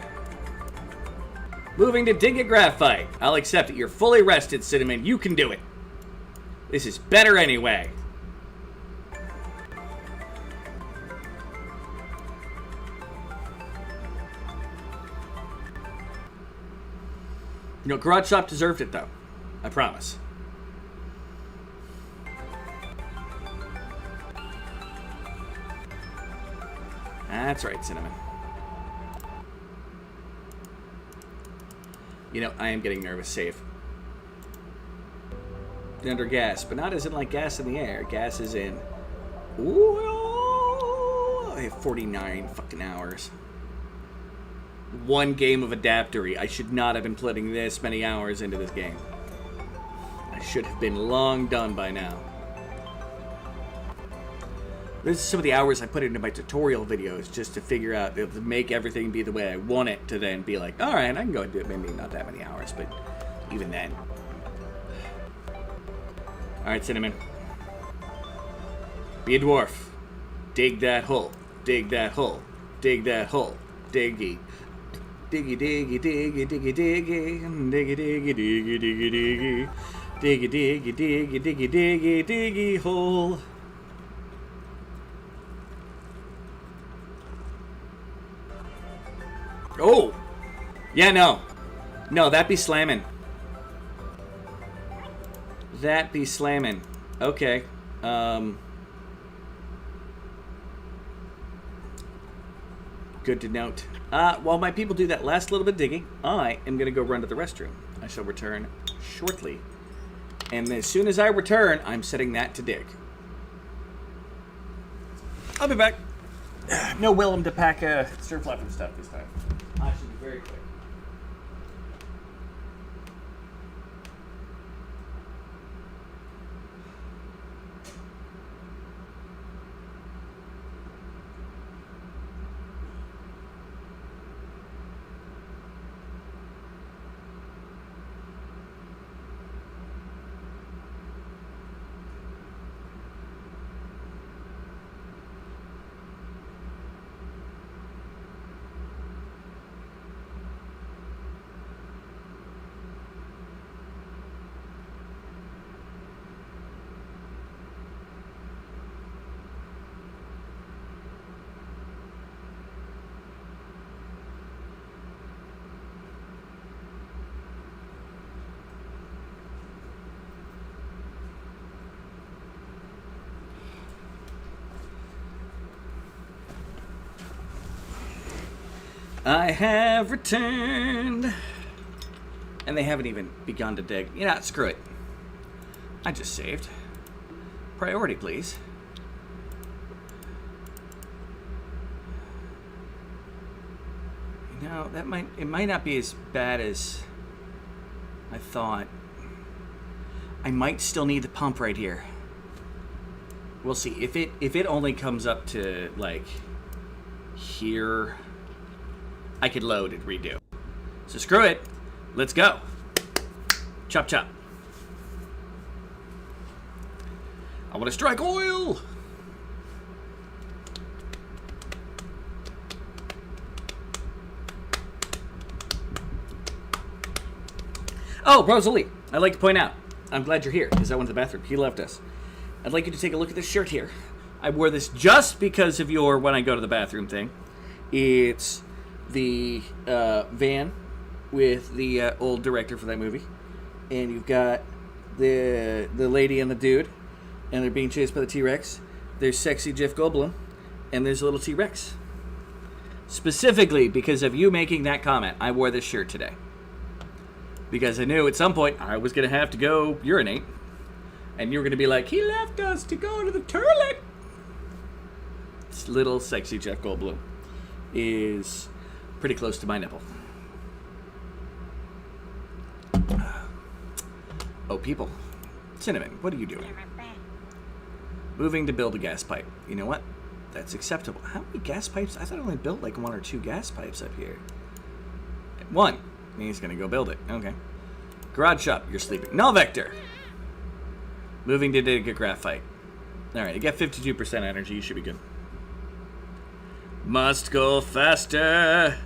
Moving to dig a graphite. I'll accept it. You're fully rested, Cinnamon. You can do it. This is better anyway. Garage Shop deserved it, though. I promise. That's right, Cinnamon. I am getting nervous. Safe. Under gas, but not as in gas in the air. Gas is in. Ooh, I have 49 fucking hours. One game of Adaptory. I should not have been putting this many hours into this game. I should have been long done by now. This is some of the hours I put into my tutorial videos just to figure out, to make everything be the way I want it, to then be like, alright, I can go and do it. Maybe not that many hours, but even then. Alright, Cinnamon. Be a dwarf. Dig that hole. Dig that hole. Dig that hole. Diggy. Diggy, diggy, diggy, diggy, diggy. Diggy, diggy, diggy, diggy, diggy. Diggy, diggy, diggy, diggy, diggy, diggy hole. Oh! Yeah, no. No, that be slamming. That be slamming. Okay. Good to note. While my people do that last little bit of digging, I am going to go run to the restroom. I shall return shortly. And as soon as I return, I'm setting that to dig. I'll be back. No Willem to pack stir flap and stuff this time. I should be very quick. I have returned. And they haven't even begun to dig. You know, screw it. I just saved. Priority, please. You know, it might not be as bad as I thought. I might still need the pump right here. We'll see. If it only comes up to like here, I could load and redo. So screw it. Let's go. Chop chop. I want to strike oil. Oh, Rosalie, I'd like to point out, I'm glad you're here because I went to the bathroom. He left us. I'd like you to take a look at this shirt here. I wore this just because of your when I go to the bathroom thing. It's the van with the old director for that movie, and you've got the lady and the dude, and they're being chased by the T-Rex. There's sexy Jeff Goldblum, and there's a little T-Rex. Specifically because of you making that comment, I wore this shirt today. Because I knew at some point I was going to have to go urinate, and you were going to be like, he left us to go to the toilet. This little sexy Jeff Goldblum is pretty close to my nipple. Oh, people. Cinnamon, what are you doing? Moving to build a gas pipe. You know what? That's acceptable. How many gas pipes? I thought I only built like 1 or 2 gas pipes up here. 1. He's going to go build it. Okay. Garage shop, you're sleeping. Null vector. Moving to dig a graphite. Alright, you get 52% energy. You should be good. Must go faster.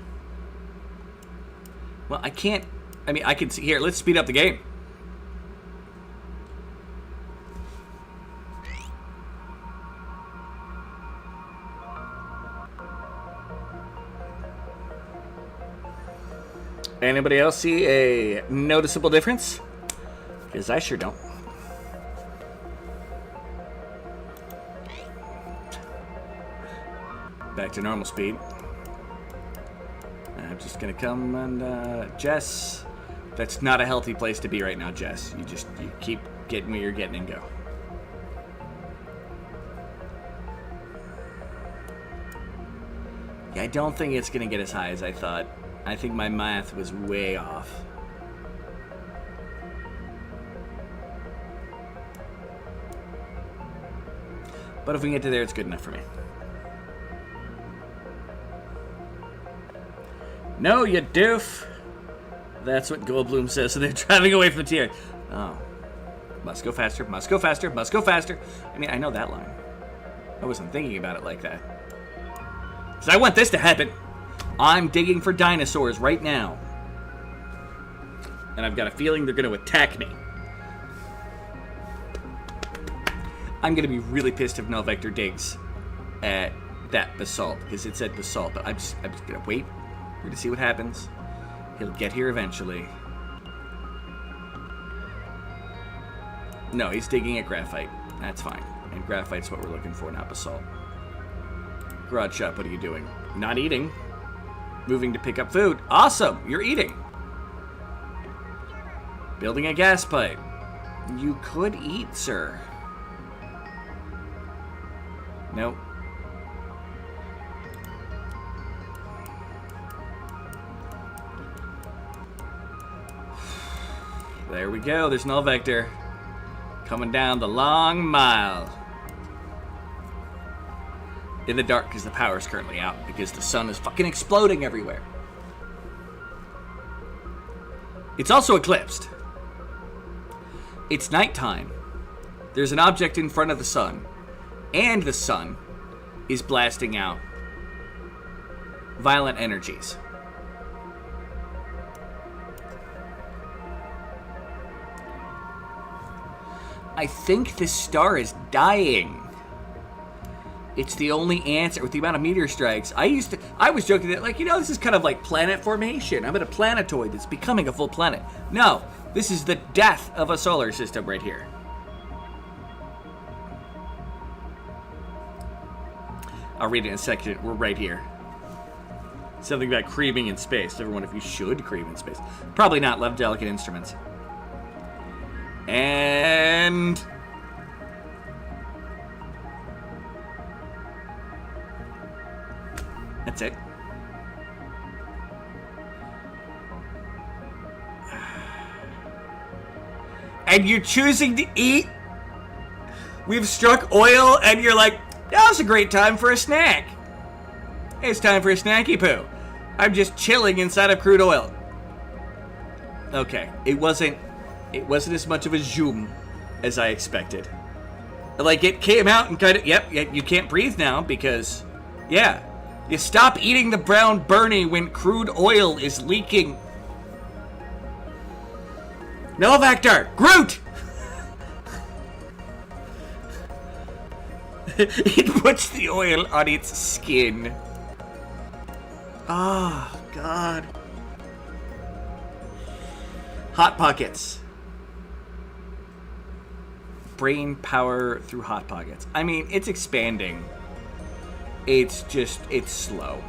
Well, I can't. I mean, I can see. Here, let's speed up the game. Anybody else see a noticeable difference? Because I sure don't. Back to normal speed. I'm just gonna come and Jess. That's not a healthy place to be right now, Jess. You keep getting where you're getting and go. Yeah, I don't think it's gonna get as high as I thought. I think my math was way off. But if we can get to there, it's good enough for me. No, you doof. That's what Goldblum says. So they're driving away from the tier. Oh. Must go faster, must go faster, must go faster. I mean, I know that line. I wasn't thinking about it like that. Because I want this to happen. I'm digging for dinosaurs right now. And I've got a feeling they're going to attack me. I'm going to be really pissed if Null Vector digs at that basalt. Because it said basalt. But I'm just going to wait. We're going to see what happens. He'll get here eventually. No, he's digging at graphite. That's fine. And graphite's what we're looking for, not basalt. Garage shop, what are you doing? Not eating. Moving to pick up food. Awesome! You're eating. Building a gas pipe. You could eat, sir. Nope. There we go. There's null vector. Coming down the long mile. In the dark because the power is currently out because the sun is fucking exploding everywhere. It's also eclipsed. It's nighttime. There's an object in front of the sun. And the sun is blasting out violent energies. I think this star is dying. It's the only answer with the amount of meteor strikes. I was joking that, like, this is kind of like planet formation. I'm at a planetoid that's becoming a full planet. No, this is the death of a solar system right here. I'll read it in a second. We're right here. Something about creaming in space. Everyone, if you should cream in space. Probably not. Love delicate instruments. And... that's it. And you're choosing to eat? We've struck oil and you're like, now's a great time for a snack. It's time for a snacky poo. I'm just chilling inside of crude oil. Okay, it wasn't as much of a zoom as I expected. Like, it came out and kind of, yep, you can't breathe now because, yeah. You stop eating the brown Bernie when crude oil is leaking. No vector! Groot! It puts the oil on its skin. Oh, God. Hot Pockets. Brain power through Hot Pockets. I mean, it's expanding. It's slow.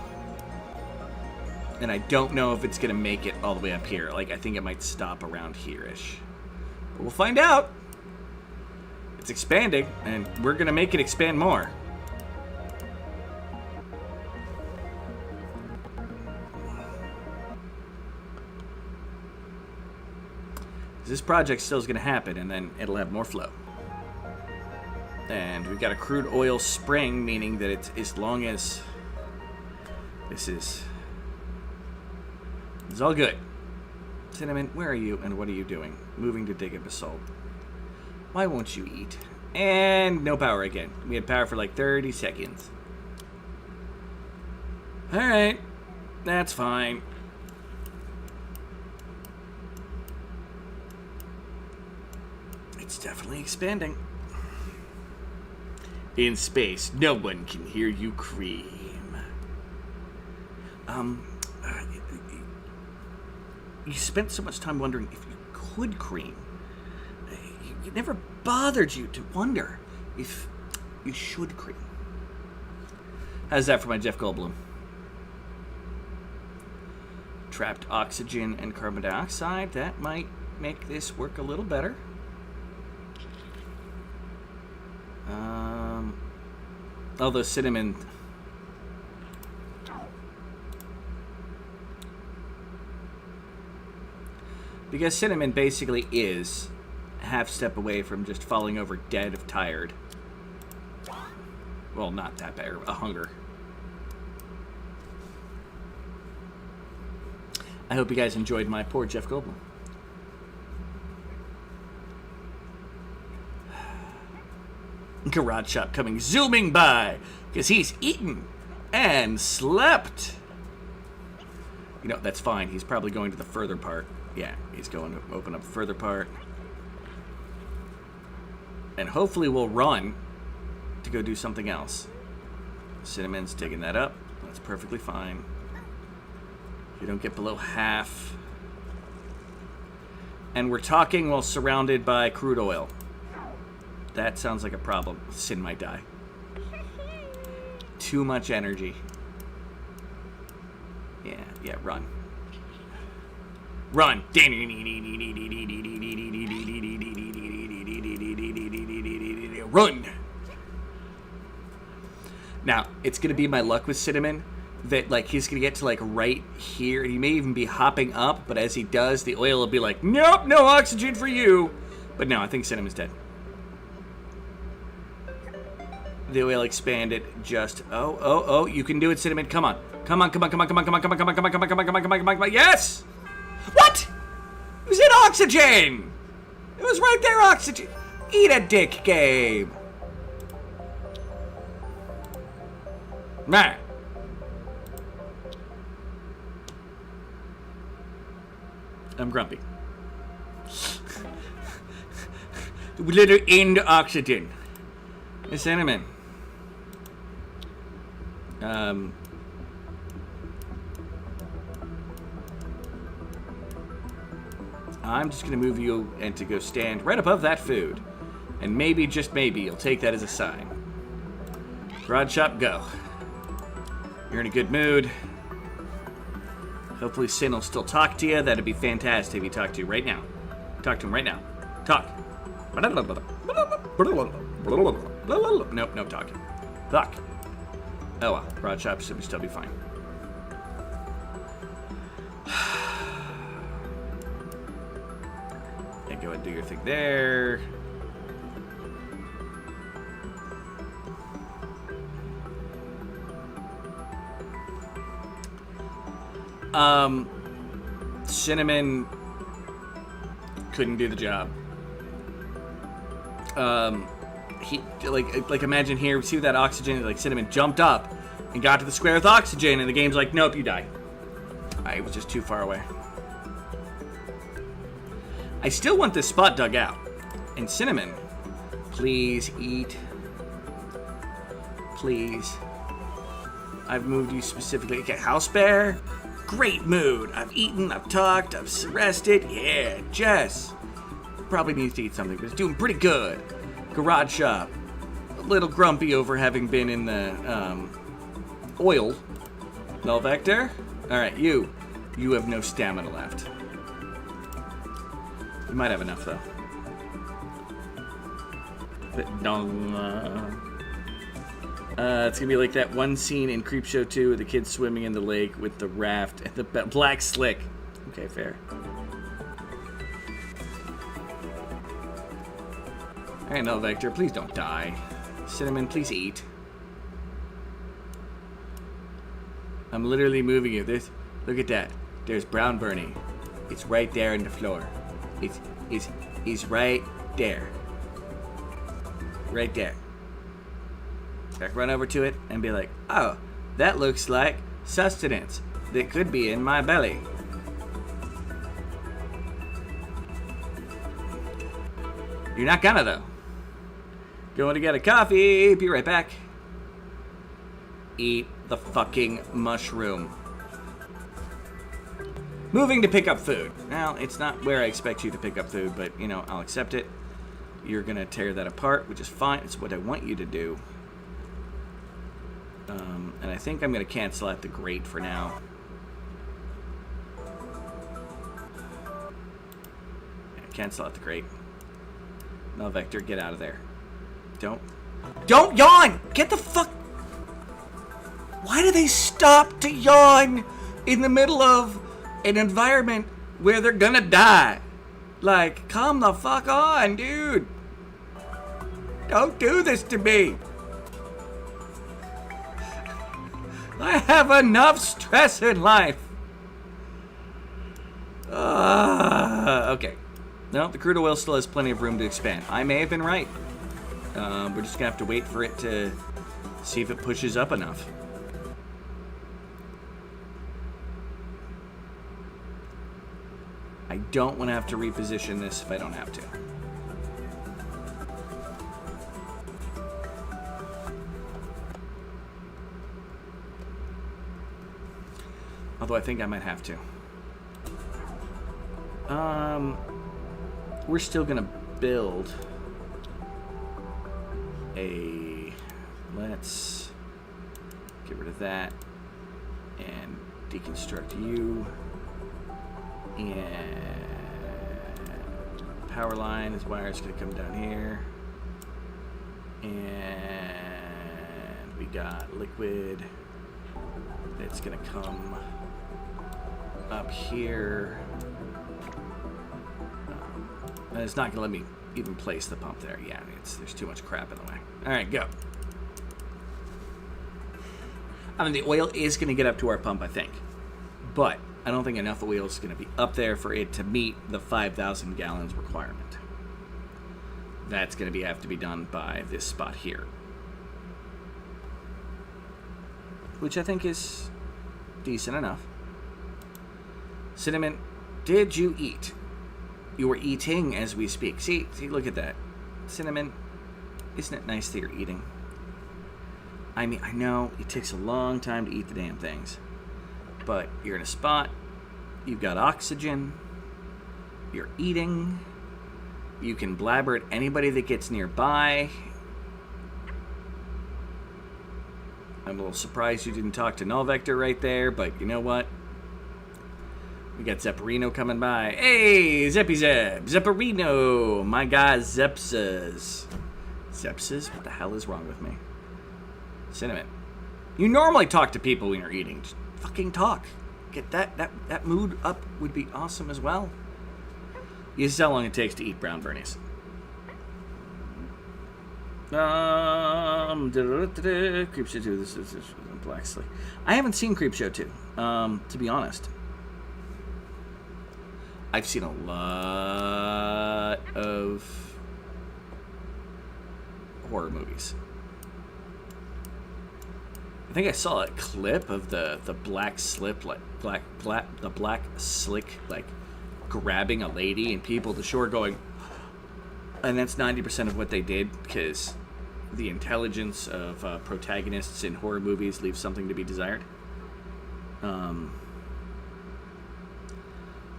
And I don't know if it's going to make it all the way up here. Like, I think it might stop around here-ish. But we'll find out. It's expanding, and we're going to make it expand more. This project still is going to happen, and then it'll have more flow. And we've got a crude oil spring, meaning that it's as long as this is all good. Cinnamon, where are you and what are you doing? Moving to dig a basalt. Why won't you eat? And no power again. We had power for like 30 seconds. Alright. That's fine. It's definitely expanding. In space, no one can hear you cream. You spent so much time wondering if you could cream. It never bothered you to wonder if you should cream. How's that for my Jeff Goldblum? Trapped oxygen and carbon dioxide. That might make this work a little better. Although cinnamon... because cinnamon basically is a half step away from just falling over dead of tired. Well, not that bad. A hunger. I hope you guys enjoyed my poor Jeff Goldblum. Garage shop coming zooming by because he's eaten and slept. You know, that's fine. He's probably going to the further part. Yeah, he's going to open up the further part. And hopefully we'll run to go do something else. Cinnamon's digging that up. That's perfectly fine. You don't get below half. And we're talking while surrounded by crude oil. That sounds like a problem. Sin might die. Too much energy. Yeah, run. Run. Run. Now, it's going to be my luck with Cinnamon that, like, he's going to get to, like, right here. And he may even be hopping up, but as he does, the oil will be like, nope, no oxygen for you. But no, I think Cinnamon's dead. The oil expanded just... Oh, you can do it, Cinnamon. Come on. Come on. Yes! What? It was in oxygen! It was right there, oxygen. Eat a dick, Gabe. Man. I'm grumpy. Little end oxygen. Hey, Cinnamon. I'm just gonna move you and to go stand right above that food. And maybe, just maybe, you'll take that as a sign. Garage shop, go. You're in a good mood. Hopefully Sin will still talk to you. That'd be fantastic if he talked to you right now. Talk to him right now. Talk. Nope, no talking. Talk. Oh well, garage shop should still be fine. And go ahead and do your thing there. Cinnamon couldn't do the job. He like imagine here, see that oxygen, like Cinnamon jumped up and got to the square with oxygen, and the game's like, nope, you die. I was just too far away. I still want this spot dug out. And Cinnamon, please eat. Please. I've moved you specifically. Okay, House Bear. Great mood. I've eaten, I've talked, I've rested. Yeah, Jess. Probably needs to eat something, but it's doing pretty good. Garage shop. A little grumpy over having been in the oil. Null Vector. Alright, you have no stamina left. You might have enough, though. It's gonna be like that one scene in Creepshow 2 with the kids swimming in the lake with the raft and the black slick. Okay, fair. Alright, Null Vector, please don't die. Cinnamon, please eat. I'm literally moving you. Look at that. There's brown Bernie. It's right there in the floor. It's right there. Right there. I run over to it and be like, oh, that looks like sustenance that could be in my belly. You're not gonna, though. Going to get a coffee. Be right back. Eat the fucking mushroom. Moving to pick up food. Well, it's not where I expect you to pick up food, but, you know, I'll accept it. You're gonna tear that apart, which is fine. It's what I want you to do. And I think I'm going to cancel out the grate for now. Yeah, cancel out the grate. No, Vector, get out of there. Don't yawn! Get the fuck... Why do they stop to yawn in the middle of an environment where they're gonna die? Like, come the fuck on, dude. Don't do this to me. I have enough stress in life. Okay. No, the crude oil still has plenty of room to expand. I may have been right. We're just gonna have to wait for it to see if it pushes up enough. I don't want to have to reposition this if I don't have to. Although I think I might have to. We're still gonna build a... Let's get rid of that and deconstruct you. And power line is wire is going to come down here. And we got liquid. It's going to come up here. And it's not going to let me even place the pump there. Yeah, there's too much crap in the way. All right, go. I mean, the oil is going to get up to our pump, I think. But I don't think enough oil is going to be up there for it to meet the 5,000 gallons requirement. That's going to have to be done by this spot here. Which I think is decent enough. Cinnamon, did you eat? You were eating as we speak. See, look at that. Cinnamon, isn't it nice that you're eating? I mean, I know it takes a long time to eat the damn things. But you're in a spot, you've got oxygen, you're eating, you can blabber at anybody that gets nearby. I'm a little surprised you didn't talk to Null Vector right there, but you know what? We got Zepparino coming by. Hey, Zeppy Zeb! Zepparino! My guy Zepsas. Zepsas? What the hell is wrong with me? Cinnamon. You normally talk to people when you're eating. Just fucking talk. Get that mood up would be awesome as well. This is how long it takes to eat brown bernies. Creepshow 2. This is Black Slate. I haven't seen Creepshow 2, to be honest. I've seen a lot of horror movies. I think I saw a clip of the black slip, like the black slick, like grabbing a lady and people at the shore going, and that's 90% of what they did, because the intelligence of protagonists in horror movies leaves something to be desired.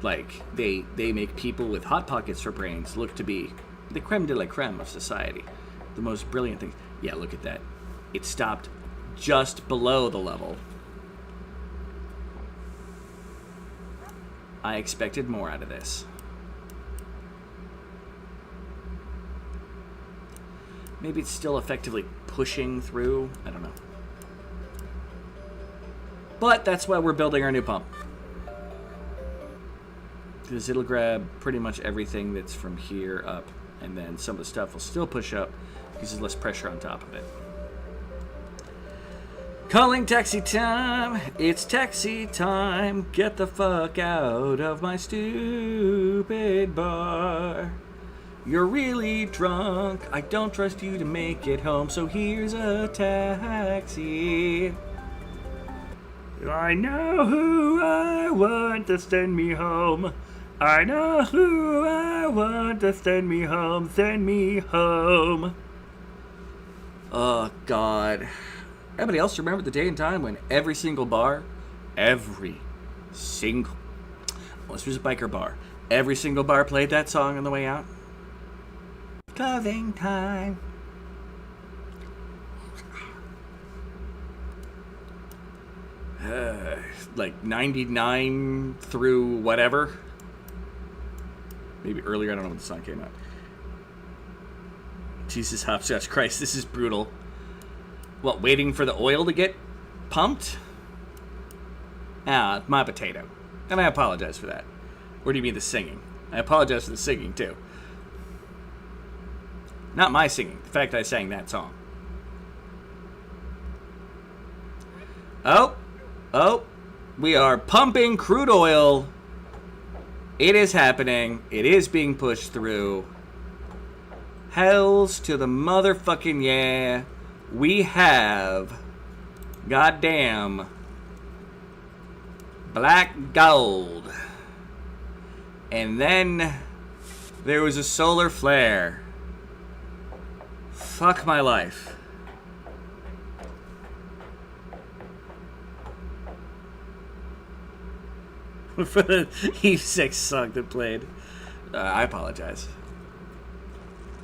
Like they make people with hot pockets for brains look to be the creme de la creme of society, the most brilliant things. Yeah, look at that. It stopped just below the level. I expected more out of this. Maybe it's still effectively pushing through. I don't know. But that's why we're building our new pump. Because it'll grab pretty much everything that's from here up. And then some of the stuff will still push up because there's less pressure on top of it. Calling taxi time, it's taxi time. Get the fuck out of my stupid bar. You're really drunk, I don't trust you to make it home, so here's a taxi. I know who I want to send me home. I know who I want to send me home. Send me home. Oh, God. Anybody else remember the day and time when every single bar, this was a biker bar, every single bar played that song on the way out? Closing time. Like 99 through whatever. Maybe earlier, I don't know when the song came out. Jesus, hopscotch Christ, this is brutal. What, waiting for the oil to get pumped? Ah, my potato. And I apologize for that. Or do you mean the singing? I apologize for the singing, too. Not my singing. The fact that I sang that song. Oh. We are pumping crude oil. It is happening. It is being pushed through. Hells to the motherfucking yeah. We have goddamn black gold. And then there was a solar flare. Fuck my life. For the Eve 6 song that played. I apologize.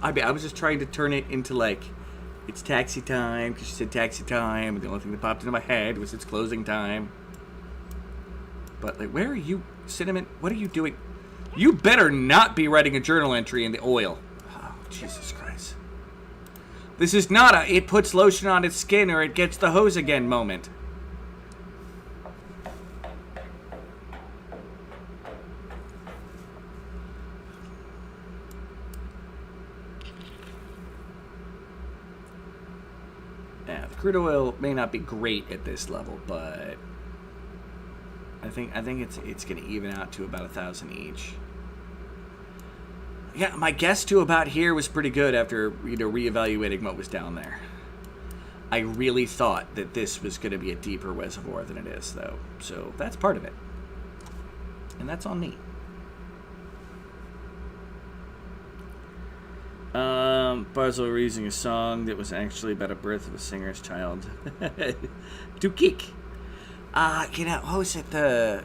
I was just trying to turn it into like, it's taxi time, because she said taxi time, and the only thing that popped into my head was it's closing time. But like, where are you? Cinnamon, what are you doing? You better not be writing a journal entry in the oil. Oh, Jesus Christ. This is not a it puts lotion on its skin or it gets the hose again moment. Yeah, the crude oil may not be great at this level, but I think it's gonna even out to about 1,000 each. Yeah, my guess to about here was pretty good after reevaluating what was down there. I really thought that this was gonna be a deeper reservoir than it is, though. So that's part of it, and that's on me. Barzil were using a song that was actually about a birth of a singer's child. Dukik. What was it? It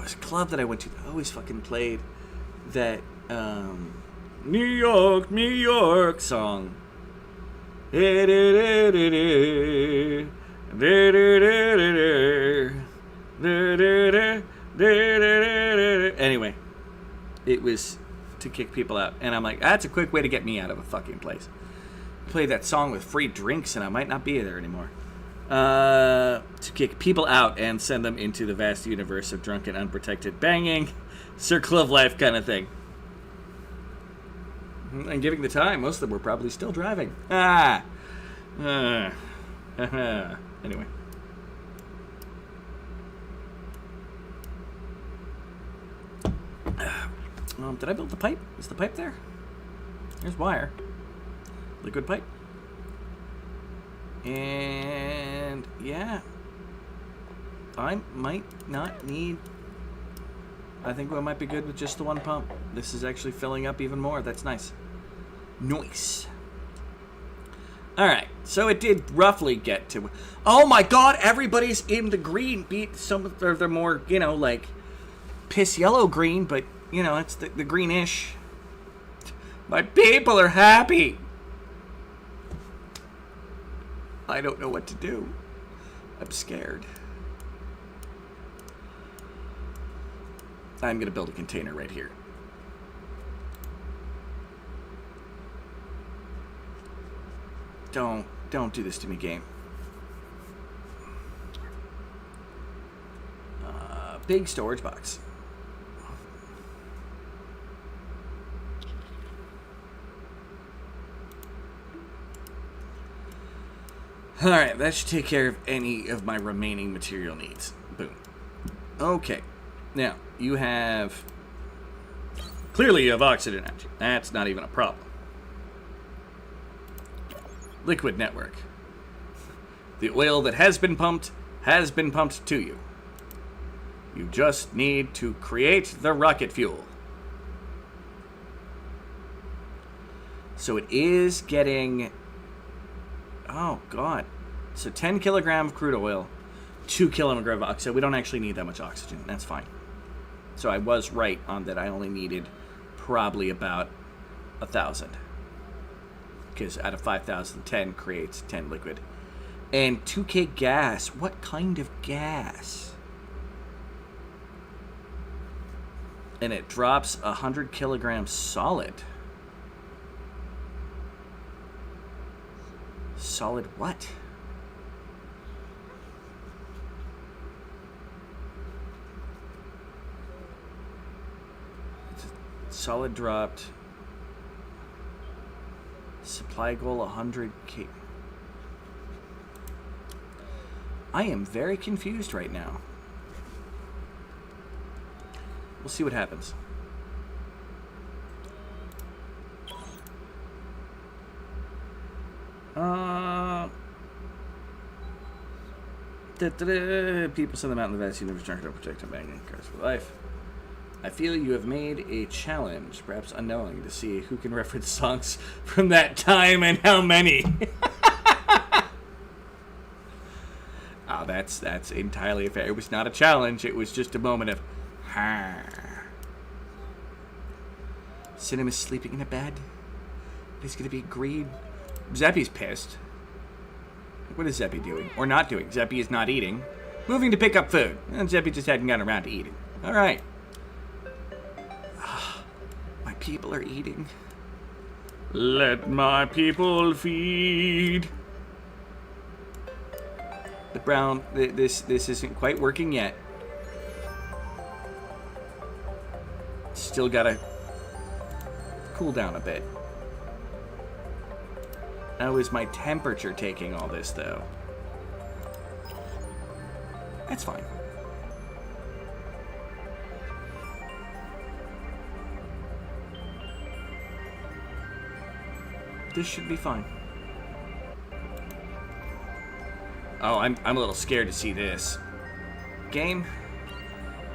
was a club that I went to that always fucking played that New York, New York song. Anyway, it was to kick people out, and I'm like, that's a quick way to get me out of a fucking place. Play that song with free drinks, and I might not be there anymore. To kick people out and send them into the vast universe of drunken, unprotected banging, circle of life kind of thing. And giving the time, most of them were probably still driving. Anyway. Did I build the pipe? Is the pipe there? There's wire. Liquid pipe. And yeah, I might not need. I think we might be good with just the one pump. This is actually filling up even more. That's nice. Nice. All right, so it did roughly get to. Oh my God! Everybody's in the green. Beat some of they're more like piss yellow green, but it's the greenish. My people are happy. I don't know what to do. I'm scared. I'm going to build a container right here. Don't do this to me, game. Big storage box. Alright, that should take care of any of my remaining material needs. Boom. Okay. Now, you have... Clearly you have oxygen at you. That's not even a problem. Liquid network. The oil that has been pumped to you. You just need to create the rocket fuel. So it is getting... Oh, God. So 10 kilogram of crude oil, 2 kilogram of oxygen. We don't actually need that much oxygen. That's fine. So I was right on that. I only needed probably about 1,000. Because out of 5,000, 10 creates 10 liquid. And 2K gas. What kind of gas? And it drops 100 kilograms solid. Solid what? Solid dropped. Supply goal 100K. I am very confused right now. We'll see what happens. People send them out in the vast universe trying to protect them banging cars for life. I feel you have made a challenge, perhaps unknowing, to see who can reference songs from that time and how many. Oh, that's entirely fair. It was not a challenge. It was just a moment of, Cinema's sleeping in a bed. He's gonna be green. Zeppy's pissed. What is Zeppy doing? Or not doing? Zeppy is not eating. Moving to pick up food. And Zeppy just hadn't gotten around to eating. All right. My people are eating. Let my people feed. The brown, this isn't quite working yet. Still gotta cool down a bit. How is my temperature taking all this, though? That's fine. This should be fine. Oh, I'm a little scared to see this. Game,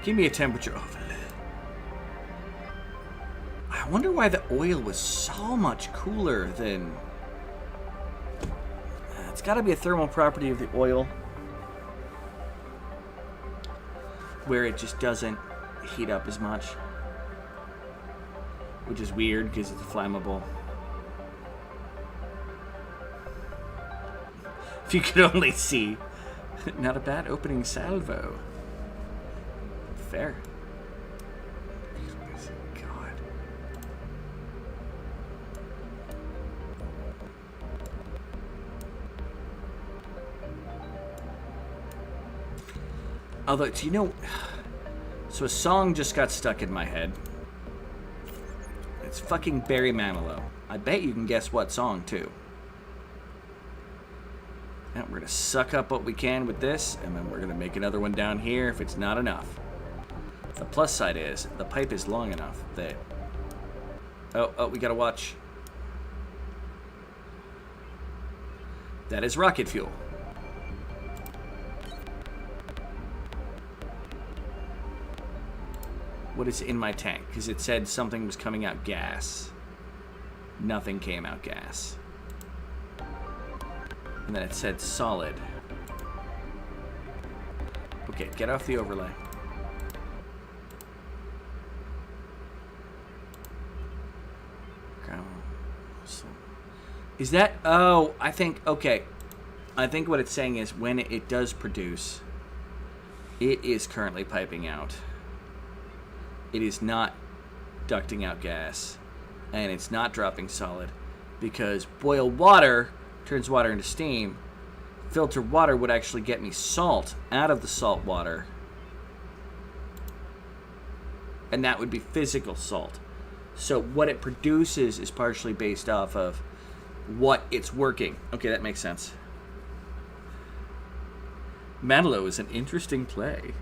give me a temperature overlay. I wonder why the oil was so much cooler than... It's got to be a thermal property of the oil where it just doesn't heat up as much, which is weird because it's flammable. If you could only see. Not a bad opening salvo. Fair. God. Although, do you know... So a song just got stuck in my head. It's fucking Barry Manilow. I bet you can guess what song, too. Now we're going to suck up what we can with this, and then we're going to make another one down here if it's not enough. The plus side is, the pipe is long enough that... Oh, we got to watch. That is rocket fuel. What is in my tank? Because it said something was coming out gas. Nothing came out gas. And then it said solid. Okay, get off the overlay. Is that... Oh, I think... Okay. I think what it's saying is when it does produce, it is currently piping out. It is not ducting out gas. And it's not dropping solid. Because boiled water turns water into steam. Filtered water would actually get me salt out of the salt water. And that would be physical salt. So what it produces is partially based off of what it's working. Okay, that makes sense. Manilow is an interesting play.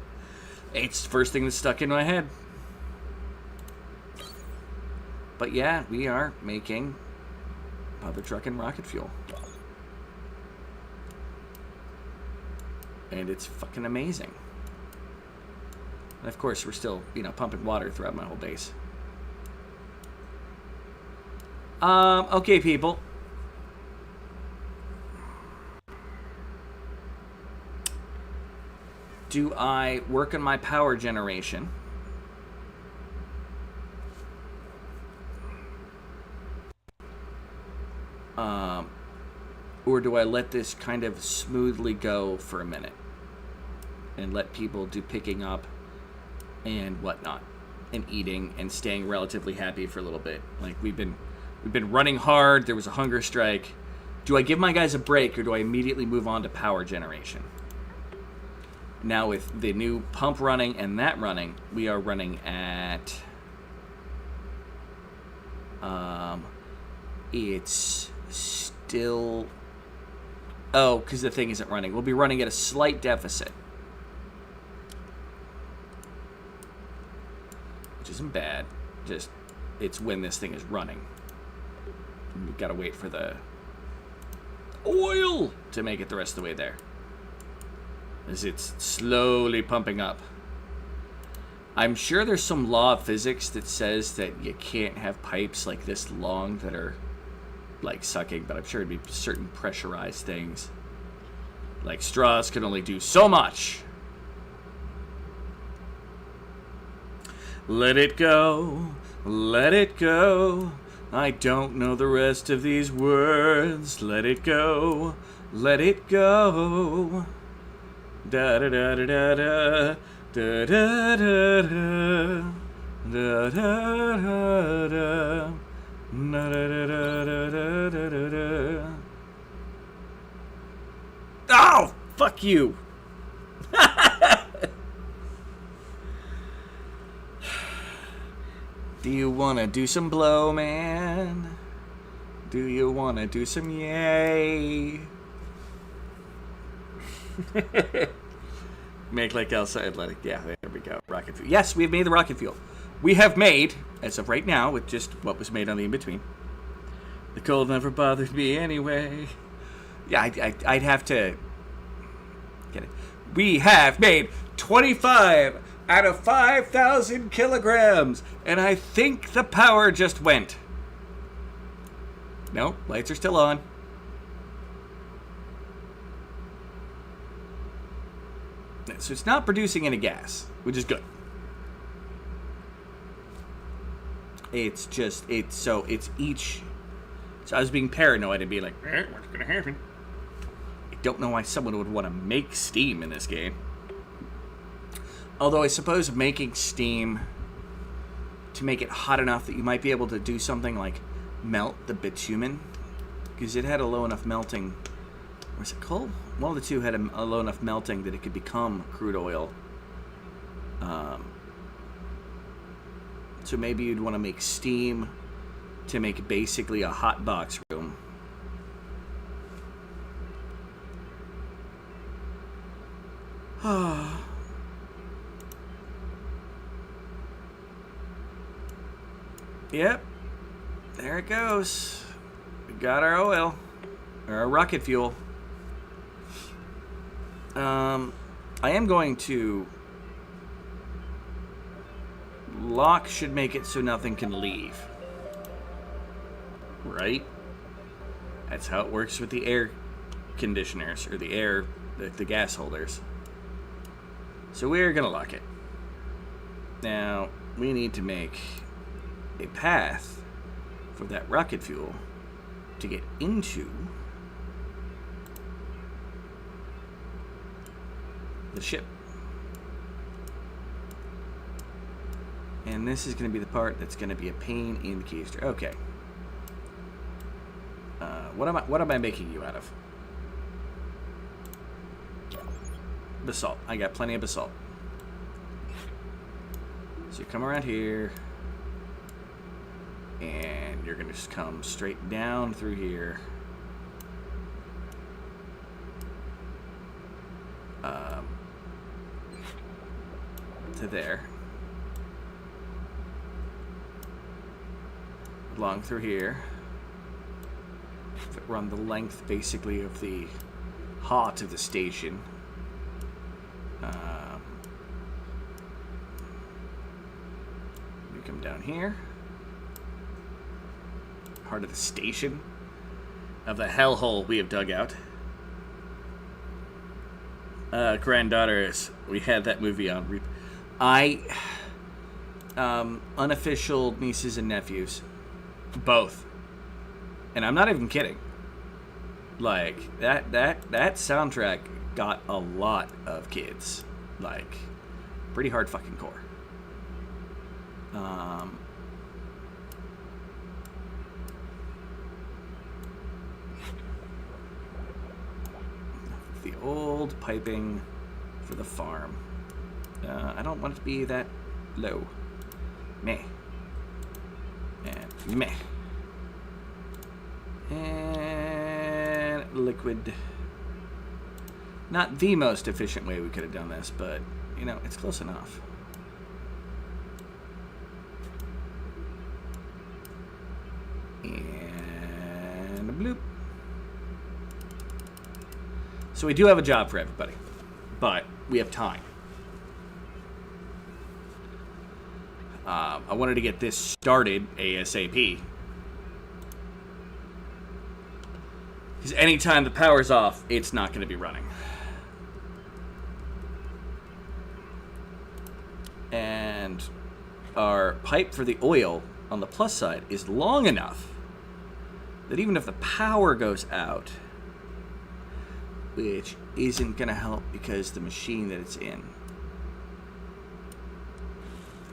It's the first thing that stuck in my head. But yeah, we are making public truck and rocket fuel. And it's fucking amazing. And of course, we're still, pumping water throughout my whole base. Okay, people. Do I work on my power generation? Or do I let this kind of smoothly go for a minute and let people do picking up and whatnot and eating and staying relatively happy for a little bit? Like we've been running hard. There was a hunger strike. Do I give my guys a break or do I immediately move on to power generation? Now with the new pump running and that running, we are running at it's still... Oh, because the thing isn't running. We'll be running at a slight deficit. Which isn't bad. Just, it's when this thing is running. We've got to wait for the oil to make it the rest of the way there. As it's slowly pumping up. I'm sure there's some law of physics that says that you can't have pipes like this long that are like sucking, but I'm sure it'd be certain pressurized things. Like straws can only do so much. Let it go, let it go. I don't know the rest of these words. Let it go, let it go. Da da da da da da da da da da da da da. Oh, fuck you. Do you want to do some blow, man? Do you want to do some yay? Make like outside, let it. Yeah, there we go. Rocket fuel. Yes, we've made the rocket fuel. We have made, as of right now, with just what was made on the in-between. The cold never bothered me anyway. Yeah, I'd have to get it. We have made 25 out of 5,000 kilograms, and I think the power just went. No, lights are still on. So it's not producing any gas, which is good. It's each. So I was being paranoid and being like, what's gonna happen? I don't know why someone would want to make steam in this game. Although I suppose making steam to make it hot enough that you might be able to do something like melt the bitumen, because it had a low enough melting. Was it coal? One of the two had a low enough melting that it could become crude oil. So maybe you'd want to make steam to make basically a hot box room. Yep. There it goes. We got our oil. Or our rocket fuel. I am going to... Lock should make it so nothing can leave. Right? That's how it works with the air conditioners, or the gas holders. So we're gonna lock it. Now, we need to make a path for that rocket fuel to get into the ship. And this is going to be the part that's going to be a pain in the keister. Okay. What am I making you out of? Basalt. I got plenty of basalt. So you come around here, and you're going to just come straight down through here. To there. Along through here. Run the length basically of the heart of the station. We come down here. Heart of the station of the hellhole we have dug out. Granddaughters, we had that movie on. Unofficial nieces and nephews. Both. And I'm not even kidding. Like, that soundtrack got a lot of kids. Like, pretty hard fucking core. The old piping for the farm. I don't want it to be that low. Meh. And meh. And liquid. Not the most efficient way we could have done this, but, you know, it's close enough. And a bloop. So we do have a job for everybody, but we have time. I wanted to get this started ASAP. Because anytime the power's off, it's not going to be running. And our pipe for the oil on the plus side is long enough that even if the power goes out, which isn't going to help because the machine that it's in.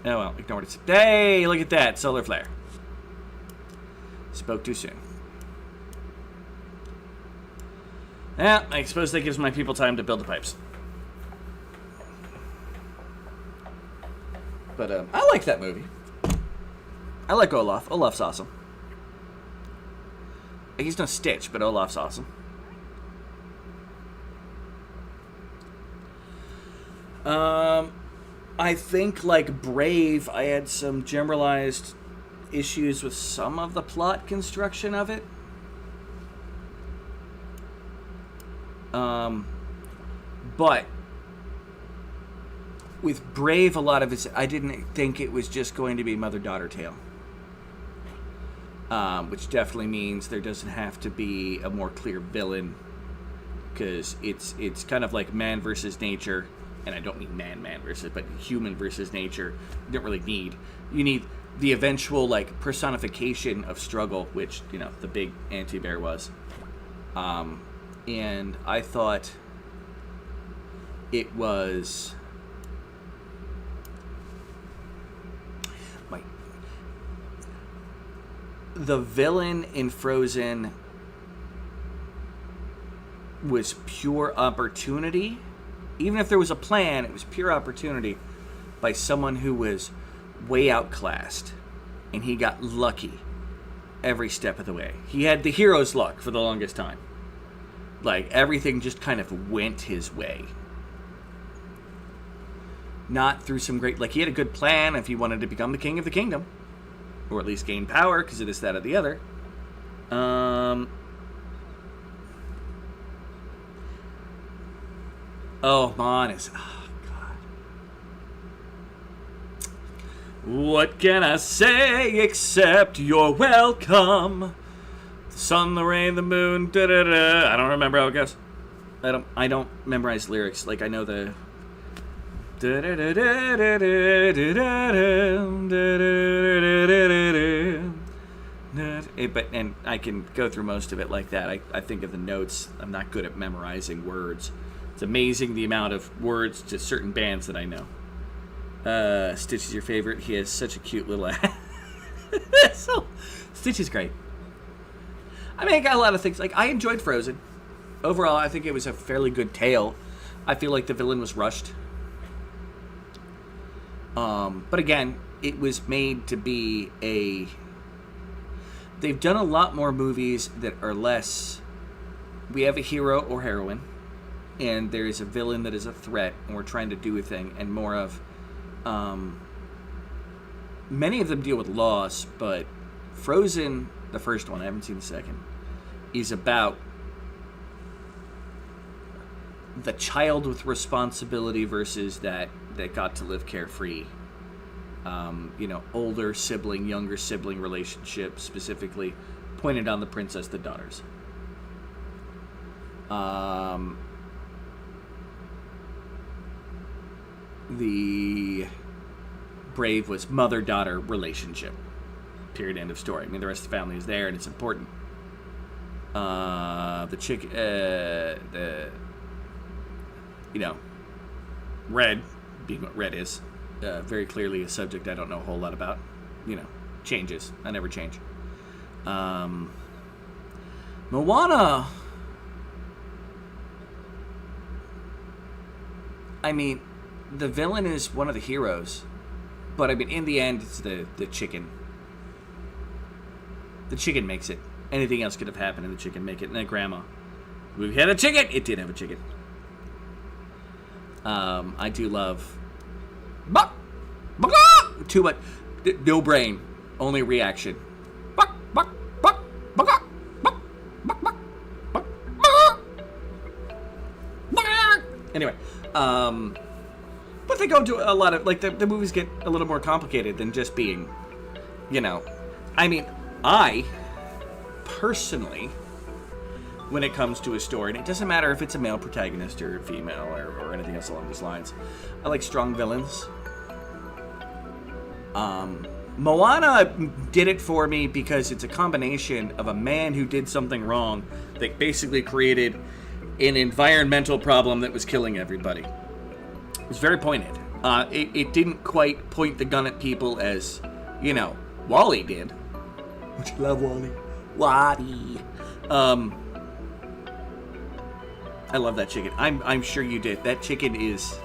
Oh well, ignore what it's... Hey, look at that, solar flare. Spoke too soon. Yeah, I suppose that gives my people time to build the pipes. But I like that movie. I like Olaf. Olaf's awesome. He's no Stitch, but Olaf's awesome. I think, like Brave, I had some generalized issues with some of the plot construction of it. But with Brave, a lot of it, I didn't think it was just going to be mother-daughter tale. Which definitely means there doesn't have to be a more clear villain, because it's kind of like man versus nature, and I don't mean man versus, but human versus nature. You don't really need. You need the eventual like personification of struggle, which, you know, the big anti-bear was. And I thought it was the villain in Frozen was pure opportunity. Even if there was a plan, it was pure opportunity by someone who was way outclassed, and he got lucky every step of the way. He had the hero's luck for the longest time. Like, everything just kind of went his way. Not through some great... Like, he had a good plan if he wanted to become the king of the kingdom. Or at least gain power, because it is that or the other. Oh, Mon is... Oh, God. What can I say except you're welcome? The sun, the rain, the moon, da-da-da. I don't remember how it goes. I don't memorize lyrics. Like, I know the... But and I can go through most of it like that. I think of the notes. I'm not good at memorizing words. It's amazing the amount of words to certain bands that I know. Stitch is your favorite. He has such a cute little ass. So, Stitch is great. I mean, I got a lot of things. Like, I enjoyed Frozen. Overall, I think it was a fairly good tale. I feel like the villain was rushed. But again, it was made to be a... They've done a lot more movies that are less... We have a hero or heroine, and there is a villain that is a threat, and we're trying to do a thing, and more of... many of them deal with loss, but Frozen, the first one, I haven't seen the second, is about the child with responsibility versus that got to live carefree. Older sibling, younger sibling relationship, specifically pointed on the princess, the daughters. The Brave was mother-daughter relationship. Period, end of story. I mean, the rest of the family is there, and it's important. Red, being what Red is, very clearly a subject I don't know a whole lot about. Changes. I never change. Moana. I mean, the villain is one of the heroes, but I mean, in the end, it's the chicken. The chicken makes it. Anything else could have happened, and the chicken make it. And then Grandma, we had a chicken. It did have a chicken. I do love. Too much. No brain, only reaction. Anyway, but they go into a lot of, like, the movies get a little more complicated than just being, I mean, I personally, when it comes to a story, and it doesn't matter if it's a male protagonist or female or anything else along those lines, I like strong villains. Moana did it for me because it's a combination of a man who did something wrong that basically created an environmental problem that was killing everybody. It was very pointed. It didn't quite point the gun at people as, Wall-E did. Which I love Wall-E. Wall-E. I love that chicken. I'm sure you did. That chicken is...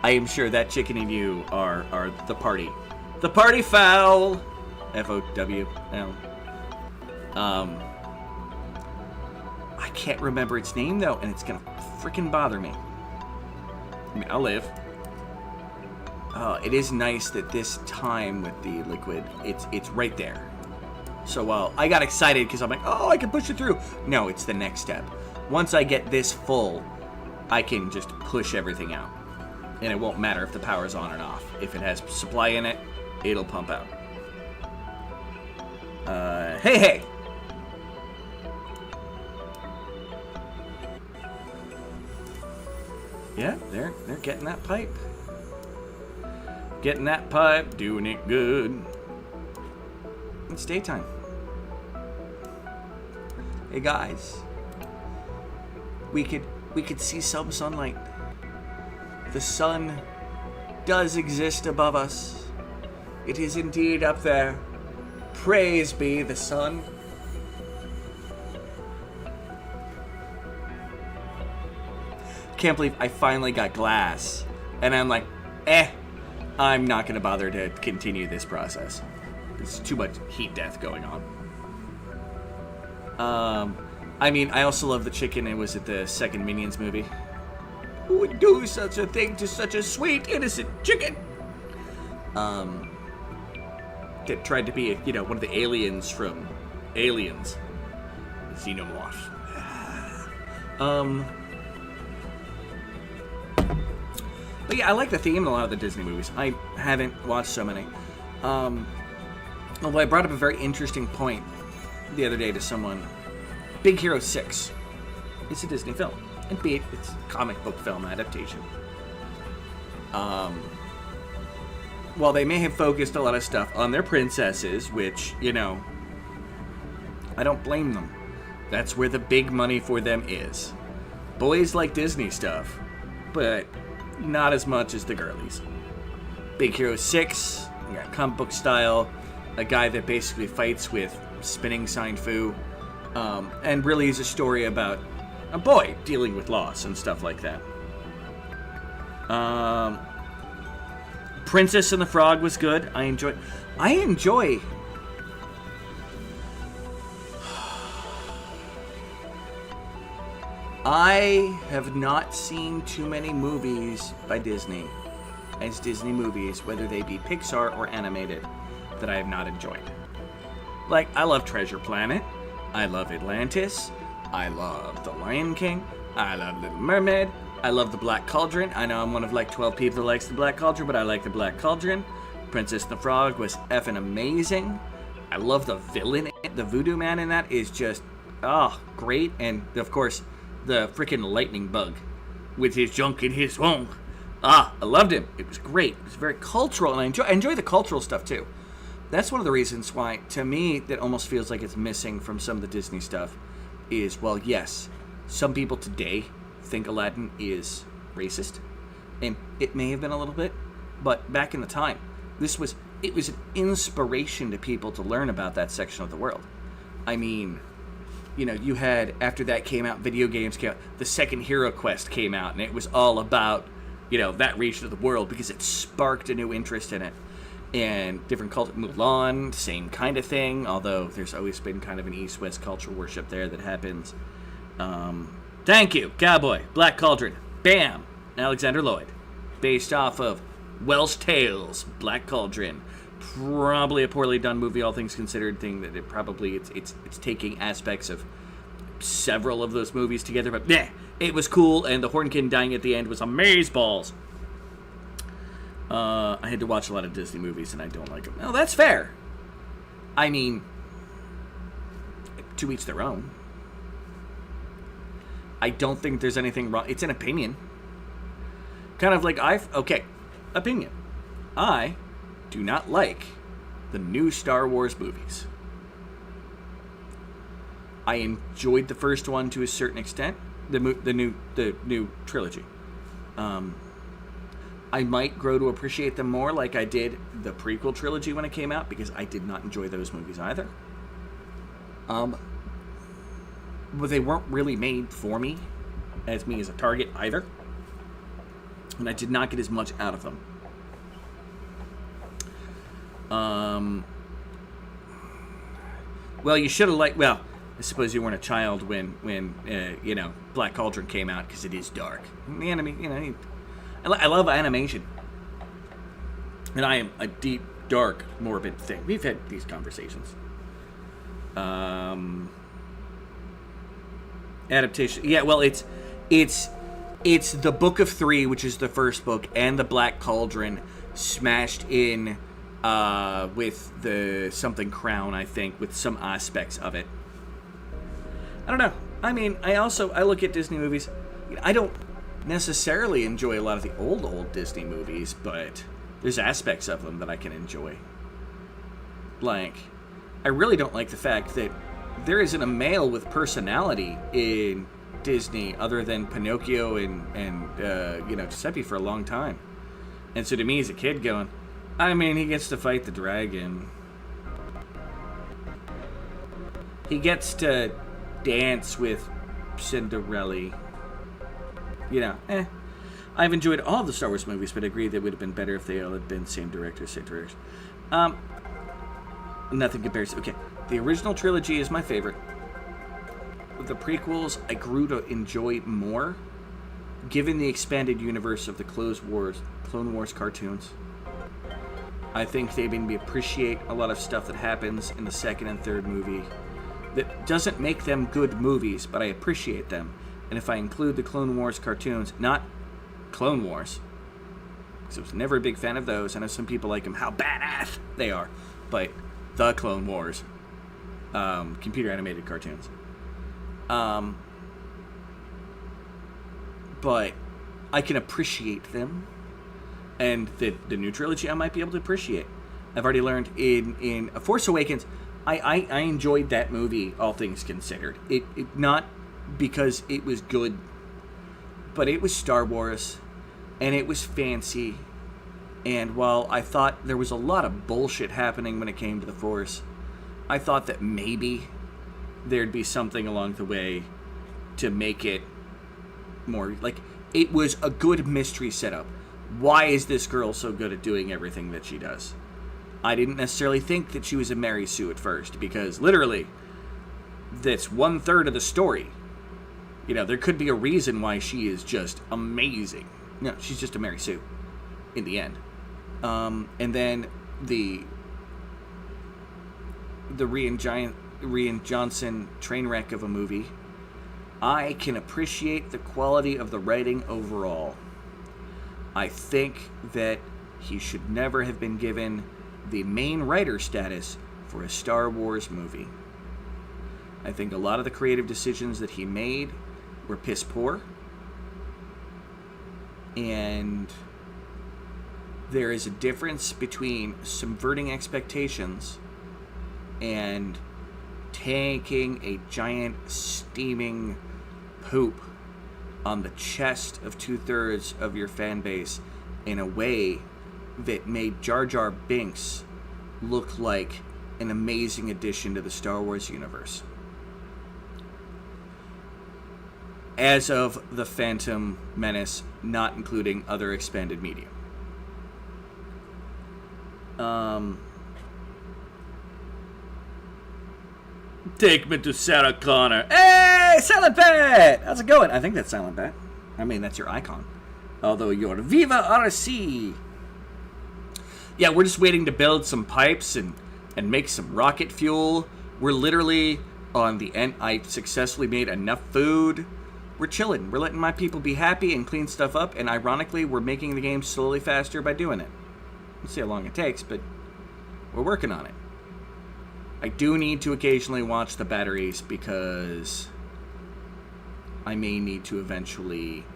I am sure that chicken and you are the party. The party fowl! F-O-W-L. I can't remember its name, though, and it's gonna freaking bother me. I mean, I'll live. It is nice that this time with the liquid, it's right there. So while I got excited because I'm like, oh, I can push it through. No, it's the next step. Once I get this full, I can just push everything out. And it won't matter if the power's on or off. If it has supply in it, it'll pump out. Hey! Yeah, they're getting that pipe. Getting that pipe, doing it good. It's daytime. Hey guys, we could see some sunlight. The sun does exist above us. It is indeed up there. Praise be the sun. Can't believe I finally got glass. And I'm like, I'm not going to bother to continue this process. There's too much heat death going on. I mean, I also love the chicken. It was at the second Minions movie. Who would do such a thing to such a sweet, innocent chicken? That tried to be, one of the aliens from Aliens. Xenomorph. But yeah, I like the theme in a lot of the Disney movies. I haven't watched so many. Although I brought up a very interesting point the other day to someone. Big Hero 6. It's a Disney film. And be it, it's a comic book film adaptation. While they may have focused a lot of stuff on their princesses, which, I don't blame them. That's where the big money for them is. Boys like Disney stuff, but not as much as the girlies. Big Hero 6, you got comic book style, a guy that basically fights with spinning sign fu, and really is a story about a boy dealing with loss and stuff like that. Princess and the Frog was good. I enjoy. I have not seen too many movies by Disney as Disney movies, whether they be Pixar or animated, that I have not enjoyed. Like, I love Treasure Planet. I love Atlantis. I love The Lion King. I love Little Mermaid. I love The Black Cauldron. I know I'm one of like 12 people that likes The Black Cauldron, but I like The Black Cauldron. Princess and the Frog was effing amazing. I love the villain in it. The voodoo man in that is just, great. And, of course, the freaking lightning bug with his junk in his wong. I loved him. It was great. It was very cultural, and I enjoy the cultural stuff, too. That's one of the reasons why, to me, that almost feels like it's missing from some of the Disney stuff is, well, yes, some people today think Aladdin is racist, and it may have been a little bit, but back in the time, it was an inspiration to people to learn about that section of the world. I mean, you had, after that came out, video games came out, the second Hero Quest came out, and it was all about, that region of the world because it sparked a new interest in it. And different culture, Mulan, same kind of thing, although there's always been kind of an East-West culture worship there that happens. Thank you, Cowboy, Black Cauldron, bam, Alexander Lloyd. Based off of Welsh Tales, Black Cauldron. Probably a poorly done movie, all things considered, thing that it's taking aspects of several of those movies together, but it was cool, and the Hornkin dying at the end was amazeballs. I had to watch a lot of Disney movies, and I don't like them. No, that's fair. I mean, to each their own. I don't think there's anything wrong. It's an opinion. Kind of like opinion. I do not like the new Star Wars movies. I enjoyed the first one to a certain extent. The new trilogy. I might grow to appreciate them more, like I did the prequel trilogy when it came out, because I did not enjoy those movies either. But they weren't really made for me as a target either, and I did not get as much out of them. Well, you should have liked. Well, I suppose you weren't a child when Black Cauldron came out, because it is dark. The anime, I love animation, and I am a deep, dark, morbid thing. We've had these conversations. Adaptation. Yeah, well, it's the Book of Three, which is the first book, and the Black Cauldron smashed in with the something crown, I think, with some aspects of it. I don't know. I mean, I look at Disney movies. I don't necessarily enjoy a lot of the old Disney movies, but there's aspects of them that I can enjoy. Like, I really don't like the fact that there isn't a male with personality in Disney other than Pinocchio and Giuseppe for a long time. And so to me as a kid going, I mean, he gets to fight the dragon. He gets to dance with Cinderella. I've enjoyed all of the Star Wars movies, but I agree that it would have been better if they all had been same director, same direction. Nothing compares. Okay, the original trilogy is my favorite. The prequels I grew to enjoy more, given the expanded universe of the Clone Wars cartoons. I think they made me appreciate a lot of stuff that happens in the second and third movie that doesn't make them good movies, but I appreciate them. And if I include the Clone Wars cartoons, not Clone Wars, because I was never a big fan of those. I know some people like them, how badass they are, but the Clone Wars computer animated cartoons. But I can appreciate them, and the new trilogy I might be able to appreciate. I've already learned in A Force Awakens, I enjoyed that movie, all things considered. It not because it was good, but it was Star Wars, and it was fancy. And while I thought there was a lot of bullshit happening when it came to the Force, I thought that maybe there'd be something along the way to make it more like it was a good mystery setup. Why is this girl so good at doing everything that she does? I didn't necessarily think that she was a Mary Sue at first, because literally that's 1/3 of the story. There could be a reason why she is just amazing. No, she's just a Mary Sue in the end. And then the Rian Johnson train wreck of a movie. I can appreciate the quality of the writing overall. I think that he should never have been given the main writer status for a Star Wars movie. I think a lot of the creative decisions that he made were piss poor. And there is a difference between subverting expectations and taking a giant steaming poop on the chest of 2/3 of your fan base in a way that made Jar Jar Binks look like an amazing addition to the Star Wars universe. As of The Phantom Menace, not including other expanded media. Take me to Sarah Connor. Hey, Silent Bat! How's it going? I think that's Silent Bat. I mean, that's your icon. Although you're Viva RC. Yeah, we're just waiting to build some pipes and make some rocket fuel. We're literally on the end. I successfully made enough food. We're chilling. We're letting my people be happy and clean stuff up. And ironically, we're making the game slowly faster by doing it. We'll see how long it takes, but we're working on it. I do need to occasionally watch the batteries because I may need to eventually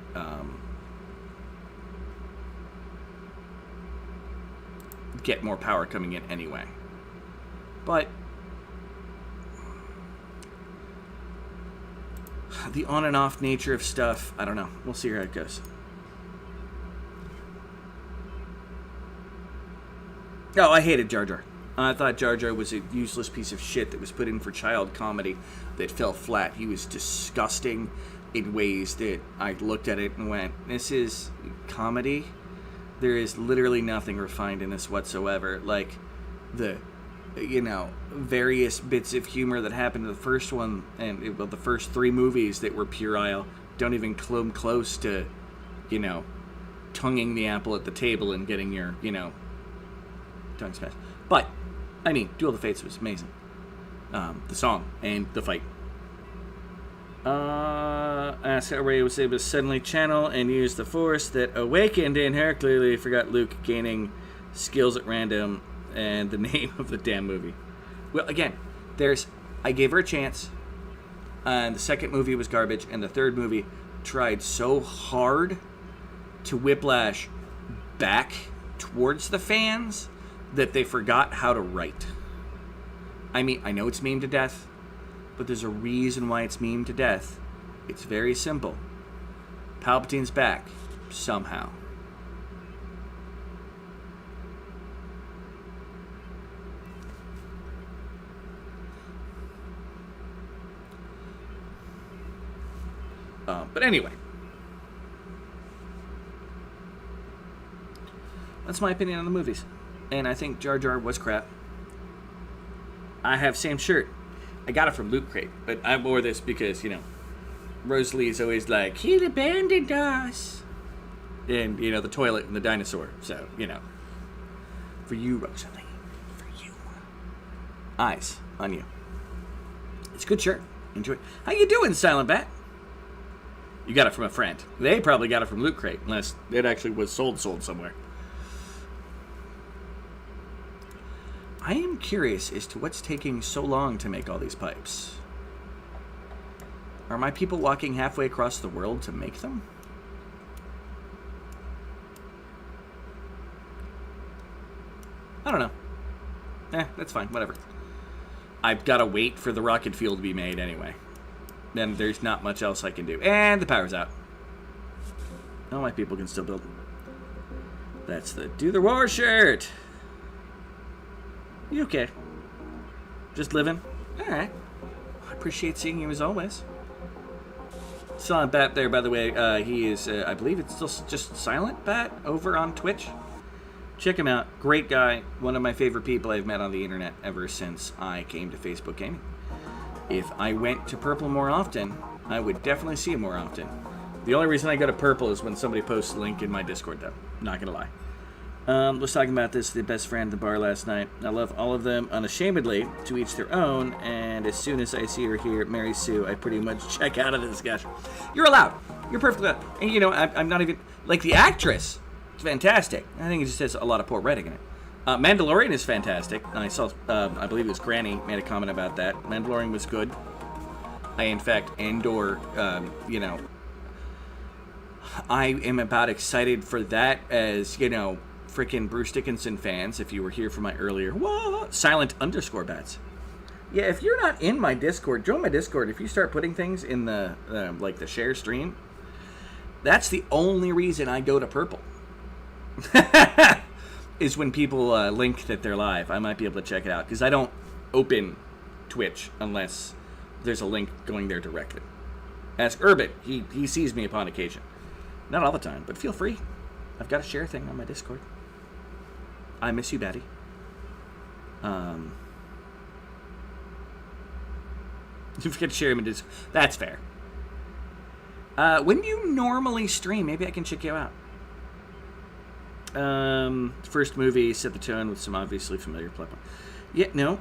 get more power coming in anyway. But the on and off nature of stuff, I don't know. We'll see how it goes. Oh, I hated Jar Jar. I thought Jar Jar was a useless piece of shit that was put in for child comedy that fell flat. He was disgusting in ways that I looked at it and went, this is comedy? There is literally nothing refined in this whatsoever. Like, the, various bits of humor that happened in the first one, and the first 3 movies that were puerile, don't even come close to, tonguing the apple at the table and getting your, tongue smashed. But, I mean, Duel of the Fates was amazing. The song and the fight. Asked how Rey was able to suddenly channel and use the Force that awakened in her. Clearly forgot Luke gaining skills at random and the name of the damn movie. Well, again, I gave her a chance. And the second movie was garbage, and the third movie tried so hard to whiplash back towards the fans that they forgot how to write. I mean, I know it's memed to death, but there's a reason why it's memed to death. It's very simple. Palpatine's back, somehow. But anyway. That's my opinion on the movies. And I think Jar Jar was crap. I have same shirt. I got it from Loot Crate, but I wore this because, Rosalie is always like, he abandoned us. And, the toilet and the dinosaur. So, for you, Rosalie. For you. Eyes on you. It's a good shirt. Enjoy it. How you doing, Silent Bat? You got it from a friend. They probably got it from Loot Crate, unless it actually was sold somewhere. I am curious as to what's taking so long to make all these pipes. Are my people walking halfway across the world to make them? I don't know. That's fine. Whatever. I've got to wait for the rocket fuel to be made anyway. Then there's not much else I can do. And the power's out. Oh, my people can still build. That's the Do the War shirt. You okay? Just living? Alright. I appreciate seeing you as always. Silent Bat there, by the way. He is, I believe it's still just Silent Bat over on Twitch. Check him out. Great guy. One of my favorite people I've met on the internet ever since I came to Facebook Gaming. If I went to Purple more often, I would definitely see him more often. The only reason I go to Purple is when somebody posts a link in my Discord, though. Not gonna lie. Was talking about this, the best friend at the bar last night. I love all of them unashamedly, to each their own, and as soon as I see her here, Mary Sue, I pretty much check out of the discussion. You're allowed. You're perfectly allowed. And I'm not even, like, the actress. It's fantastic. I think it just has a lot of poor writing in it. Mandalorian is fantastic. I saw, I believe it was Granny made a comment about that. Mandalorian was good. In fact, Andor, I am about excited for that as, freaking Bruce Dickinson fans, if you were here for my earlier, silent_bats. Yeah, if you're not in my Discord, join my Discord. If you start putting things in the, the share stream, that's the only reason I go to Purple. Is when people link that they're live. I might be able to check it out, because I don't open Twitch unless there's a link going there directly. Ask Urban. He sees me upon occasion. Not all the time, but feel free. I've got a share thing on my Discord. I miss you, Batty. You forget to share him in Discord. That's fair. When do you normally stream? Maybe I can check you out. First movie set the tone with some obviously familiar plot. Yeah, no.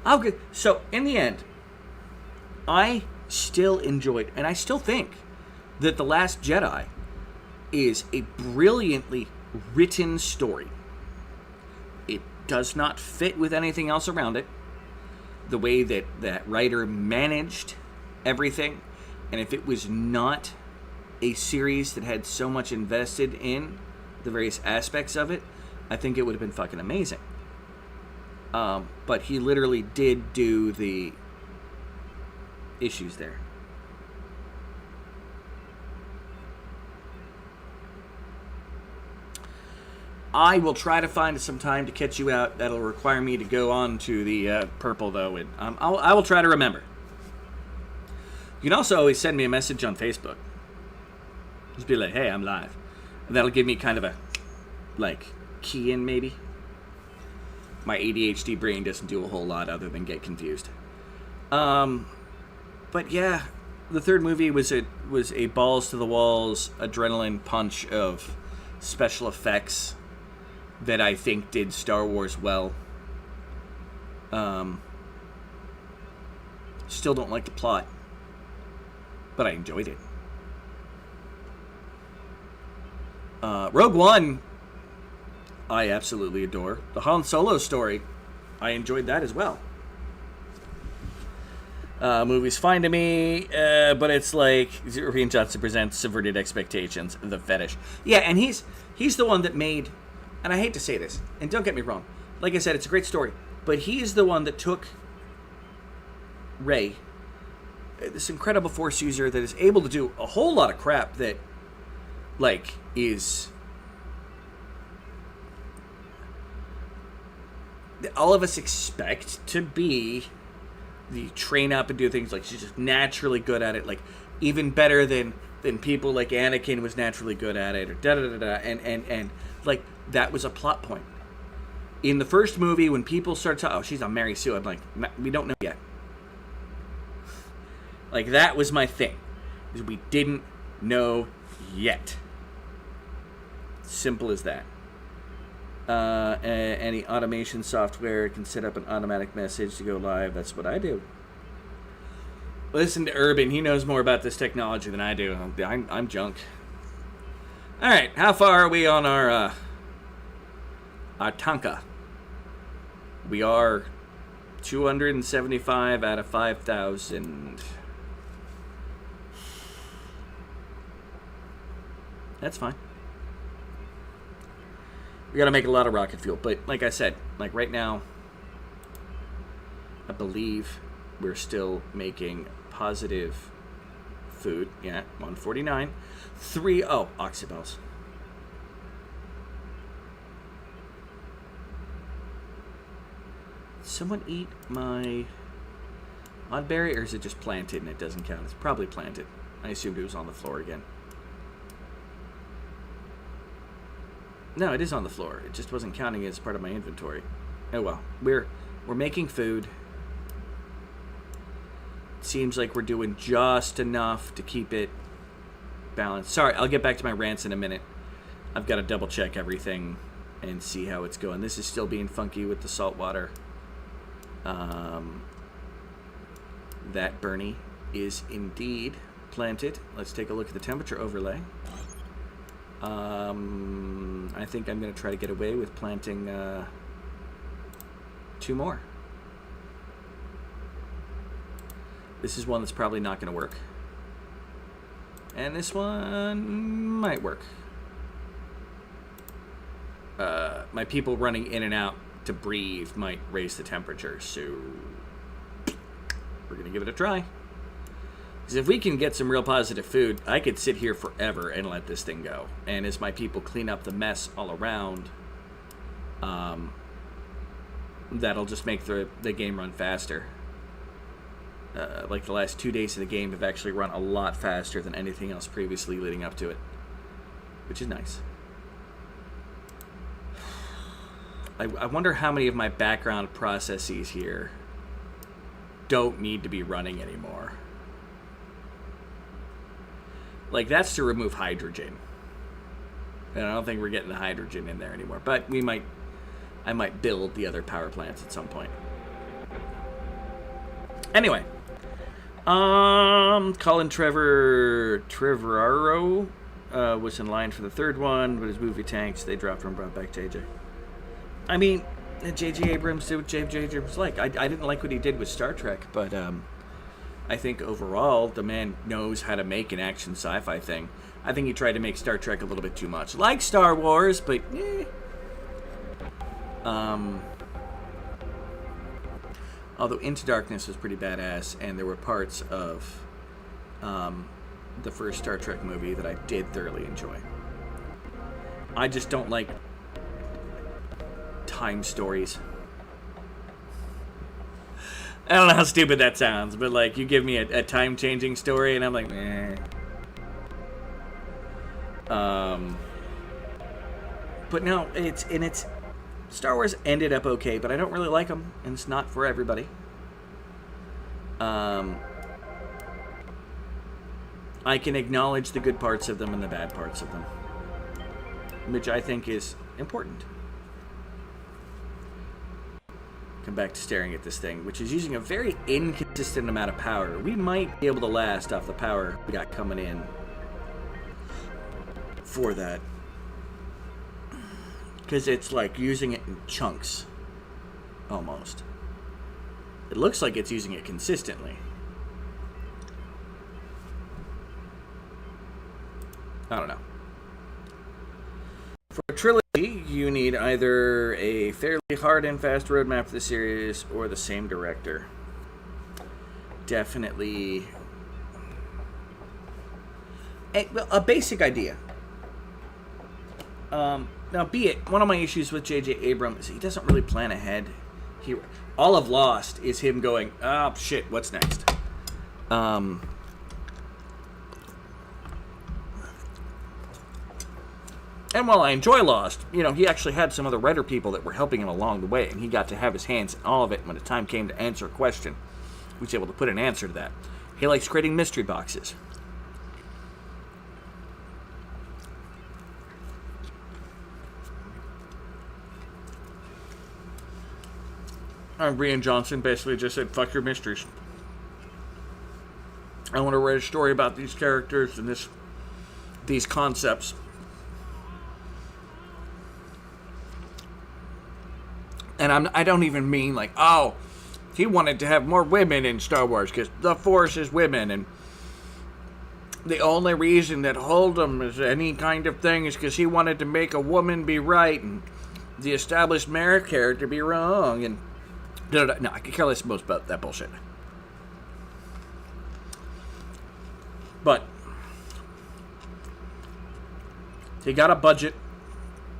Okay, so in the end, I still enjoyed, and I still think that The Last Jedi is a brilliantly written story. It does not fit with anything else around it. The way that that writer managed everything, and if it was not a series that had so much invested in the various aspects of it, I think it would have been fucking amazing. But he literally did do the issues there. I will try to find some time to catch you out. That'll require me to go on to the purple, though, and I will try to remember. You can also always send me a message on Facebook. Just be like, hey, I'm live. And that'll give me kind of a, like, key in, maybe. My ADHD brain doesn't do a whole lot other than get confused. But yeah, the third movie was a balls to the walls adrenaline punch of special effects that I think did Star Wars well. Still don't like the plot, but I enjoyed it. Rogue One, I absolutely adore. The Han Solo story, I enjoyed that as well. Movie's fine to me, but it's like Rian Johnson presents subverted expectations, the fetish. Yeah, and he's the one that made, and I hate to say this, and don't get me wrong, like I said, it's a great story, but he's the one that took Rey, this incredible Force user that is able to do a whole lot of crap that, like, is that all of us expect to be the train up and do things. Like, she's just naturally good at it, like even better than people like Anakin was naturally good at it, or and like that was a plot point in the first movie when people started to, oh, she's on Mary Sue. I'm like, we don't know yet. Like, that was my thing, is we didn't know yet. Simple as that. Any automation software can set up an automatic message to go live. That's what I do. Listen to Urban. He knows more about this technology than I do. I'm junk. All right, how far are we on our Tonka? We are 275 out of 5,000. That's fine. We gotta make a lot of rocket fuel, but like I said, like right now, I believe we're still making positive food. Yeah, 149. 3, oh, oxybells. Someone eat my oddberry, or is it just planted and it doesn't count? It's probably planted. I assumed it was on the floor again. No, it is on the floor. It just wasn't counting as part of my inventory. Oh well. We're making food. Seems like we're doing just enough to keep it balanced. Sorry, I'll get back to my rants in a minute. I've got to double check everything and see how it's going. This is still being funky with the salt water. That Bernie is indeed planted. Let's take a look at the temperature overlay. I think I'm going to try to get away with planting 2 more. This is one that's probably not going to work. And this one might work. My people running in and out to breathe might raise the temperature, so we're going to give it a try. Because if we can get some real positive food, I could sit here forever and let this thing go. And as my people clean up the mess all around, that'll just make the game run faster. Like the last 2 days of the game have actually run a lot faster than anything else previously leading up to it, which is nice. I wonder how many of my background processes here don't need to be running anymore. Like, that's to remove hydrogen. And I don't think we're getting the hydrogen in there anymore. But I might build the other power plants at some point. Anyway. Colin Trevoraro was in line for the third one, but his movie tanks, they dropped and brought back JJ. I mean, J.J. Abrams did what J.J. Abrams liked. I didn't like what he did with Star Trek, but I think overall the man knows how to make an action sci-fi thing. I think he tried to make Star Trek a little bit too much. Like Star Wars, but Although Into Darkness was pretty badass, and there were parts of the first Star Trek movie that I did thoroughly enjoy. I just don't like time stories. I don't know how stupid that sounds, but like you give me a time-changing story, and I'm like, eh. But no, it's Star Wars ended up okay, but I don't really like them, and it's not for everybody. I can acknowledge the good parts of them and the bad parts of them, which I think is important. Come back to staring at this thing, which is using a very inconsistent amount of power. We might be able to last off the power we got coming in for that. Because it's like using it in chunks. Almost. It looks like it's using it consistently. I don't know. For a trilogy, you need either a fairly hard and fast roadmap for the series or the same director. Definitely a basic idea. Now, be it, one of my issues with J.J. Abrams is he doesn't really plan ahead. All of Lost is him going, oh, shit, what's next? And while I enjoy Lost, he actually had some other writer people that were helping him along the way, and he got to have his hands in all of it. When the time came to answer a question, he was able to put an answer to that. He likes creating mystery boxes. Brian Johnson basically just said, fuck your mysteries. I want to write a story about these characters and these concepts. And I don't even mean like, oh, he wanted to have more women in Star Wars because the Force is women, and the only reason that Hold'em is any kind of thing is because he wanted to make a woman be right and the established male character be wrong. And no, I could care less most about that bullshit. But he got a budget,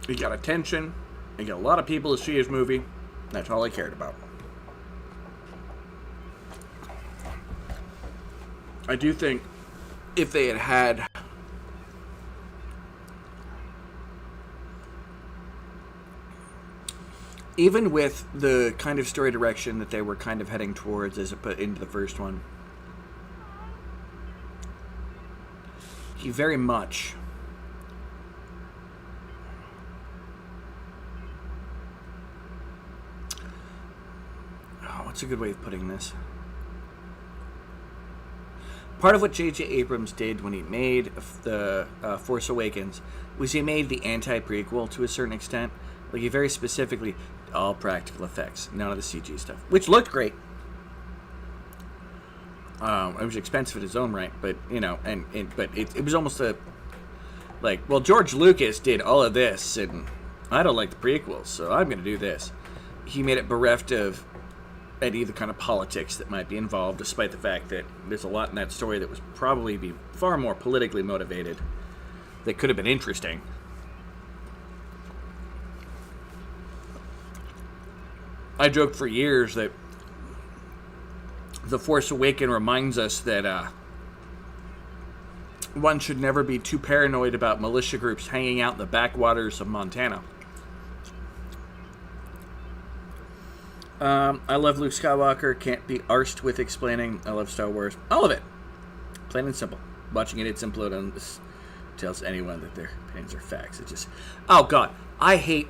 he got attention, he got a lot of people to see his movie. That's all I cared about. I do think if they had even with the kind of story direction that they were kind of heading towards as it put into the first one, he very much what's a good way of putting this? Part of what J.J. Abrams did when he made the Force Awakens was he made the anti-prequel to a certain extent. Like, he very specifically, all practical effects, none of the CG stuff, which looked great. It was expensive in its own right, but, but it was almost well, George Lucas did all of this, and I don't like the prequels, so I'm going to do this. He made it bereft of any of the kind of politics that might be involved, despite the fact that there's a lot in that story that was probably be far more politically motivated that could have been interesting. I joked for years that The Force Awakens reminds us that one should never be too paranoid about militia groups hanging out in the backwaters of Montana. I love Luke Skywalker. Can't be arsed with explaining. I love Star Wars. All of it. Plain and simple. Watching idiots implode on this tells anyone that their opinions are facts. It just... Oh, God. I hate...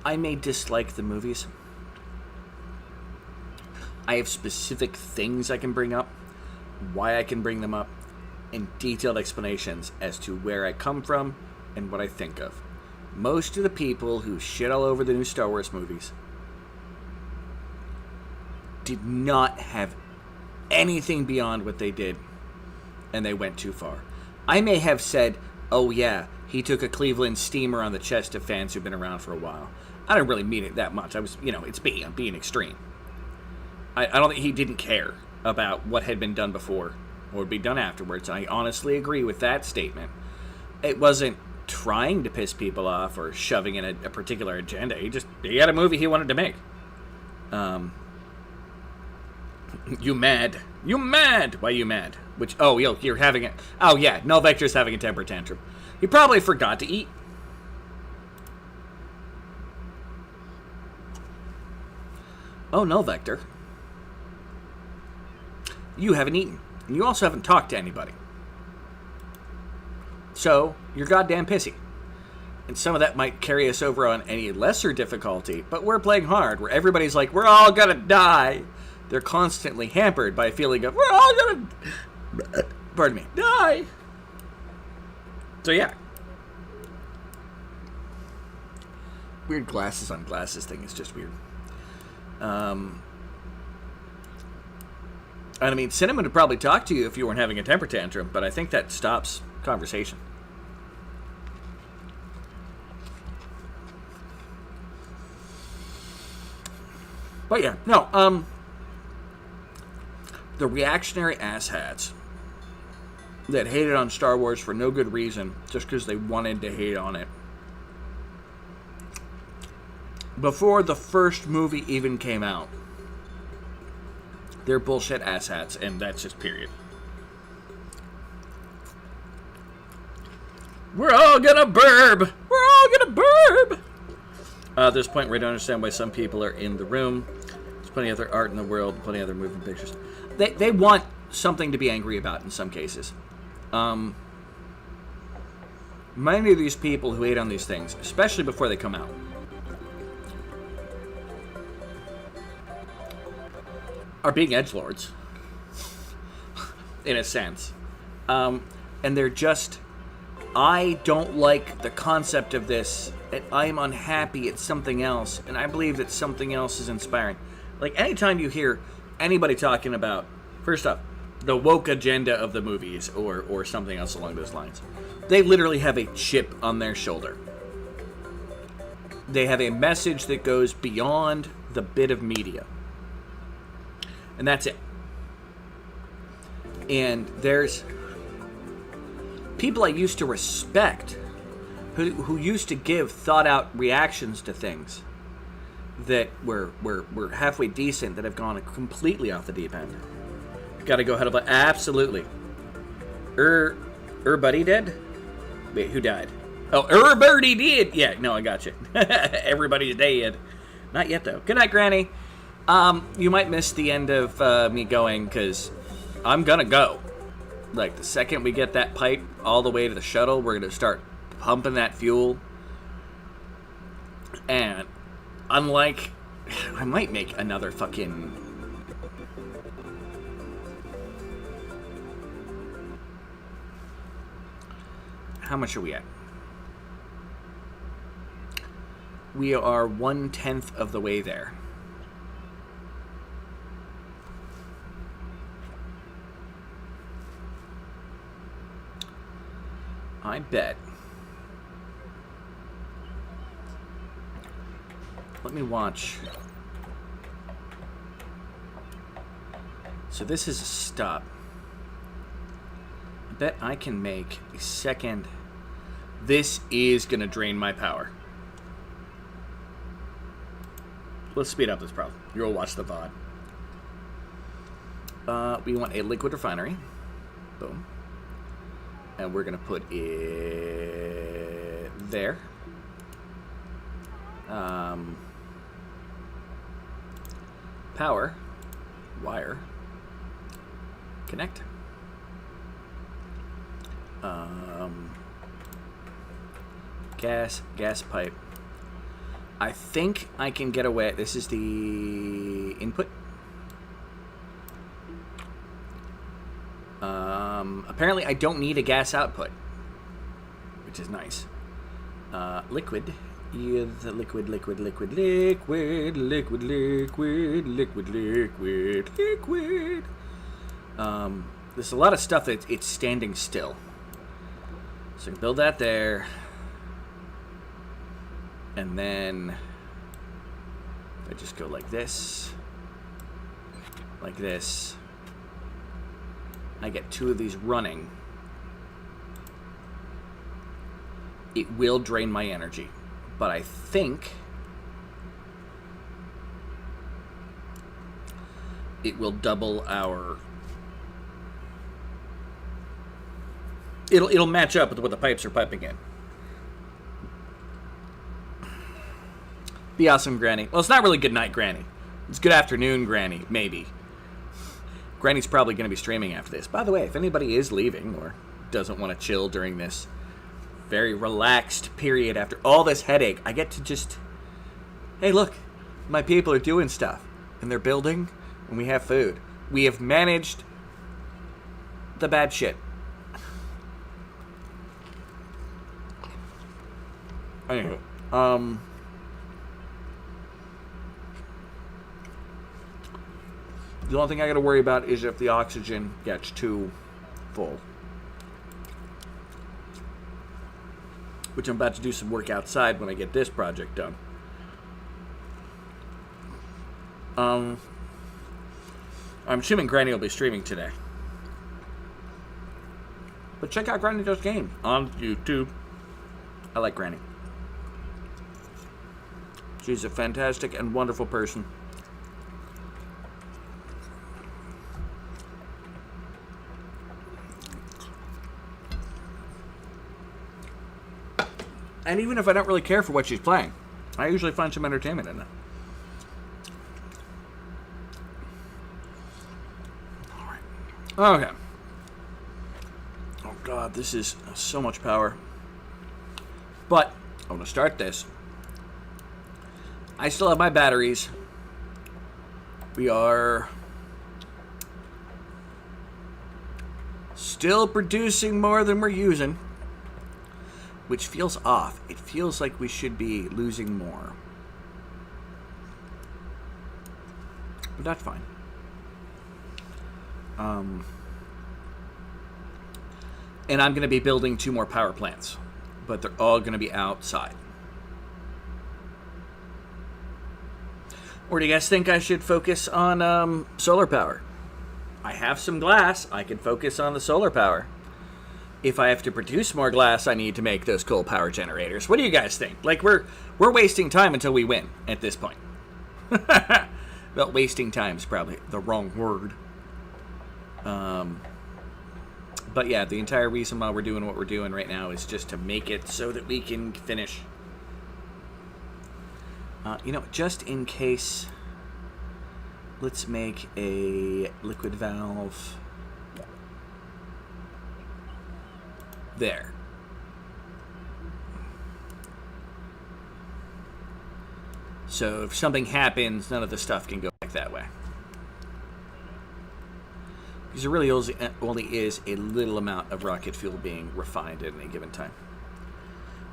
I may dislike the movies. I have specific things I can bring up, why I can bring them up, and detailed explanations as to where I come from and what I think of. Most of the people who shit all over the new Star Wars movies did not have anything beyond what they did, and they went too far. I may have said, oh yeah, he took a Cleveland steamer on the chest of fans who've been around for a while. I don't really mean it that much. I was, it's I'm being extreme. I don't think he didn't care about what had been done before or would be done afterwards. I honestly agree with that statement. It wasn't trying to piss people off or shoving in a particular agenda. He had a movie he wanted to make. You mad? You mad? Why you mad? You're having it. Oh yeah, Null Vector's having a temper tantrum. He probably forgot to eat. Oh, Null Vector. You haven't eaten. And you also haven't talked to anybody. So, you're goddamn pissy. And some of that might carry us over on any lesser difficulty, but we're playing hard, where everybody's like, we're all gonna die. They're constantly hampered by a feeling of, we're all gonna, die. So yeah. Weird glasses on glasses thing is just weird. And I mean, Cinnamon would probably talk to you if you weren't having a temper tantrum, but I think that stops conversation. But yeah, no, the reactionary asshats that hated on Star Wars for no good reason, just because they wanted to hate on it. Before the first movie even came out, they're bullshit asshats, and that's just period. We're all gonna burb! We're all gonna burb! There's a point where I don't understand why some people are in the room. There's plenty of other art in the world, plenty of other moving pictures. They want something to be angry about in some cases. Many of these people who hate on these things, especially before they come out, are being edgelords, in a sense. And they're just, I don't like the concept of this, and I'm unhappy at something else, and I believe that something else is inspiring. Like, anytime you hear anybody talking about, first off, the woke agenda of the movies, or something else along those lines, they literally have a chip on their shoulder. They have a message that goes beyond the bit of media. And that's it. And there's people I used to respect who used to give thought-out reactions to things that were halfway decent that have gone completely off the deep end. Got to go ahead of it. Absolutely. Buddy dead? Wait, who died? Oh, Birdie did. Yeah, no, I got you. Everybody's dead. Not yet, though. Good night, Granny. You might miss the end of me going, because I'm gonna go. Like, the second we get that pipe all the way to the shuttle, we're gonna start pumping that fuel. And unlike, I might make another fucking, how much are we at? We are 1/10 of the way there. I bet. Let me watch. So this is a stop. I bet I can make a second. This is going to drain my power. Let's speed up this problem. You'll watch the VOD. We want a liquid refinery. Boom. And we're going to put it there. Power. Wire. Connect. Gas pipe. I think I can get away. This is the input. Apparently I don't need a gas output, which is nice. Liquid. Yeah, the liquid. There's a lot of stuff that it's standing still. So build that there. And then I just go like this. Like this. I get 2 of these running. It will drain my energy. But I think it will double our... It'll match up with what the pipes are piping in. Be awesome, Granny. Well, it's not really good night, Granny. It's good afternoon, Granny, maybe. Granny's probably going to be streaming after this. By the way, if anybody is leaving or doesn't want to chill during this very relaxed period after all this headache, I get to just... Hey, look. My people are doing stuff. And they're building, and we have food. We have managed the bad shit. Anyway, the only thing I got to worry about is if the oxygen gets too full. Which I'm about to do some work outside when I get this project done. I'm assuming Granny will be streaming today. But check out Granny Does Game on YouTube. I like Granny. She's a fantastic and wonderful person. And even if I don't really care for what she's playing, I usually find some entertainment in it. Alright. Okay. Oh god, this is so much power. But, I'm going to start this. I still have my batteries. We are still producing more than we're using, which feels off. It feels like we should be losing more. But that's fine. And I'm going to be building 2 more power plants, but they're all going to be outside. Or do you guys think I should focus on solar power? I have some glass. I can focus on the solar power. If I have to produce more glass, I need to make those coal power generators. What do you guys think? Like, we're wasting time until we win at this point. Well, wasting time is probably the wrong word. But yeah, the entire reason why we're doing what we're doing right now is just to make it so that we can finish. Just in case, let's make a liquid valve there. So if something happens, none of the stuff can go back that way. Because there really only is a little amount of rocket fuel being refined at any given time.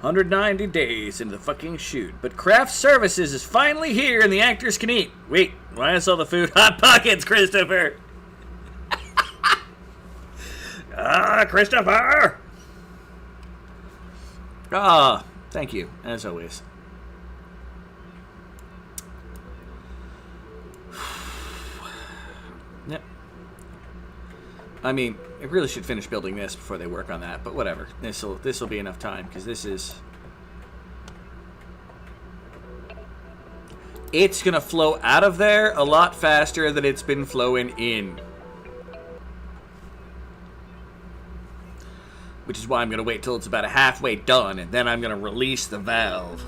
190 days into the fucking shoot, but craft services is finally here and the actors can eat. Wait, why is all the food Hot Pockets, Christopher? Christopher! Thank you, as always. Yep. I mean, I really should finish building this before they work on that, but whatever. This'll be enough time, because this is... It's gonna flow out of there a lot faster than it's been flowing in. Which is why I'm gonna wait till it's about halfway done, and then I'm gonna release the valve.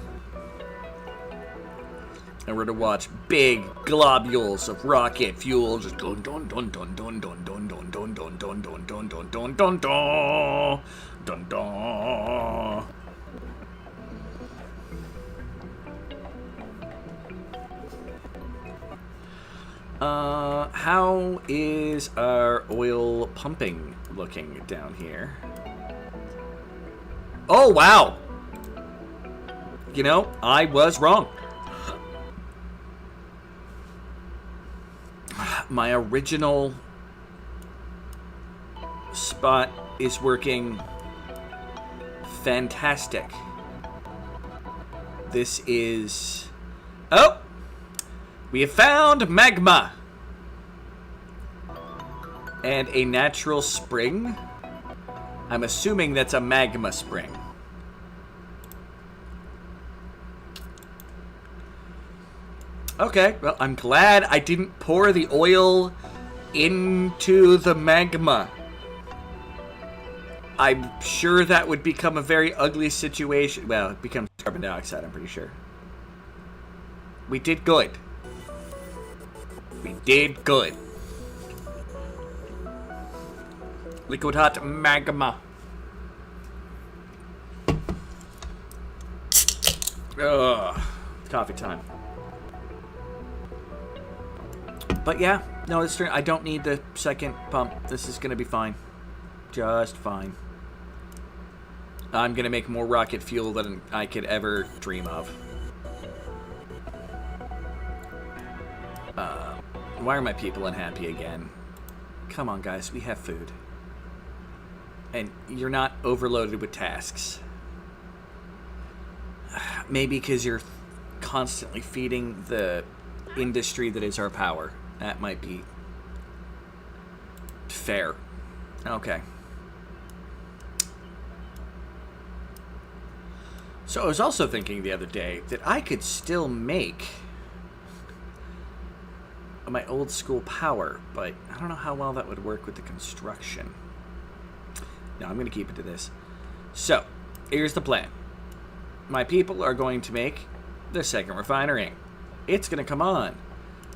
And we're gonna watch big globules of rocket fuel just go dun dun dun dun dun dun dun dun dun dun dun dun dun dun dun dun dun dun. How is our oil pumping looking down here? Oh wow! You know, I was wrong. My original spot is working Fantastic. This is... Oh! We have found magma! And a natural spring? I'm assuming that's a magma spring. Okay, well, I'm glad I didn't pour the oil into the magma. I'm sure that would become a very ugly situation. Well, it becomes carbon dioxide, I'm pretty sure. We did good. We did good. Liquid hot magma. Ugh. Coffee time. But yeah, no, it's true. I don't need the second pump. This is going to be fine. Just fine. I'm going to make more rocket fuel than I could ever dream of. Why are my people unhappy again? Come on, guys. We have food. And you're not overloaded with tasks. Maybe because you're constantly feeding the industry that is our power. That might be fair. Okay. So I was also thinking the other day that I could still make my old school power, but I don't know how well that would work with the construction. No, I'm going to keep it to this. So, here's the plan. My people are going to make the second refinery. It's going to come on.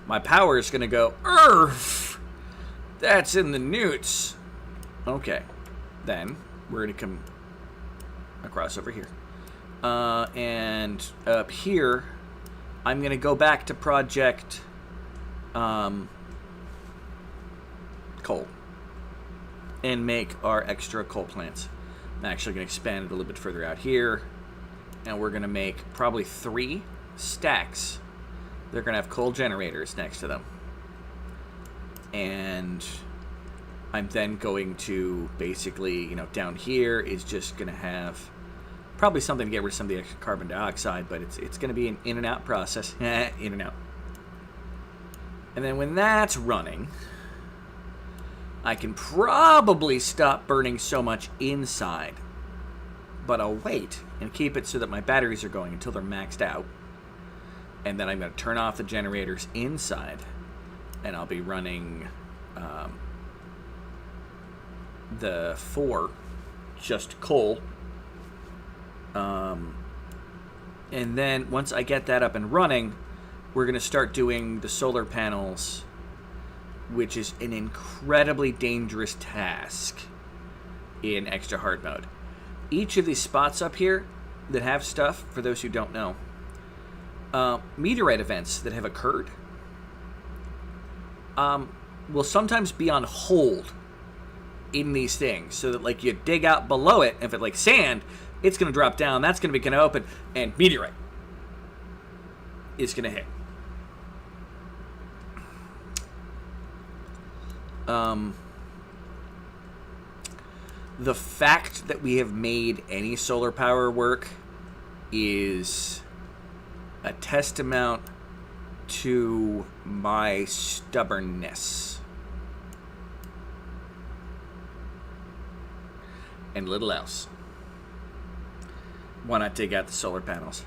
My power is going to go, Urgh! That's in the newts. Okay. Then, we're going to come across over here. And up here, I'm going to go back to project coal and make our extra coal plants. I'm actually going to expand it a little bit further out here, and we're going to make probably 3 stacks. They're going to have coal generators next to them. And I'm then going to basically, you know, down here is just going to have probably something to get rid of some of the extra carbon dioxide, but it's going to be an in and out process. In and out. And then when that's running, I can probably stop burning so much inside. But I'll wait and keep it so that my batteries are going until they're maxed out. And then I'm going to turn off the generators inside. And I'll be running the 4, just coal. And then once I get that up and running, we're going to start doing the solar panels, which is an incredibly dangerous task in extra hard mode. Each of these spots up here that have stuff, for those who don't know, meteorite events that have occurred will sometimes be on hold in these things, so that like you dig out below it, if it's like sand, it's going to drop down, that's going to be kind of open, and meteorite is going to hit. The fact that we have made any solar power work is a testament to my stubbornness. And little else. Why not dig out the solar panels?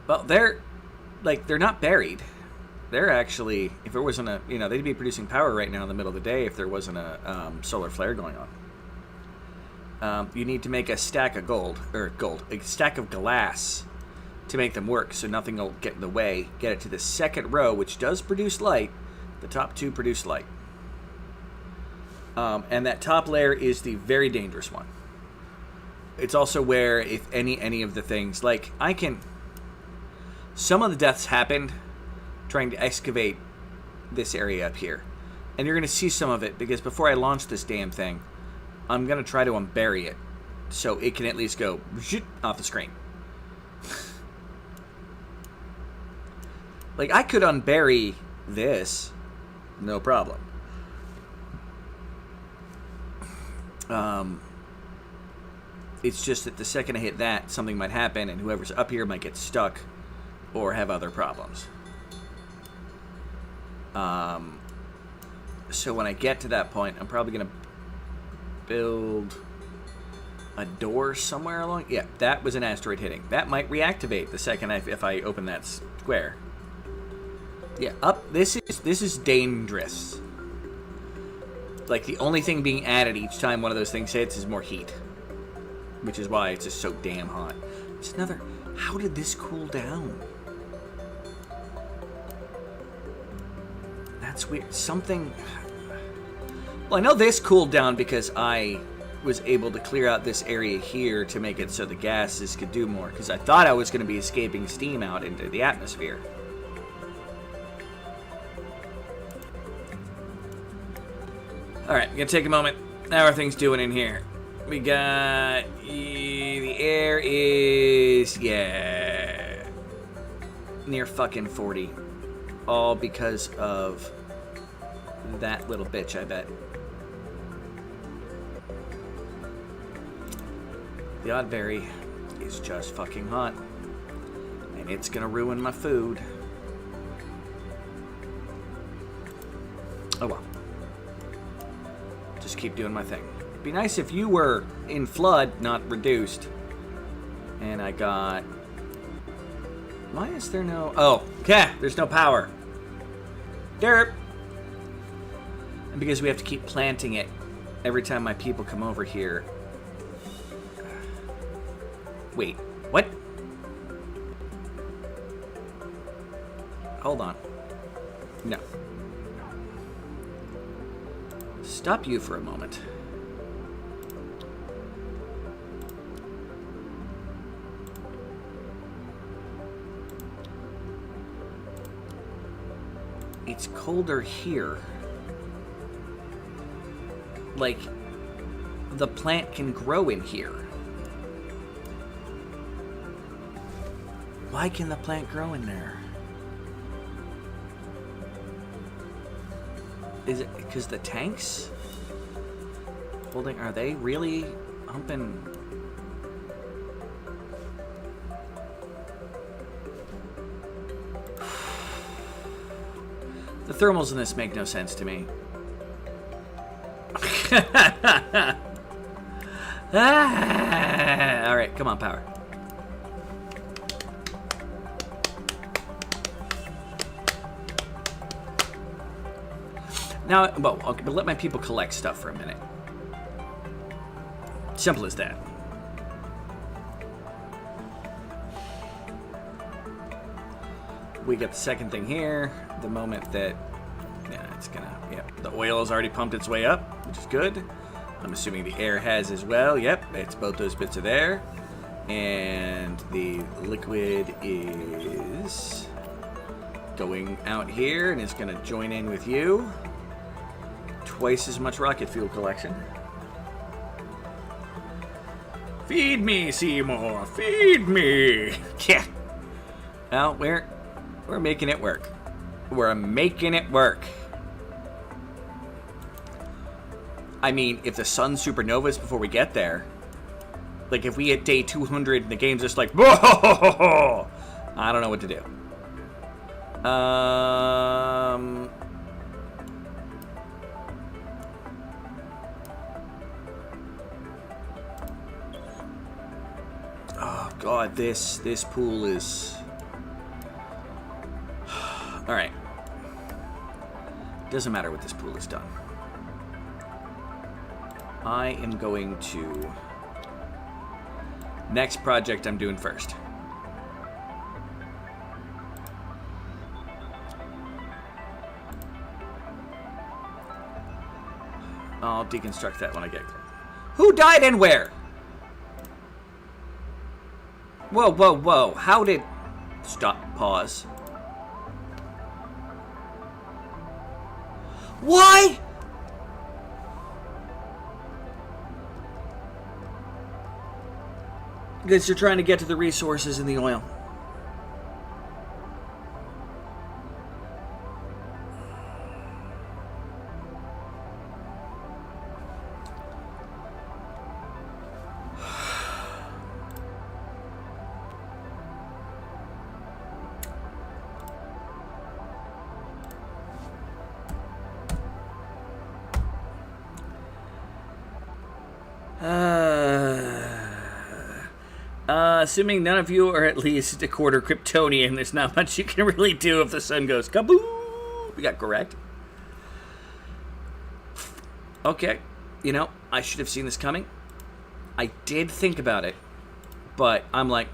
Well, they're not buried. They're actually, if there wasn't a, you know, they'd be producing power right now in the middle of the day if there wasn't a solar flare going on. You need to make a stack of a stack of glass to make them work, so nothing will get in the way. Get it to the second row, which does produce light. The top 2 produce light. And that top layer is the very dangerous one. It's also where, if any of the things, like, some of the deaths happened trying to excavate this area up here. And you're going to see some of it, because before I launch this damn thing, I'm going to try to unbury it, so it can at least go off the screen. Like, I could unbury this, no problem. It's just that the second I hit that, something might happen, and whoever's up here might get stuck or have other problems. So when I get to that point, I'm probably going to build a door somewhere along. Yeah, that was an asteroid hitting. That might reactivate the second if I open that square. Yeah, up. This is dangerous. Like, the only thing being added each time one of those things hits is more heat, which is why it's just so damn hot. It's another. How did this cool down? That's weird. Something. Well, I know this cooled down because I was able to clear out this area here to make it so the gases could do more, because I thought I was going to be escaping steam out into the atmosphere. Alright, I'm going to take a moment. How are things doing in here? We got... the air is... yeah... near fucking 40. All because of that little bitch, I bet. The Oddberry is just fucking hot. And it's gonna ruin my food. Oh well. Just keep doing my thing. It'd be nice if you were in flood, not reduced. And I got... why is there no... oh, okay, there's no power. Derp. And because we have to keep planting it every time my people come over here. Wait, what? Hold on. No. Stop you for a moment. It's colder here. Like, the plant can grow in here. Why can the plant grow in there? Is it because the tanks holding, are they really humping? The thermals in this make no sense to me. Alright, come on, power. Now, well, I'll let my people collect stuff for a minute. Simple as that. We get the second thing here. The moment that, yeah, it's gonna, yeah, the oil has already pumped its way up, which is good. I'm assuming the air has as well. Yep, it's both those bits are there. And the liquid is going out here and it's gonna join in with you. Twice as much rocket fuel collection. Feed me, Seymour. Feed me. Yeah. Well, we're making it work. We're making it work. I mean, if the sun supernovas before we get there, like if we hit day 200 and the game's just like, whoa, I don't know what to do. Oh God, this pool is. All right. Doesn't matter what this pool has done. I am going to... next project I'm doing first. I'll deconstruct that when I get... Who died and where? Whoa, whoa, whoa. How did... Stop. Pause. Why? Because you're trying to get to the resources in the oil. Assuming none of you are at least a quarter Kryptonian, there's not much you can really do if the sun goes kaboom. We got correct. Okay. You know, I should have seen this coming. I did think about it. But I'm like,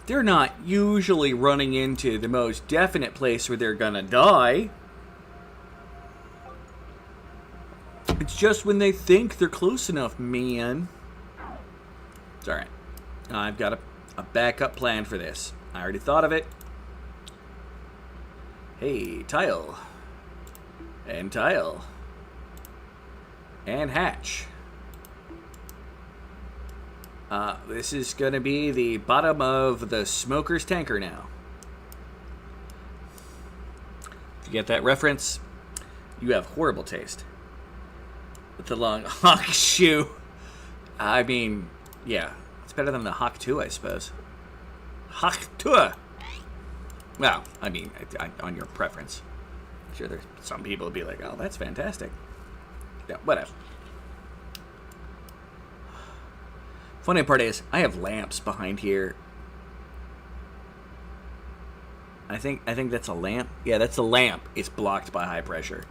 they're not usually running into the most definite place where they're gonna die. It's just when they think they're close enough, man. It's alright. I've got a backup plan for this. I already thought of it. Hey, tile. And tile. And hatch. This is going to be the bottom of the smoker's tanker now. If you get that reference, you have horrible taste. With the long hawk shoe. I mean, yeah. It's better than the hawk 2, I suppose. Hawk 2! Well, I mean, on your preference. I'm sure there's some people would be like, oh, that's fantastic. Yeah, whatever. Funny part is, I have lamps behind here. I think that's a lamp. Yeah, that's a lamp. It's blocked by high pressure.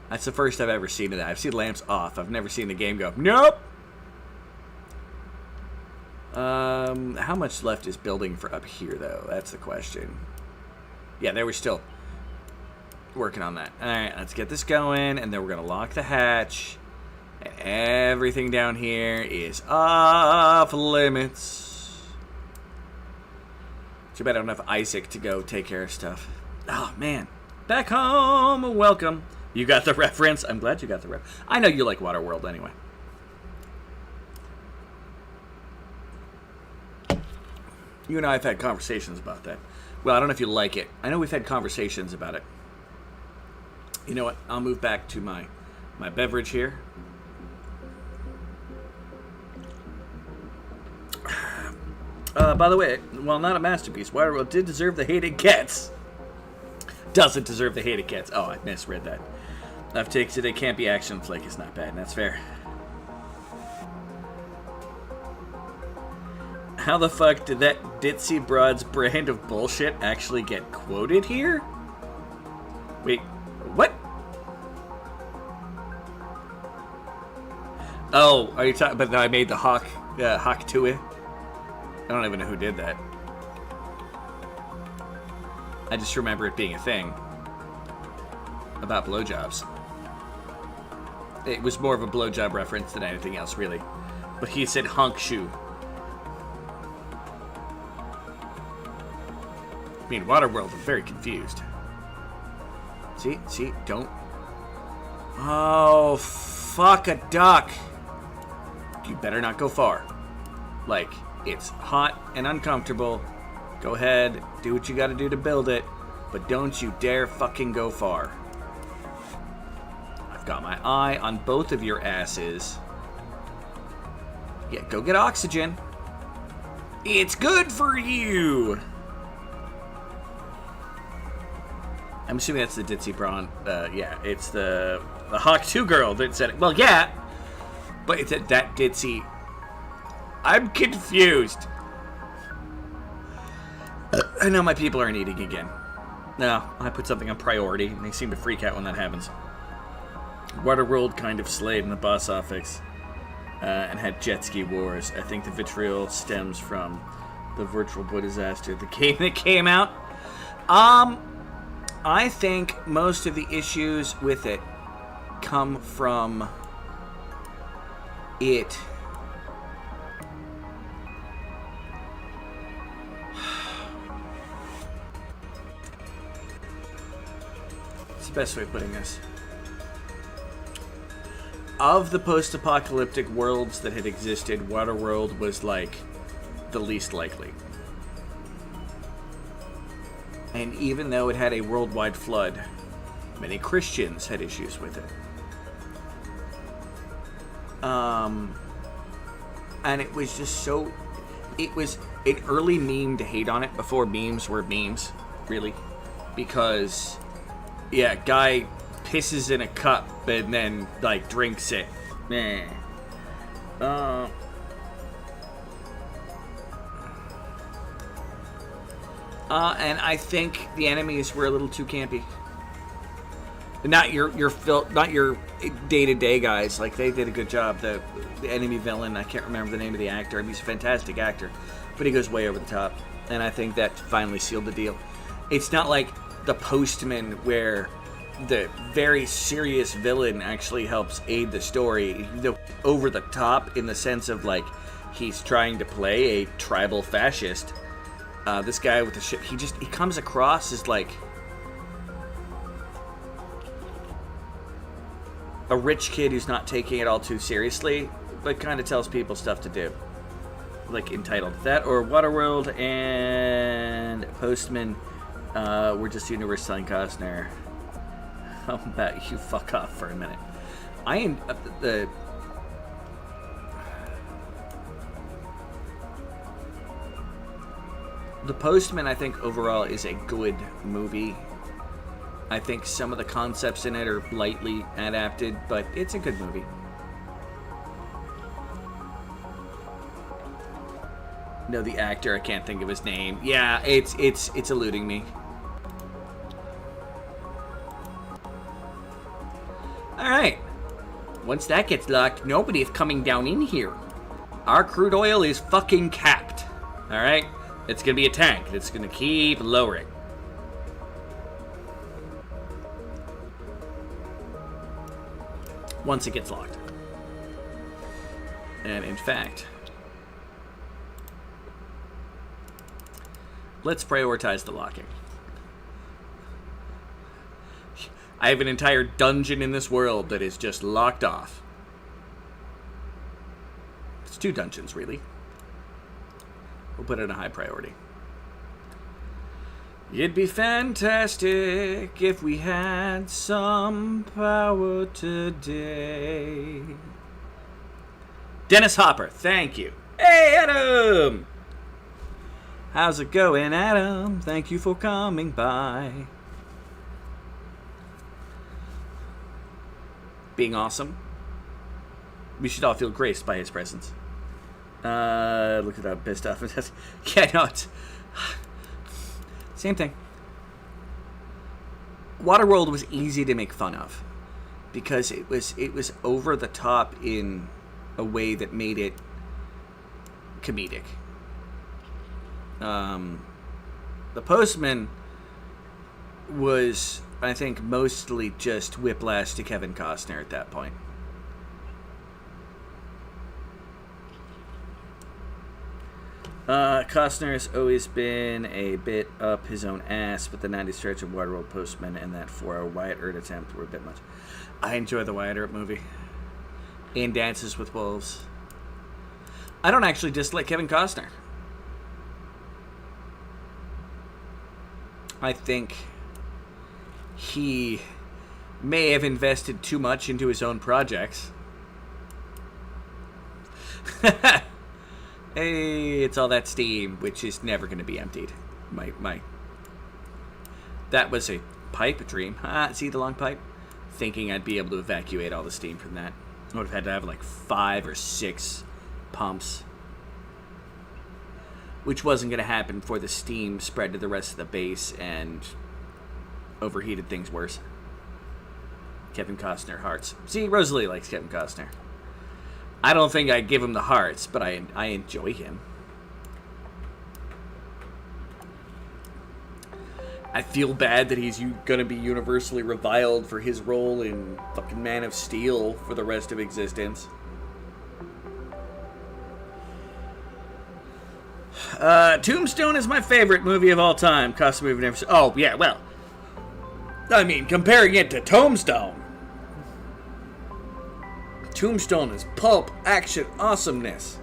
That's the first I've ever seen of that. I've seen lamps off. I've never seen the game go, nope! How much left is building for up here, though? That's the question. Yeah, they were still working on that. Alright, let's get this going, and then we're going to lock the hatch. And everything down here is off limits. Too bad I don't have Isaac to go take care of stuff. Oh, man. Back home. Welcome. You got the reference? I'm glad you got the reference. I know you like Waterworld anyway. You and I have had conversations about that. Well, I don't know if you like it. I know we've had conversations about it. You know what? I'll move back to my beverage here. By the way, while not a masterpiece, Waterworld did deserve the hate it gets. Doesn't deserve the hate it gets. Oh, I misread that. I've taken it can't be action flake is not bad, and that's fair. How the fuck did that ditzy broad's brand of bullshit actually get quoted here? Wait, what? Oh, are you talking about I made the Hawk 2? I don't even know who did that. I just remember it being a thing about blowjobs. It was more of a blowjob reference than anything else, really. But he said honk shoe. I mean, Waterworld, I'm very confused. See, don't. Oh, fuck a duck. You better not go far. Like, it's hot and uncomfortable. Go ahead, do what you gotta do to build it, but don't you dare fucking go far. I've got my eye on both of your asses. Yeah, go get oxygen. It's good for you! I'm assuming that's the ditzy brawn. Yeah, it's the Hawk 2 girl that said it. Well, yeah, but it's that ditzy. I'm confused. I know my people aren't eating again. No, I put something on priority, and they seem to freak out when that happens. Waterworld kind of slayed in the boss office, and had jet ski wars. I think the vitriol stems from the Virtual Boy disaster, the game that came out. I think most of the issues with it come from it. What's the best way of putting this? Of the post-apocalyptic worlds that had existed, Waterworld was like the least likely. And even though it had a worldwide flood, many Christians had issues with it. And it was just so... It was an early meme to hate on it before memes were memes, really. Because, yeah, guy pisses in a cup and then, like, drinks it. Meh. And I think the enemies were a little too campy. Not your day-to-day guys. Like, they did a good job. The enemy villain, I can't remember the name of the actor. He's a fantastic actor, but he goes way over the top. And I think that finally sealed the deal. It's not like The Postman, where the very serious villain actually helps aid the story. Over the top in the sense of, like, he's trying to play a tribal fascist. This guy with the ship, he comes across as, like, a rich kid who's not taking it all too seriously, but kind of tells people stuff to do. Like Entitled. That or Waterworld and Postman were just universe selling Costner. How about you fuck off for a minute? The Postman, I think, overall is a good movie. I think some of the concepts in it are lightly adapted, but it's a good movie. No, the actor, I can't think of his name. Yeah, it's eluding me. Alright. Once that gets locked, nobody's coming down in here. Our crude oil is fucking capped. Alright? It's gonna be a tank. It's gonna keep lowering. Once it gets locked. And in fact, let's prioritize the locking. I have an entire dungeon in this world that is just locked off. It's 2 dungeons, really. We'll put it in a high priority. It'd be fantastic if we had some power today. Dennis Hopper, thank you. Hey, Adam! How's it going, Adam? Thank you for coming by. Being awesome. We should all feel graced by his presence. Look at that pissed off. Yeah, no, it's same thing. Waterworld was easy to make fun of because it was over the top in a way that made it comedic. The Postman was, I think, mostly just whiplash to Kevin Costner at that point. Costner has always been a bit up his own ass, but the 90s stretch of Waterworld, Postman, and that 4-hour Wyatt Earp attempt were a bit much. I enjoy the Wyatt Earp movie. And Dances with Wolves. I don't actually dislike Kevin Costner. I think he may have invested too much into his own projects. Hey, it's all that steam, which is never going to be emptied. That was a pipe dream. See the long pipe? Thinking I'd be able to evacuate all the steam from that. I would have had to have like 5 or 6 pumps. Which wasn't going to happen before the steam spread to the rest of the base and overheated things worse. Kevin Costner hearts. See, Rosalie likes Kevin Costner. I don't think I'd give him the hearts, but I enjoy him. I feel bad that he's going to be universally reviled for his role in fucking Man of Steel for the rest of existence. Tombstone is my favorite movie of all time. Costume movie never. Oh, yeah, well. I mean, comparing it to Tombstone. Tombstone is pulp action awesomeness.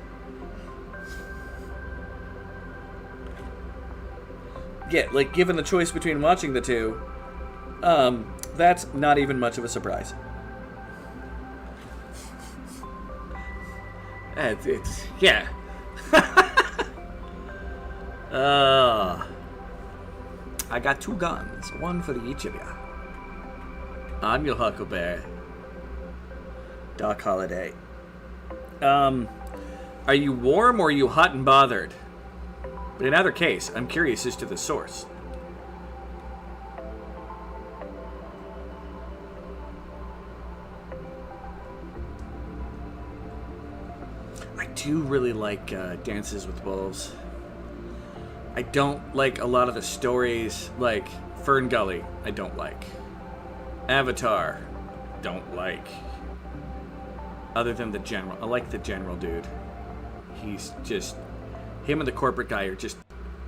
Yeah, like, given the choice between watching the two, that's not even much of a surprise. Yeah. I got 2 guns, one for each of you. I'm your Huckleberry. Doc Holliday. Are you warm or are you hot and bothered? But in either case, I'm curious as to the source. I do really like Dances with Wolves. I don't like a lot of the stories, like Fern Gully, I don't like. Avatar, don't like. Other than the general. I like the general dude. He's just... Him and the corporate guy are just,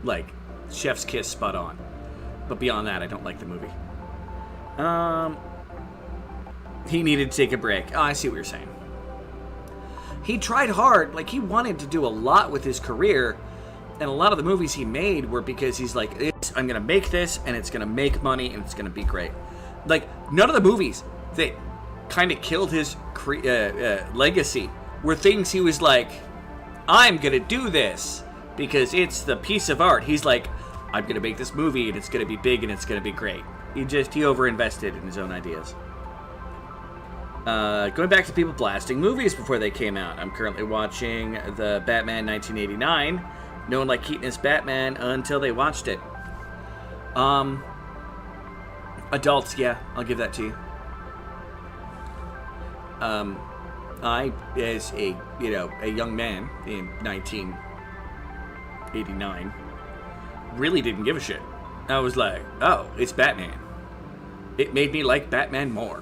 like, chef's kiss spot on. But beyond that, I don't like the movie. He needed to take a break. Oh, I see what you're saying. He tried hard. Like, he wanted to do a lot with his career. And a lot of the movies he made were because he's like, I'm going to make this, and it's going to make money, and it's going to be great. Like, none of the movies that kind of killed his legacy were things he was like, I'm going to do this because it's the piece of art. He's like, I'm going to make this movie, and it's going to be big, and it's going to be great. He over-invested in his own ideas. Going back to people blasting movies before they came out, I'm currently watching the Batman 1989. No one liked Keaton as Batman until they watched it. Adults, yeah, I'll give that to you. I, as a young man in 1989, really didn't give a shit. I was like, oh, it's Batman. It made me like Batman more.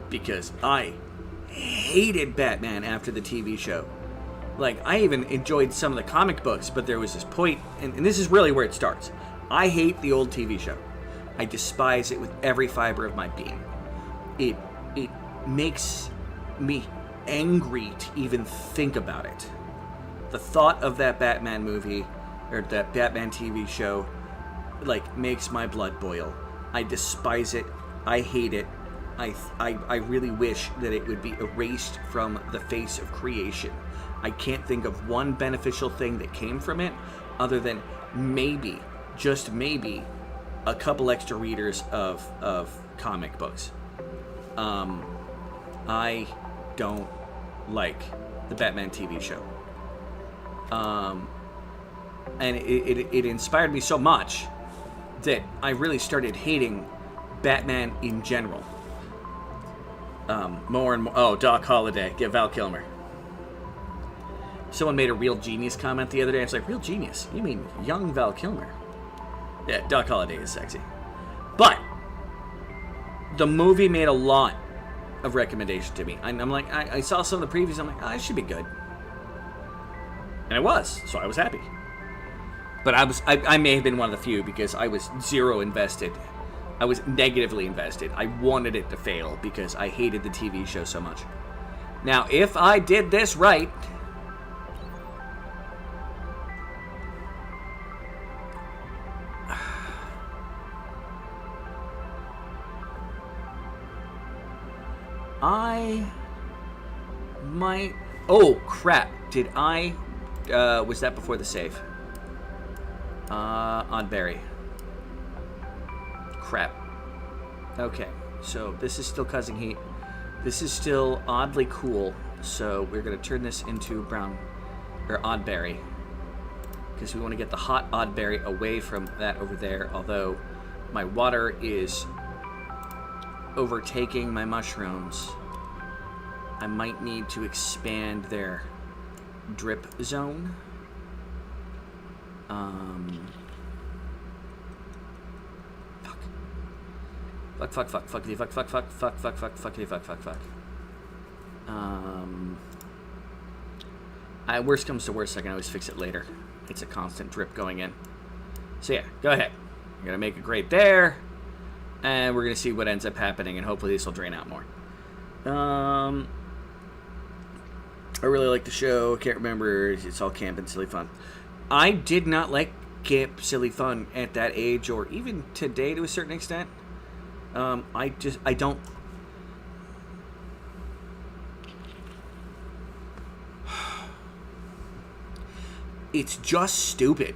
Because I hated Batman after the TV show. Like, I even enjoyed some of the comic books, but there was this point, and this is really where it starts. I hate the old TV show. I despise it with every fiber of my being. It makes me angry to even think about it. The thought of that Batman movie, or that Batman TV show, like, makes my blood boil. I despise it. I hate it. I really wish that it would be erased from the face of creation. I can't think of one beneficial thing that came from it other than maybe, just maybe, a couple extra readers of comic books. I don't like the Batman TV show. And it inspired me so much that I really started hating Batman in general. More and more. Oh, Doc Holliday. Get Val Kilmer. Someone made a real genius comment the other day. I was like, real genius? You mean young Val Kilmer? Yeah, Doc Holliday is sexy. But the movie made a lot of recommendation to me. I'm like, I saw some of the previews. I'm like, oh, it should be good. And it was, so I was happy. But I may have been one of the few because I was zero invested. I was negatively invested. I wanted it to fail because I hated the TV show so much. Now, if I did this right, I might... Oh, crap. Did I... was that before the save? Oddberry. Crap. Okay, so this is still causing heat. This is still oddly cool, so we're going to turn this into brown, or Oddberry, because we want to get the hot Oddberry away from that over there, although my water is overtaking my mushrooms. I might need to expand their drip zone. Fuck. Worst comes to worst, I can always fix it later. It's a constant drip going in. So yeah, go ahead. I'm gonna make a grate there, and we're gonna see what ends up happening, and hopefully this will drain out more. I really like the show. Can't remember. It's all camp and silly fun. I did not like camp silly fun at that age, or even today to a certain extent. I don't. It's just stupid.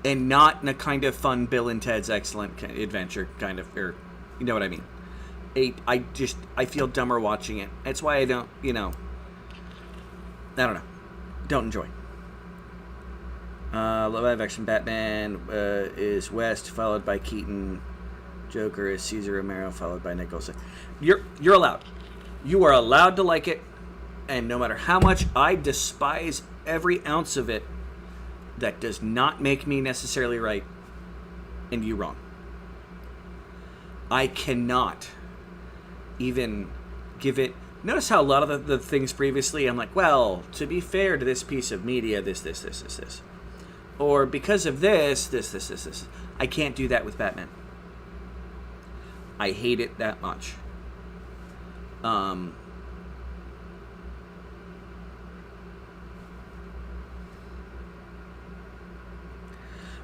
And not in a kind of fun Bill and Ted's Excellent Adventure kind of, or, you know what I mean. I feel dumber watching it. That's why I don't, I don't know. Don't enjoy. Live action Batman is West, followed by Keaton. Joker is Cesar Romero, followed by Nicholson. You're allowed. You are allowed to like it, and no matter how much I despise every ounce of it, that does not make me necessarily right and you wrong. I cannot even give it... Notice how a lot of the things previously, I'm like, well, to be fair to this piece of media, this. Or because of this. I can't do that with Batman. I hate it that much.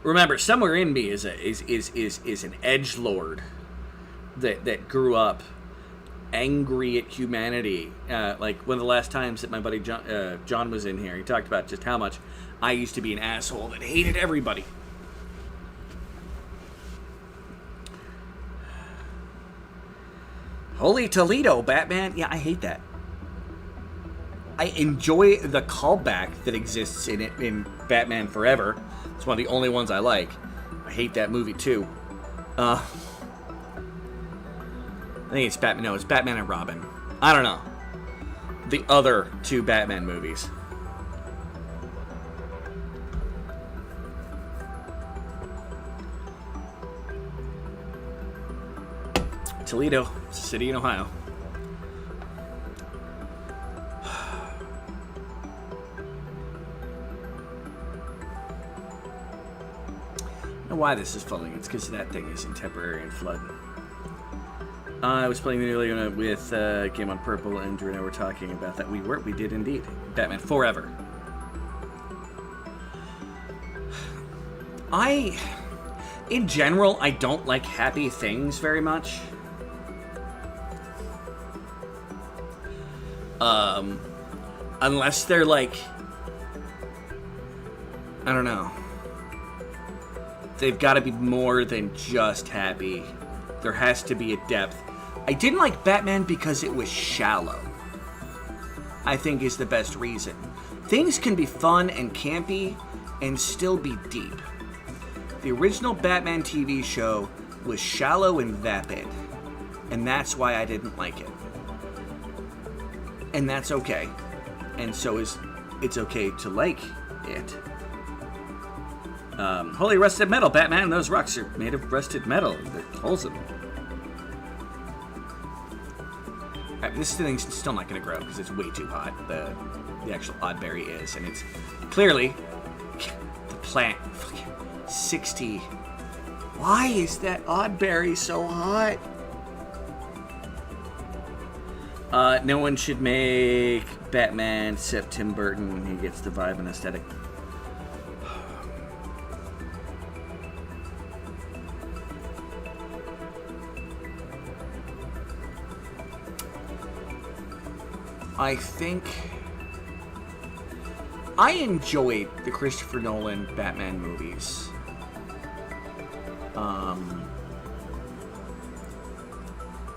Remember, somewhere in me is an edgelord that grew up angry at humanity. Like one of the last times that my buddy John was in here, he talked about just how much I used to be an asshole that hated everybody. Holy Toledo, Batman. Yeah, I hate that. I enjoy the callback that exists in it in Batman Forever. It's one of the only ones I like. I hate that movie too. I think it's Batman. No, it's Batman and Robin. I don't know. The other two Batman movies. Toledo, it's a city in Ohio. I don't know why this is flooding. It's because that thing is in temporary and flood. I was playing earlier with Game on Purple, and Drew and I were talking about that. We did indeed. Batman Forever. In general, I don't like happy things very much. Unless they're like, I don't know. They've got to be more than just happy. There has to be a depth. I didn't like Batman because it was shallow, I think is the best reason. Things can be fun and campy and still be deep. The original Batman TV show was shallow and vapid, and that's why I didn't like it. And that's okay. And so it's okay to like it. Holy rusted metal, Batman. Those rocks are made of rusted metal. They're wholesome. Right, this thing's still not going to grow because it's way too hot. The actual oddberry is. And it's clearly the plant. 60. Why is that oddberry so hot? No one should make Batman except Tim Burton. He gets the vibe and aesthetic. I think I enjoyed the Christopher Nolan Batman movies.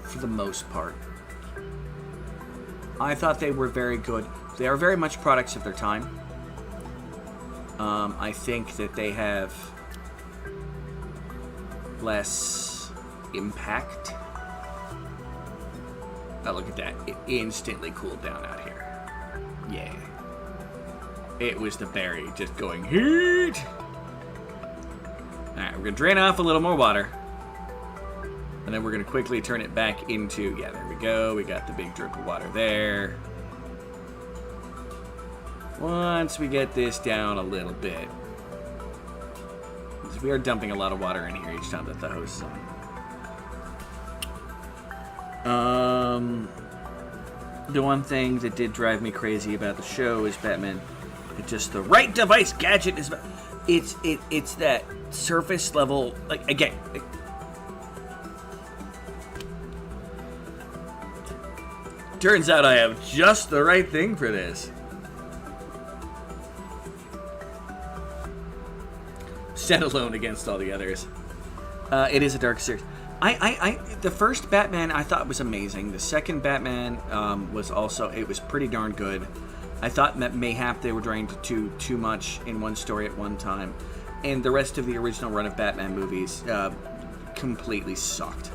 For the most part. I thought they were very good. They are very much products of their time. I think that they have less impact. Oh, look at that. It instantly cooled down out here. Yeah. It was the berry just going heat. Alright, we're going to drain off a little more water. And then we're going to quickly turn it back into... Yeah, there we go. We got the big drip of water there. Once we get this down a little bit. We are dumping a lot of water in here each time that the hose is on. The one thing that did drive me crazy about the show is Batman. It's just the right device gadget is... It's that surface level... Like, again... Turns out I have just the right thing for this. Stand alone against all the others. It is a dark series. The first Batman I thought was amazing. The second Batman was also, it was pretty darn good. I thought that mayhap they were trying to do too much in one story at one time. And the rest of the original run of Batman movies completely sucked.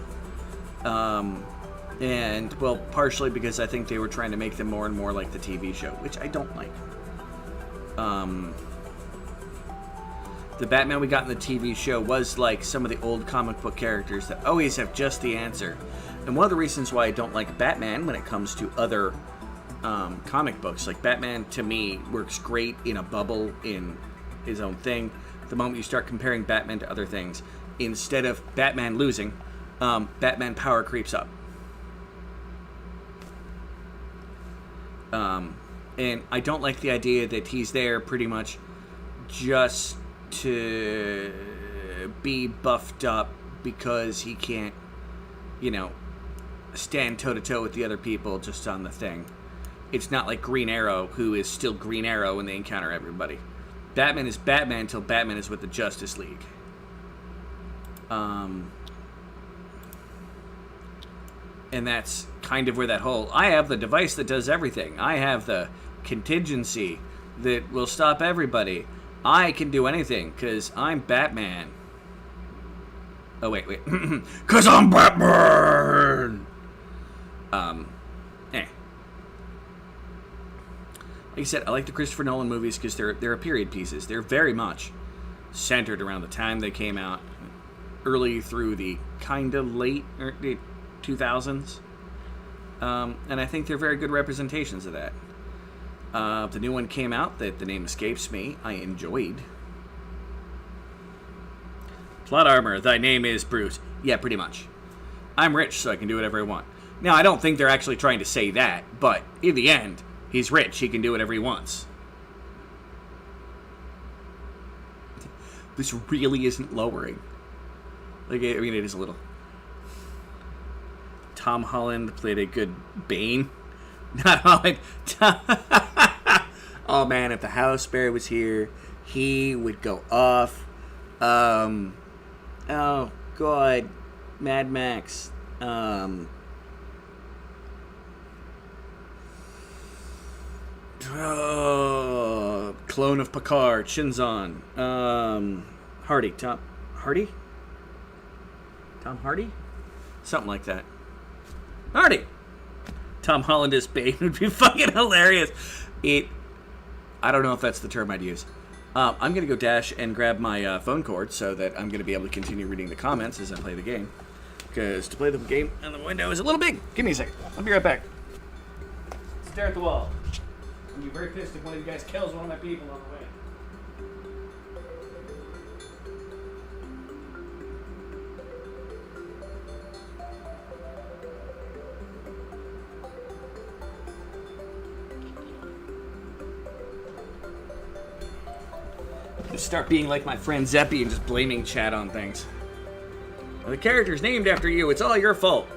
And, well, partially because I think they were trying to make them more and more like the TV show, which I don't like. The Batman we got in the TV show was like some of the old comic book characters that always have just the answer. And one of the reasons why I don't like Batman when it comes to other comic books, like Batman to me works great in a bubble in his own thing. The moment you start comparing Batman to other things, instead of Batman losing, Batman power creeps up. And I don't like the idea that he's there pretty much just to be buffed up because he can't, stand toe-to-toe with the other people just on the thing. It's not like Green Arrow, who is still Green Arrow when they encounter everybody. Batman is Batman until Batman is with the Justice League. And that's kind of where that whole, I have the device that does everything. I have the contingency that will stop everybody. I can do anything, because I'm Batman. Oh, wait. Because I'm Batman! Like I said, I like the Christopher Nolan movies because they're period pieces. They're very much centered around the time they came out, early through the kind of late 2000s. And I think they're very good representations of that. The new one came out that the name escapes me. I enjoyed. Plot armor, thy name is Bruce. Yeah, pretty much. I'm rich, so I can do whatever I want. Now, I don't think they're actually trying to say that, but in the end, he's rich. He can do whatever he wants. This really isn't lowering. Like, I mean, it is a little. Tom Holland played a good Bane. Not Holland. Oh, man, if the House Bear was here, he would go off. Oh, God. Mad Max. Clone of Picard, Shinzon. Hardy. Tom Hardy? Tom Hardy? Something like that. Hardy! Tom Holland as Bane would be fucking hilarious. I don't know if that's the term I'd use. I'm going to go dash and grab my phone cord so that I'm going to be able to continue reading the comments as I play the game. Because to play the game on the window is a little big. Give me a second. I'll be right back. Stare at the wall. I'm be very pissed if one of you guys kills one of my people on the way. Just start being like my friend Zeppy and just blaming chat on things. Well, the character's named after you. It's all your fault.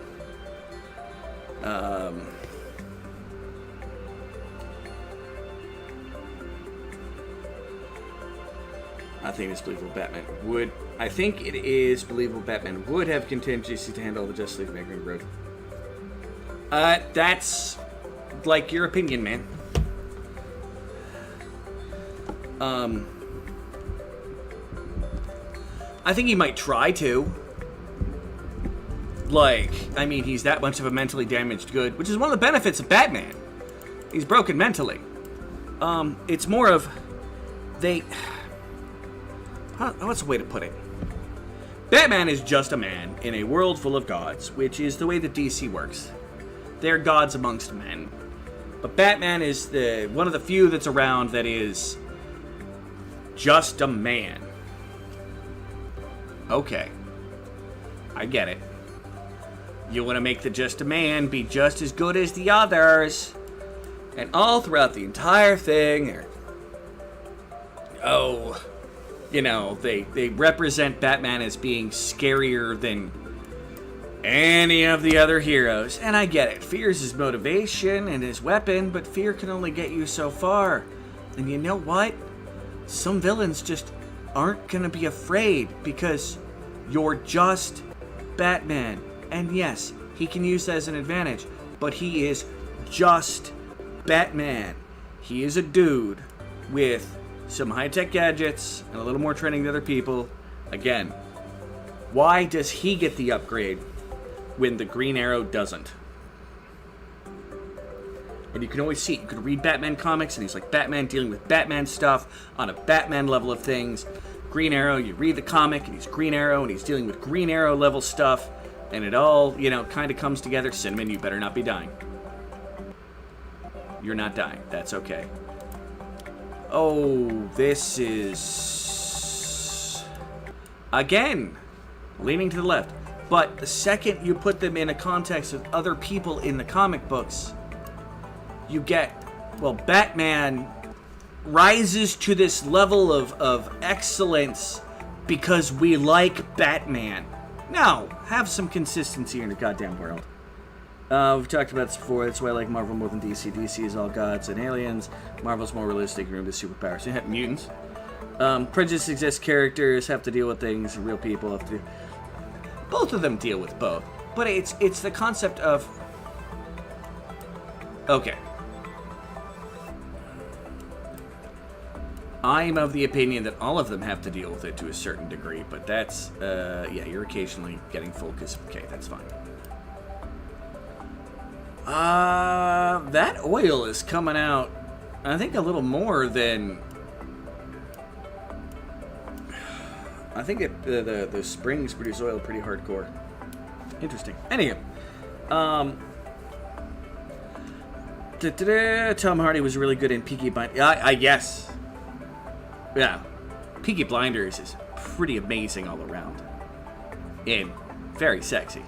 I think it's believable Batman would. I think it is believable Batman would have contingency to handle the Justice League Making Road. That's like your opinion, man. I think he might try to. Like, I mean, he's that much of a mentally damaged good, which is one of the benefits of Batman. He's broken mentally. It's more of what's the way to put it? Batman is just a man in a world full of gods, which is the way that DC works. They're gods amongst men. But Batman is one of the few that's around that is just a man. Okay. I get it. You want to make the just a man be just as good as the others. And all throughout the entire thing, they represent Batman as being scarier than any of the other heroes. And I get it. Fear is his motivation and his weapon, but fear can only get you so far. And you know what? Some villains just aren't going to be afraid because you're just Batman. And yes, he can use that as an advantage, but he is just Batman. He is a dude with some high-tech gadgets and a little more training than other people. Again, why does he get the upgrade when the Green Arrow doesn't? And you can always see, you can read Batman comics, and he's like Batman dealing with Batman stuff on a Batman level of things. Green Arrow, you read the comic, and he's Green Arrow, and he's dealing with Green Arrow level stuff, and it all, kind of comes together. Cinnamon, you better not be dying. You're not dying. That's okay. Oh, this is... Again, leaning to the left. But the second you put them in a context of other people in the comic books, you get, Batman rises to this level of excellence because we like Batman. Now, have some consistency in the goddamn world. We've talked about this before. That's why I like Marvel more than DC. DC is all gods and aliens. Marvel's more realistic, room to superpowers. You have mutants. Prejudice exists. Characters have to deal with things. Real people have to. Both of them deal with both. But it's the concept of. Okay. I'm of the opinion that all of them have to deal with it to a certain degree, but that's, you're occasionally getting focus. Okay, that's fine. That oil is coming out, I think, a little more than... I think the springs produce oil pretty hardcore. Interesting. Anyway, Tom Hardy was really good in Peaky Blinders. Yes. Yeah, Peaky Blinders is pretty amazing all around. And very sexy.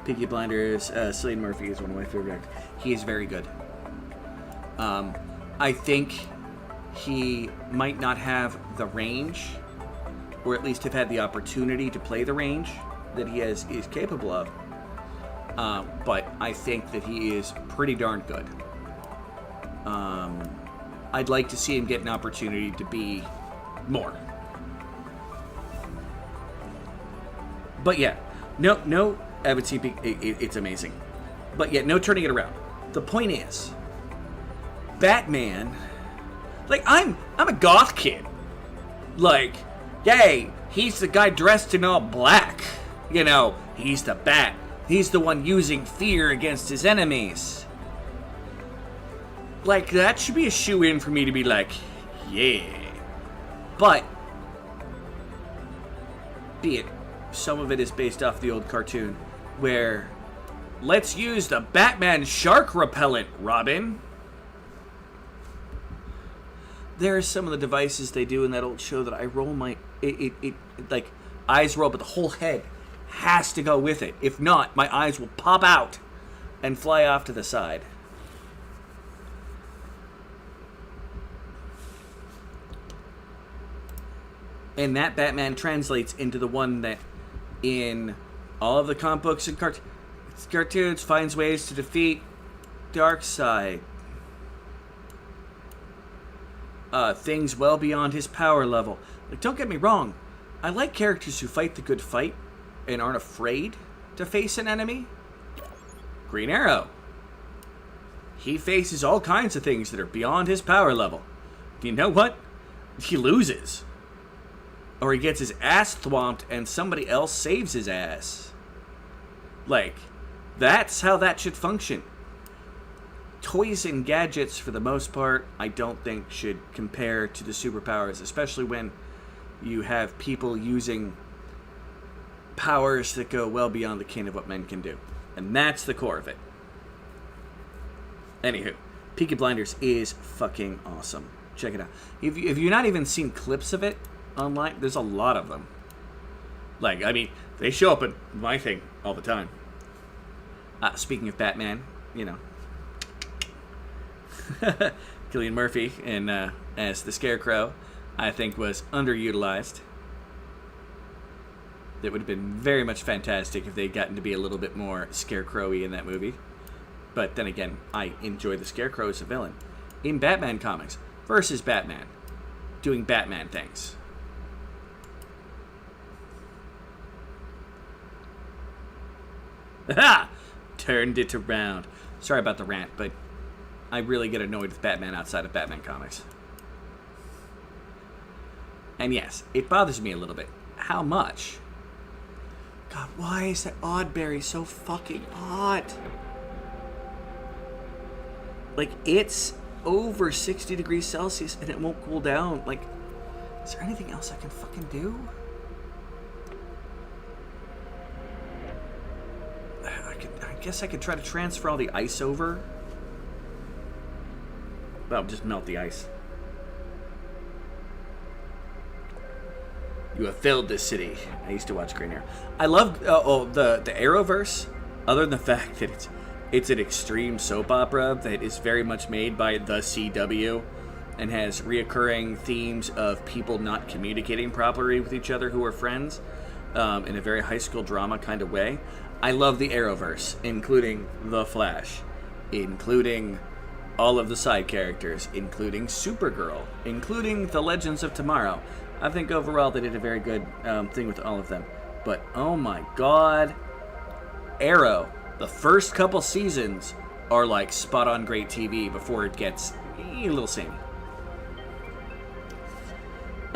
Peaky Blinders, Cillian Murphy is one of my favorite actors. He is very good. I think he might not have the range, or at least have had the opportunity to play the range that he is capable of. But I think that he is pretty darn good. I'd like to see him get an opportunity to be more. But yeah, no, I would see it's amazing. But yeah, no turning it around. The point is, Batman, I'm a goth kid. Yay, he's the guy dressed in all black. He's the Bat. He's the one using fear against his enemies. That should be a shoe-in for me to be yeah. But, be it, some of it is based off the old cartoon, where, let's use the Batman shark repellent, Robin. There are some of the devices they do in that old show that I roll my, eyes roll, but the whole head has to go with it. If not, my eyes will pop out and fly off to the side. And that Batman translates into the one that, in all of the comic books and cartoons, finds ways to defeat Darkseid. Things well beyond his power level. Don't get me wrong, I like characters who fight the good fight and aren't afraid to face an enemy. Green Arrow. He faces all kinds of things that are beyond his power level. You know what? He loses. Or he gets his ass thwomped and somebody else saves his ass. That's how that should function. Toys and gadgets, for the most part, I don't think should compare to the superpowers, especially when you have people using powers that go well beyond the kin of what men can do. And that's the core of it. Anywho, Peaky Blinders is fucking awesome. Check it out. If you've not even seen clips of it online, there's a lot of them. They show up in my thing all the time. Speaking of Batman, Cillian Murphy as the Scarecrow, I think was underutilized. That would have been very much fantastic if they'd gotten to be a little bit more Scarecrow-y in that movie. But then again, I enjoy the Scarecrow as a villain in Batman comics versus Batman doing Batman things. Aha! Turned it around. Sorry about the rant, but I really get annoyed with Batman outside of Batman comics. And yes, it bothers me a little bit. How much? God, why is that Oddberry so fucking hot? Like, it's over 60 degrees Celsius and it won't cool down. Like, is there anything else I can fucking do? I guess I could try to transfer all the ice over. Well, just melt the ice. You have failed this city. I used to watch Green Arrow. I love the Arrowverse, other than the fact that it's an extreme soap opera that is very much made by the CW and has reoccurring themes of people not communicating properly with each other who are friends in a very high school drama kind of way. I love the Arrowverse, including The Flash, including all of the side characters, including Supergirl, including the Legends of Tomorrow. I think overall they did a very good thing with all of them. But oh my god, Arrow, the first couple seasons are like spot on great TV before it gets a little samey.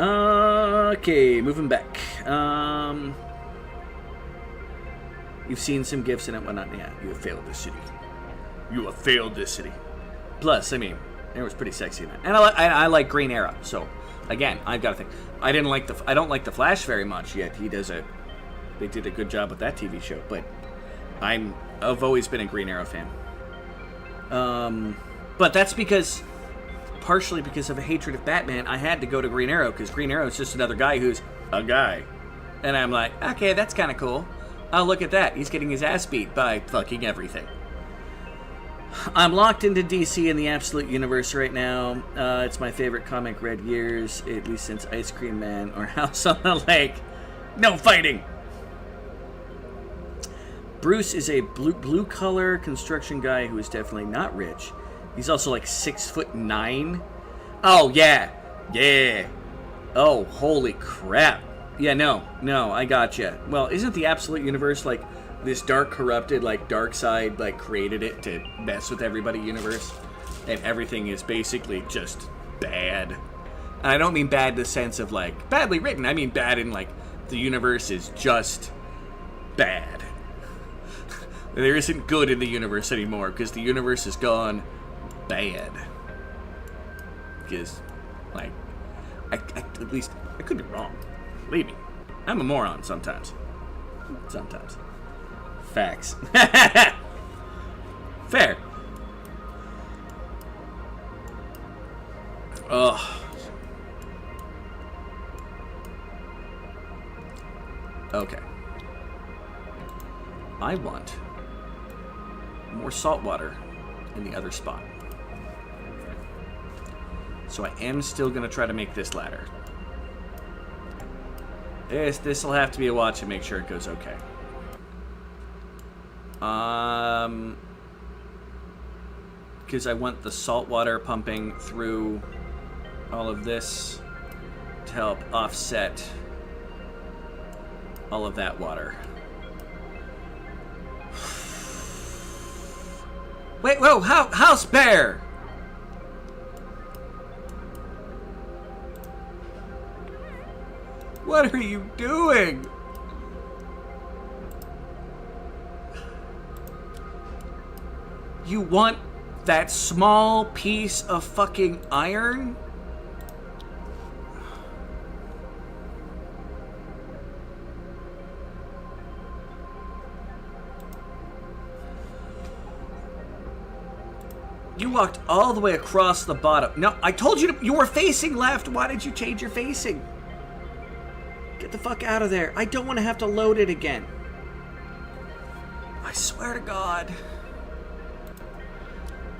Okay, moving back. You've seen some gifts and whatnot. Yeah, you have failed this city. You have failed this city. Plus, I mean, it was pretty sexy in that. And I like Green Arrow, so again, I've got to think. I don't like the Flash very much yet. They did a good job with that TV show, but I've always been a Green Arrow fan. But that's partially because of a hatred of Batman, I had to go to Green Arrow, because Green Arrow is just another guy who's a guy. And I'm like, okay, that's kind of cool. Oh, look at that. He's getting his ass beat by fucking everything. I'm locked into DC in the Absolute Universe right now. It's my favorite comic read years, at least since Ice Cream Man or House on the Lake. No fighting! Bruce is a blue-collar construction guy who is definitely not rich. He's also like 6'9". Oh, yeah. Yeah. Oh, holy crap. Yeah, no, I gotcha. Well, isn't the Absolute Universe like this dark, corrupted, like dark side, like created it to mess with everybody universe? And everything is basically just bad. And I don't mean bad in the sense of like badly written. I mean bad in like the universe is just bad. There isn't good in the universe anymore because the universe has gone bad. Because, like, at least I could be wrong. Believe me, I'm a moron sometimes. Sometimes. Facts. Fair. Ugh. Okay. I want more salt water in the other spot. So I am still going to try to make this ladder. This will have to be a watch and make sure it goes okay. Because I want the salt water pumping through all of this to help offset all of that water. Wait, whoa, House Bear! What are you doing? You want that small piece of fucking iron? You walked all the way across the bottom. No, I told you you were facing left. Why did you change your facing? Get the fuck out of there. I don't want to have to load it again. I swear to God.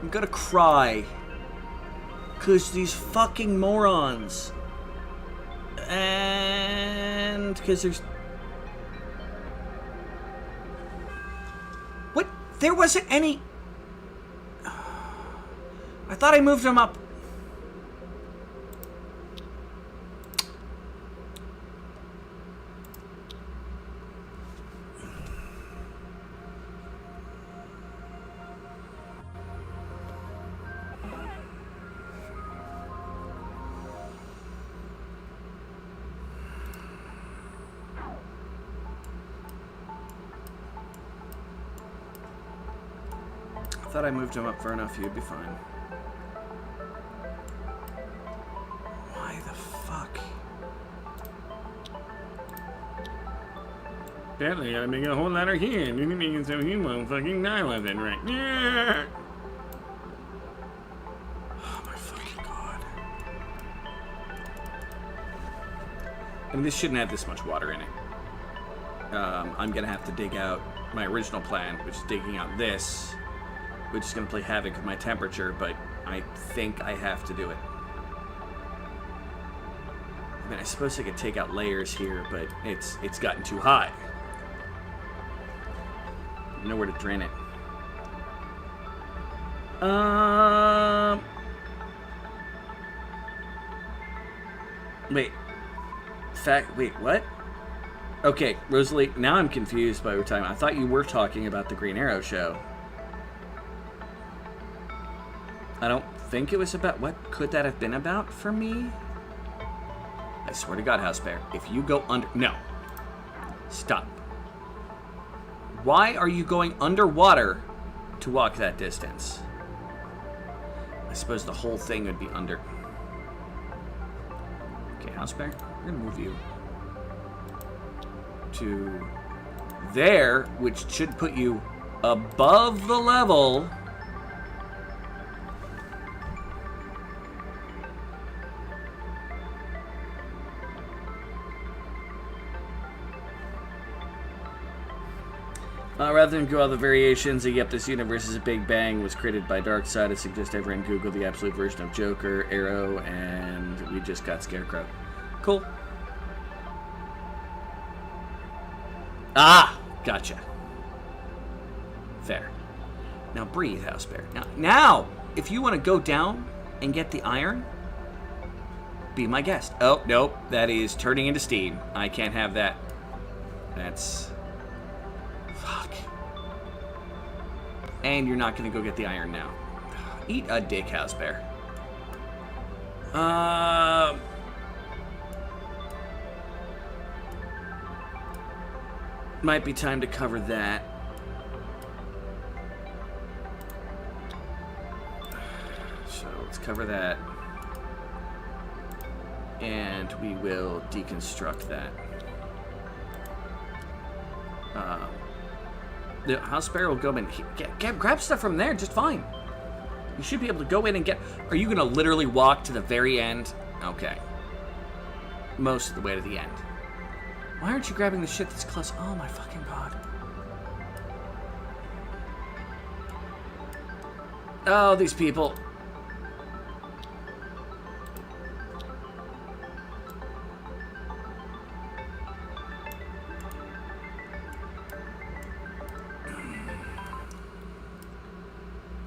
I'm gonna cry. 'Cause these fucking morons. And 'cause there's... What? There wasn't any... I thought I moved them up. thought I moved him up far enough, he'd be fine. Why the fuck? Apparently, I gotta make a whole lot of here. You're making so he won't fucking die with it, right? Yeah. Oh my fucking god. I mean, this shouldn't have this much water in it. I'm gonna have to dig out my original plan, which is digging out this, which is gonna play havoc with my temperature, but I think I have to do it. I mean, I suppose I could take out layers here, but it's gotten too high. Nowhere to drain it. Wait. Wait, what? Okay, Rosalie, now I'm confused by your time. I thought you were talking about the Green Arrow show. I don't think it was about... What could that have been about for me? I swear to God, House Bear, if you go under... No. Stop. Why are you going underwater to walk that distance? I suppose the whole thing would be under... Okay, House Bear, we're going to move you to there, which should put you above the level. Rather than go all the variations, yep, this universe is a Big Bang, was created by Darkseid. I suggest everyone Google the absolute version of Joker, Arrow, and we just got Scarecrow. Cool. Ah! Gotcha. Fair. Now breathe, House Bear. Now, if you want to go down and get the iron, be my guest. Oh, nope. That is turning into steam. I can't have that. That's... Fuck. And you're not going to go get the iron now. Eat a dick, House Bear. Might be time to cover that. So let's cover that. And we will deconstruct that. The House Bear will go in. Grab stuff from there just fine. You should be able to go in and get... Are you going to literally walk to the very end? Okay. Most of the way to the end. Why aren't you grabbing the shit that's close? Oh my fucking god. Oh, these people.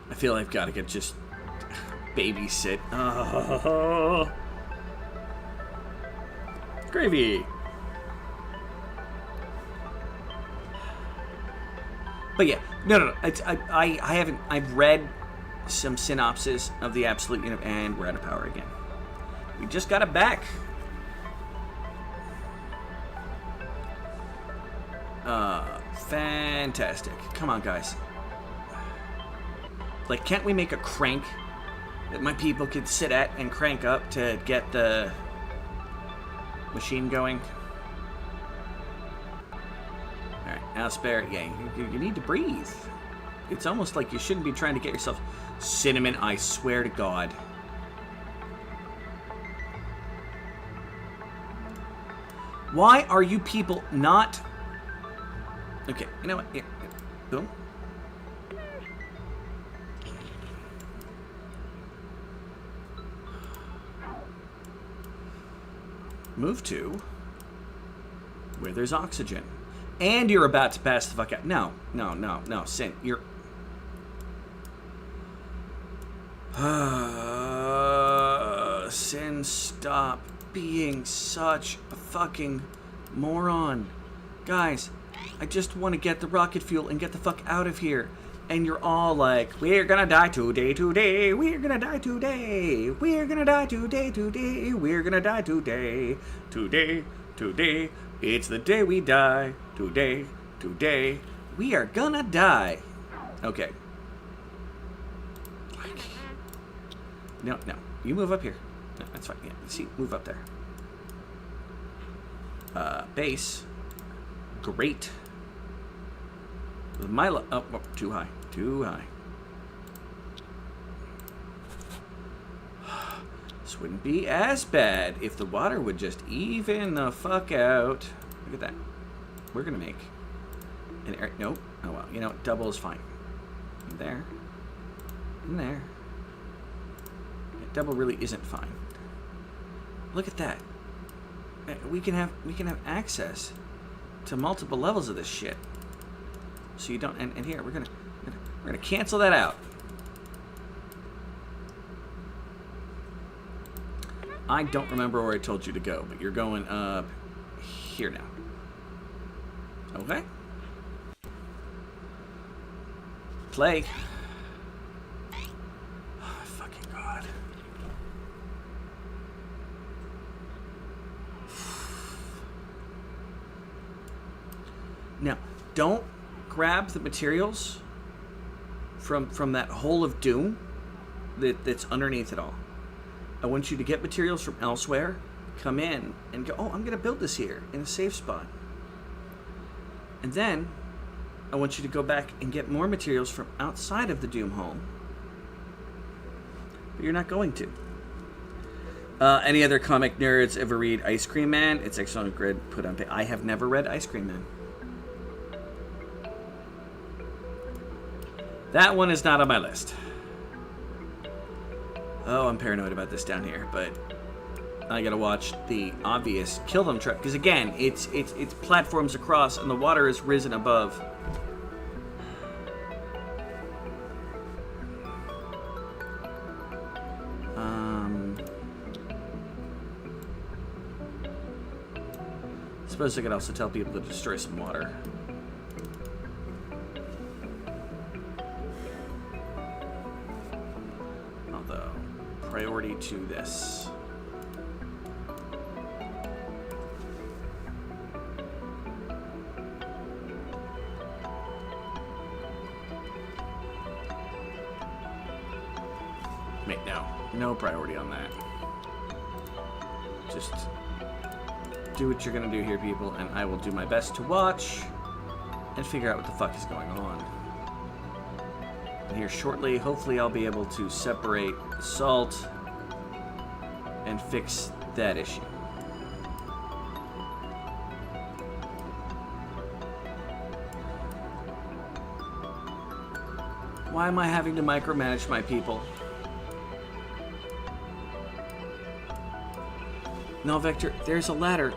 I feel I've got to get just babysit. Oh. Gravy. But yeah, no. I haven't. I've read some synopsis of the Absolute Unit, and we're out of power again. We just got it back. Fantastic. Come on, guys. Like, can't we make a crank that my people could sit at and crank up to get the machine going? Alright, now Spare, yeah, you need to breathe. It's almost like you shouldn't be trying to get yourself... Cinnamon, I swear to God. Why are you people not... Okay, you know what? Yeah, boom. Move to where there's oxygen. And you're about to pass the fuck out. No, Sin, you're... Sin, stop being such a fucking moron. Guys, I just want to get the rocket fuel and get the fuck out of here. And you're all like, we're gonna die today, we're gonna die today, we're gonna die today, we're gonna die today, it's the day we die, today, we are gonna die. Okay. No. You move up here. No, that's fine. Yeah, see, move up there. Base. Great. With my oh, too high. Too high. This wouldn't be as bad if the water would just even the fuck out. Look at that. We're gonna make an air. Nope. Oh well. You know, double is fine. In there. In there. Yeah, double really isn't fine. Look at that. We can have access to multiple levels of this shit. So you don't. And here we're gonna cancel that out. I don't remember where I told you to go, but you're going up here now. Okay. Play. Oh, my fucking God. Now, don't grab the materials from that hole of doom that's underneath it all. I want you to get materials from elsewhere, come in, and go, oh, I'm going to build this here in a safe spot. And then I want you to go back and get more materials from outside of the doom hole. But you're not going to. Any other comic nerds ever read Ice Cream Man? It's actually on a grid put on. I have never read Ice Cream Man. That one is not on my list. Oh, I'm paranoid about this down here, but I gotta watch the obvious kill them truck because again, it's platforms across and the water is risen above. Suppose I could also tell people to destroy some water. Priority to this. Wait, no priority on that. Just do what you're gonna do here, people, and I will do my best to watch and figure out what the fuck is going on. Here shortly, hopefully I'll be able to separate salt and fix that issue. Why am I having to micromanage my people? No, Vector, there's a ladder.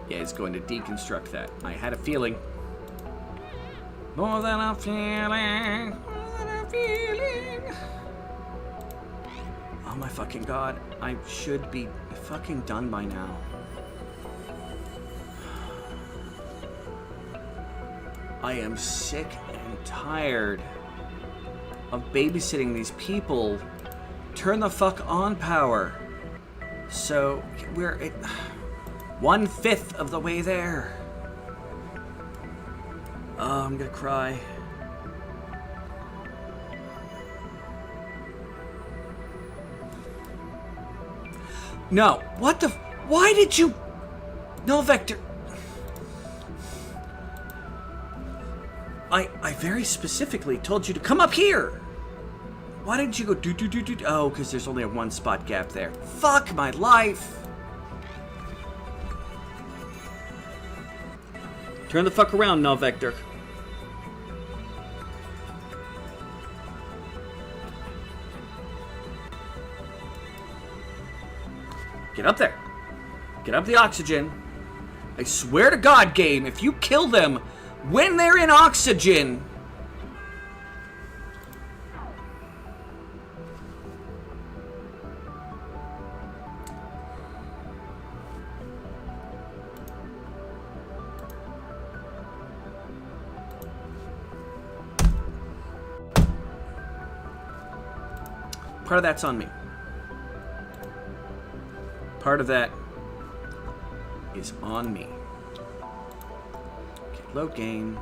Yeah, it's going to deconstruct that. I had a feeling. More than a feeling. More than a feeling. Oh my fucking God. I should be fucking done by now. I am sick and tired of babysitting these people. Turn the fuck on power. So, we're at 1/5 of the way there. Oh, I'm gonna cry. No, what the? Why did you? No, Vector. I very specifically told you to come up here. Why didn't you go do? Oh, because there's only a 1 spot gap there. Fuck my life. Turn the fuck around now, Vector. Get up there. Get up the oxygen. I swear to God, game, if you kill them when they're in oxygen... Part of that's on me. Part of that is on me. Okay, load game.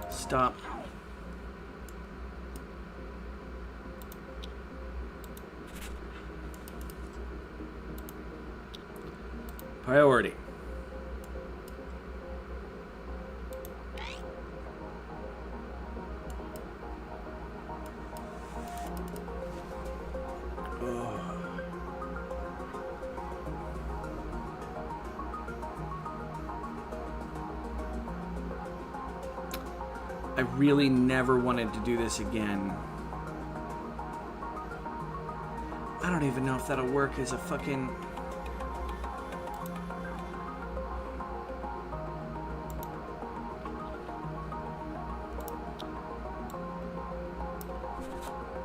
Stop. Priority. I really never wanted to do this again. I don't even know if that'll work as a fucking...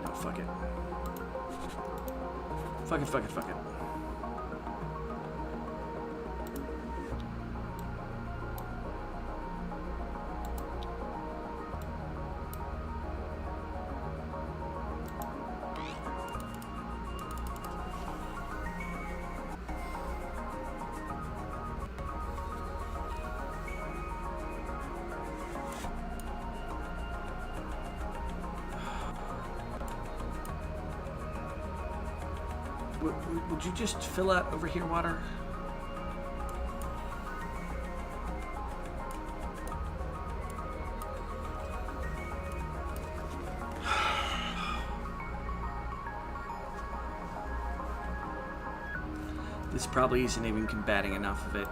No, fuck it. Fuck it, fuck it, fuck it. Would you just fill out over here, water? This probably isn't even combating enough of it.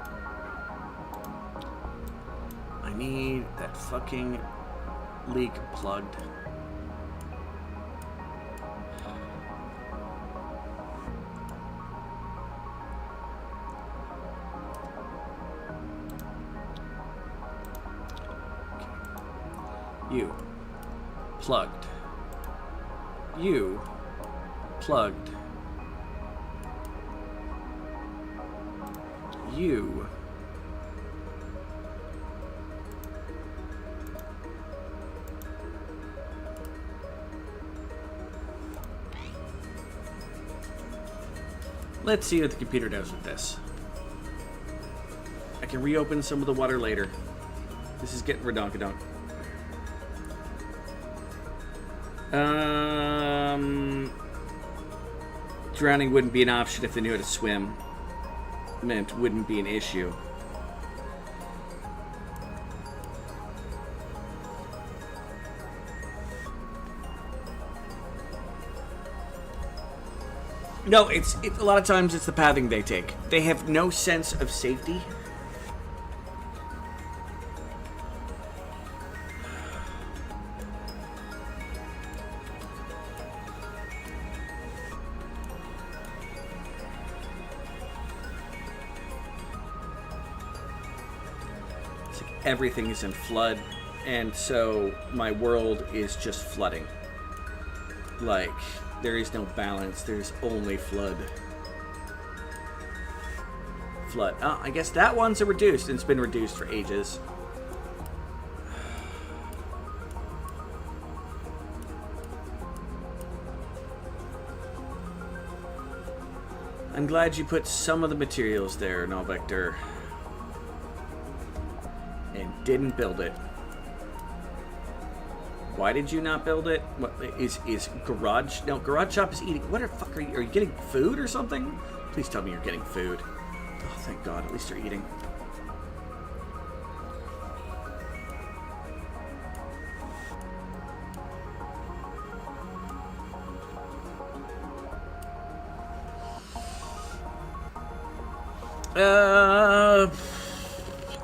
I need that fucking leak plugged. You. Plugged. You. Plugged. You. Let's see what the computer does with this. I can reopen some of the water later. This is getting redonkadonk. Drowning wouldn't be an option if they knew how to swim. Meant wouldn't be an issue. No, it's a lot of times it's the pathing they take. They have no sense of safety. Everything is in flood, and so my world is just flooding. Like, there is no balance, there's only flood. Flood. Oh, I guess that one's a reduced, and it's been reduced for ages. I'm glad you put some of the materials there, No Vector. And didn't build it. Why did you not build it? What is garage? No, garage shop is eating. What the fuck are you? Are you getting food or something? Please tell me you're getting food. Oh, thank God. At least you're eating.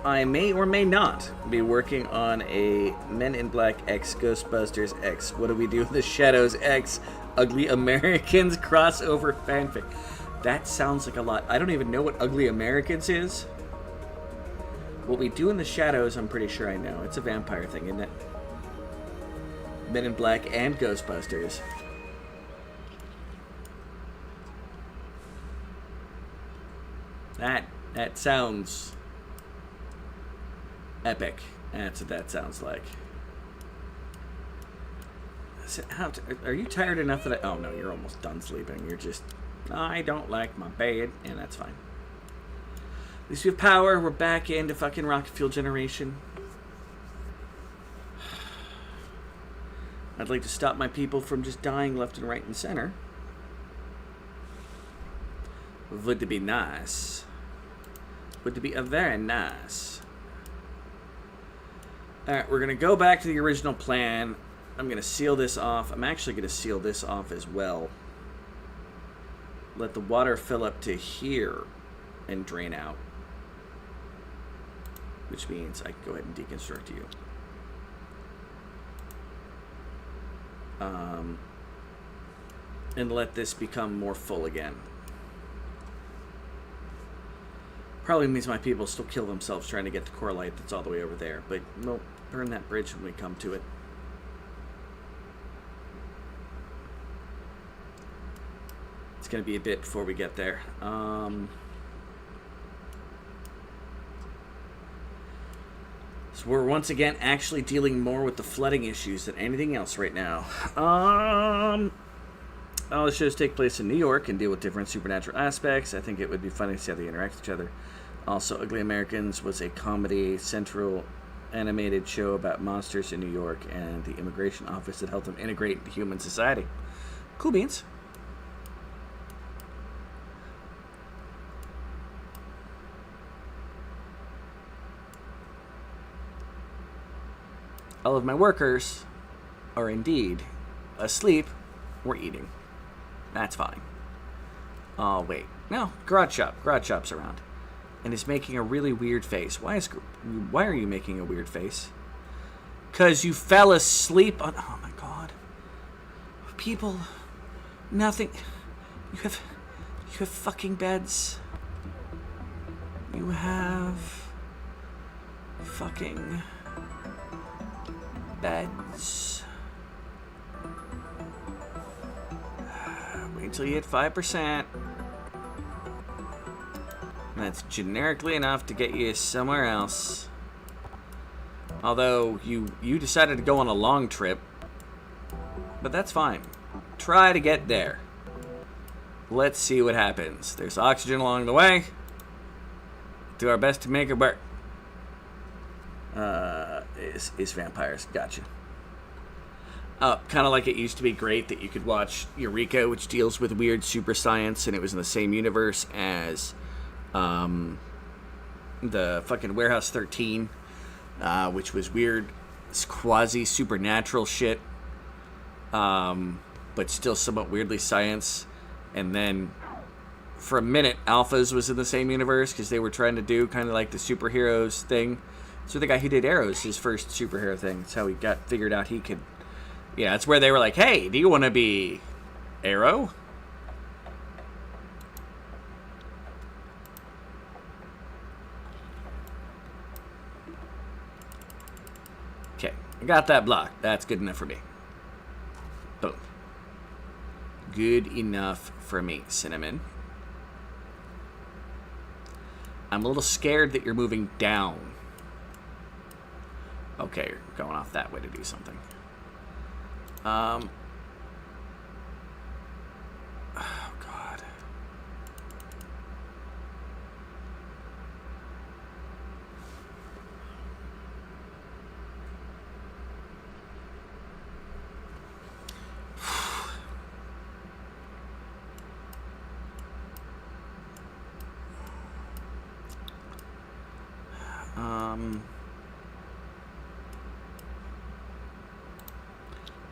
I may or may not be working on a Men in Black X Ghostbusters X What Do We Do in the Shadows X Ugly Americans crossover fanfic. That sounds like a lot. I don't even know what Ugly Americans is. What We Do in the Shadows, I'm pretty sure I know. It's a vampire thing, isn't it? Men in Black and Ghostbusters. That sounds Epic. That's what that sounds like. Are you tired enough that oh no, you're almost done sleeping. You're just, I don't like my bed, and that's fine. At least we have power. We're back into fucking rocket fuel generation. I'd like to stop my people from just dying left and right and center. Would be nice. Would be a very nice. Alright, we're going to go back to the original plan. I'm going to seal this off. I'm actually going to seal this off as well. Let the water fill up to here and drain out. Which means I can go ahead and deconstruct you. And let this become more full again. Probably means my people still kill themselves trying to get the core light that's all the way over there. But we'll burn that bridge when we come to it. It's going to be a bit before we get there. So we're once again actually dealing more with the flooding issues than anything else right now. All the shows take place in New York and deal with different supernatural aspects. I think it would be funny to see how they interact with each other. Also, Ugly Americans was a comedy central animated show about monsters in New York and the immigration office that helped them integrate into human society. Cool beans. All of my workers are indeed asleep or eating. That's fine. Oh, wait. No, Garage Shop. Garage Shop's around. And is making a really weird face. Why are you making a weird face? Because you fell asleep on... Oh, my God. People... Nothing... You have fucking beds. You have... Fucking... beds. Wait until you hit 5%. That's generically enough to get you somewhere else. Although you decided to go on a long trip. But that's fine. Try to get there. Let's see what happens. There's oxygen along the way. Do our best to make it work. Is vampires. Gotcha. Kind of like it used to be great that you could watch Eureka, which deals with weird super science, and it was in the same universe as the fucking Warehouse 13, which was weird, quasi-supernatural shit, but still somewhat weirdly science. And then for a minute, Alphas was in the same universe because they were trying to do kind of like the superheroes thing. So the guy who did Arrows, his first superhero thing, that's how he got figured out he could... Yeah, that's where they were like, hey, do you want to be Arrow? Okay, I got that block. That's good enough for me. Boom. Good enough for me, Cinnamon. I'm a little scared that you're moving down. Okay, you're going off that way to do something. Oh, God.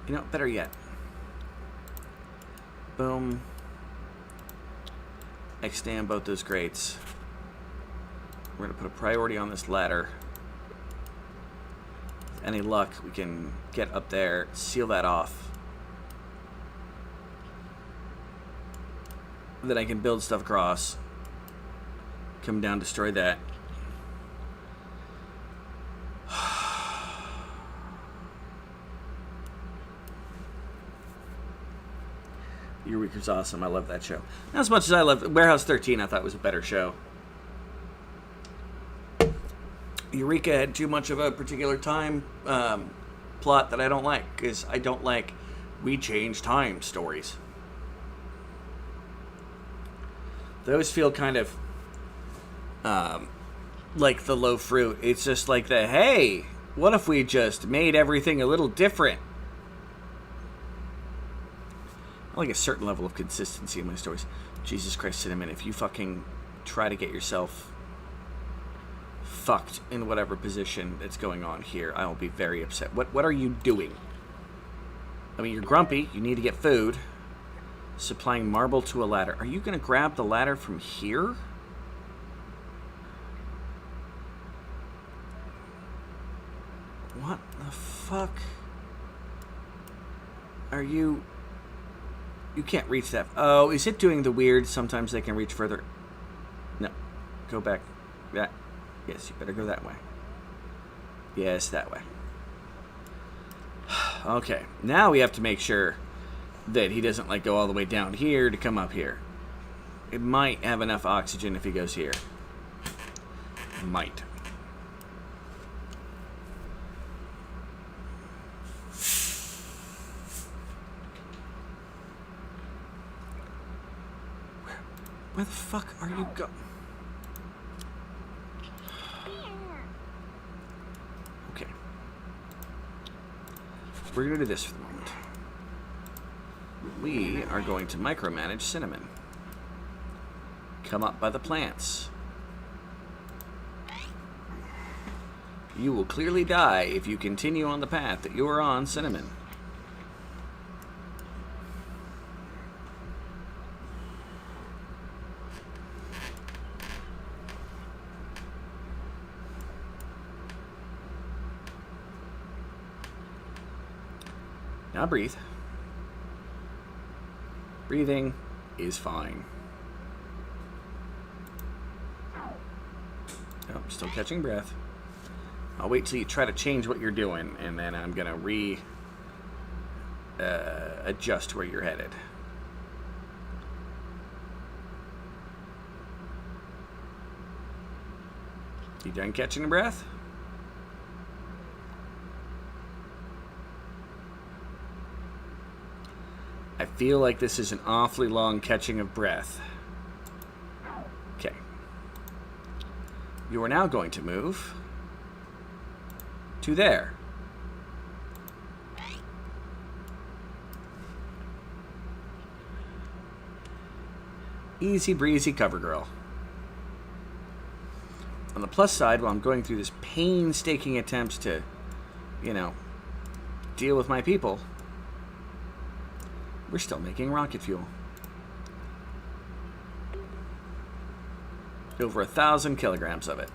You know, better yet. Boom. Extend both those grates. We're going to put a priority on this ladder. With any luck, we can get up there, seal that off. Then I can build stuff across. Come down, destroy that. Eureka's awesome. I love that show. Not as much as I love Warehouse 13. I thought was a better show. Eureka had too much of a particular time plot that I don't like, because I don't like we change time stories. Those feel kind of like the low fruit. It's just like the, hey, what if we just made everything a little different? I like a certain level of consistency in my stories. Jesus Christ, Cinnamon, if you fucking try to get yourself fucked in whatever position that's going on here, I will be very upset. What are you doing? I mean, you're grumpy. You need to get food. Supplying marble to a ladder. Are you going to grab the ladder from here? What the fuck? Are you... You can't reach that. Oh, is it doing the weird? Sometimes they can reach further. No. Go back. Yeah. Yes, you better go that way. Yes, that way. Okay. Now we have to make sure that he doesn't like go all the way down here to come up here. It might have enough oxygen if he goes here. Might. Where the fuck are you going? Okay. We're going to do this for the moment. We are going to micromanage Cinnamon. Come up by the plants. You will clearly die if you continue on the path that you are on, Cinnamon. Now breathe. Breathing is fine. Oh, still catching breath. I'll wait till you try to change what you're doing, and then I'm gonna adjust where you're headed. You done catching a breath? I feel like this is an awfully long catching of breath. Okay. You are now going to move to there. Easy breezy cover girl. On the plus side, while I'm going through this painstaking attempts to, you know, deal with my people, we're still making rocket fuel. Over 1,000 kilograms of it.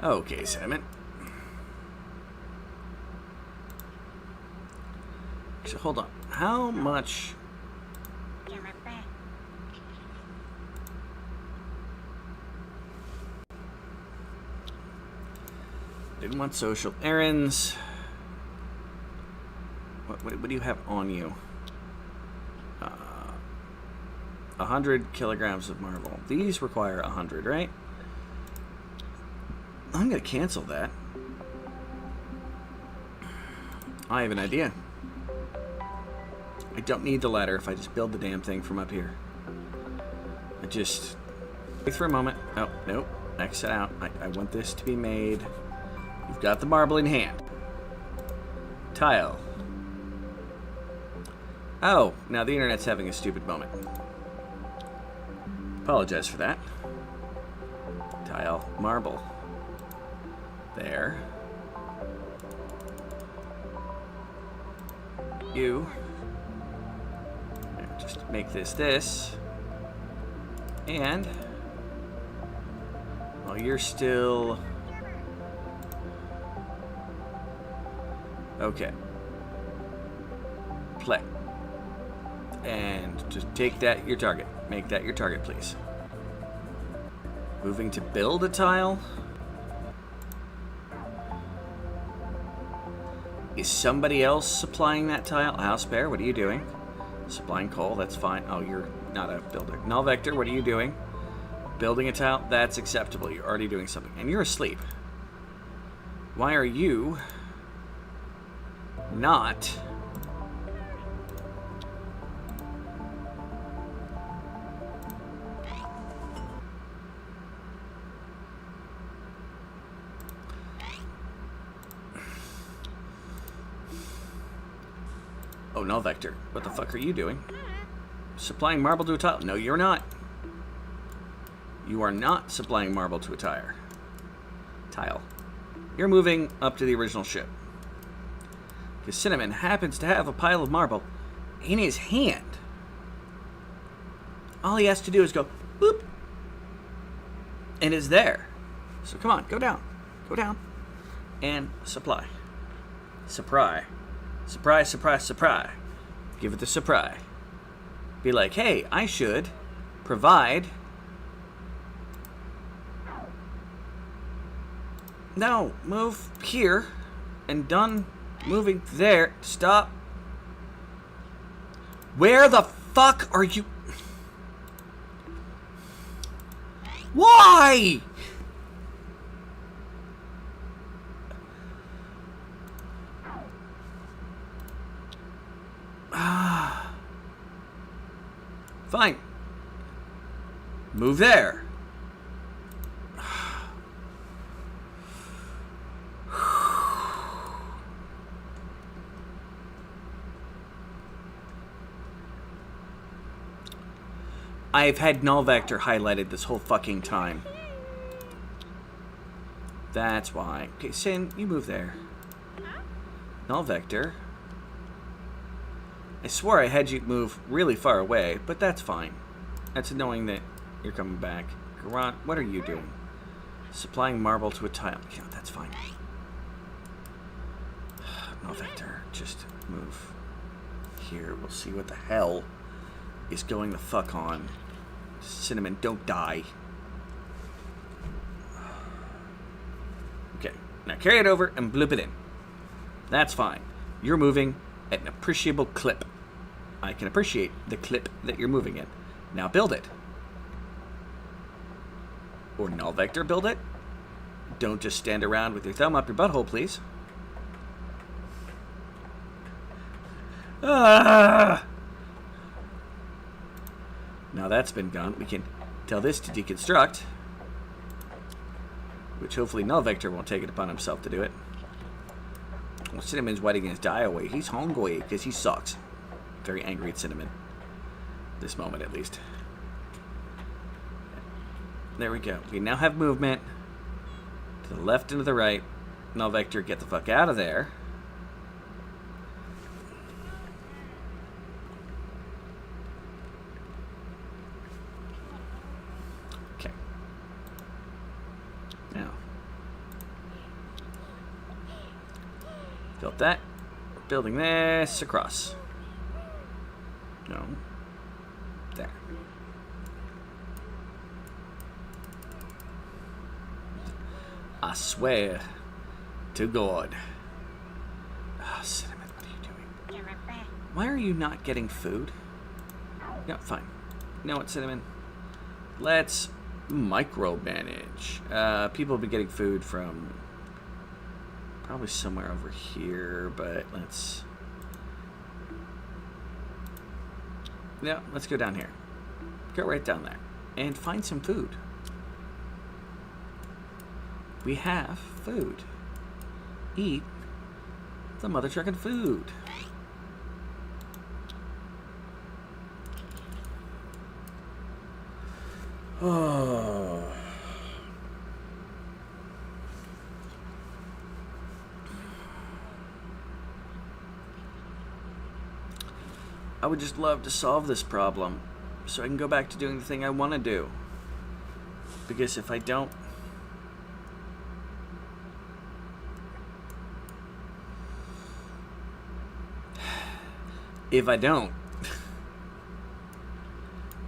Okay, Cinnamon. So hold on. How much... Didn't want social errands. What do you have on you? 100 kilograms of marble. These require 100, right? I'm going to cancel that. I have an idea. I don't need the ladder if I just build the damn thing from up here. I just... Wait for a moment. Oh, nope. Exit out. I want this to be made. You've got the marble in hand. Tile. Oh, now the internet's having a stupid moment. Apologize for that. Tile, marble. There. You. Just make this. And while you're still... Okay. Play. And just take that your target. Make that your target, please. Moving to build a tile. Is somebody else supplying that tile? House Bear, what are you doing? Supplying coal, that's fine. Oh, you're not a builder. Null Vector, what are you doing? Building a tile, that's acceptable. You're already doing something. And you're asleep. Why are you not... Oh, null vector. What the fuck are you doing? Supplying marble to a tile. No, you're not. You are not supplying marble to a tile. You're moving up to the original ship. Because Cinnamon happens to have a pile of marble in his hand. All he has to do is go, boop. And it's there. So come on, go down. Go down. And supply. Supply. Surprise, surprise, surprise. Give it the surprise. Be like, hey, I should provide... No, move here. And done moving there. Stop. Where the fuck are you? Why? Fine. Move there. I've had null vector highlighted this whole fucking time. That's why. Okay, Sin, you move there. Null vector. I swore I had you move really far away, but that's fine. That's annoying that you're coming back. Garant, what are you doing? Supplying marble to a tile. Yeah, that's fine. Null vector, just move here. We'll see what the hell is going the fuck on. Cinnamon, don't die. Okay, now carry it over and bloop it in. That's fine. You're moving at an appreciable clip. I can appreciate the clip that you're moving in. Now build it. Or null vector build it. Don't just stand around with your thumb up your butthole, please. Ah! Now that's been done. We can tell this to deconstruct. Which hopefully null vector won't take it upon himself to do it. Well, Cinnamon's wetting his die away. He's hungry because he sucks. Very angry at Cinnamon. This moment, at least. There we go. We now have movement. To the left and to the right. Null vector, get the fuck out of there. Okay. Now. Built that. We're building this across. No. There. I swear to God. Oh, Cinnamon, what are you doing? Why are you not getting food? Yeah, fine. You know what, Cinnamon? Let's micromanage. People have been getting food from probably somewhere over here, but let's... Yeah, let's go down here. Go right down there. And find some food. We have food. Eat the mother truckin' food. Oh. I would just love to solve this problem so I can go back to doing the thing I want to do. Because if I don't... If I don't,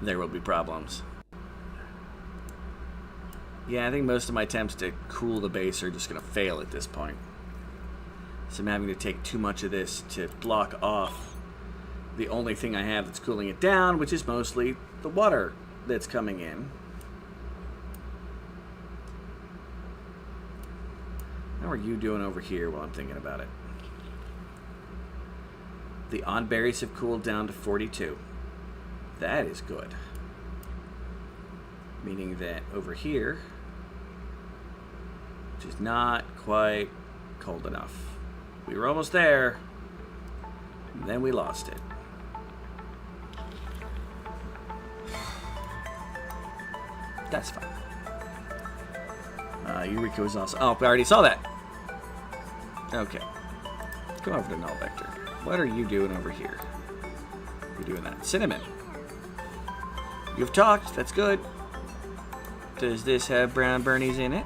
there will be problems. Yeah, I think most of my attempts to cool the base are just going to fail at this point. So I'm having to take too much of this to block off the only thing I have that's cooling it down, which is mostly the water that's coming in. How are you doing over here while I'm thinking about it? The on berries have cooled down to 42. That is good. Meaning that over here, which is not quite cold enough. We were almost there, and then we lost it. That's fine. Eureka was awesome. Oh, I already saw that. Okay. Come over to Null Vector. What are you doing over here? You're doing that. Cinnamon. You've talked. That's good. Does this have brown bernies in it?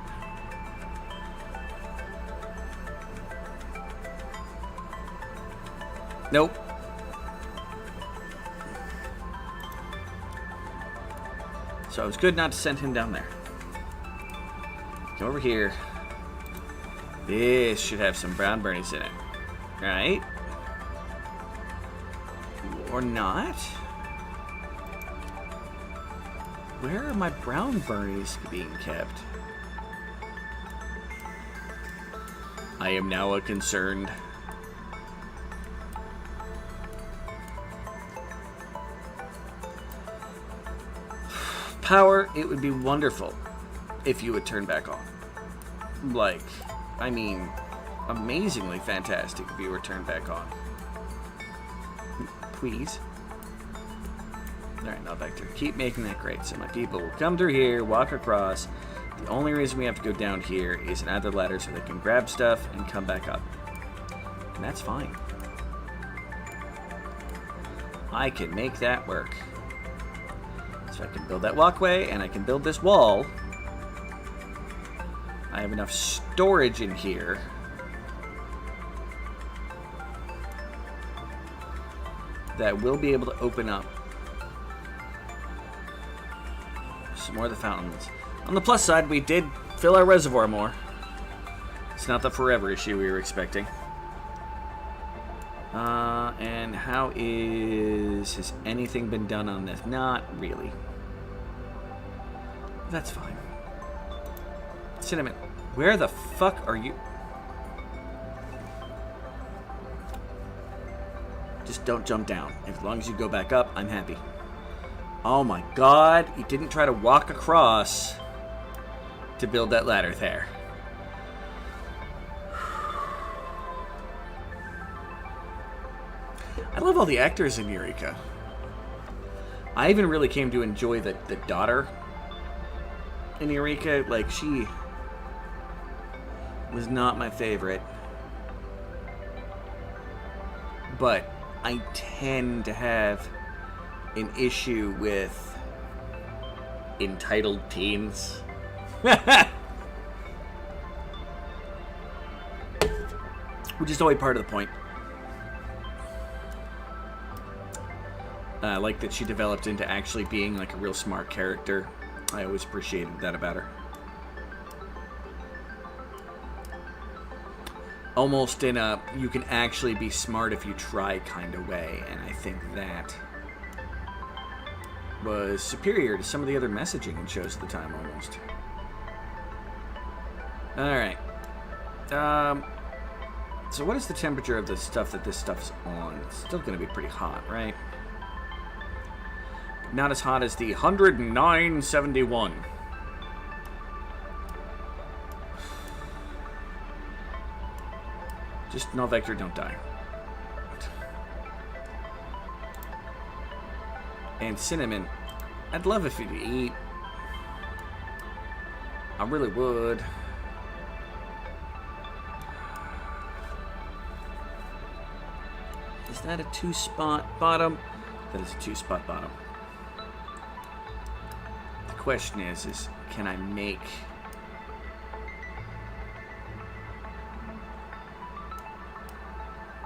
Nope. So it was good not to send him down there. Come over here. This should have some brown bernies in it. Right? Or not? Where are my brown bernies being kept? I am now a concerned. Power, it would be wonderful if you would turn back on. Like, I mean, amazingly fantastic if you were turned back on. Please. Alright, now Vector. Keep making that great. So my people will come through here, walk across. The only reason we have to go down here is another ladder so they can grab stuff and come back up. And that's fine. I can make that work. So I can build that walkway, and I can build this wall. I have enough storage in here. That will be able to open up some more of the fountains. On the plus side, we did fill our reservoir more. It's not the forever issue we were expecting. And how has anything been done on this? Not really. That's fine. Cinnamon, where the fuck are you? Just don't jump down. As long as you go back up, I'm happy. Oh my god, you didn't try to walk across to build that ladder there. I love all the actors in Eureka. I even really came to enjoy the daughter in Eureka. Like, she was not my favorite. But I tend to have an issue with entitled teens. Which is always part of the point. I like that she developed into actually being like a real smart character. I always appreciated that about her. Almost in a you can actually be smart if you try kind of way, and I think that was superior to some of the other messaging in shows at the time, almost. Alright. So what is the temperature of the stuff that this stuff's on? It's still going to be pretty hot, right? Not as hot as the 109.71. Just no Vector, don't die. And Cinnamon, I'd love if you'd eat. I really would. Is that a 2-spot bottom? That is a 2-spot bottom. The question is can I make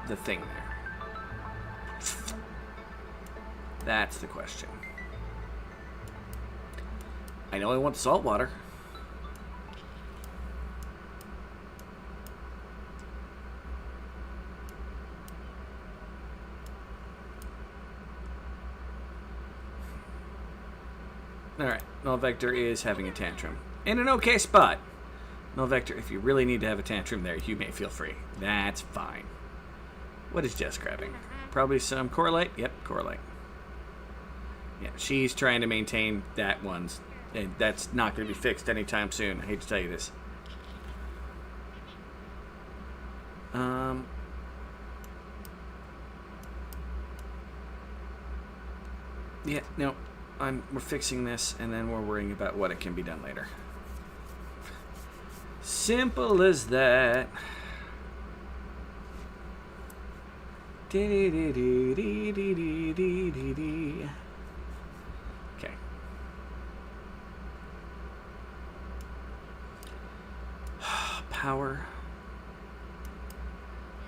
the thing there? That's the question. I know I want salt water. Alright, Null Vector is having a tantrum. In an okay spot. No, Vector, if you really need to have a tantrum there, you may feel free. That's fine. What is Jess grabbing? Probably some Coralite? Yep, Coralite. Yeah, she's trying to maintain that one's. And that's not going to be fixed anytime soon. I hate to tell you this. Yeah, no. We're fixing this, and then we're worrying about what it can be done later. Simple as that. Okay. Power.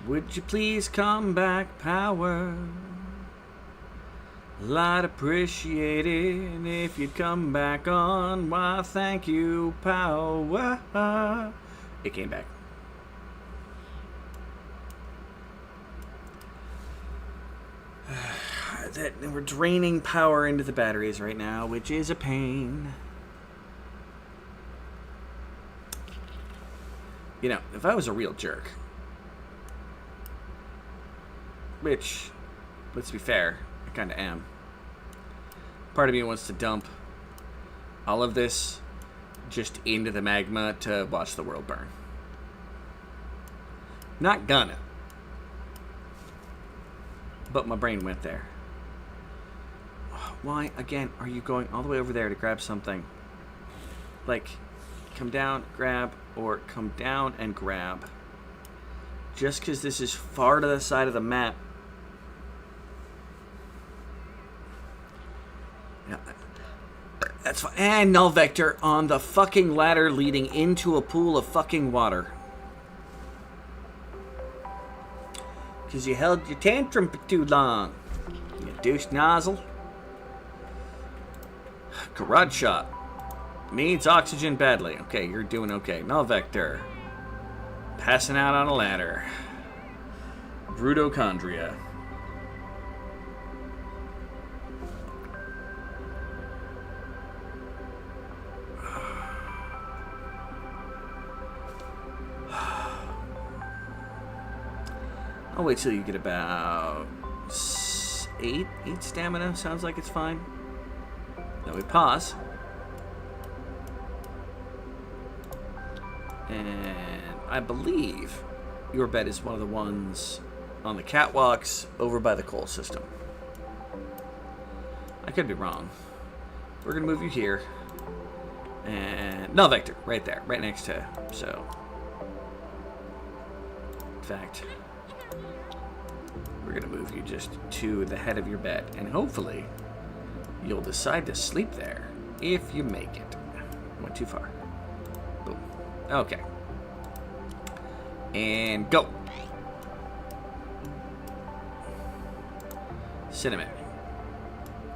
Would you please come back, Power? I'd appreciate it if you'd come back on. Why, thank you, Power. It came back. We're draining power into the batteries right now, which is a pain. You know, if I was a real jerk, which, let's be fair, I kind of am. Part of me wants to dump all of this just into the magma to watch the world burn. Not gonna. But my brain went there. Why, again, are you going all the way over there to grab something? Like, come down, grab, or come down and grab. Just because this is far to the side of the map. Yeah, that's fine. And null vector on the fucking ladder leading into a pool of fucking water. Because you held your tantrum for too long. You douche nozzle. Garage shop. Needs oxygen badly. Okay, you're doing okay. Null vector. Passing out on a ladder. Brutochondria. I'll wait till you get about 8 stamina. Sounds like it's fine. Then we pause. And I believe your bed is one of the ones on the catwalks over by the coal system. I could be wrong. We're going to move you here. And null vector, right there, right next to. So, in fact, we're going to move you just to the head of your bed. And hopefully, you'll decide to sleep there if you make it. Went too far. Boom. Okay. And go. Cinnamon.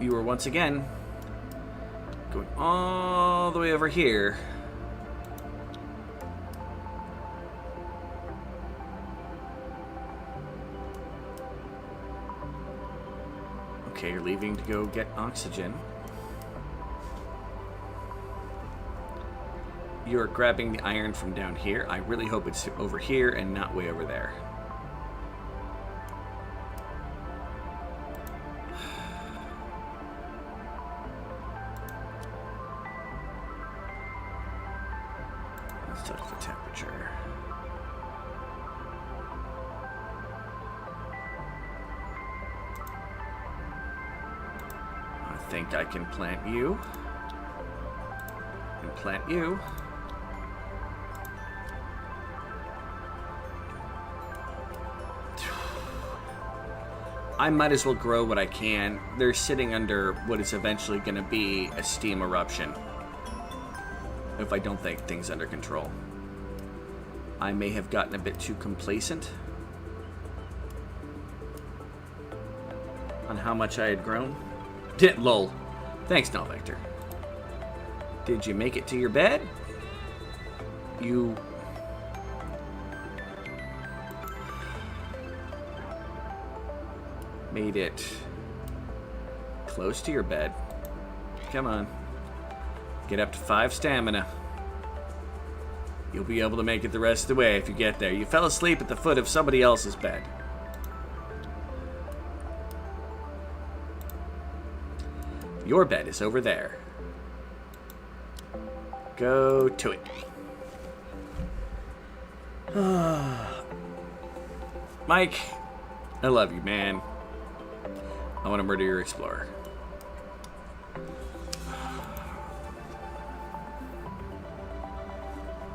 You are once again going all the way over here. Okay, you're leaving to go get oxygen. You're grabbing the iron from down here. I really hope it's over here and not way over there. Let's touch the temperature. I think I can plant you. And plant you. I might as well grow what I can. They're sitting under what is eventually going to be a steam eruption. If I don't think things under control. I may have gotten a bit too complacent on how much I had grown. Lol. Thanks, null vector. Did you make it to your bed? You... made it close to your bed. Come on. Get up to 5 stamina. You'll be able to make it the rest of the way if you get there. You fell asleep at the foot of somebody else's bed. Your bed is over there. Go to it. Mike, I love you, man. I want to murder your explorer.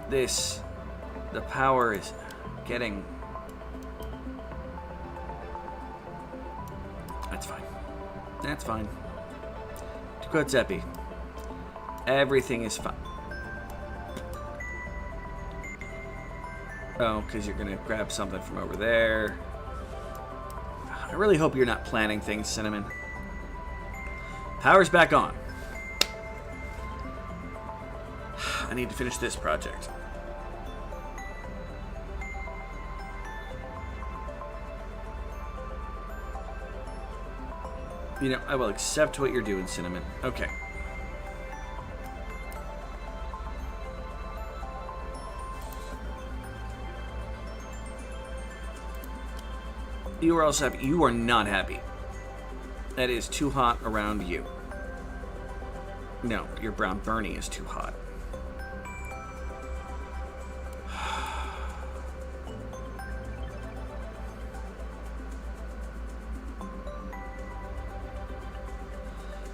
The power is getting... That's fine. That's fine. To quote Zeppi, everything is fine. Oh, because you're going to grab something from over there. I really hope you're not planning things, Cinnamon. Power's back on. I need to finish this project. You know, I will accept what you're doing, Cinnamon. Okay. You are also happy. You are not happy. That is too hot around you. No, your brown Bernie is too hot.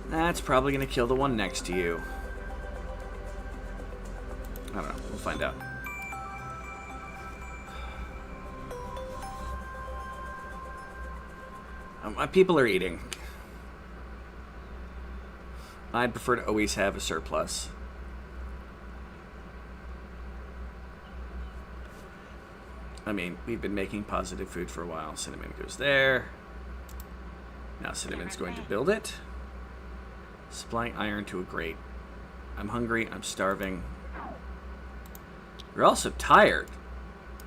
That's probably going to kill the one next to you. I don't know. We'll find out. My people are eating. I'd prefer to always have a surplus. I mean, we've been making positive food for a while. Cinnamon goes there. Now Cinnamon's going to build it. Supplying iron to a grate. I'm hungry. I'm starving. You're also tired.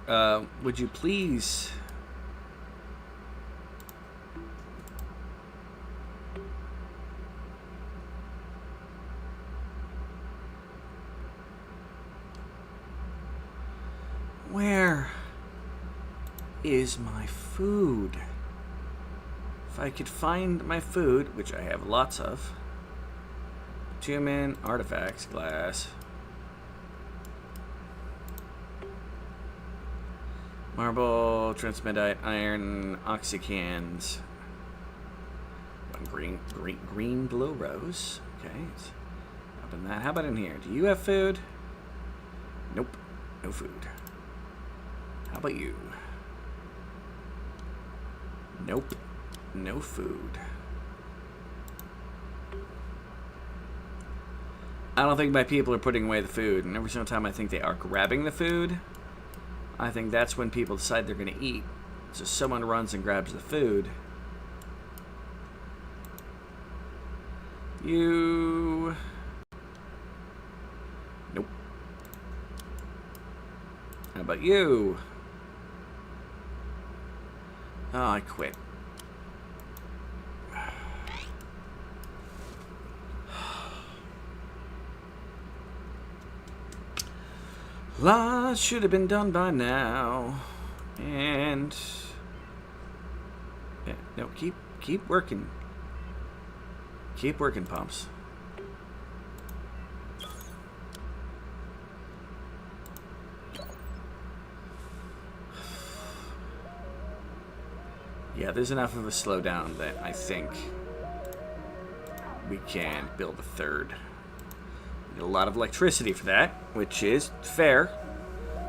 Would you please... Where is my food? If I could find my food, which I have lots of. Bitumen, artifacts, glass. Marble, transmedite, iron, oxycans. One green below rose. Okay, let's open that. How about in here? Do you have food? Nope, no food. How about you? Nope, no food. I don't think my people are putting away the food, and every single time I think they are grabbing the food, I think that's when people decide they're going to eat. So someone runs and grabs the food. You... Nope. How about you? Oh, I quit. Lots should have been done by now. And... yeah, no, keep working. Keep working, Pumps. Yeah, there's enough of a slowdown that I think we can build a third. Need a lot of electricity for that, which is fair.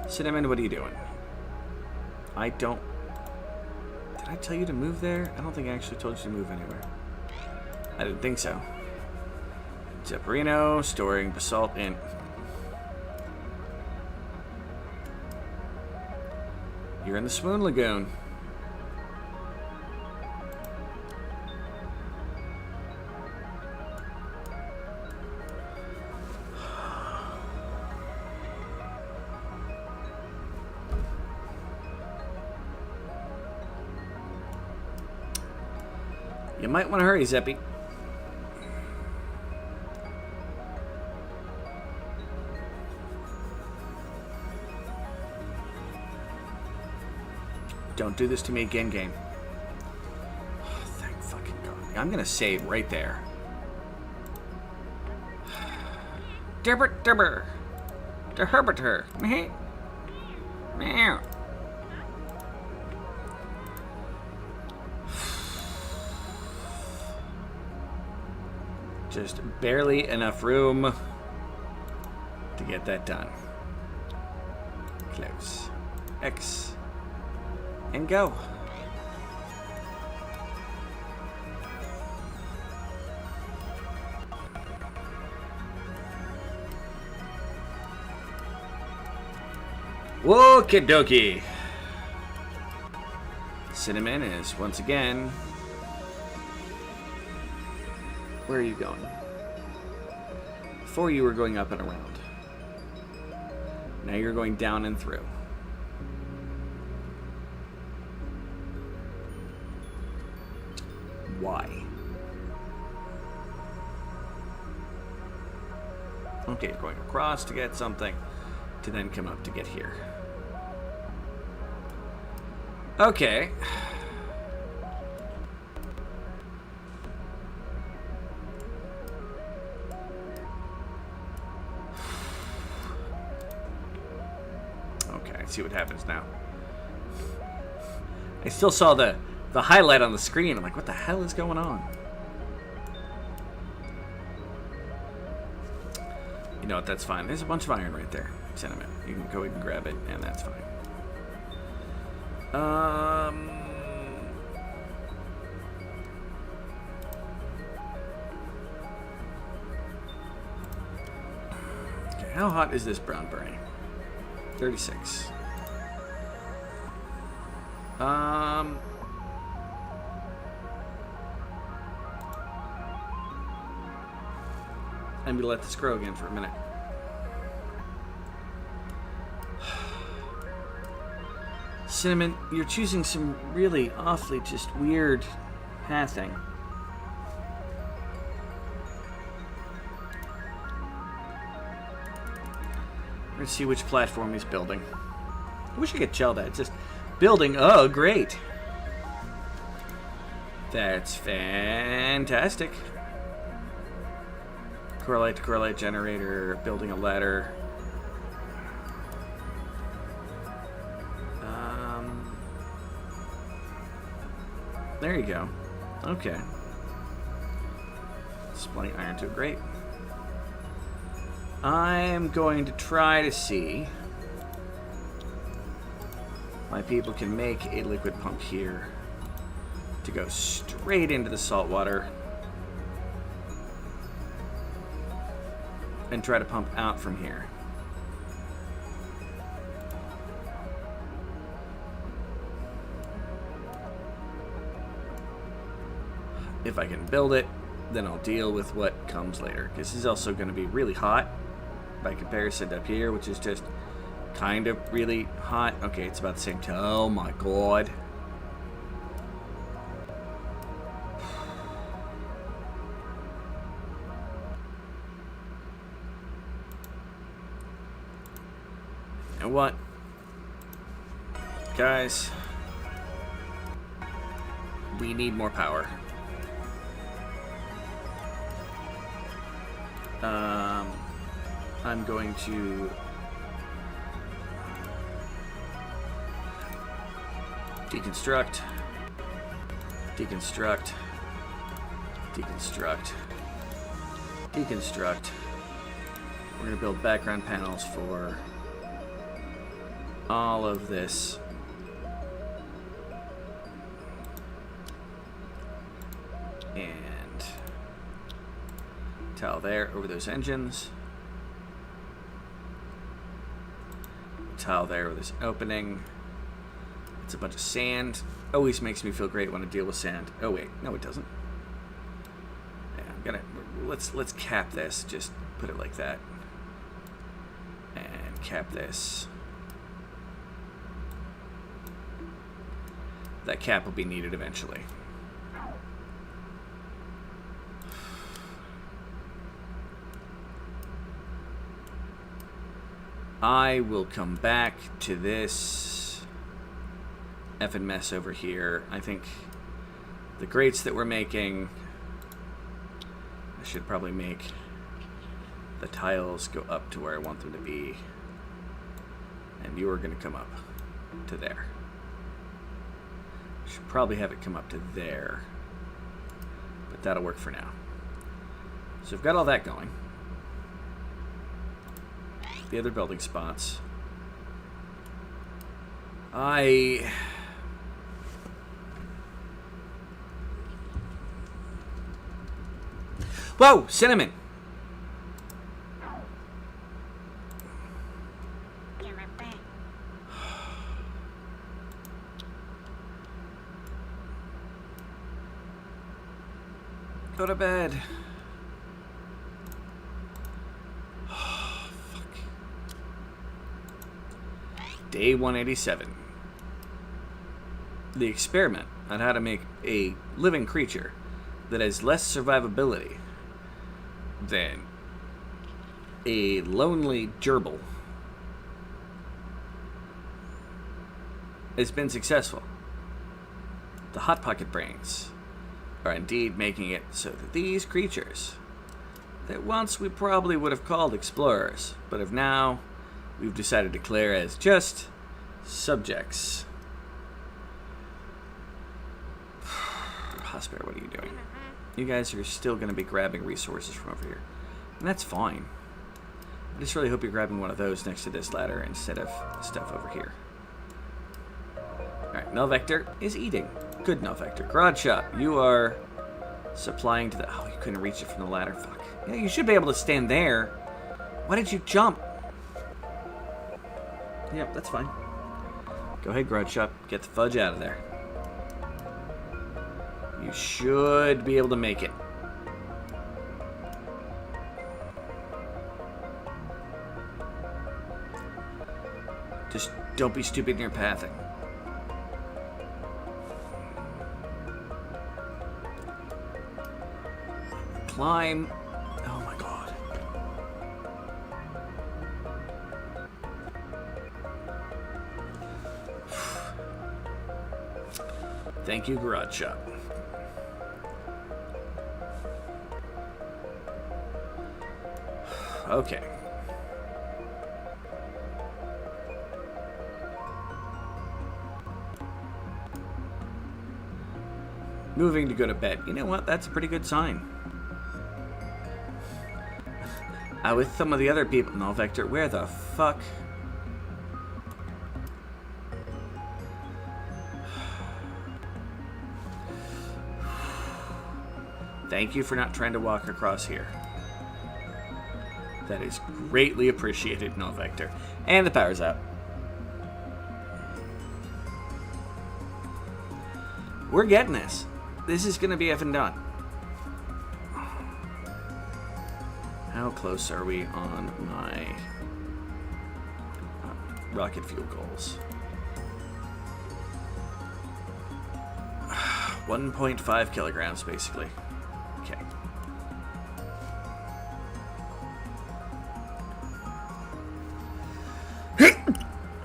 Cinnamon, what are you doing? I don't... Did I tell you to move there? I don't think I actually told you to move anywhere. I didn't think so. Zeparino, storing basalt in... You're in the Swoon Lagoon. You might want to hurry, Zeppy. Don't do this to me again, game. Oh, thank fucking God. I'm gonna save right there. Dirbert dibber. Der Herberter. Meh. Meow. Just barely enough room to get that done. Close. X. And go. Okie dokie. Cinnamon is once again. Where are you going? Before you were going up and around. Now you're going down and through. Why? Okay, you're going across to get something, to then come up to get here. Okay. Okay, I see what happens now. I still saw the highlight on the screen. I'm like, what the hell is going on? You know what, that's fine. There's a bunch of iron right there. Cinnamon. You can go ahead and grab it, and that's fine. Okay, how hot is this brown burning? 36. I'm gonna let this grow again for a minute. Cinnamon, you're choosing some really awfully just weird pathing. Let's see which platform he's building. I wish I could tell that. Just building. Oh, great. That's fantastic. Correlate to correlate generator, building a ladder. There you go. Okay. Displaying iron to great. I'm going to try to see my people can make a liquid pump here to go straight into the salt water and try to pump out from here. If I can build it, then I'll deal with what comes later. This is also going to be really hot by comparison to up here, which is just kind of really hot. Okay, it's about the same time. Oh my god. And what? Guys, we need more power. I'm going to deconstruct, deconstruct, deconstruct, deconstruct. We're going to build background panels for all of this. And tile there over those engines. Tile there over this opening. It's a bunch of sand. Always makes me feel great when I deal with sand. Oh wait, no it doesn't. Yeah, I'm gonna let's cap this. Just put it like that. And cap this. That cap will be needed eventually. I will come back to this effing mess over here. I think the grates that we're making, I should probably make the tiles go up to where I want them to be. And you are going to come up to there. Should probably have it come up to there. But that'll work for now. So we've got all that going. The other building spots. Whoa! Cinnamon! Go to bed. Oh, fuck. Day 187. The experiment on how to make a living creature that has less survivability than a lonely gerbil has been successful. The Hot Pocket brains are indeed making it so that these creatures that once we probably would have called explorers, but have now we've decided to declare as just subjects. Hosper, what are you doing? You guys are still going to be grabbing resources from over here. And that's fine. I just really hope you're grabbing one of those next to this ladder instead of stuff over here. Alright, Null Vector is eating. Good Null Vector. Garage Shop, you are supplying to the... Oh, you couldn't reach it from the ladder. Fuck. Yeah, you should be able to stand there. Why did you jump? Yep, that's fine. Go ahead, Garage Shop. Get the fudge out of there. You should be able to make it. Just don't be stupid in your pathing. Climb. Oh my god. Thank you, Garage Shop. Okay. Moving to go to bed. You know what? That's a pretty good sign. With some of the other people. No, Vector, where the fuck? Thank you for not trying to walk across here. That is greatly appreciated, Null Vector. And the power's out. We're getting this. This is going to be effing done. How close are we on my rocket fuel goals? 1.5 kilograms, basically. Okay.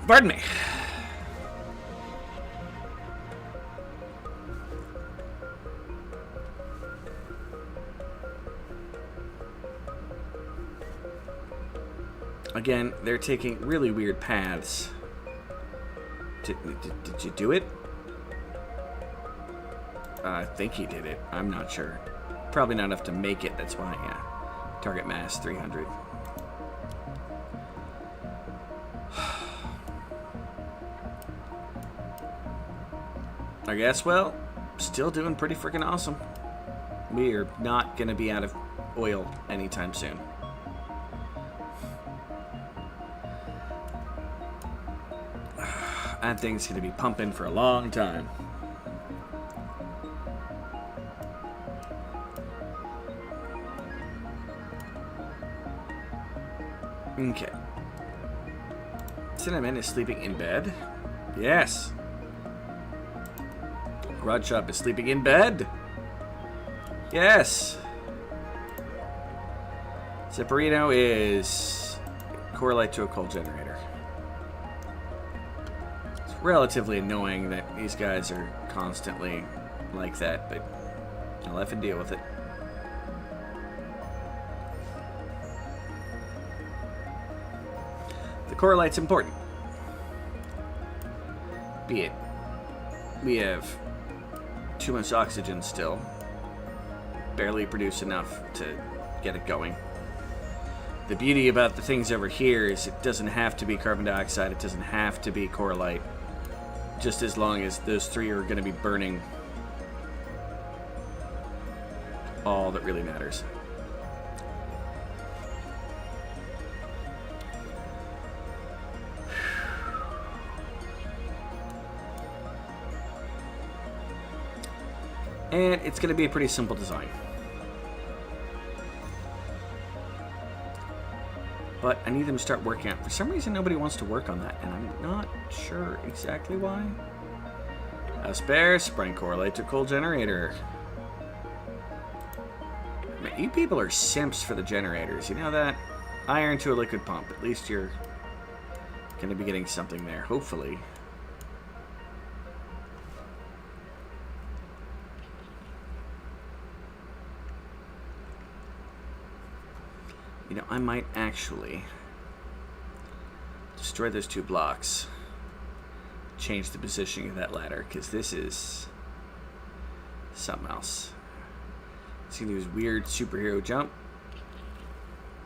Pardon me. Again, they're taking really weird paths. Did you do it? I think he did it. I'm not sure. Probably not enough to make it, that's why, yeah. Target mass, 300. I guess, well, still doing pretty freaking awesome. We are not going to be out of oil anytime soon. That thing's going to be pumping for a long time. Okay. Cinnamon is sleeping in bed. Yes. Garage Shop is sleeping in bed. Yes. Zipperino is correlate to a coal generator. It's relatively annoying that These guys are constantly like that, but I'll have to deal with it. The core light's important. Be it we have too much oxygen still, barely produce enough to get it going. The beauty about the things over here is it doesn't have to be carbon dioxide, it doesn't have to be core light, just as long as those three are going to be burning. All that really matters. And it's going to be a pretty simple design. But I need them to start working on it. For some reason, nobody wants to work on that, and I'm not sure exactly why. A spare spring core electrical generator. Man, you people are simps for the generators. You know that? Iron to a liquid pump. At least you're going to be getting something there, hopefully. You know, I might actually destroy those two blocks, change the positioning of that ladder, because this is something else. See this weird superhero jump.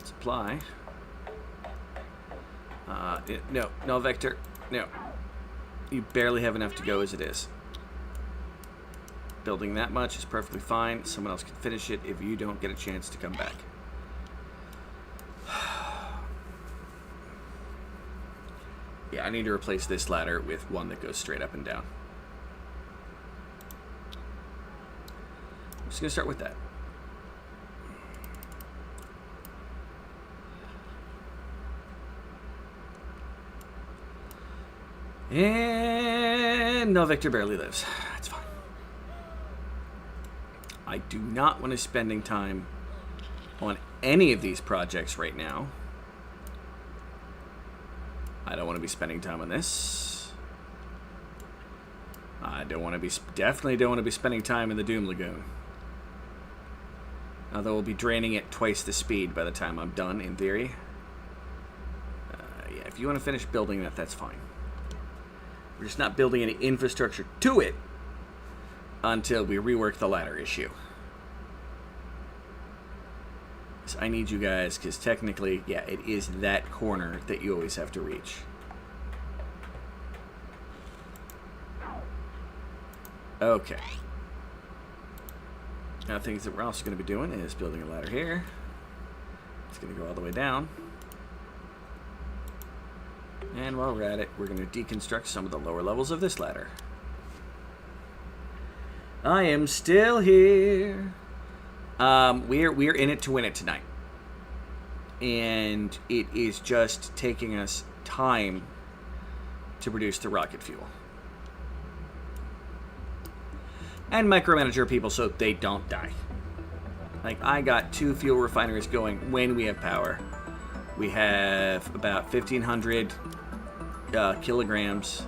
Supply. No, Vector. No. You barely have enough to go as it is. Building that much is perfectly fine. Someone else can finish it if you don't get a chance to come back. Yeah, I need to replace this ladder with one that goes straight up and down. I'm just going to start with that. And no, Victor barely lives. That's fine. I do not want to spending time on any of these projects right now. I don't want to be spending time on this. I don't want to be, definitely don't want to be spending time in the Doom Lagoon. Although we'll be draining it twice the speed by the time I'm done, in theory. Yeah, if you want to finish building that, that's fine. We're just not building any infrastructure to it until we rework the ladder issue. So I need you guys, because technically, yeah, it is that corner that you always have to reach. Okay. Now, things that we're also going to be doing is building a ladder here. It's going to go all the way down. And while we're at it, we're going to deconstruct some of the lower levels of this ladder. I am still here. We're in it to win it tonight. And it is just taking us time to produce the rocket fuel. And micromanage our people so they don't die. Like, I got 2 fuel refineries going when we have power. We have about 1,500 kilograms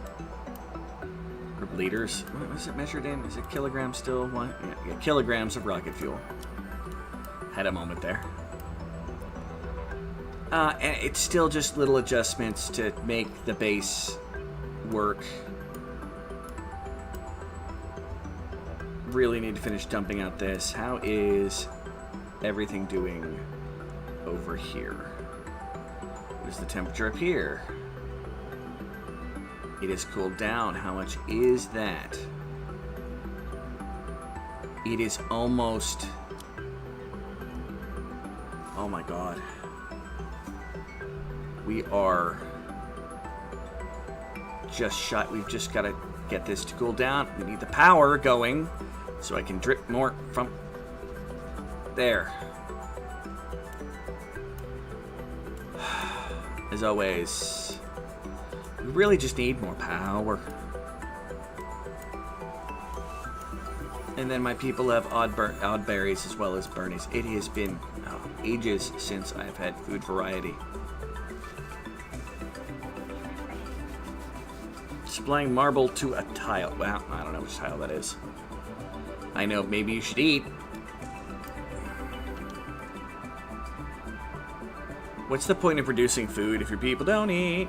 or liters. What is it measured in? Is it kilograms still? What? Yeah, kilograms of rocket fuel. Had a moment there. And it's still just little adjustments to make the base work. Really need to finish dumping out this. How is everything doing over here? What is the temperature up here? It has cooled down. How much is that? It is almost... Oh my god. We are just shot. We've just got to get this to cool down. We need the power going so I can drip more from there. As always, we really just need more power. And then my people have odd berries as well as Bernies. It has been ages since I've had food variety. Supplying marble to a tile. Well, I don't know which tile that is. I know, maybe you should eat. What's the point of producing food if your people don't eat?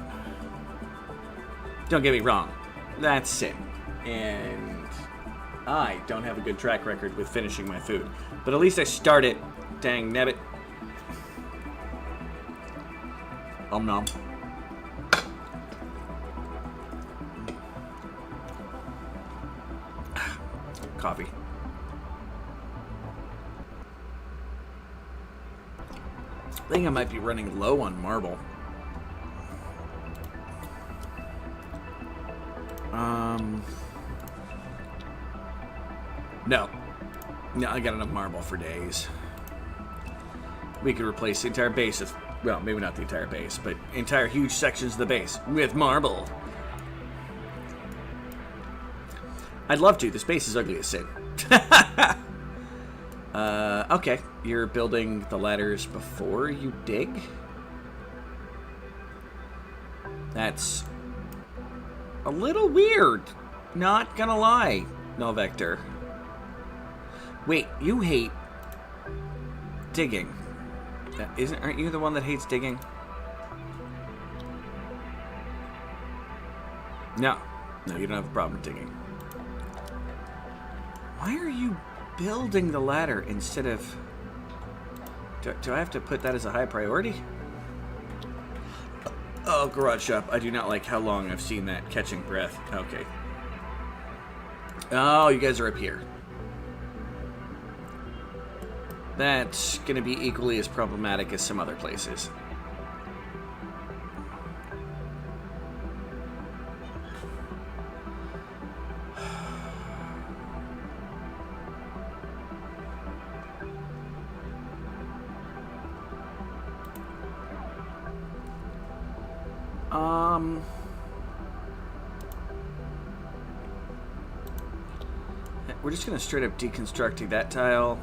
Don't get me wrong. That's sin. And I don't have a good track record with finishing my food. But at least I start it. Dang nabbit. Nom. Coffee. I think I might be running low on marble. No, I got enough marble for days. We could replace the entire base of, well, maybe not the entire base, but entire huge sections of the base with marble. I'd love to. This base is ugly as sin. Okay. You're building the ladders before you dig? That's a little weird. Not gonna lie, Null Vector. Wait, you hate digging. Aren't you the one that hates digging? No, you don't have a problem digging. Why are you building the ladder instead of... Do I have to put that as a high priority? Oh, garage shop. I do not like how long I've seen that catching breath. Okay. Oh, you guys are up here. That's going to be equally as problematic as some other places. We're just going to straight up deconstructing that tile.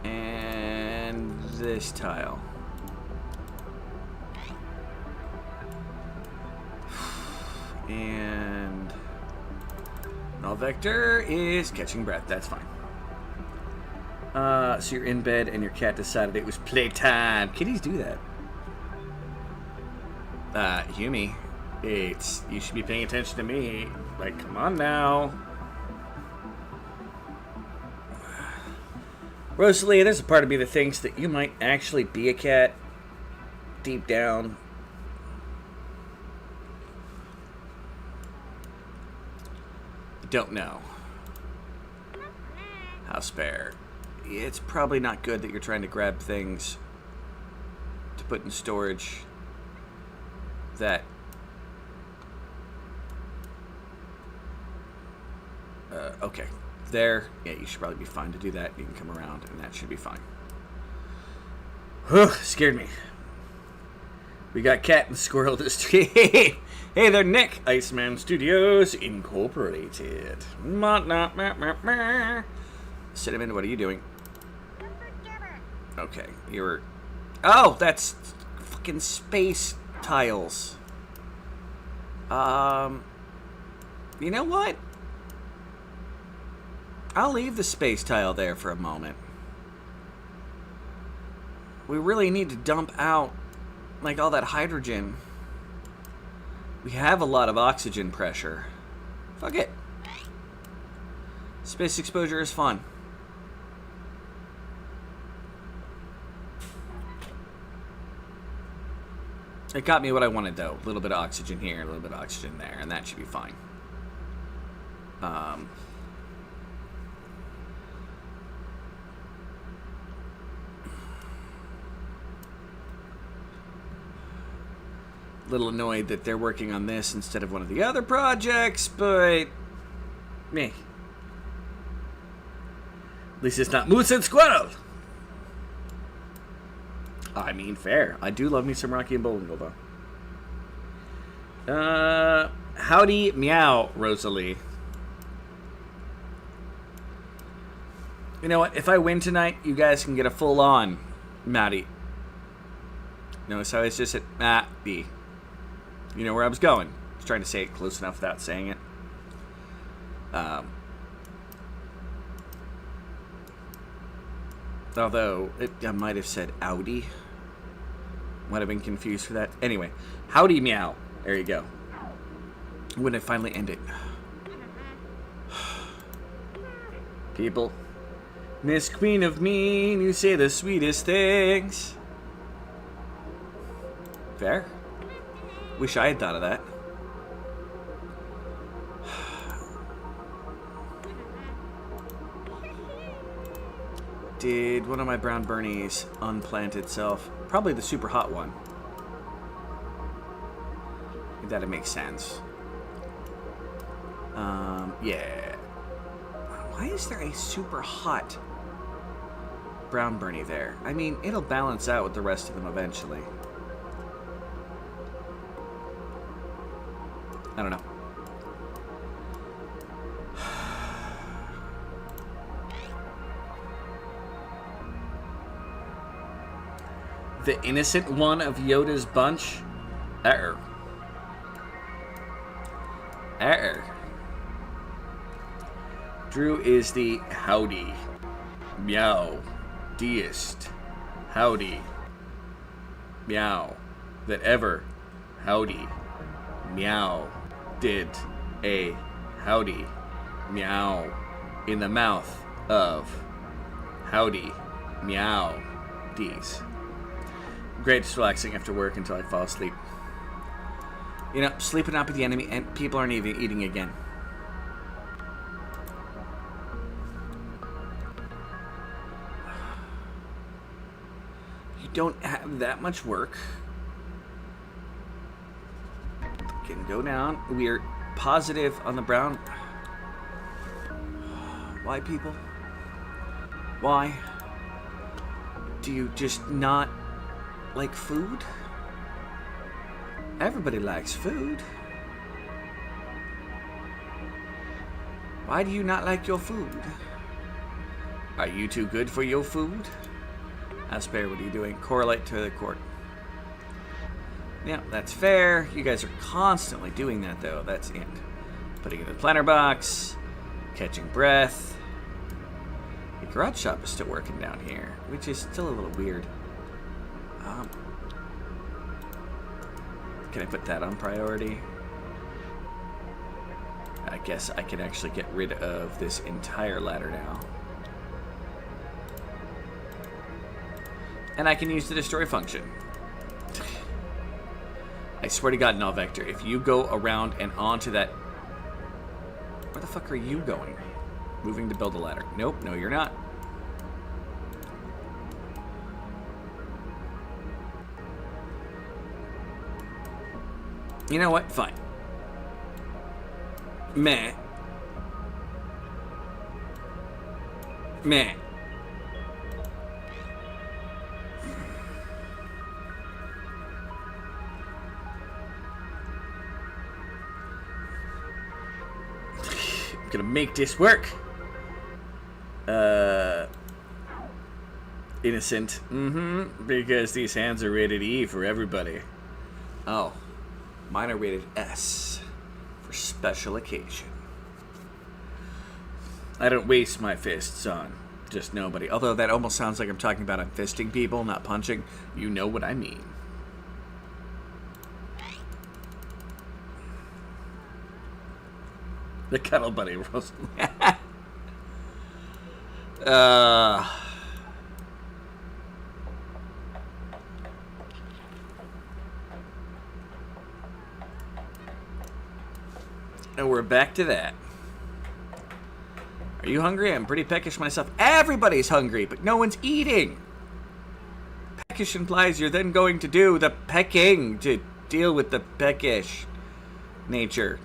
And this tile. And Null Vector is catching breath. That's fine. So you're in bed and your cat decided it was playtime. Kitties do that. Yumi, you should be paying attention to me. Like, come on now. Rosalie, there's a part of me that thinks that you might actually be a cat deep down. Don't know. House bear. It's probably not good that you're trying to grab things to put in storage that okay. There. Yeah, you should probably be fine to do that. You can come around, and that should be fine. Whew, scared me. We got Cat and Squirrel this stream. Hey there, Nick. Iceman Studios Incorporated. Cinnamon, what are you doing? Okay, you're... Oh, that's fucking space tiles. You know what? I'll leave the space tile there for a moment. We really need to dump out, like, all that hydrogen. We have a lot of oxygen pressure. Fuck it. Space exposure is fun. It got me what I wanted, though. A little bit of oxygen here, a little bit of oxygen there, and that should be fine. Little annoyed that they're working on this instead of one of the other projects, but me. At least it's not Moose and Squirrel. I mean, fair. I do love me some Rocky and Bullwinkle, though. Howdy meow, Rosalie. You know what? If I win tonight, you guys can get a full-on Maddie. Notice how it's just at Maddie. You know where I was going. trying to say it close enough without saying it. Although, I might have said Audi. Might have been confused for that. Anyway, howdy meow. There you go. When I finally end it. People, Miss Queen of Mean, you say the sweetest things. Fair. Wish I had thought of that. Did one of my brown Bernies unplant itself? Probably the super hot one. That'd make sense. Yeah. Why is there a super hot brown Bernie there? I mean, it'll balance out with the rest of them eventually. I don't know. The innocent one of Yoda's bunch? Err. Drew is the howdy. Meow. Deist. Howdy. Meow. That ever. Howdy. Meow. Did a howdy. Meow. In the mouth of howdy. Meow. Dees. Great, just relaxing after work until I fall asleep. You know, sleep would not be the enemy, and people aren't even eating again. You don't have that much work. Can go down. We're positive on the brown. Why, people? Why? Do you just not like food? Everybody likes food. Why do you not like your food? Are you too good for your food? Asper, what are you doing? Correlate to the court. Yeah, that's fair. You guys are constantly doing that, though. That's it. Putting it in the planter box. Catching breath. The garage shop is still working down here, which is still a little weird. Can I put that on priority? I guess I can actually get rid of this entire ladder now. And I can use the destroy function. I swear to God, Null Vector, if you go around and onto that... Where the fuck are you going? Moving to build a ladder. Nope, no you're not. You know what? Fine. Meh. Meh. I'm gonna make this work. Innocent. Because these hands are rated E for everybody. Oh. Mine are rated S for special occasion. I don't waste my fists on just nobody. Although that almost sounds like I'm talking about I'm fisting people, not punching. You know what I mean. The cuddle buddy rolls. And we're back to that. Are you hungry? I'm pretty peckish myself. Everybody's hungry, but no one's eating. Peckish implies you're then going to do the pecking to deal with the peckish nature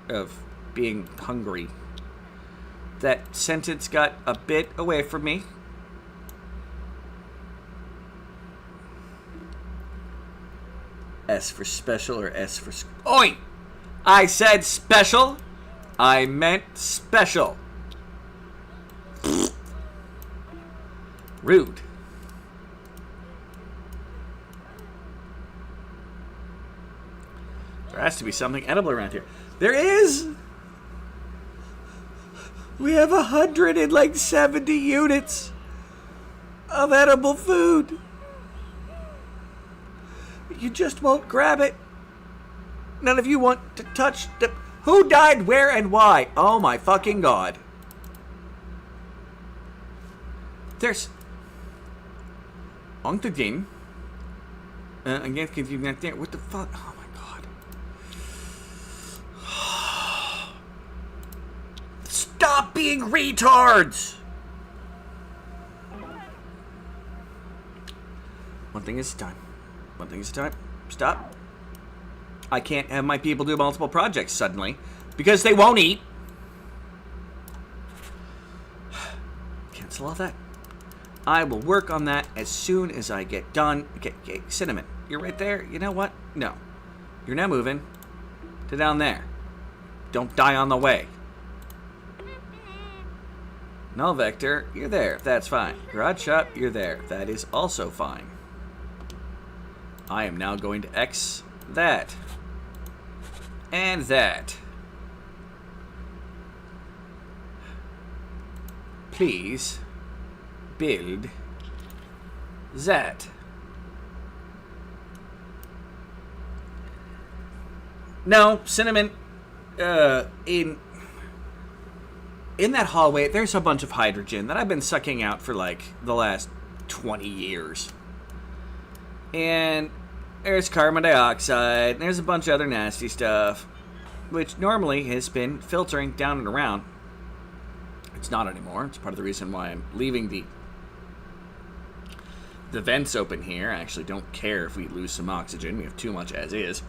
of being hungry. That sentence got a bit away from me. S for special or S for... Oi! I said special. I meant special. Rude. There has to be something edible around here. There is! We have 170 units of edible food. You just won't grab it. None of you want to touch the... Who died where and why? Oh my fucking god. There's... Onctogene. Again, if you're not there, what the fuck? Oh my god. Stop being retards! One thing is time. One thing is time. Stop. I can't have my people do multiple projects suddenly because they won't eat. Cancel all that. I will work on that as soon as I get done. Okay, Cinnamon, you're right there. You know what? No. You're now moving to down there. Don't die on the way. Null Vector, you're there. That's fine. Garage Shop, you're there. That is also fine. I am now going to X that. And that. Please build that. No, Cinnamon, in that hallway, there's a bunch of hydrogen that I've been sucking out for like the last 20 years. And there's carbon dioxide, and there's a bunch of other nasty stuff, which normally has been filtering down and around. It's not anymore. It's part of the reason why I'm leaving the vents open here. I actually don't care if we lose some oxygen. We have too much as is.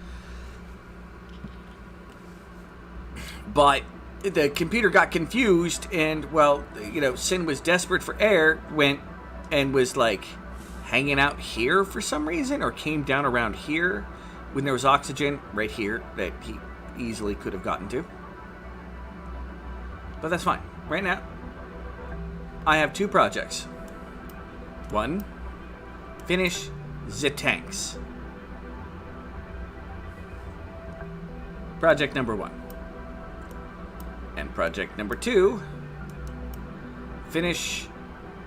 But the computer got confused, and, well, you know, Sin was desperate for air, went and was, like, hanging out here for some reason, or came down around here when there was oxygen right here that he easily could have gotten to. But that's fine. Right now, I have two projects. One, finish the tanks. Project number 1. And project number 2, finish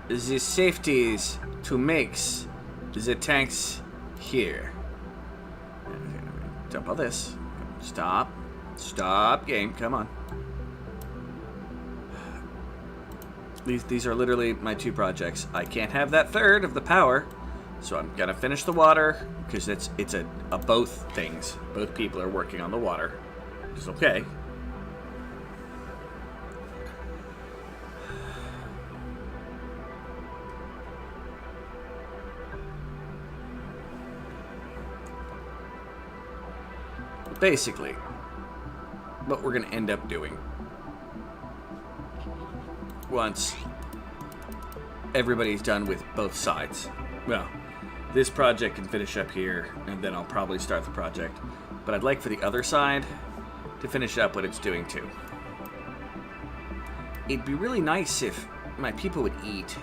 the safeties to mix the tanks here. Dump all this. Stop. Stop, game. Come on. These are literally my two projects. I can't have that third of the power, so I'm gonna finish the water because it's a both things. Both people are working on the water. It's okay. Basically, what we're going to end up doing once everybody's done with both sides. Well, this project can finish up here, and then I'll probably start the project. But I'd like for the other side to finish up what it's doing too. It'd be really nice if my people would eat.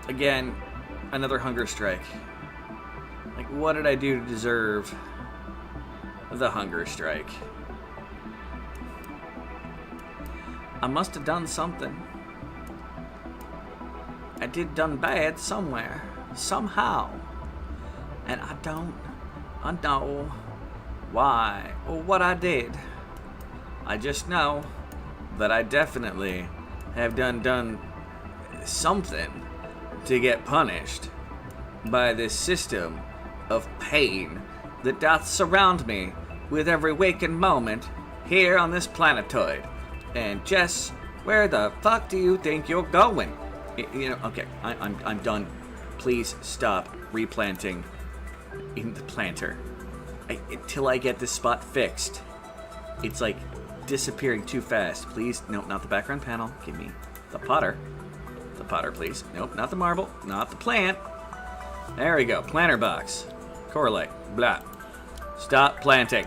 Again, another hunger strike. Like, what did I do to deserve the hunger strike? I must have done something. I did done bad somewhere, somehow. And I don't know why or what I did. I just know that I definitely have done something to get punished by this system of pain that doth surround me with every waking moment here on this planetoid. And Jess, where the fuck do you think you're going? You know, okay, I'm done. Please stop replanting in the planter. Until I get this spot fixed. It's like disappearing too fast. Please, no, not the background panel. Give me the potter. The potter, please. Nope, not the marble. Not the plant. There we go. Planter box. Correlate. Blah. Stop planting.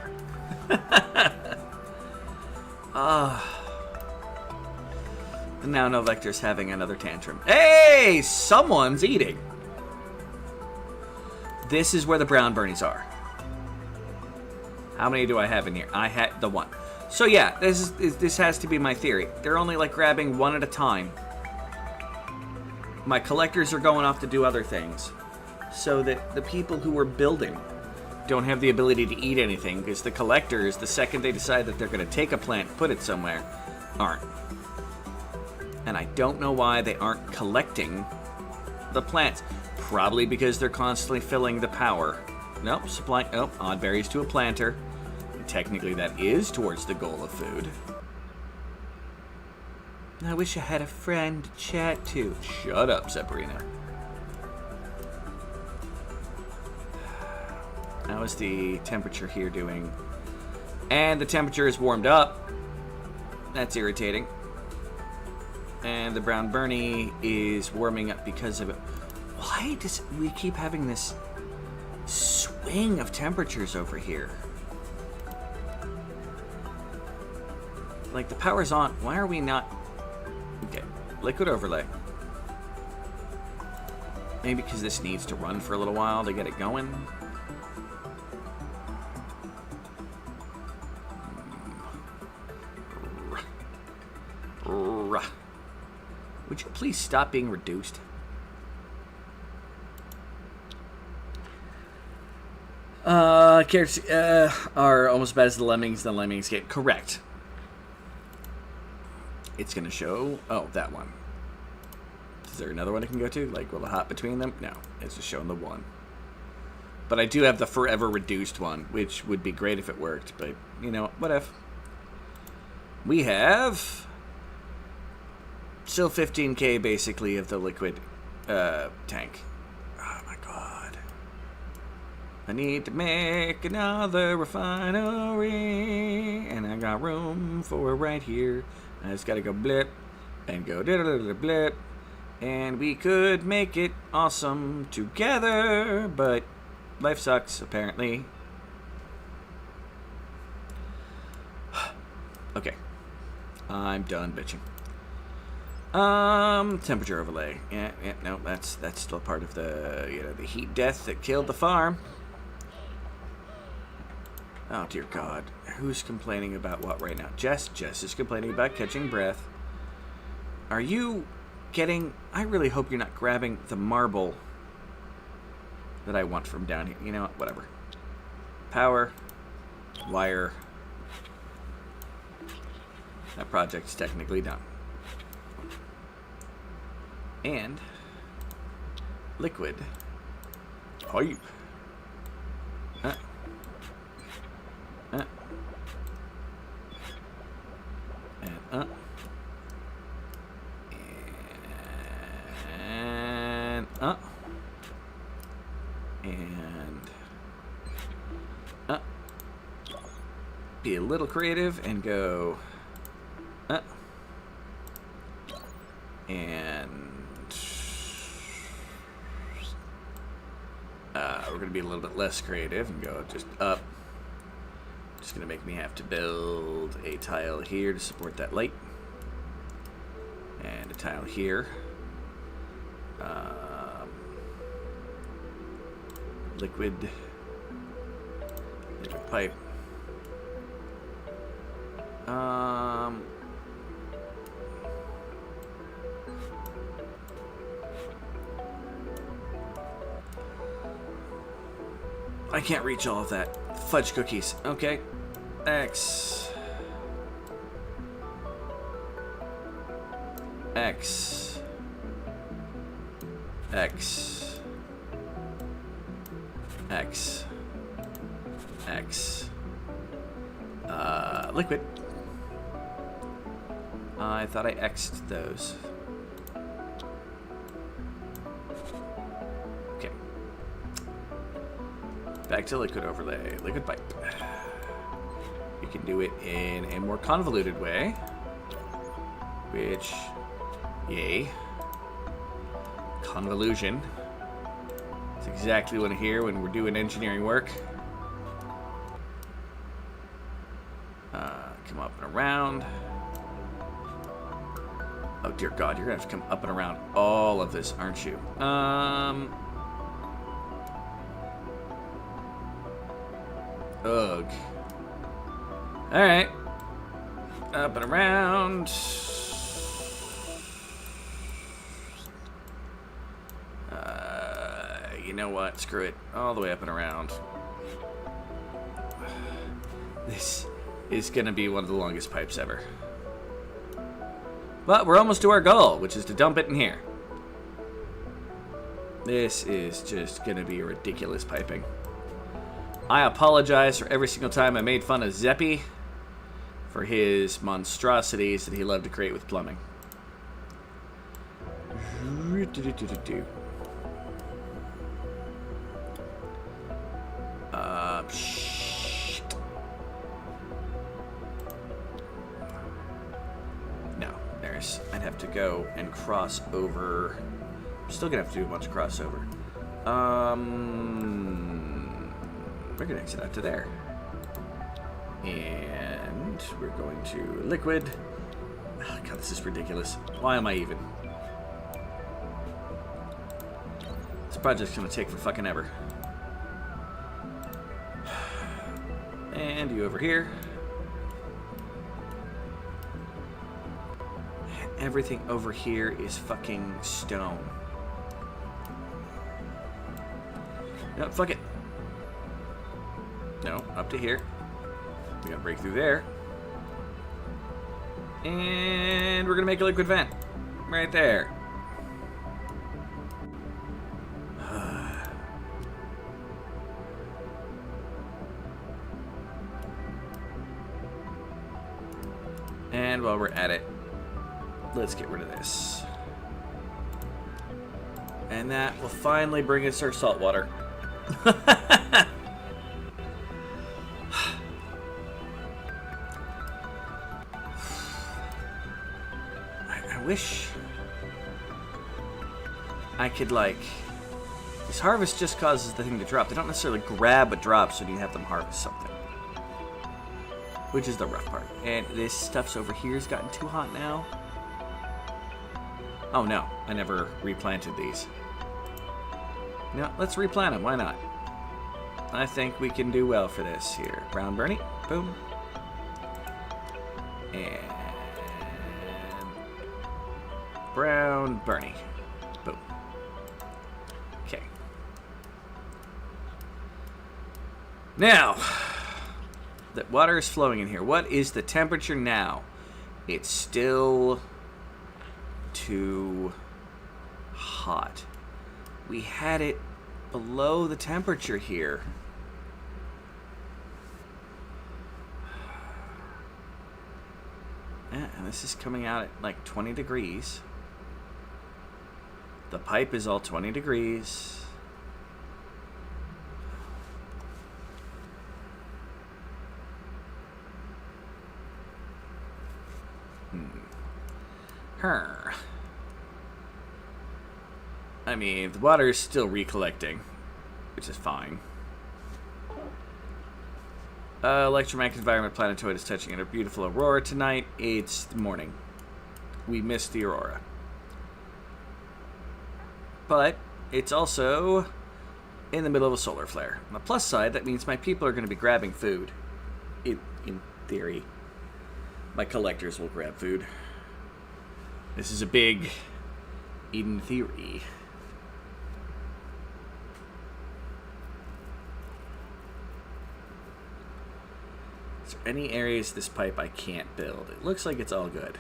And now No Vector's having another tantrum. Hey! Someone's eating. This is where the brown bernies are. How many do I have in here? I had the one. So yeah, this has to be my theory. They're only like grabbing one at a time. My collectors are going off to do other things, so that the people who are building don't have the ability to eat anything, because the collectors, the second they decide that they're going to take a plant and put it somewhere, aren't. And I don't know why they aren't collecting the plants. Probably because they're constantly filling the power. Nope, supply. Oh, odd berries to a planter. And technically, that is towards the goal of food. I wish I had a friend to chat to. Shut up, Sabrina. How is the temperature here doing? And the temperature is warmed up. That's irritating. And the brown Bernie is warming up because of it. Why does we keep having this swing of temperatures over here? Like, the power's on. Why are we not... Okay, liquid overlay. Maybe because this needs to run for a little while to get it going. Would you please stop being reduced? Carrots are almost as bad as the Lemmings. The Lemmings get correct. It's gonna show. Oh, that one. Is there another one I can go to? Like, will it hop between them? No, it's just showing the one. But I do have the forever reduced one, which would be great if it worked. But you know, what if? We have still 15k basically of the liquid tank. Oh my god. I need to make another refinery, and I got room for it right here. I just gotta go blip and go blip, and we could make it awesome together, but life sucks apparently. Okay, I'm done bitching. Temperature overlay. Yeah, no, that's still part of the, you know, the heat death that killed the farm. Oh dear God, who's complaining about what right now? Jess is complaining about catching breath. Are you getting? I really hope you're not grabbing the marble that I want from down here. You know what? Whatever. Power, wire. That project's technically done. And liquid. Pipe. And up. And up. And up. Be a little creative and go up. And we're going to be a little bit less creative and go just up. Just going to make me have to build a tile here to support that light. And a tile here. Liquid pipe. I can't reach all of that. Fudge cookies. Okay. X. X. X. X. X. Liquid. I thought I X'd those. Okay. Back to liquid overlay. Liquid pipe. You can do it in a more convoluted way. Which, yay. Convolution. It's exactly what I hear when we're doing engineering work. Come up and around. Oh dear God, you're gonna have to come up and around all of this, aren't you? Ugh. Alright. Up and around. You know what? Screw it. All the way up and around. This is going to be one of the longest pipes ever. But we're almost to our goal, which is to dump it in here. This is just going to be ridiculous piping. I apologize for every single time I made fun of Zeppy for his monstrosities that he loved to create with plumbing. Shit. No, I'd have to go and cross over. I'm still gonna have to do a bunch of crossover. We're gonna exit out to there. And we're going to liquid. Oh, God, this is ridiculous. Why am I even? This project's gonna take for fucking ever. And you over here. Everything over here is fucking stone. No, fuck it. No, up to here. We gotta break through there. And we're gonna make a liquid vent. Right there. And while we're at it, let's get rid of this. And that will finally bring us our salt water. I wish I could, like... This harvest just causes the thing to drop. They don't necessarily grab a drop, so you have them harvest something. Which is the rough part. And this stuff's over here's gotten too hot now. Oh no, I never replanted these. No, let's replant them, why not? I think we can do well for this here. Brown Bernie, boom. And Brown Bernie, boom. Okay. Now, the water is flowing in here. What is the temperature now? It's still too hot. We had it below the temperature here. Yeah, and this is coming out at like 20 degrees. The pipe is all 20 degrees. I mean, the water is still recollecting, which is fine. Electromagnetic environment planetoid is touching a beautiful aurora tonight. It's the morning. We missed the aurora. But it's also in the middle of a solar flare. On the plus side, that means my people are going to be grabbing food. In theory. My collectors will grab food. This is a big in theory. Is there any areas of this pipe I can't build? It looks like it's all good.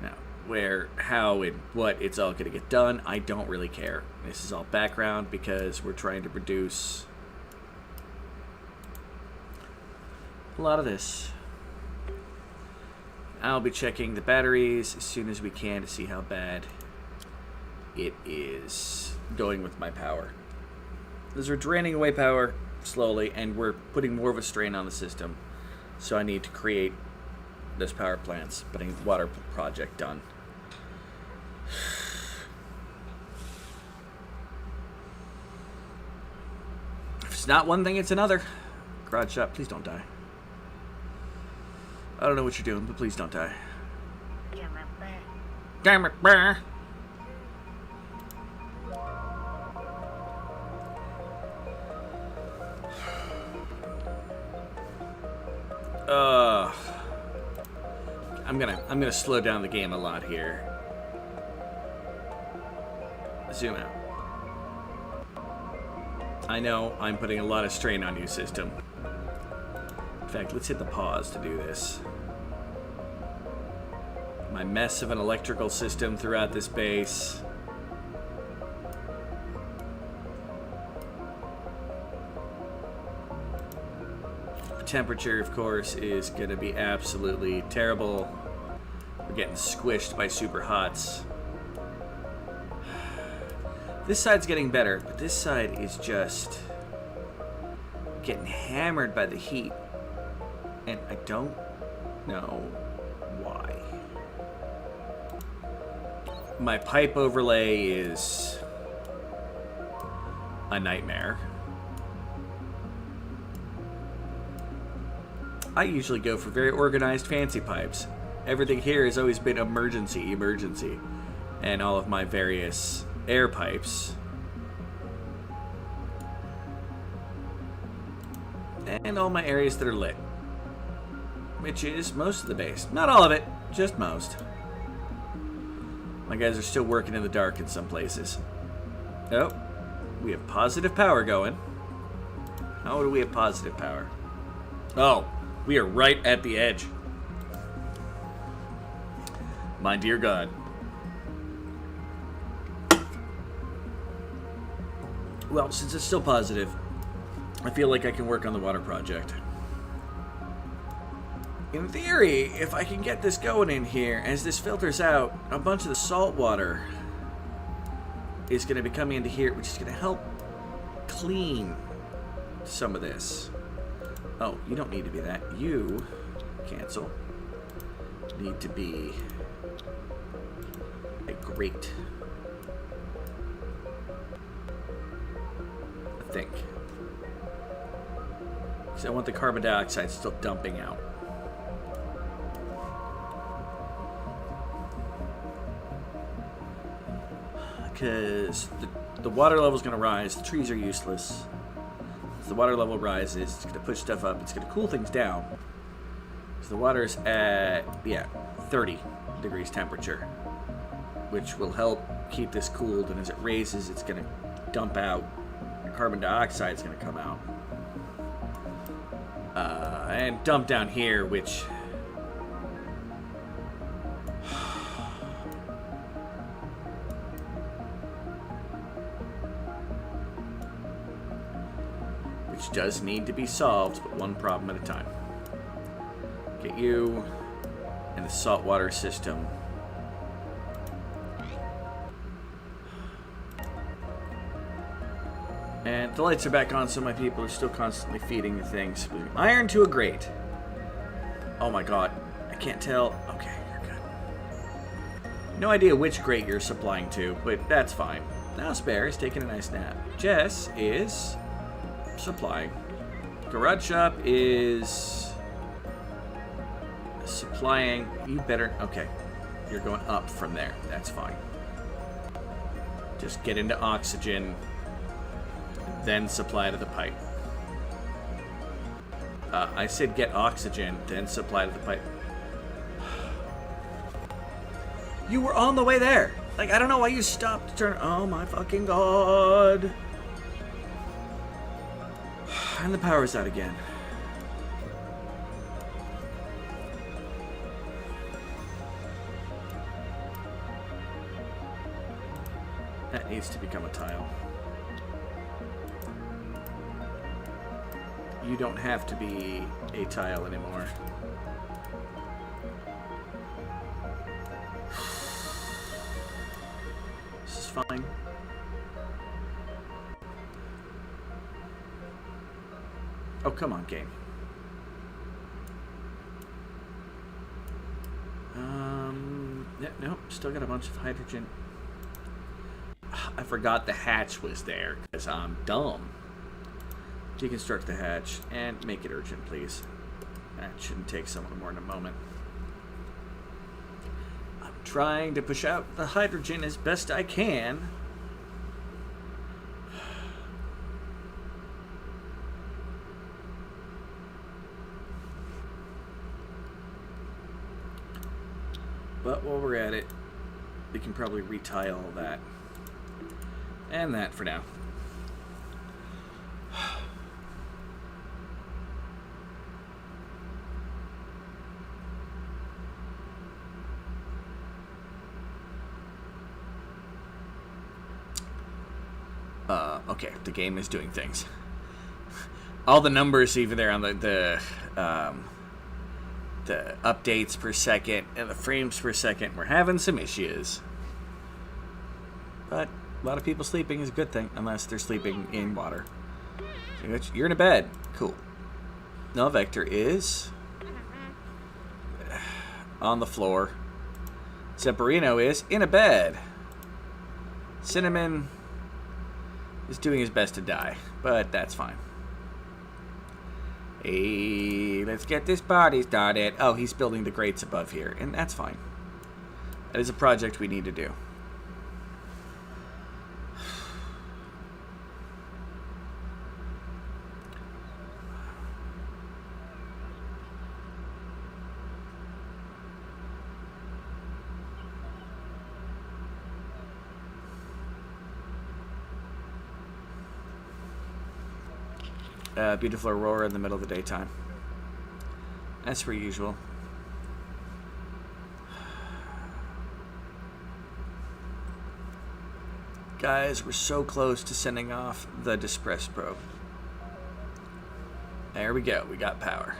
Now, where, how, and what it's all going to get done, I don't really care. This is all background because we're trying to produce a lot of this. I'll be checking the batteries as soon as we can to see how bad it is going with my power. Because we're draining away power slowly, and we're putting more of a strain on the system. So I need to create those power plants, putting the water project done. If it's not one thing, it's another. Garage shop, please don't die. I don't know what you're doing, but please don't die. Damn it, bruh. I'm gonna slow down the game a lot here. Zoom out. I know I'm putting a lot of strain on you, system. In fact, let's hit the pause to do this. My mess of an electrical system throughout this base. The temperature, of course, is going to be absolutely terrible. We're getting squished by super hots. This side's getting better, but this side is just getting hammered by the heat. And I don't know why. My pipe overlay is a nightmare. I usually go for very organized, fancy pipes. Everything here has always been emergency. And all of my various air pipes. And all my areas that are lit. Which is most of the base. Not all of it, just most. My guys are still working in the dark in some places. Oh, we have positive power going. How do we have positive power? Oh, we are right at the edge. My dear God. Well, since it's still positive, I feel like I can work on the water project. In theory, if I can get this going in here, as this filters out, a bunch of the salt water is going to be coming into here, which is going to help clean some of this. Oh, you don't need to be that. You, cancel, need to be a grate. I think. Because I want the carbon dioxide still dumping out. Because the water level is going to rise. The trees are useless. As the water level rises, it's going to push stuff up. It's going to cool things down. So the water is at, 30 degrees temperature, which will help keep this cooled. And as it raises, it's going to dump out. The carbon dioxide is going to come out. And dump down here, which... does need to be solved, but one problem at a time. Get you in the saltwater system. And the lights are back on, so my people are still constantly feeding the things. Iron to a grate. Oh my god. I can't tell. Okay, you're good. No idea which grate you're supplying to, but that's fine. Now Spare is taking a nice nap. Jess is... supplying. Garage shop is supplying. You better. Okay, you're going up from there. That's fine. Just get into oxygen, then supply to the pipe. I said get oxygen, then supply to the pipe. You were on the way there. Like, I don't know why you stopped to turn. Oh my fucking god. And the power's out again. That needs to become a tile. You don't have to be a tile anymore. This is fine. Oh, come on, game. Yeah, no, still got a bunch of hydrogen. I forgot the hatch was there, because I'm dumb. Deconstruct the hatch, and make it urgent, please. That shouldn't take someone more than a moment. I'm trying to push out the hydrogen as best I can. But while we're at it, we can probably retie all that. And that for now. Okay, the game is doing things. All the numbers, even there on the updates per second and the frames per second, we're having some issues. But a lot of people sleeping is a good thing, unless they're sleeping in water. You're in a bed. Cool. Null Vector is on the floor. Semperino is in a bed. Cinnamon is doing his best to die, but that's fine. Hey, let's get this party started. Oh, he's building the grates above here, and that's fine. That is a project we need to do. Beautiful aurora in the middle of the daytime. As per usual. Guys, we're so close to sending off the Dispress probe. There we go. We got power.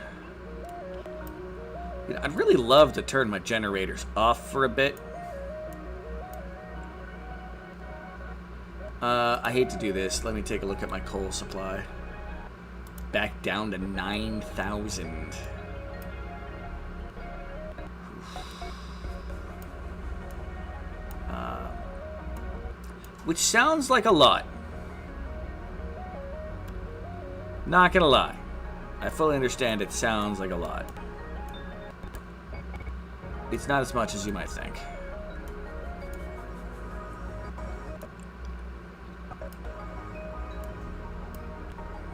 You know, I'd really love to turn my generators off for a bit. I hate to do this. Let me take a look at my coal supply. Back down to 9,000. Which sounds like a lot. Not gonna lie. I fully understand it sounds like a lot. It's not as much as you might think.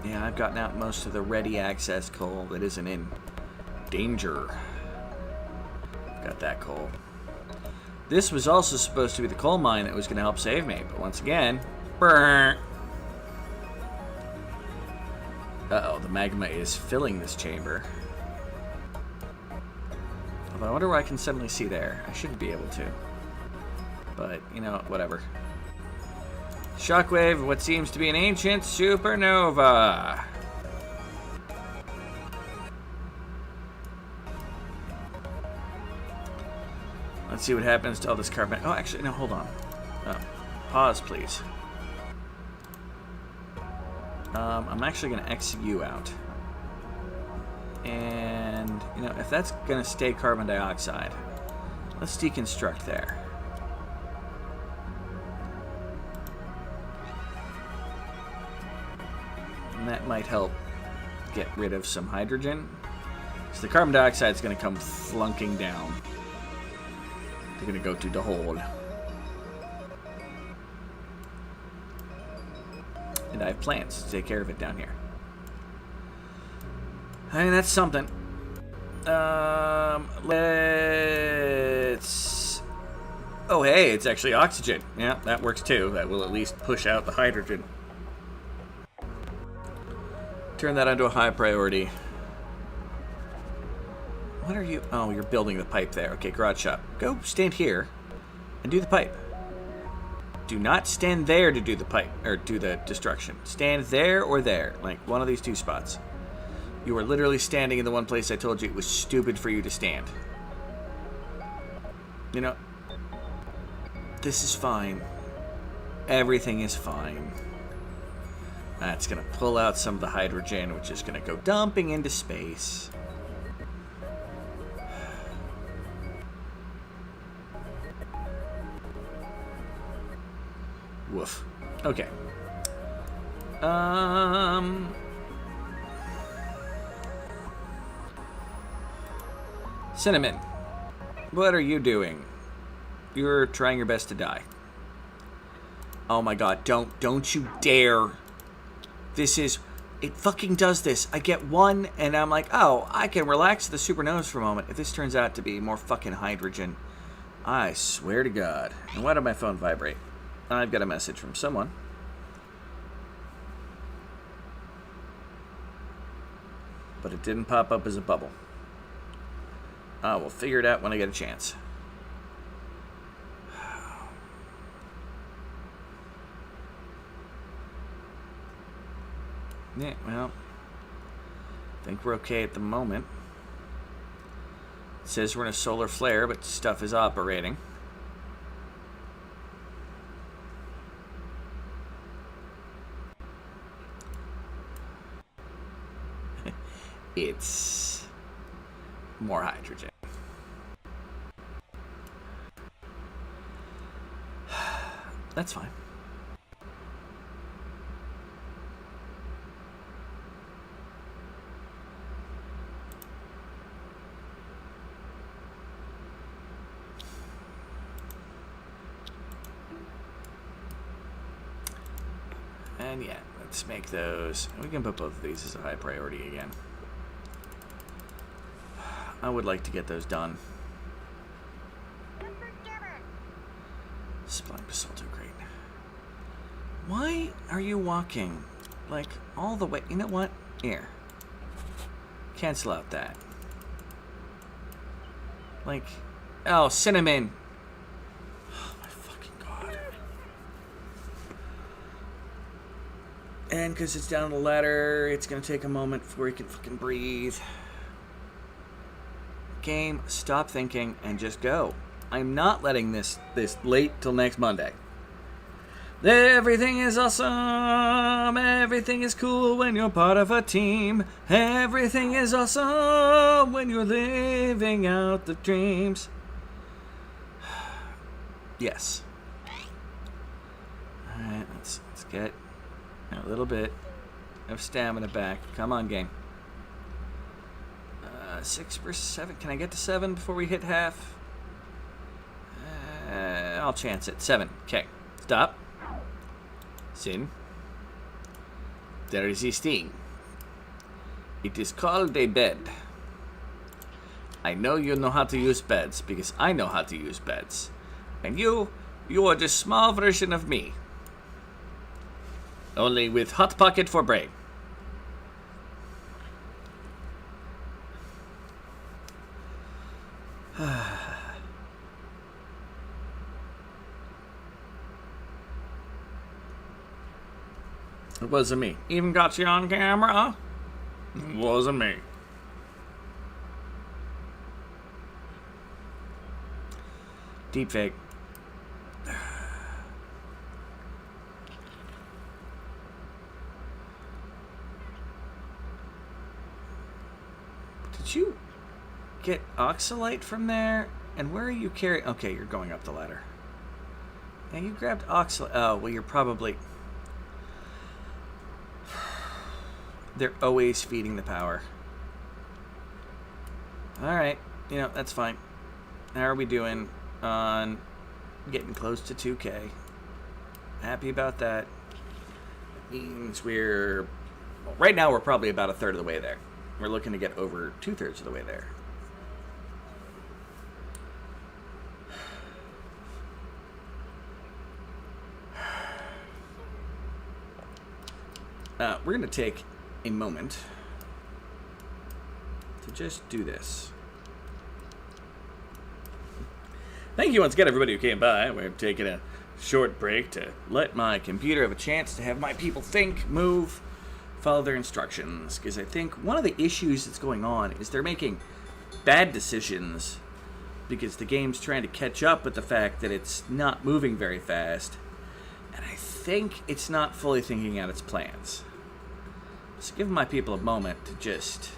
Yeah, I've gotten out most of the ready access coal that isn't in danger. Got that coal. This was also supposed to be the coal mine that was going to help save me, but once again, burn. Uh-oh, the magma is filling this chamber. Although I wonder what I can suddenly see there. I shouldn't be able to. But, you know, whatever. Shockwave, what seems to be an ancient supernova. Let's see what happens to all this carbon. Oh, actually, no, hold on. Pause, please. I'm actually going to X you out. And, you know, if that's going to stay carbon dioxide, let's deconstruct there. And that might help get rid of some hydrogen. So the carbon dioxide is going to come flunking down. They're going to go to the hold. And I have plans to take care of it down here. I mean, that's something. Let's... Oh, hey, it's actually oxygen. Yeah, that works too. That will at least push out the hydrogen. Turn that onto a high priority. What are you... Oh, you're building the pipe there. Okay, garage shop. Go stand here and do the pipe. Do not stand there to do the pipe, or do the destruction. Stand there or there, like one of these two spots. You are literally standing in the one place I told you it was stupid for you to stand. You know, this is fine. Everything is fine. That's going to pull out some of the hydrogen, which is going to go dumping into space. Woof. Okay. Cinnamon, what are you doing? You're trying your best to die. Oh my god, don't you dare. This is, it fucking does this. I get one and I'm like, oh, I can relax the supernovas for a moment. If this turns out to be more fucking hydrogen, I swear to God. And why did my phone vibrate? I've got a message from someone. But it didn't pop up as a bubble. I will figure it out when I get a chance. Yeah, well, I think we're okay at the moment. It says we're in a solar flare, but stuff is operating. It's more hydrogen. That's fine. And yeah, let's make those. We can put both of these as a high priority again. I would like to get those done. Spline basalt are great. Why are you walking like all the way? You know what? Here. Cancel out that. Like, oh, cinnamon. Oh my fucking God. And because it's down the ladder, it's going to take a moment before you can fucking breathe. Game, stop thinking and just go. I'm not letting this late till next Monday. Everything is awesome. Everything is cool when you're part of a team. Everything is awesome when you're living out the dreams. Yes. Alright, let's get a little bit of stamina back. Come on, game. 6 for 7. Can I get to 7 before we hit half? I'll chance it. 7. Okay. Stop. Sin. There is a sting. It is called a bed. I know you know how to use beds because I know how to use beds. And you are the small version of me. Only with Hot Pocket for brain. It wasn't me. Even got you on camera? It wasn't me. Deep fake. Did you get oxalite from there? And where are you carrying? Okay, you're going up the ladder. And you grabbed oxalite. Oh, well, you're probably... They're always feeding the power. Alright, you know, that's fine. How are we doing on getting close to 2K? Happy about that. Means we're... Well, right now we're probably about a third of the way there. We're looking to get over 2/3 of the way there. We're going to take a moment to just do this. Thank you once again, everybody who came by. We're taking a short break to let my computer have a chance to have my people think, move, follow their instructions. Because I think one of the issues that's going on is they're making bad decisions because the game's trying to catch up with the fact that it's not moving very fast. And I think it's not fully thinking out its plans. So give my people a moment to just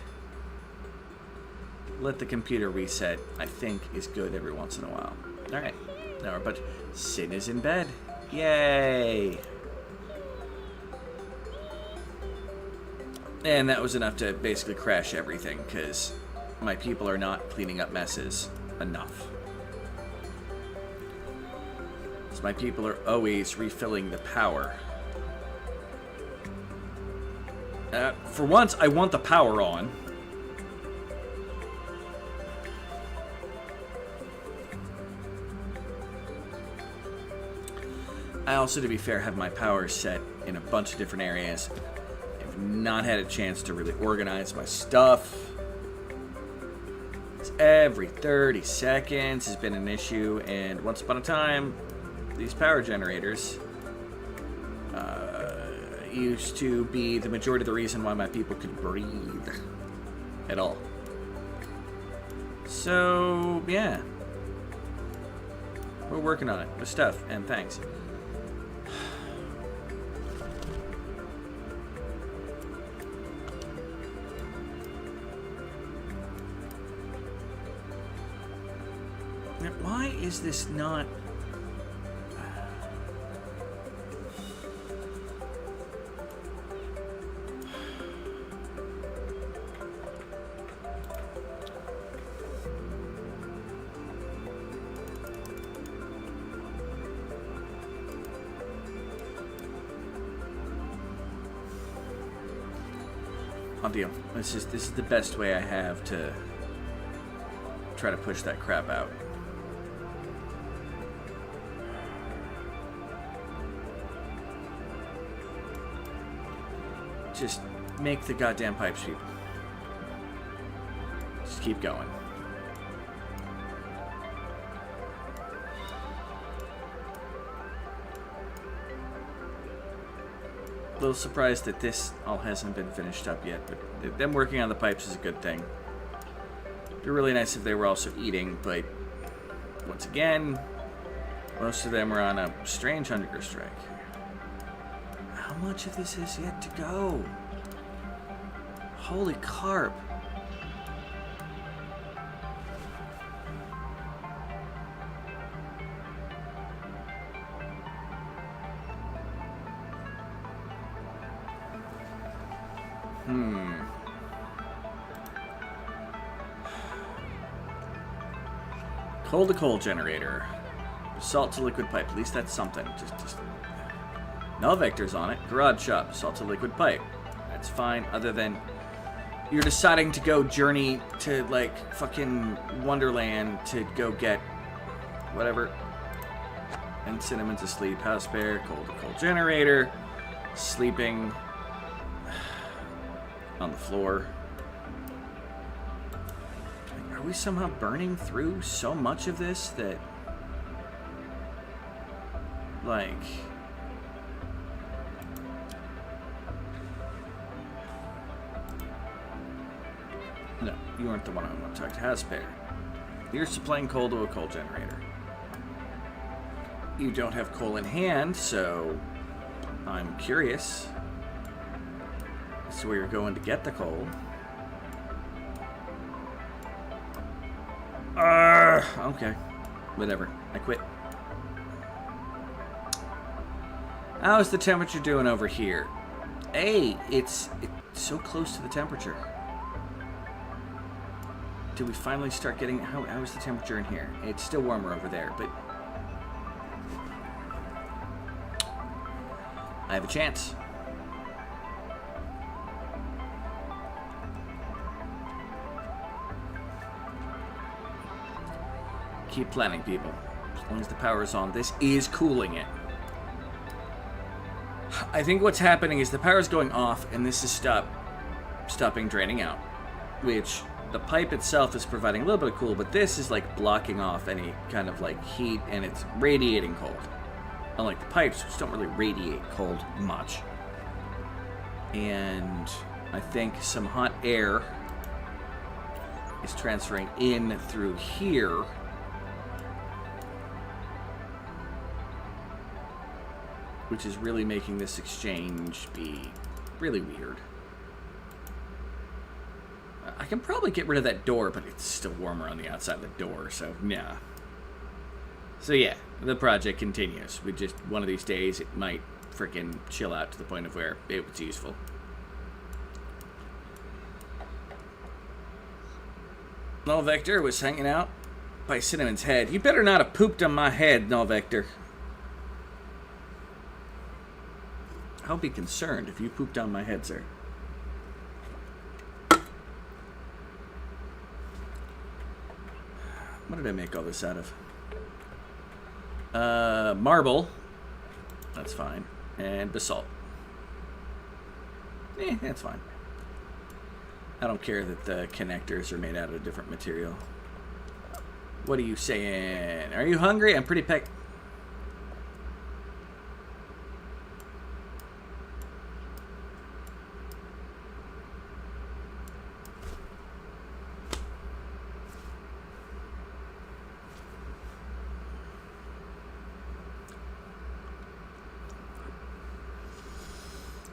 let the computer reset, I think is good every once in a while. Alright, now our budget. Sin is in bed. Yay! And that was enough to basically crash everything, because my people are not cleaning up messes enough. So my people are always refilling the power. For once, I want the power on. I also, to be fair, have my power set in a bunch of different areas. I've not had a chance to really organize my stuff. It's every 30 seconds has been an issue, and once upon a time, these power generators used to be the majority of the reason why my people could breathe at all. So, yeah. We're working on it with stuff, and thanks. Now, why is this not... I'll deal. This is the best way I have to try to push that crap out. Just make the goddamn pipe sweep. Just keep going. A little surprised that this all hasn't been finished up yet, but them working on the pipes is a good thing. It'd be really nice if they were also eating, but once again, most of them are on a strange hunger strike. How much of this is yet to go? Holy carp. Coal to coal generator. Salt to liquid pipe. At least that's something. Just null vectors on it. Garage shop. Salt to liquid pipe. That's fine. Other than you're deciding to go journey to like fucking Wonderland to go get whatever. And Cinnamon's asleep. House bear. Coal to coal generator. Sleeping on the floor. Are we somehow burning through so much of this that, like, no, you aren't the one I want to talk to. Haspair. You're supplying coal to a coal generator. You don't have coal in hand, so I'm curious as to where you're going to get the coal. Okay. Whatever. I quit. How's the temperature doing over here? Hey, it's so close to the temperature. Did we finally start getting... How is the temperature in here? It's still warmer over there, but... I have a chance. Keep planning, people. As long as the power is on, this is cooling it. I think what's happening is the power is going off, and this is stopping draining out. Which, the pipe itself is providing a little bit of cool, but this is like blocking off any kind of like heat, and it's radiating cold. Unlike the pipes, which don't really radiate cold much. And I think some hot air is transferring in through here. Which is really making this exchange be really weird. I can probably get rid of that door, but it's still warmer on the outside of the door, so nah. So yeah, the project continues. We just, one of these days, it might freaking chill out to the point of where it was useful. Null Vector was hanging out by Cinnamon's head. You better not have pooped on my head, Null Vector. I'll be concerned if you pooped on my head, sir. What did I make all this out of? Marble. That's fine. And basalt. That's fine. I don't care that the connectors are made out of a different material. What are you saying? Are you hungry? I'm pretty peck.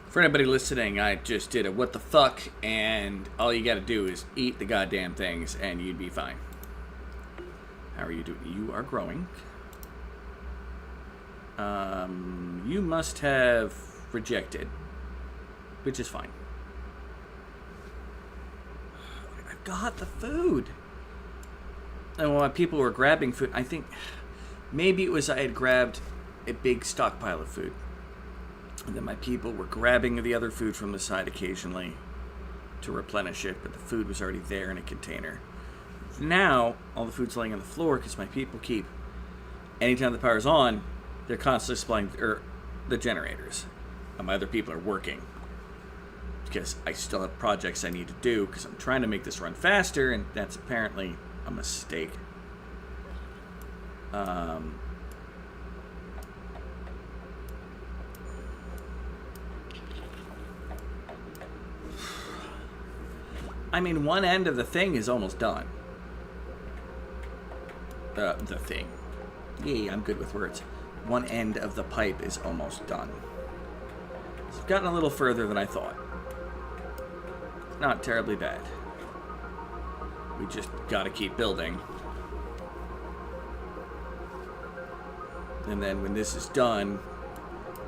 For anybody listening, I just did a what the fuck, and all you gotta do is eat the goddamn things, and you'd be fine. How are you doing? You are growing. You must have rejected, which is fine. I've got the food. And while people were grabbing food, I think maybe it was I had grabbed a big stockpile of food. And then my people were grabbing the other food from the side occasionally to replenish it, but the food was already there in a container. Now, all the food's laying on the floor because my people keep, anytime the power's on, they're constantly supplying the generators. And my other people are working because I still have projects I need to do because I'm trying to make this run faster, and that's apparently a mistake. I mean, one end of the thing is almost done. The thing. Yay, I'm good with words. One end of the pipe is almost done. So I've gotten a little further than I thought. Not terribly bad. We just gotta keep building. And then when this is done,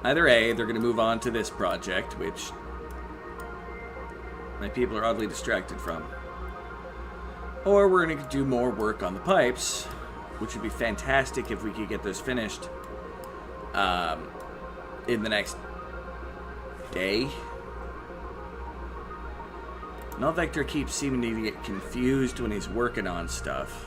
either A, they're gonna move on to this project, which my people are oddly distracted from. Or we're going to do more work on the pipes, which would be fantastic if we could get those finished in the next day. Null Vector keeps seeming to get confused when he's working on stuff.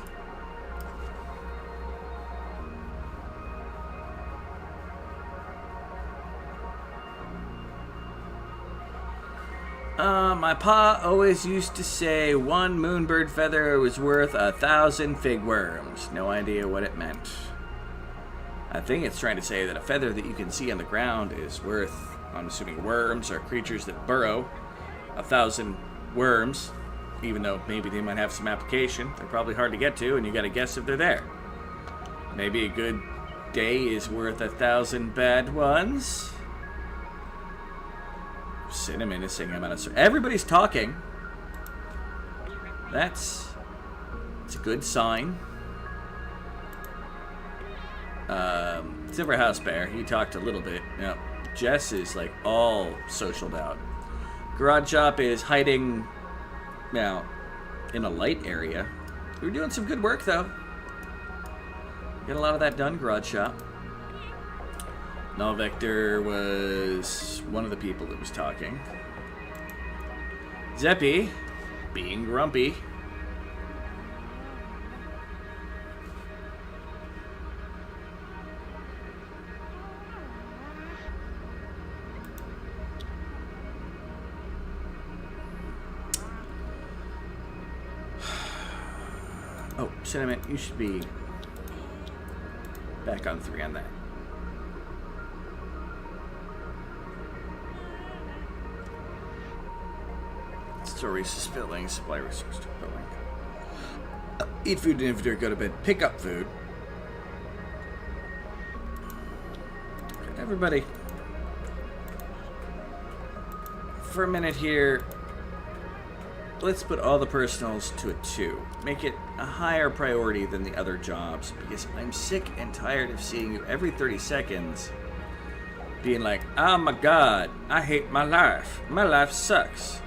My pa always used to say 1 moonbird feather was worth 1,000 fig worms. No idea what it meant. I think it's trying to say that a feather that you can see on the ground is worth, I'm assuming worms are creatures that burrow, 1,000 worms, even though maybe they might have some application. They're probably hard to get to, and you gotta guess if they're there. Maybe a good day is worth 1,000 bad ones. Cinnamon is saying I'm out of... Everybody's talking. It's a good sign. Except for House Bear. He talked a little bit. Now, Jess is like all socialed out. Garage Shop is hiding now in a light area. We're doing some good work though. Get a lot of that done, Garage Shop. Null Vector was one of the people that was talking. Zeppy, being grumpy. Oh, Cinnamon, you should be back on 3 on that. Store resource building, supply resource building. Eat food in inventory, go to bed, pick up food. Okay, everybody, for a minute here, let's put all the personals to a 2. Make it a higher priority than the other jobs, because I'm sick and tired of seeing you every 30 seconds being like, oh my god, I hate my life. My life sucks.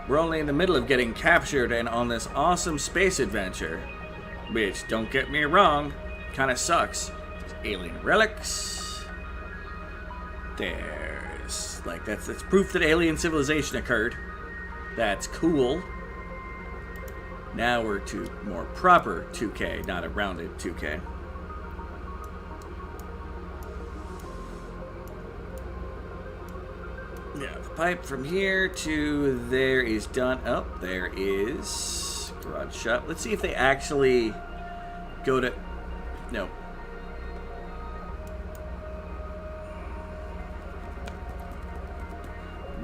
We're only in the middle of getting captured and on this awesome space adventure. Which, don't get me wrong, kind of sucks. There's alien relics. There's, like, that's proof that alien civilization occurred. That's cool. Now we're to more proper 2K, not a rounded 2K. Yeah, the pipe from here to there is done. Oh, there is garage shop. Let's see if they actually go to... No.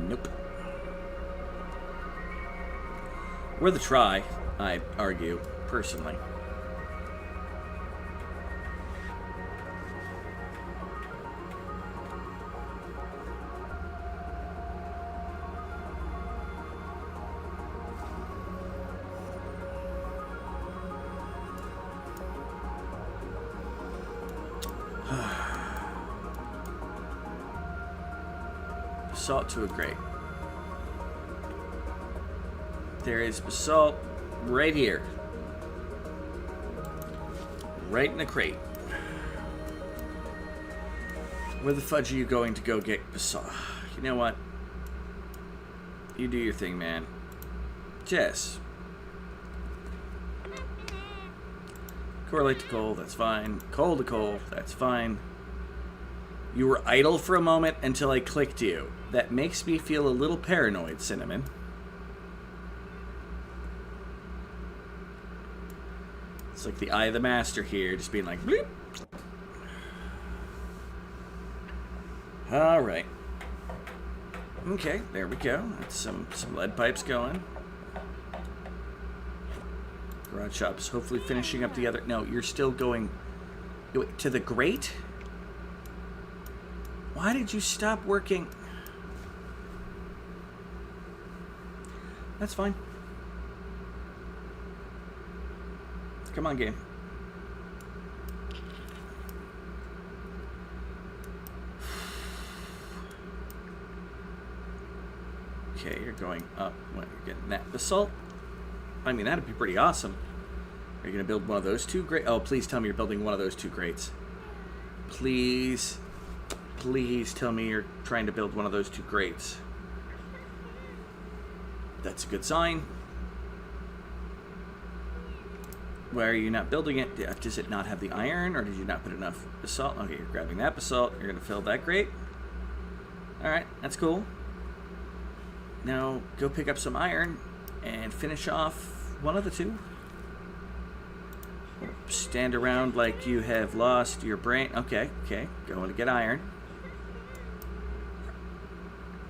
Nope. Worth a try, I argue, personally. Basalt to a grate. There is basalt right here. Right in the crate. Where the fudge are you going to go get basalt? You know what? You do your thing, man. Jess. Correlate to coal, that's fine. Coal to coal, that's fine. You were idle for a moment until I clicked you. That makes me feel a little paranoid, Cinnamon. It's like the eye of the master here, just being like, bleep. All right. Okay, there we go. That's some lead pipes going. Garage shop's hopefully finishing up the other... No, you're still going... To the grate? Why did you stop working? That's fine. Come on, game. Okay, you're going up. What, you're getting that basalt? I mean, that'd be pretty awesome. Are you going to build one of those two grates? Oh, please tell me you're building one of those two grates. Please, please tell me you're trying to build one of those two grates. That's a good sign. Why are you not building it? Does it not have the iron, or did you not put enough basalt? Okay, you're grabbing that basalt. You're going to fill that grate. All right, that's cool. Now, go pick up some iron and finish off one of the two. Stand around like you have lost your brain. Okay, going to get iron.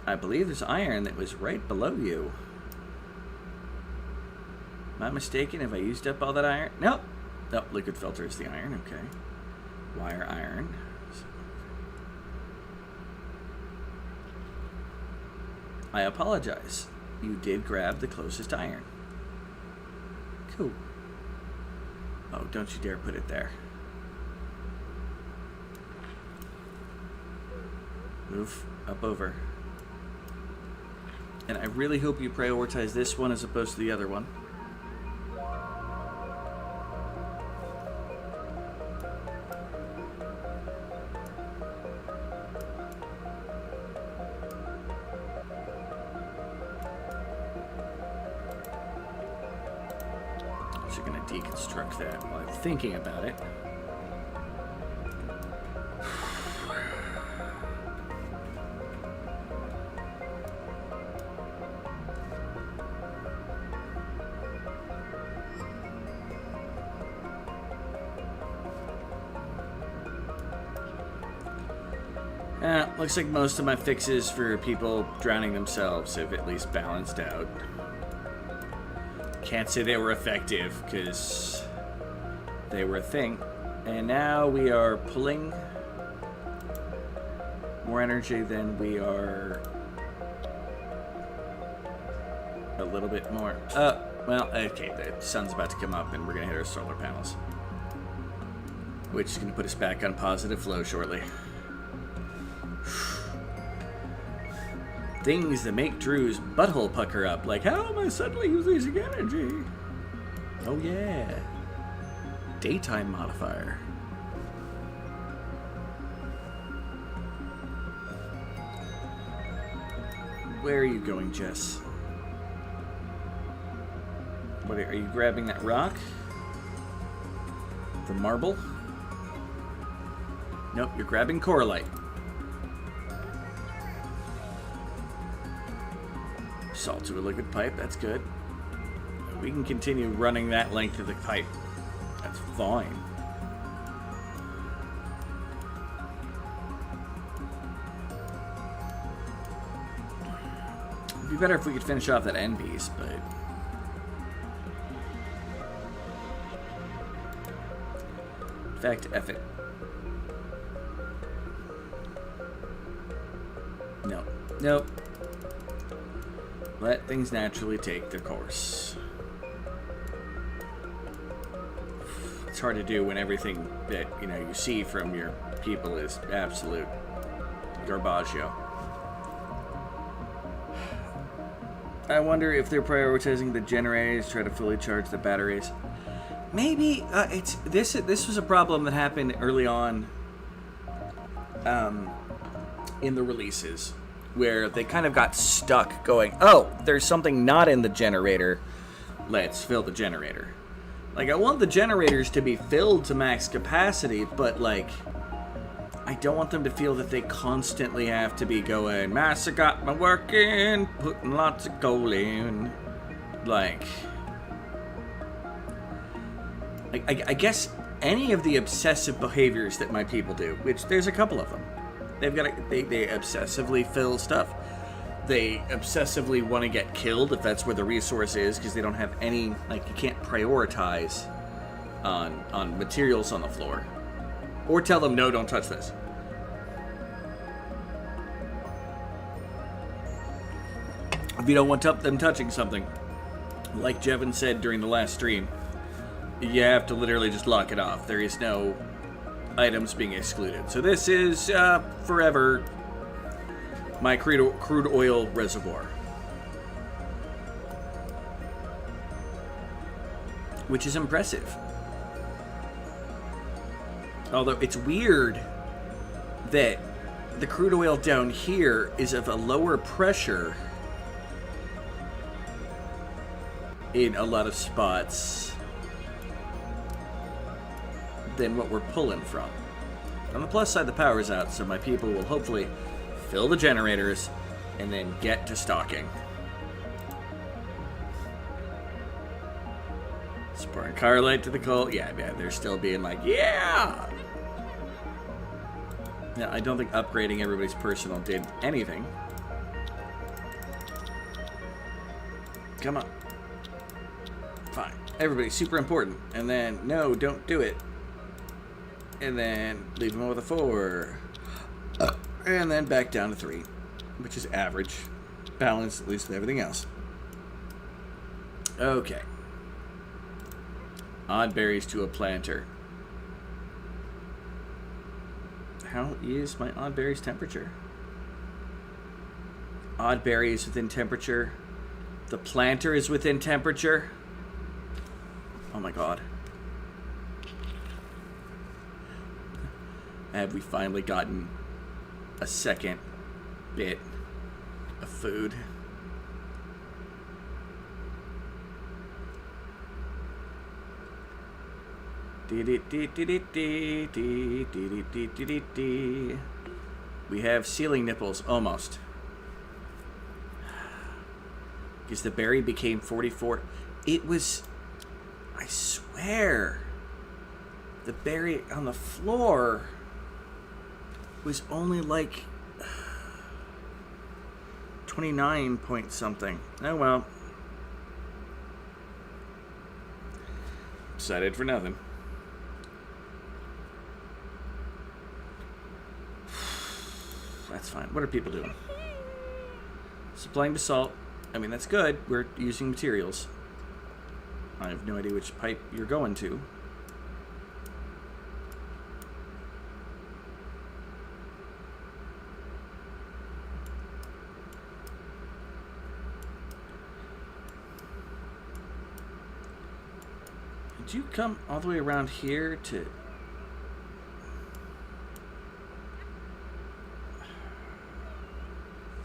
I believe there's iron that was right below you. Am I mistaken? Have I used up all that iron? Nope. Nope, liquid filter is the iron. Okay. Wire iron. I apologize. You did grab the closest iron. Cool. Oh, don't you dare put it there. Move up over. And I really hope you prioritize this one as opposed to the other one. So you're going to deconstruct that while I'm thinking about it. Looks like most of my fixes for people drowning themselves have at least balanced out. Can't say they were effective, because they were a thing. And now we are pulling more energy than we are a little bit more. Well, okay, the sun's about to come up and we're going to hit our solar panels, which is going to put us back on positive flow shortly. Things that make Drew's butthole pucker up, like, how am I suddenly losing energy? Oh yeah. Daytime modifier. Where are you going, Jess? What are you grabbing that rock? The marble? Nope, you're grabbing coralite. Salt to a liquid pipe, that's good. We can continue running that length of the pipe. That's fine. It'd be better if we could finish off that end piece, but... In fact, F it. No. Nope. Let things naturally take their course. It's hard to do when everything that, you know, you see from your people is absolute garbaggio. I wonder if they're prioritizing the generators, try to fully charge the batteries. Maybe it's this. This was a problem that happened early on in the releases, where they kind of got stuck going, oh, there's something not in the generator. Let's fill the generator. Like, I want the generators to be filled to max capacity, but like, I don't want them to feel that they constantly have to be going, Master got my work in, putting lots of coal in. Like, I guess any of the obsessive behaviors that my people do, which there's a couple of them, they obsessively fill stuff. They obsessively want to get killed if that's where the resource is, because they don't have any, like, you can't prioritize on materials on the floor. Or tell them, no, don't touch this. If you don't want them touching something, like Jevin said during the last stream, you have to literally just lock it off. There is no items being excluded. So this is forever my crude oil reservoir. Which is impressive. Although it's weird that the crude oil down here is of a lower pressure in a lot of spots than what we're pulling from. On the plus side, the power's out, so my people will hopefully fill the generators and then get to stocking. Spurring Carlight to the cult. Yeah, they're still being like, yeah! Now, I don't think upgrading everybody's personal did anything. Come on. Fine. Everybody's super important. And then, no, don't do it. And then leave them with a 4. And then back down to 3, which is average. Balanced, at least with everything else. Okay. Odd berries to a planter. How is my odd berries temperature? Odd berries within temperature. The planter is within temperature. Oh my god. Have we finally gotten a second bit of food? We have ceiling nipples, almost. Because the berry became 44. It was, I swear, the berry on the floor was only like 29 point something. Oh well. Excited for nothing. That's fine. What are people doing? Supplying basalt. I mean, that's good. We're using materials. I have no idea which pipe you're going to. Did you come all the way around here to...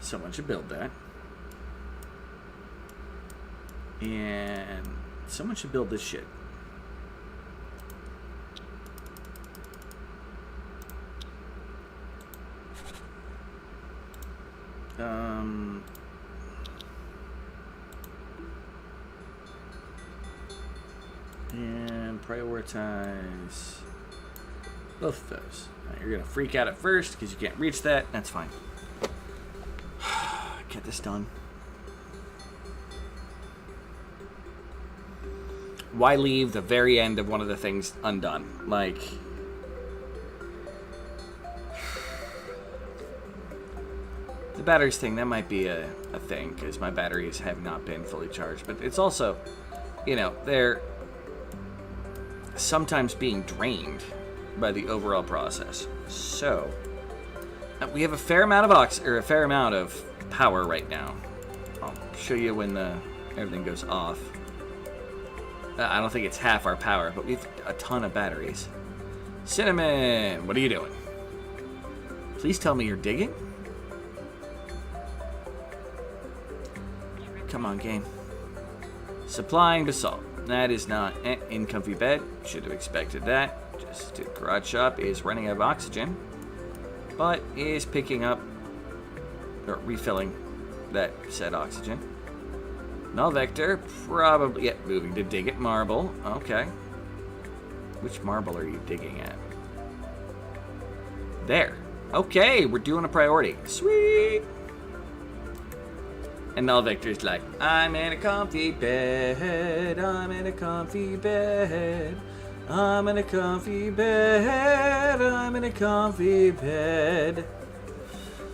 Someone should build that. And someone should build this shit. prioritize both of those. Right, you're going to freak out at first because you can't reach that. That's fine. Get this done. Why leave the very end of one of the things undone? Like, the batteries thing, that might be a thing, because my batteries have not been fully charged. But it's also, you know, they're sometimes being drained by the overall process. So, we have a fair amount of power right now. I'll show you when everything goes off. I don't think it's half our power, but we've a ton of batteries. Cinnamon, what are you doing? Please tell me you're digging. Come on, game. Supplying basalt. That is not in comfy bed. Should have expected that. Just the garage shop is running out of oxygen, but is picking up or refilling that said oxygen. Null vector, probably, moving to dig at marble. Okay. Which marble are you digging at? There. Okay, we're doing a priority. Sweet. And null vector's like, I'm in a comfy bed. I'm in a comfy bed. I'm in a comfy bed. I'm in a comfy bed.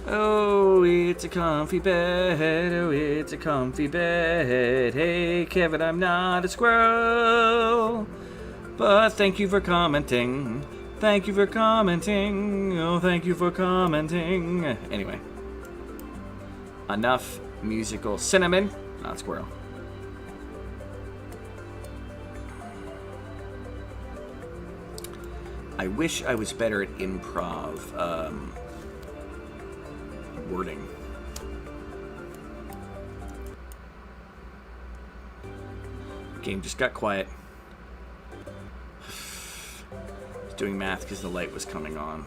Oh, it's a comfy bed. Oh, it's a comfy bed. Hey, Kevin, I'm not a squirrel. But thank you for commenting. Thank you for commenting. Oh, thank you for commenting. Anyway. Enough musical cinnamon. Not squirrel. I wish I was better at improv. Wording. Game just got quiet. I was doing math because the light was coming on.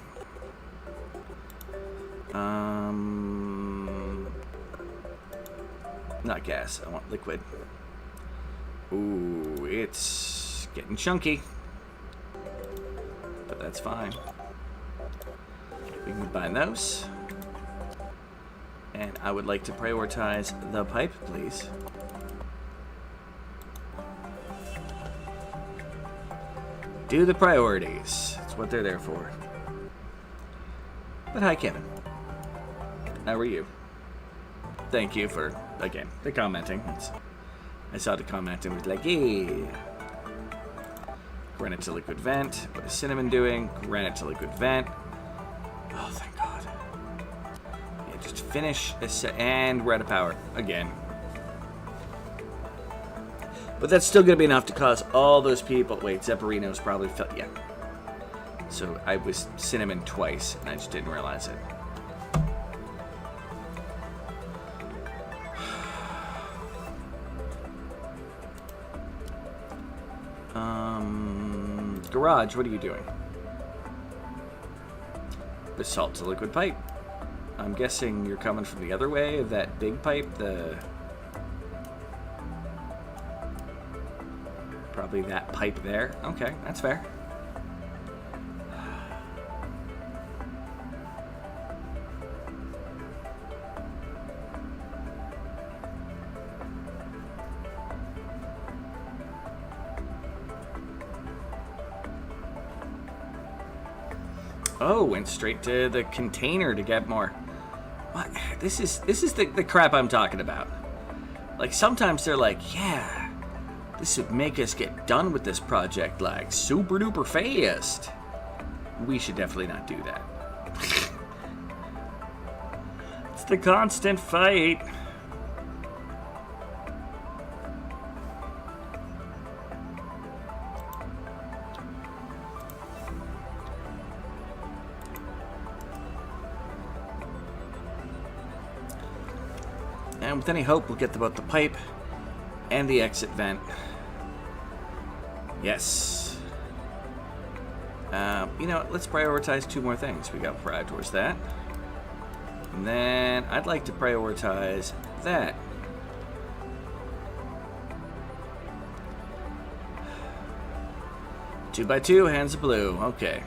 Not gas. I want liquid. Ooh, it's getting chunky. But that's fine. We can combine those. And I would like to prioritize the pipe, please. Do the priorities. That's what they're there for. But hi, Kevin. How are you? Thank you for, again, the commenting. I saw the comment and was like, yeah. Granite to liquid vent. What is cinnamon doing? Granite to liquid vent. Oh, thank God. Just finish this, and we're out of power again. But that's still going to be enough to cause all those people. Wait, Zepparino's probably felt. Yeah. So I was cinnamon twice, and I just didn't realize it. Garage, what are you doing? Basalt to liquid pipe. I'm guessing you're coming from the other way of that big pipe, probably that pipe there. Okay, that's fair. Oh, went straight to the container to get more. What? This is the crap I'm talking about. Like, sometimes they're like, yeah, this would make us get done with this project, like, super duper fast. We should definitely not do that. It's the constant fight. And with any hope, we'll get both the pipe and the exit vent. Yes. You know what? Let's prioritize two more things. We got pride towards that. And then I'd like to prioritize that. 2x2, hands of blue. Okay.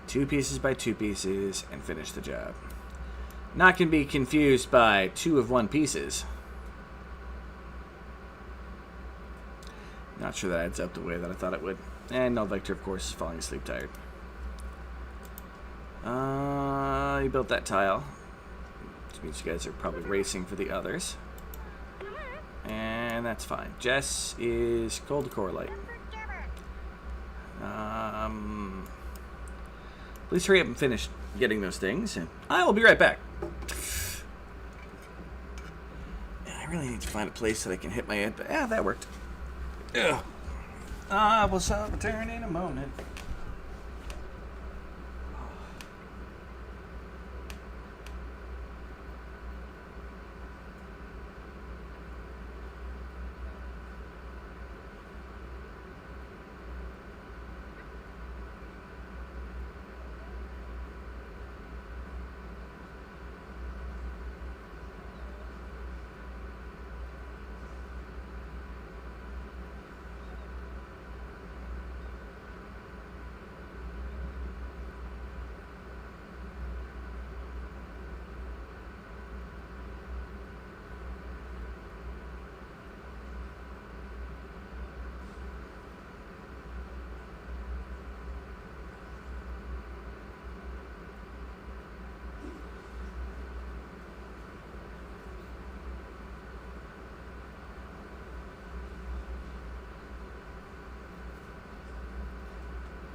Two pieces by two pieces and finish the job. Not can be confused by two of one pieces. Not sure that adds up the way that I thought it would. And Null Vector, of course, is falling asleep tired. You built that tile. Which means you guys are probably racing for the others. And that's fine. Jess is cold to correlate. Please hurry up and finish getting those things, and I will be right back. I really need to find a place that I can hit my head, but yeah, that worked. Ugh. I will return in a moment.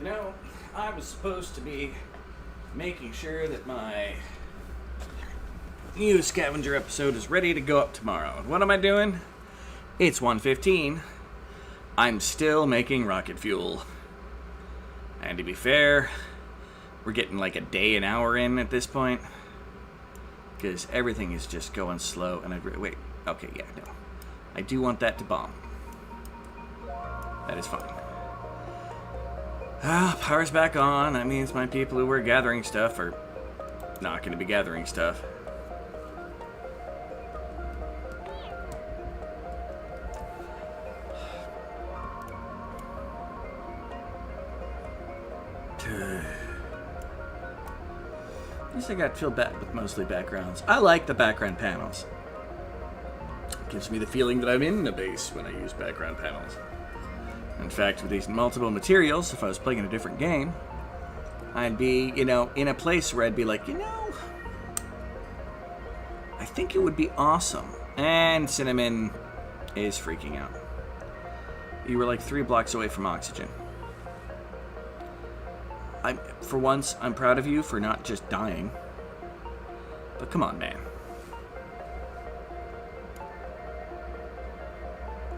You know, I was supposed to be making sure that my new scavenger episode is ready to go up tomorrow. And what am I doing? It's 1:15. I'm still making rocket fuel. And to be fair, we're getting like a day an hour in at this point. Because everything is just going slow. And wait, okay, yeah, no. I do want that to bomb. That is fine. Power's back on. That means my people who were gathering stuff are not going to be gathering stuff. At least I got filled back with mostly backgrounds. I like the background panels. It gives me the feeling that I'm in the base when I use background panels. In fact, with these multiple materials, if I was playing in a different game, I'd be, in a place where I'd be like, I think it would be awesome. And Cinnamon is freaking out. You were like 3 blocks away from oxygen. For once, I'm proud of you for not just dying. But come on, man.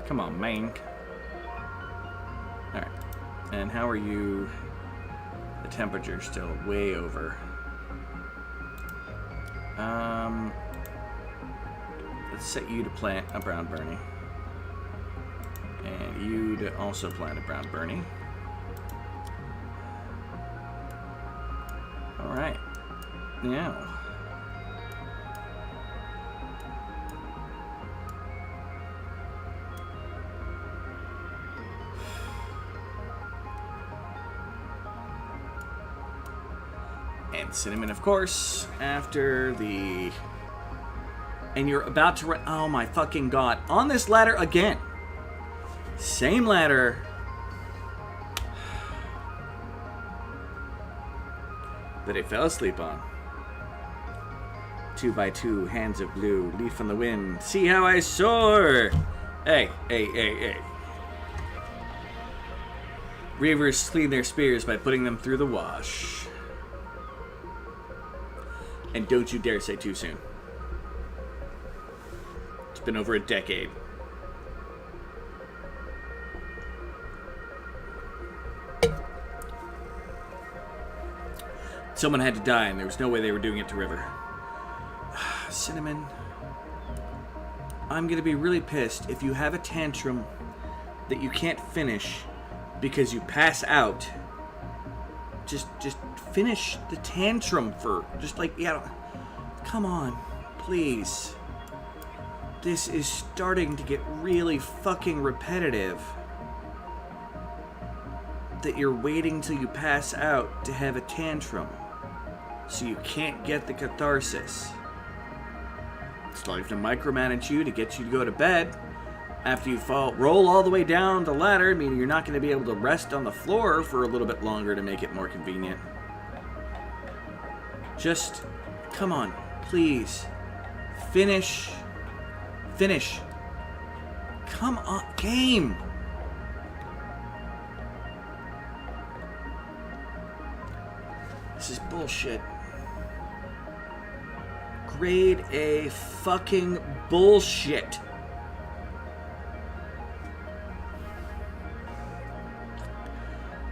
Come on, man. Alright. And how are you? The temperature's still way over. Let's set you to plant a brown Bernie. And you to also plant a brown Bernie. Alright. Now. And Cinnamon, of course, after the... And you're about to run... Oh my fucking god. On this ladder again. Same ladder. That I fell asleep on. 2x2, hands of blue, leaf on the wind. See how I soar! Hey. Reavers clean their spears by putting them through the wash. And don't you dare say too soon. It's been over a decade. Someone had to die, and there was no way they were doing it to River. Cinnamon, I'm gonna be really pissed if you have a tantrum that you can't finish because you pass out. Just finish the tantrum for just like, yeah, come on, please. This is starting to get really fucking repetitive. That you're waiting till you pass out to have a tantrum. So you can't get the catharsis. It's starting to micromanage you to get you to go to bed. After you roll all the way down the ladder, meaning you're not going to be able to rest on the floor for a little bit longer to make it more convenient. Just, come on, please. Finish. Come on, game. This is bullshit. Grade A fucking bullshit.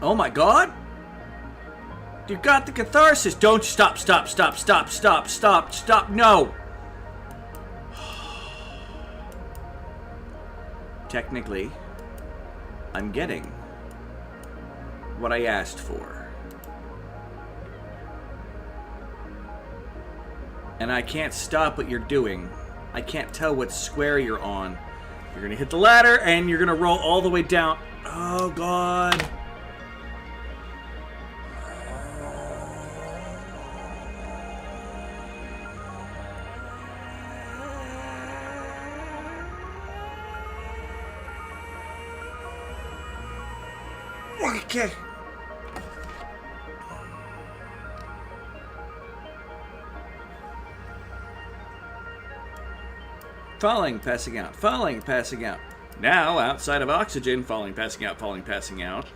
Oh my god! You got the catharsis! Don't stop, no! Technically, I'm getting what I asked for. And I can't stop what you're doing. I can't tell what square you're on. You're gonna hit the ladder and you're gonna roll all the way down. Oh god. Okay. Falling, passing out. Falling, passing out. Now, outside of oxygen, falling, passing out, falling, passing out.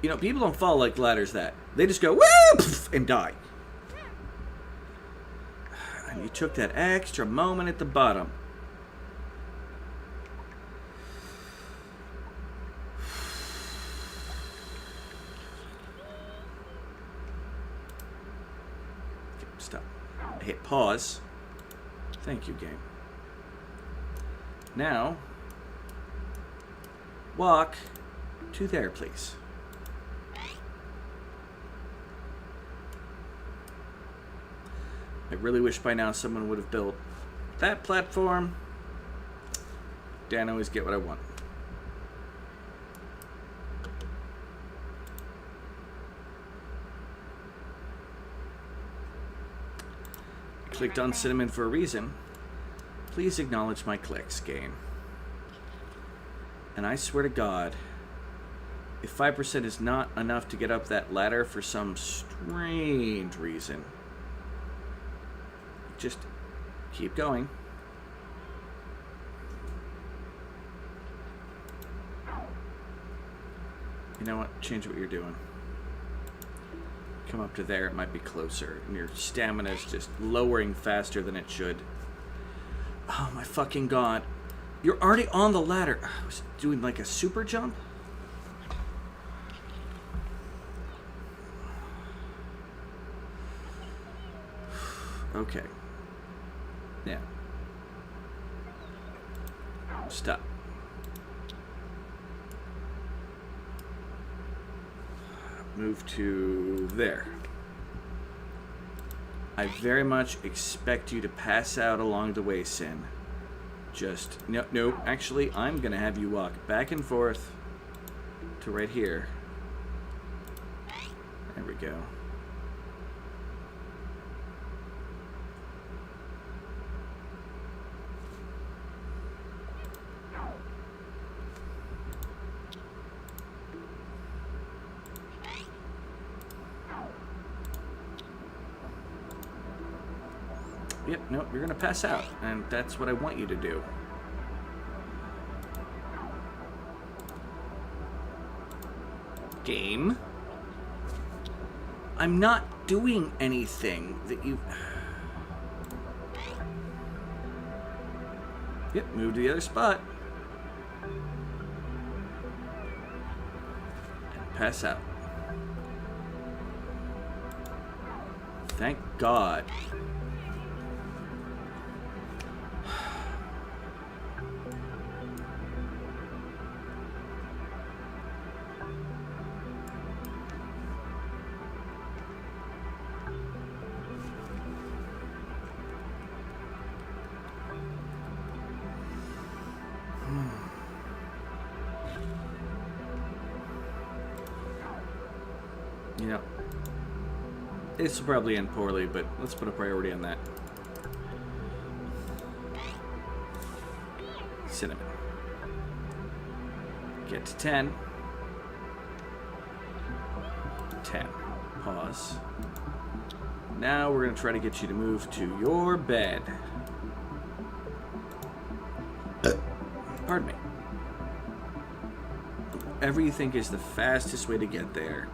You know, people don't fall like ladders that. They just go, woo, and die. And you took that extra moment at the bottom. Stop. I hit pause. Thank you, game. Now, walk to there, please. I really wish by now someone would have built that platform. Dan, I always get what I want. Clicked on cinnamon for a reason. Please acknowledge my clicks, game. And I swear to God, if 5% is not enough to get up that ladder for some strange reason, just keep going. You know what? Change what you're doing. Come up to there, it might be closer. And your stamina is just lowering faster than it should. Oh my fucking god. You're already on the ladder. I was doing like a super jump. Okay. Yeah. Stop. Move to there. I very much expect you to pass out along the way, Sin. Just, no, actually, I'm gonna have you walk back and forth to right here. There we go. Yep, no, you're gonna pass out, and that's what I want you to do. Game? I'm not doing anything that you... Yep, move to the other spot. And pass out. Thank God. You know, this will probably end poorly, but let's put a priority on that. Cinnamon. Get to 10. 10. Pause. Now we're going to try to get you to move to your bed. Pardon me. Whatever you think is the fastest way to get there.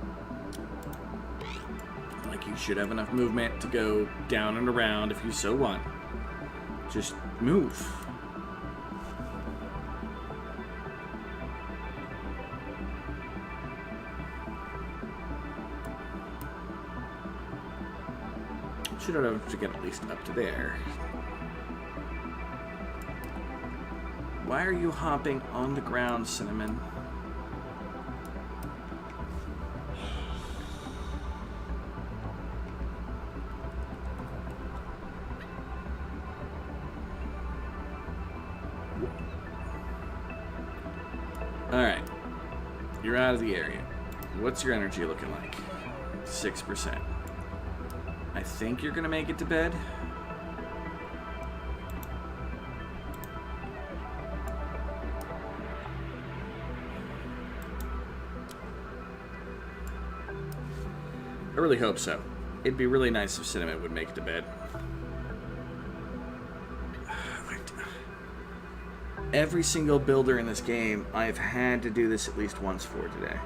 Like, you should have enough movement to go down and around if you so want. Just move. Should have to get at least up to there. Why are you hopping on the ground, Cinnamon? Alright. You're out of the area. What's your energy looking like? 6%. I think you're gonna make it to bed. I really hope so. It'd be really nice if Cinnamon would make it to bed. Every single builder in this game, I've had to do this at least once for today.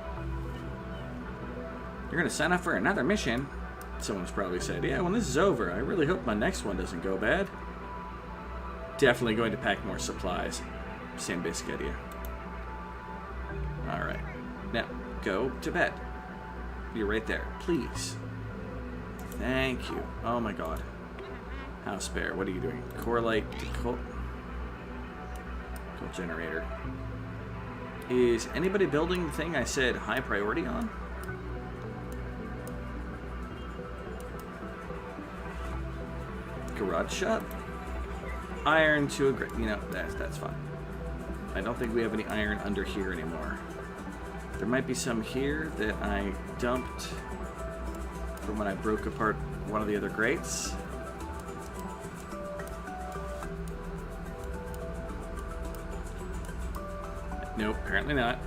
You're gonna sign up for another mission? Someone's probably said, yeah, when this is over, I really hope my next one doesn't go bad. Definitely going to pack more supplies. Same basic idea. Alright. Now, go to bed. You're right there. Please. Thank you. Oh my god. House Bear, what are you doing? Core light to coal generator. Is anybody building the thing I said high priority on? Garage shop? Iron to a... You know, that's fine. I don't think we have any iron under here anymore. There might be some here that I dumped from when I broke apart one of the other grates. Nope, apparently not.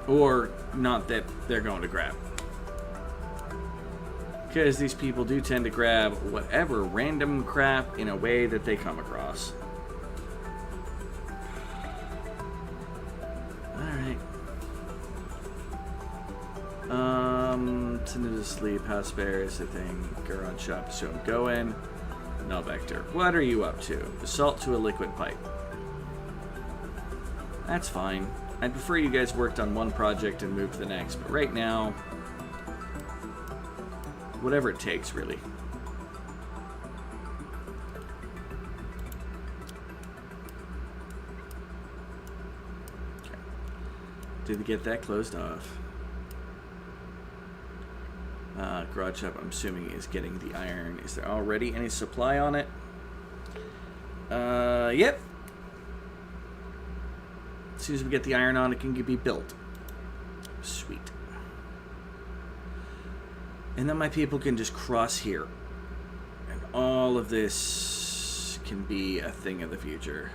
Or not that they're going to grab. Because these people do tend to grab whatever random crap in a way that they come across. Alright. Tended to sleep, house bear is the thing, garage shop, so I'm going. No vector. What are you up to? Assault to a liquid pipe. That's fine. I'd prefer you guys worked on one project and moved to the next, but right now, whatever it takes, really. Okay. Did we get that closed off? Garage shop, I'm assuming, is getting the iron. Is there already any supply on it? Yep. As soon as we get the iron on, it can be built. Sweet. And then my people can just cross here. And all of this can be a thing of the future.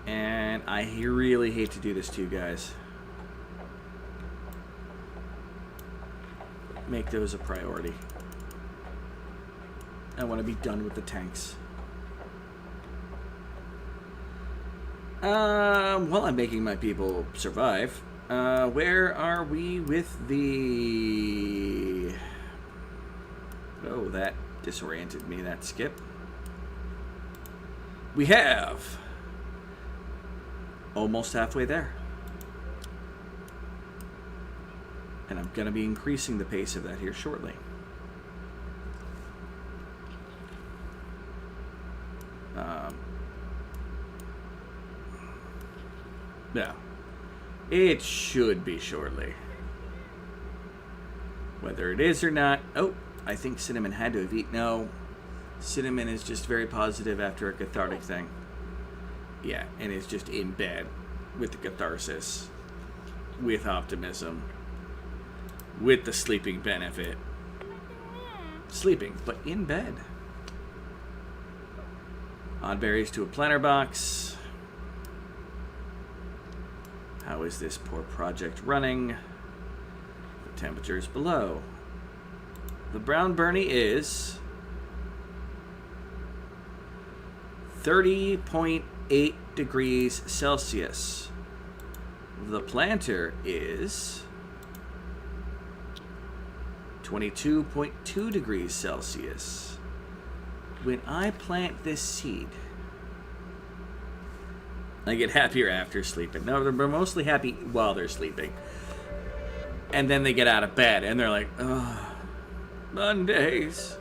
And I really hate to do this to you guys. Make those a priority. I want to be done with the tanks. While I'm making my people survive, where are we with the... Oh, that disoriented me, that skip. We have... almost halfway there. And I'm going to be increasing the pace of that here shortly. Yeah. It should be shortly. Whether it is or not... Oh, I think Cinnamon had to have eaten... No. Cinnamon is just very positive after a cathartic thing. Yeah, and is just in bed with the catharsis. With optimism. with the sleeping benefit. Sleeping, but in bed. Odd berries to a planter box. How is this poor project running? The temperature is below. The brown Bernie is 30.8 degrees Celsius. The planter is 22.2 degrees Celsius. When I plant this seed, I get happier after sleeping. No, they're mostly happy while they're sleeping. And then they get out of bed and they're like, oh, Mondays.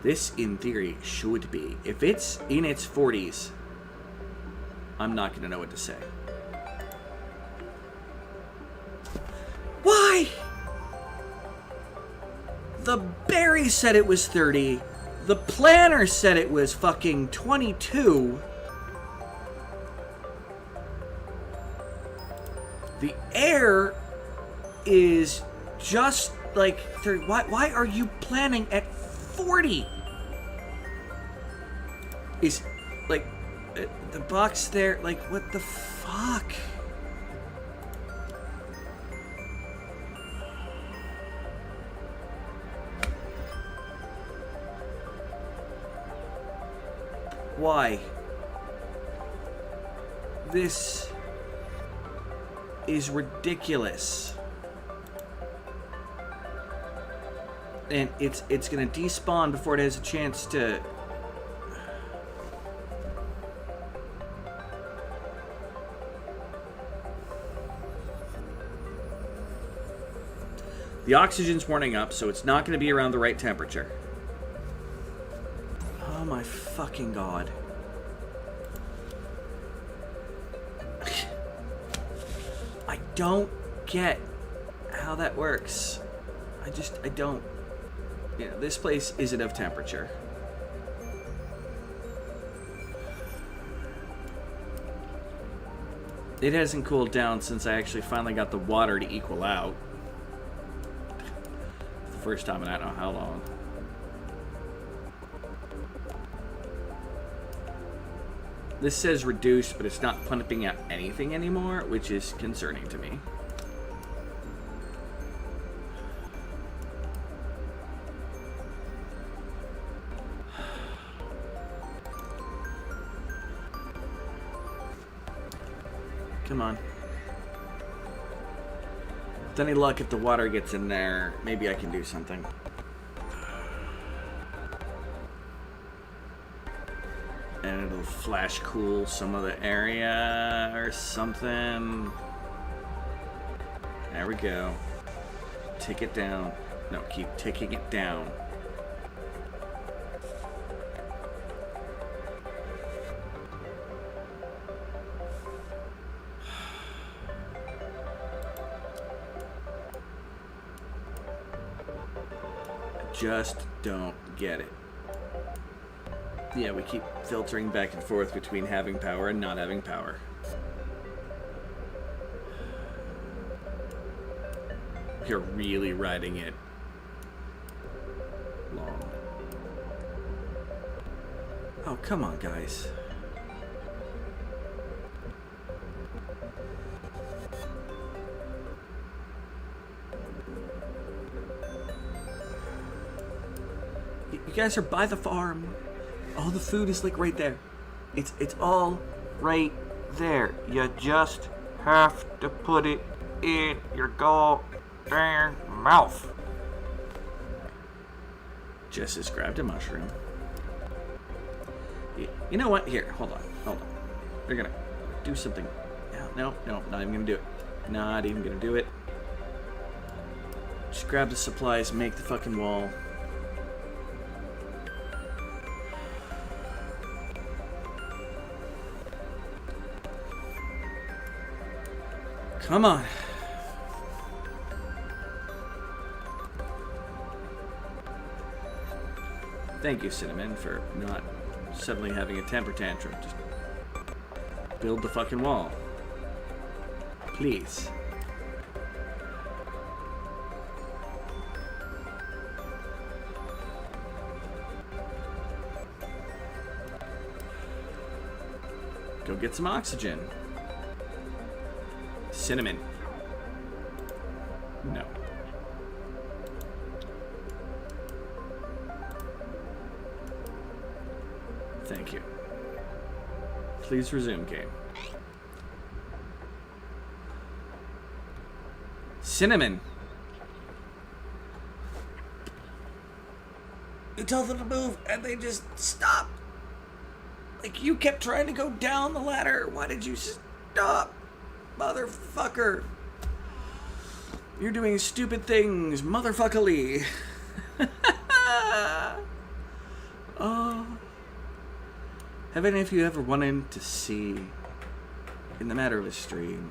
This, in theory, should be. If it's in its 40s, I'm not going to know what to say. Why? The berry said it was 30. The planner said it was fucking 22. The air is just like 30. Why are you planning at 40? Is like the box there, like, what the fuck? Why? This is ridiculous. And it's gonna despawn before it has a chance to. The oxygen's warming up, so it's not gonna be around the right temperature. Oh my fucking god. I don't get how that works. I don't. You know, this place isn't of temperature. It hasn't cooled down since I actually finally got the water to equal out. The first time in I don't know how long. This says reduced, but it's not pumping out anything anymore, which is concerning to me. Come on. With any luck, if the water gets in there, maybe I can do something. And it'll flash cool some of the area or something. There we go. Tick it down. No, keep ticking it down. Just don't get it. Yeah, we keep filtering back and forth between having power and not having power. You're really riding it long. Oh, come on, guys. You guys are by the farm. All the food is like right there. It's all right there. You just have to put it in your goddamn mouth. Jess has grabbed a mushroom. You know what? Here, hold on. They're gonna do something. No, not even gonna do it. Not even gonna do it. Just grab the supplies, make the fucking wall. Come on. Thank you, Cinnamon, for not suddenly having a temper tantrum. Just build the fucking wall. Please. Go get some oxygen. Cinnamon. No. Thank you. Please resume game. Cinnamon. You tell them to move and they just stop. Like, you kept trying to go down the ladder. Why did you stop? Motherfucker. You're doing stupid things, motherfuckily. Oh. Have any of you ever wanted to see, in the matter of a stream,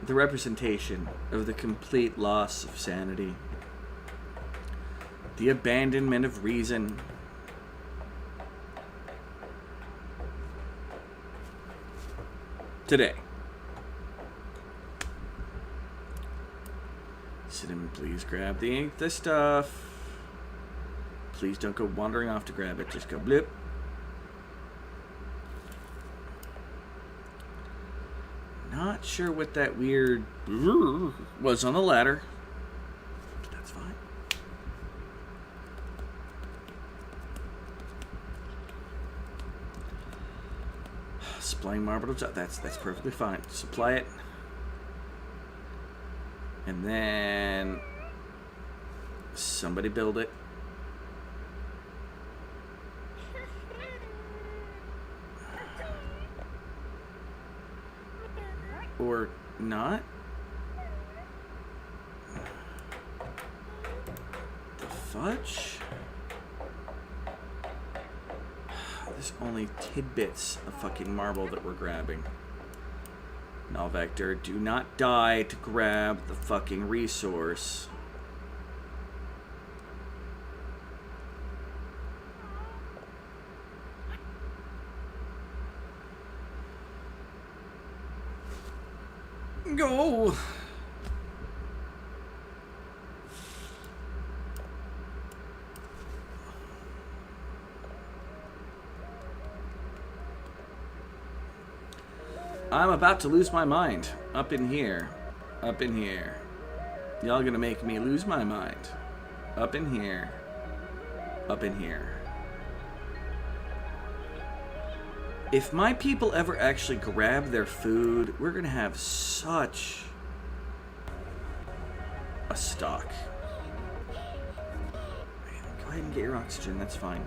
the representation of the complete loss of sanity? The abandonment of reason. Today. Cinnamon, please grab the stuff. Please don't go wandering off to grab it. Just go blip. Not sure what that weird was on the ladder. But that's fine. Supplying marble. That's perfectly fine. Supply it. And then somebody build it. Or not. The fudge? There's only tidbits of fucking marble that we're grabbing. Null Vector, do not die to grab the fucking resource. Go! I'm about to lose my mind. Up in here. Up in here. Y'all gonna make me lose my mind. Up in here. Up in here. If my people ever actually grab their food, we're gonna have such a stock. Go ahead and get your oxygen, that's fine.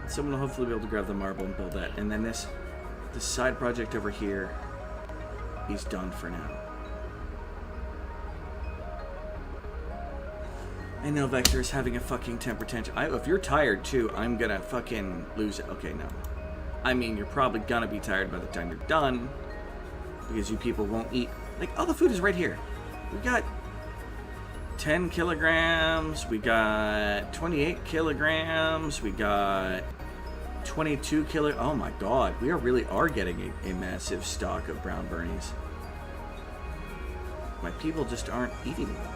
Someone will hopefully be able to grab the marble and build that. And then this side project over here is done for now. I know Vector is having a fucking temper tantrum. If you're tired too, I'm gonna fucking lose it. Okay, no. I mean, you're probably gonna be tired by the time you're done. Because you people won't eat. Like, all the food is right here. We got 10 kilograms. We got 28 kilograms. We got 22 kilo. Oh my god. We really are getting a massive stock of brown bernies. My people just aren't eating them.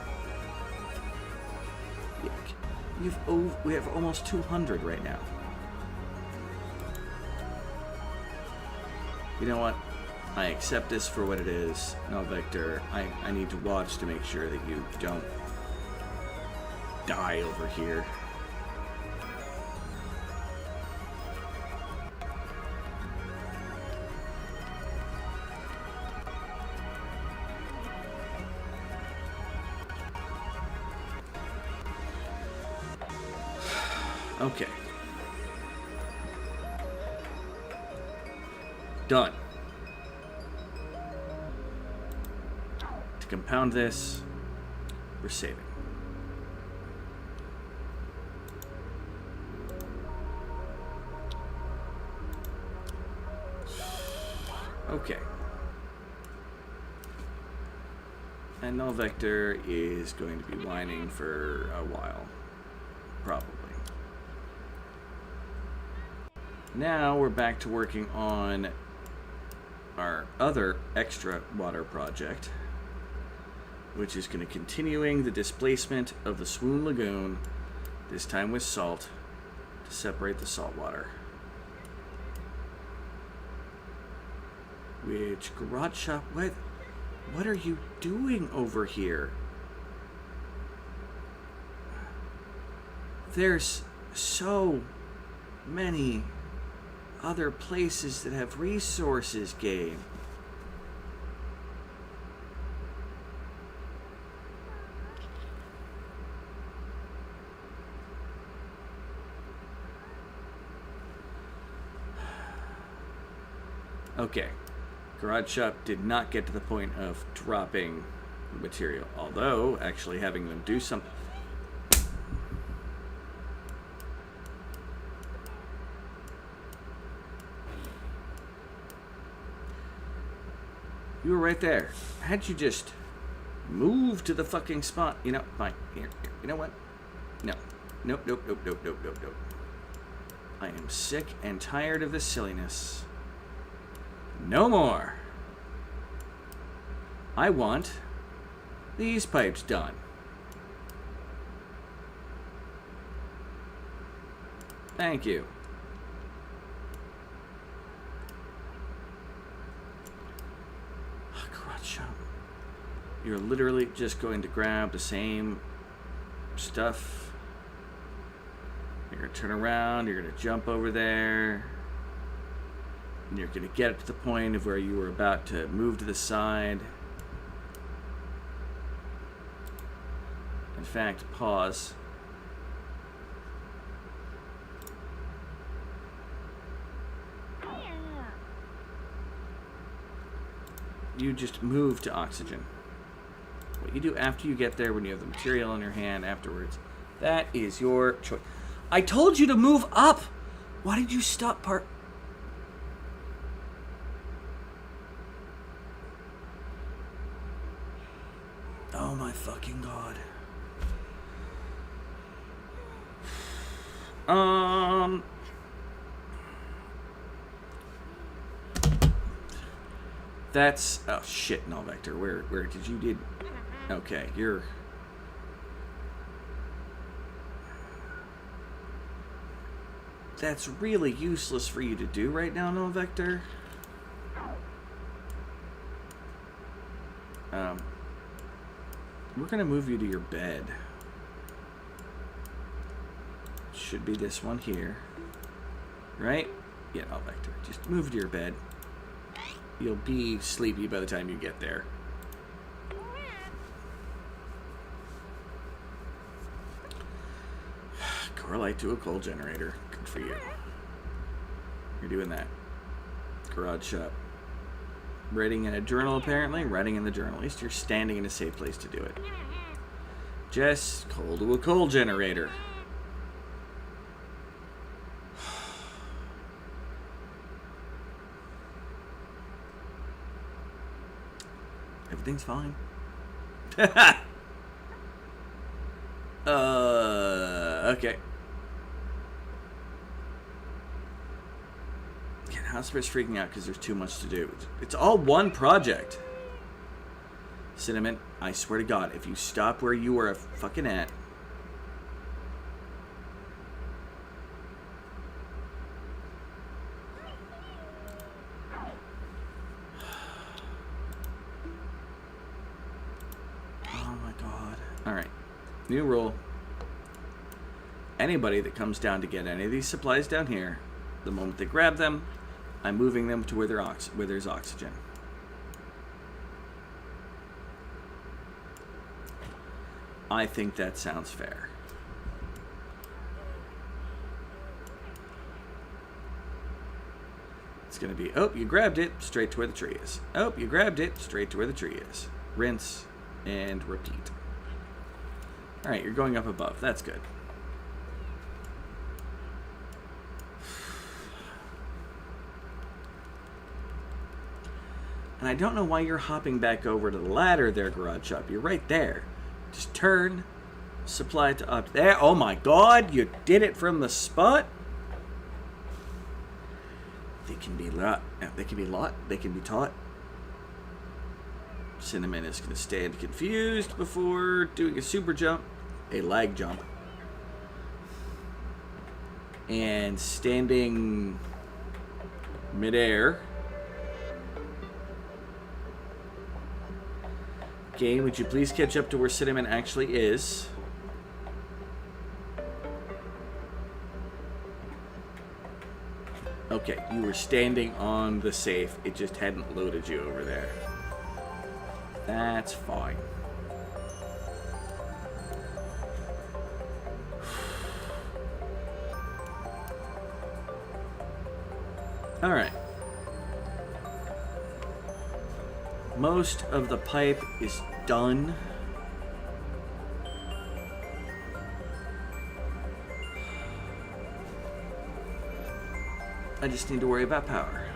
We have almost 200 right now. You know what? I accept this for what it is. No, Vector, I need to watch to make sure that you don't die over here. Okay. Done. To compound this, we're saving. Okay. And Null Vector is going to be whining for a while. Probably. Now we're back to working on our other extra water project. which is going to continuing the displacement of the Swoon Lagoon, this time with salt, to separate the salt water. Which, garage shop, what are you doing over here? There's so many other places that have resources, game. Okay. Garage shop did not get to the point of dropping material, although actually having them do something. You were right there. Had you just moved to the fucking spot, you know, fine. Here. You know what? No. Nope. I am sick and tired of this silliness. No more. I want these pipes done. Thank you. Garage shop. You're literally just going to grab the same stuff. You're going to turn around. You're going to jump over there. And you're going to get it to the point of where you were about to move to the side. In fact, pause. You just move to oxygen. What you do after you get there, when you have the material in your hand afterwards, that is your choice. I told you to move up! Why did you stop part? Oh my fucking god. That's, oh shit, null vector. Where did you did? Okay, you're. That's really useless for you to do right now, null vector. We're gonna move you to your bed. Should be this one here, right? Yeah, null vector. Just move to your bed. You'll be sleepy by the time you get there. Correlate to a coal generator. Good for you. You're doing that. Garage shop. Writing in a journal, apparently. Writing in the journal. At least you're standing in a safe place to do it. Jess, coal to a coal generator. Everything's fine. Okay. Again, Housebear's freaking out because there's too much to do. It's all one project. Cinnamon, I swear to God, if you stop where you are fucking at. New rule. Anybody that comes down to get any of these supplies down here, the moment they grab them, I'm moving them to where there's oxygen. I think that sounds fair. It's going to be, oh, you grabbed it, straight to where the tree is. Oh, you grabbed it, straight to where the tree is. Rinse and repeat. Alright, you're going up above. That's good. And I don't know why you're hopping back over to the ladder there, garage shop. You're right there. Just turn, supply it to up there. Oh my god, you did it from the spot? They can be taught. Cinnamon is going to stand confused before doing a super jump, a lag jump. And standing midair. Game, would you please catch up to where Cinnamon actually is? Okay, you were standing on the safe. It just hadn't loaded you over there. That's fine. Alright. Most of the pipe is done. I just need to worry about power.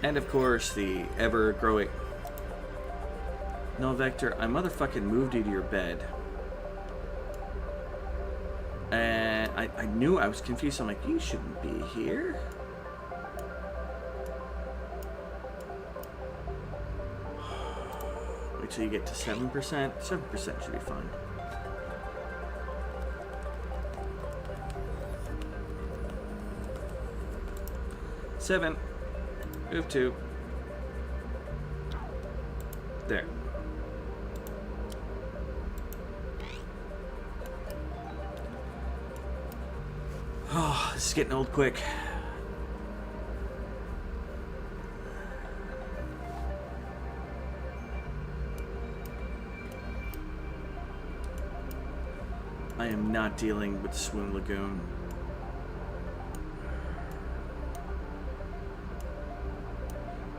And of course, the ever-growing... No, Vector, I motherfucking moved you to your bed. And I knew I was confused. I'm like, you shouldn't be here. Wait till you get to 7%. 7% should be fine. Seven. Move 2. There. Oh, this is getting old quick. I am not dealing with the Swoon Lagoon.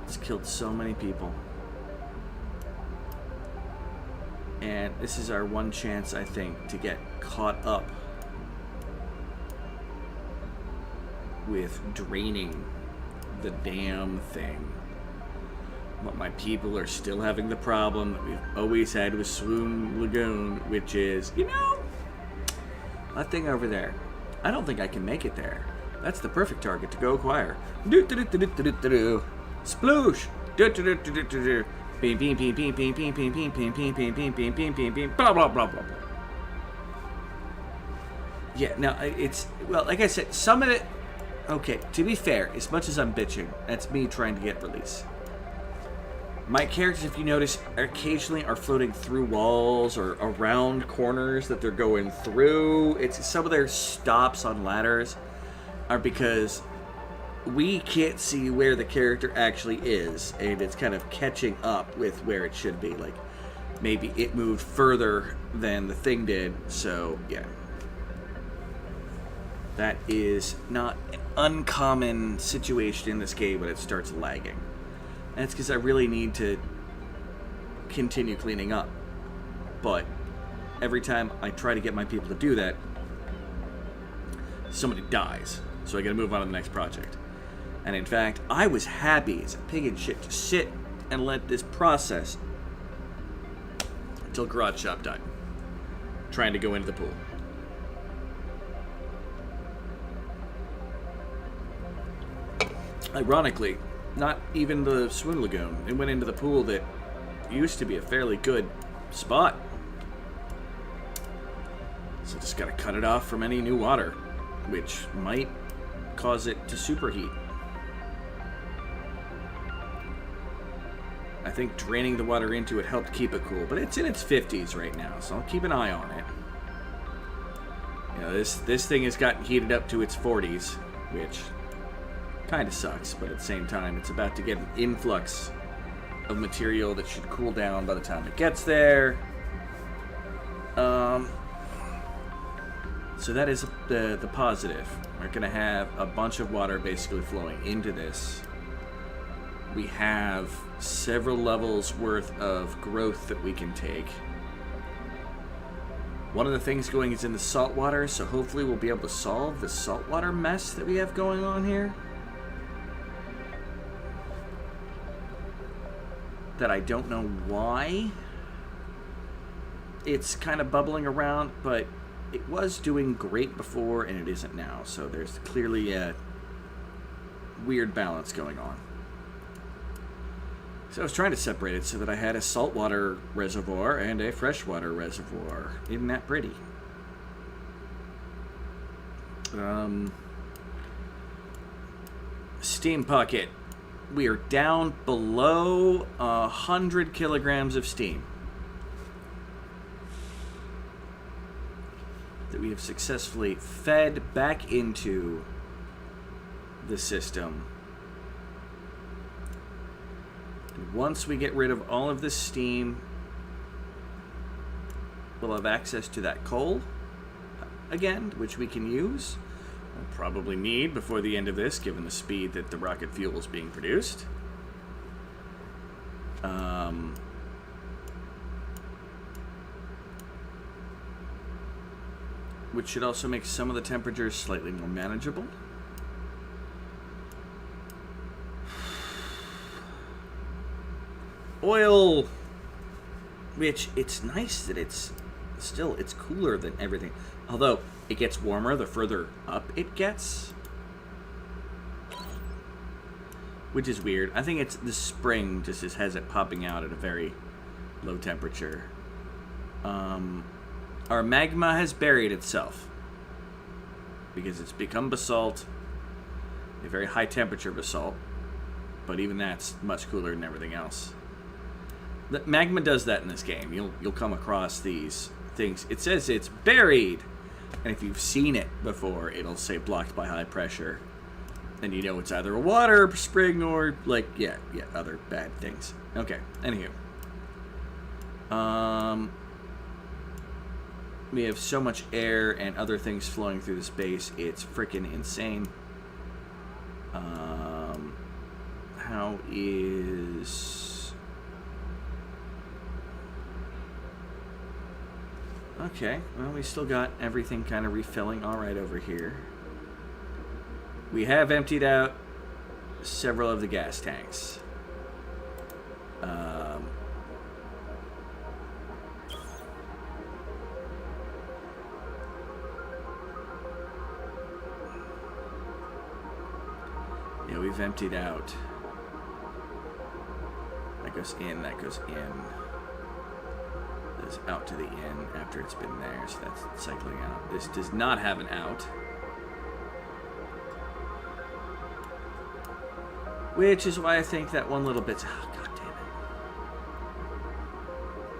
It's killed so many people. And this is our one chance, I think, to get caught up with draining the damn thing. But my people are still having the problem that we've always had with Swoon Lagoon, which is, you know, that thing over there. I don't think I can make it there. That's the perfect target to go acquire. Sploosh! Beam, beam, beam, beam, beam, beam, beam, beam, beam, beam, beam, beam, beam, beam, beam, beam, blah, blah, blah, blah, blah. Yeah, no, it's, well, like I said, some of it, okay, to be fair, as much as I'm bitching, that's me trying to get release. My characters, if you notice, occasionally are floating through walls or around corners that they're going through. It's some of their stops on ladders are because we can't see where the character actually is, and it's kind of catching up with where it should be. Like, maybe it moved further than the thing did, so, yeah. That is not an uncommon situation in this game when it starts lagging. And it's because I really need to continue cleaning up. But every time I try to get my people to do that, somebody dies. So I gotta move on to the next project. And in fact, I was happy as a pig in shit to sit and let this process until Garage Shop died. Trying to go into the pool. Ironically, not even the Swoon Lagoon. It went into the pool that used to be a fairly good spot. So just gotta cut it off from any new water, which might cause it to superheat. I think draining the water into it helped keep it cool, but it's in its 50s right now, so I'll keep an eye on it. You know, this thing has gotten heated up to its 40s, which kind of sucks, but at the same time, it's about to get an influx of material that should cool down by the time it gets there. So that is the positive. We're going to have a bunch of water basically flowing into this. We have several levels worth of growth that we can take. One of the things going is in the saltwater, so hopefully we'll be able to solve the saltwater mess that we have going on here. That I don't know why it's kind of bubbling around, but it was doing great before and it isn't now. So there's clearly a weird balance going on. So I was trying to separate it so that I had a saltwater reservoir and a freshwater reservoir. Isn't that pretty? Steam pocket. We are down below 100 kilograms of steam that we have successfully fed back into the system. And once we get rid of all of this steam, we'll have access to that coal again, which we can use. We'll probably need before the end of this, given the speed that the rocket fuel is being produced. Which should also make some of the temperatures slightly more manageable. Oil, which it's nice that it's cooler than everything. Although it gets warmer the further up it gets. Which is weird. I think it's the spring just has it popping out at a very low temperature. Our magma has buried itself because it's become basalt, a very high temperature basalt, but even that's much cooler than everything else. The magma does that in this game. You'll come across these things. It says it's buried, and if you've seen it before, it'll say blocked by high pressure, and you know it's either a water spring or other bad things. Okay, anywho. We have so much air and other things flowing through the space, it's freaking insane. How is... Okay, well, we still got everything kind of refilling all right over here. We have emptied out several of the gas tanks. Yeah, we've emptied out. That goes in, that goes in. This out to the in after it's been there, so that's cycling out. This does not have an out. Which is why I think that one little bit's... Oh, god damn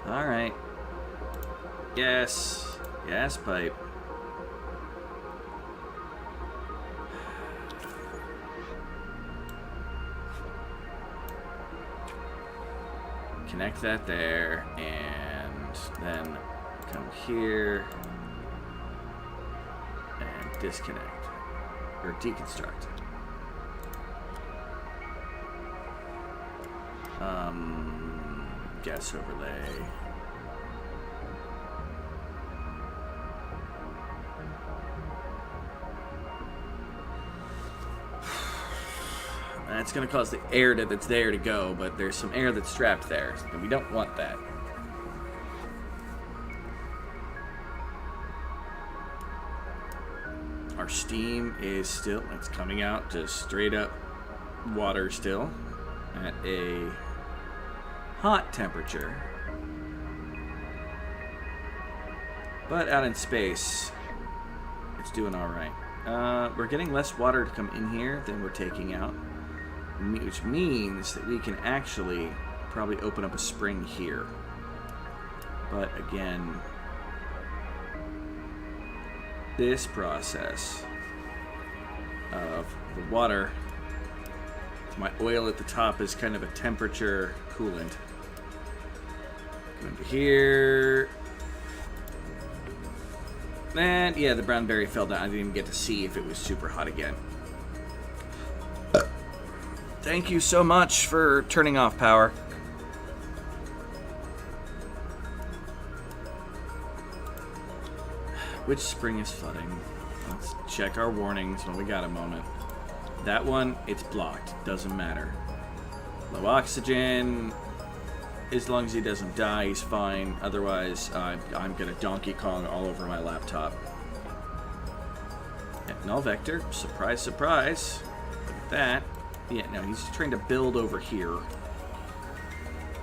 it. Alright. Yes. Gas pipe. Connect that there, and then come here and disconnect, or deconstruct. Gas overlay. That's going to cause the air that's there to go, but there's some air that's trapped there, and we don't want that. Our steam is still, it's coming out just straight up water still at a hot temperature. But out in space, it's doing all right. We're getting less water to come in here than we're taking out, which means that we can actually probably open up a spring here. But again, this process of the water, my oil at the top is kind of a temperature coolant. Go into here. And yeah, the brown berry fell down. I didn't even get to see if it was super hot again. Thank you so much for turning off power. Which spring is flooding? Let's check our warnings when we got a moment. That one, it's blocked. Doesn't matter. Low oxygen. As long as he doesn't die, he's fine. Otherwise, I'm gonna Donkey Kong all over my laptop. Yeah, null vector. Surprise, surprise. Look at that. Yeah, no, he's trying to build over here.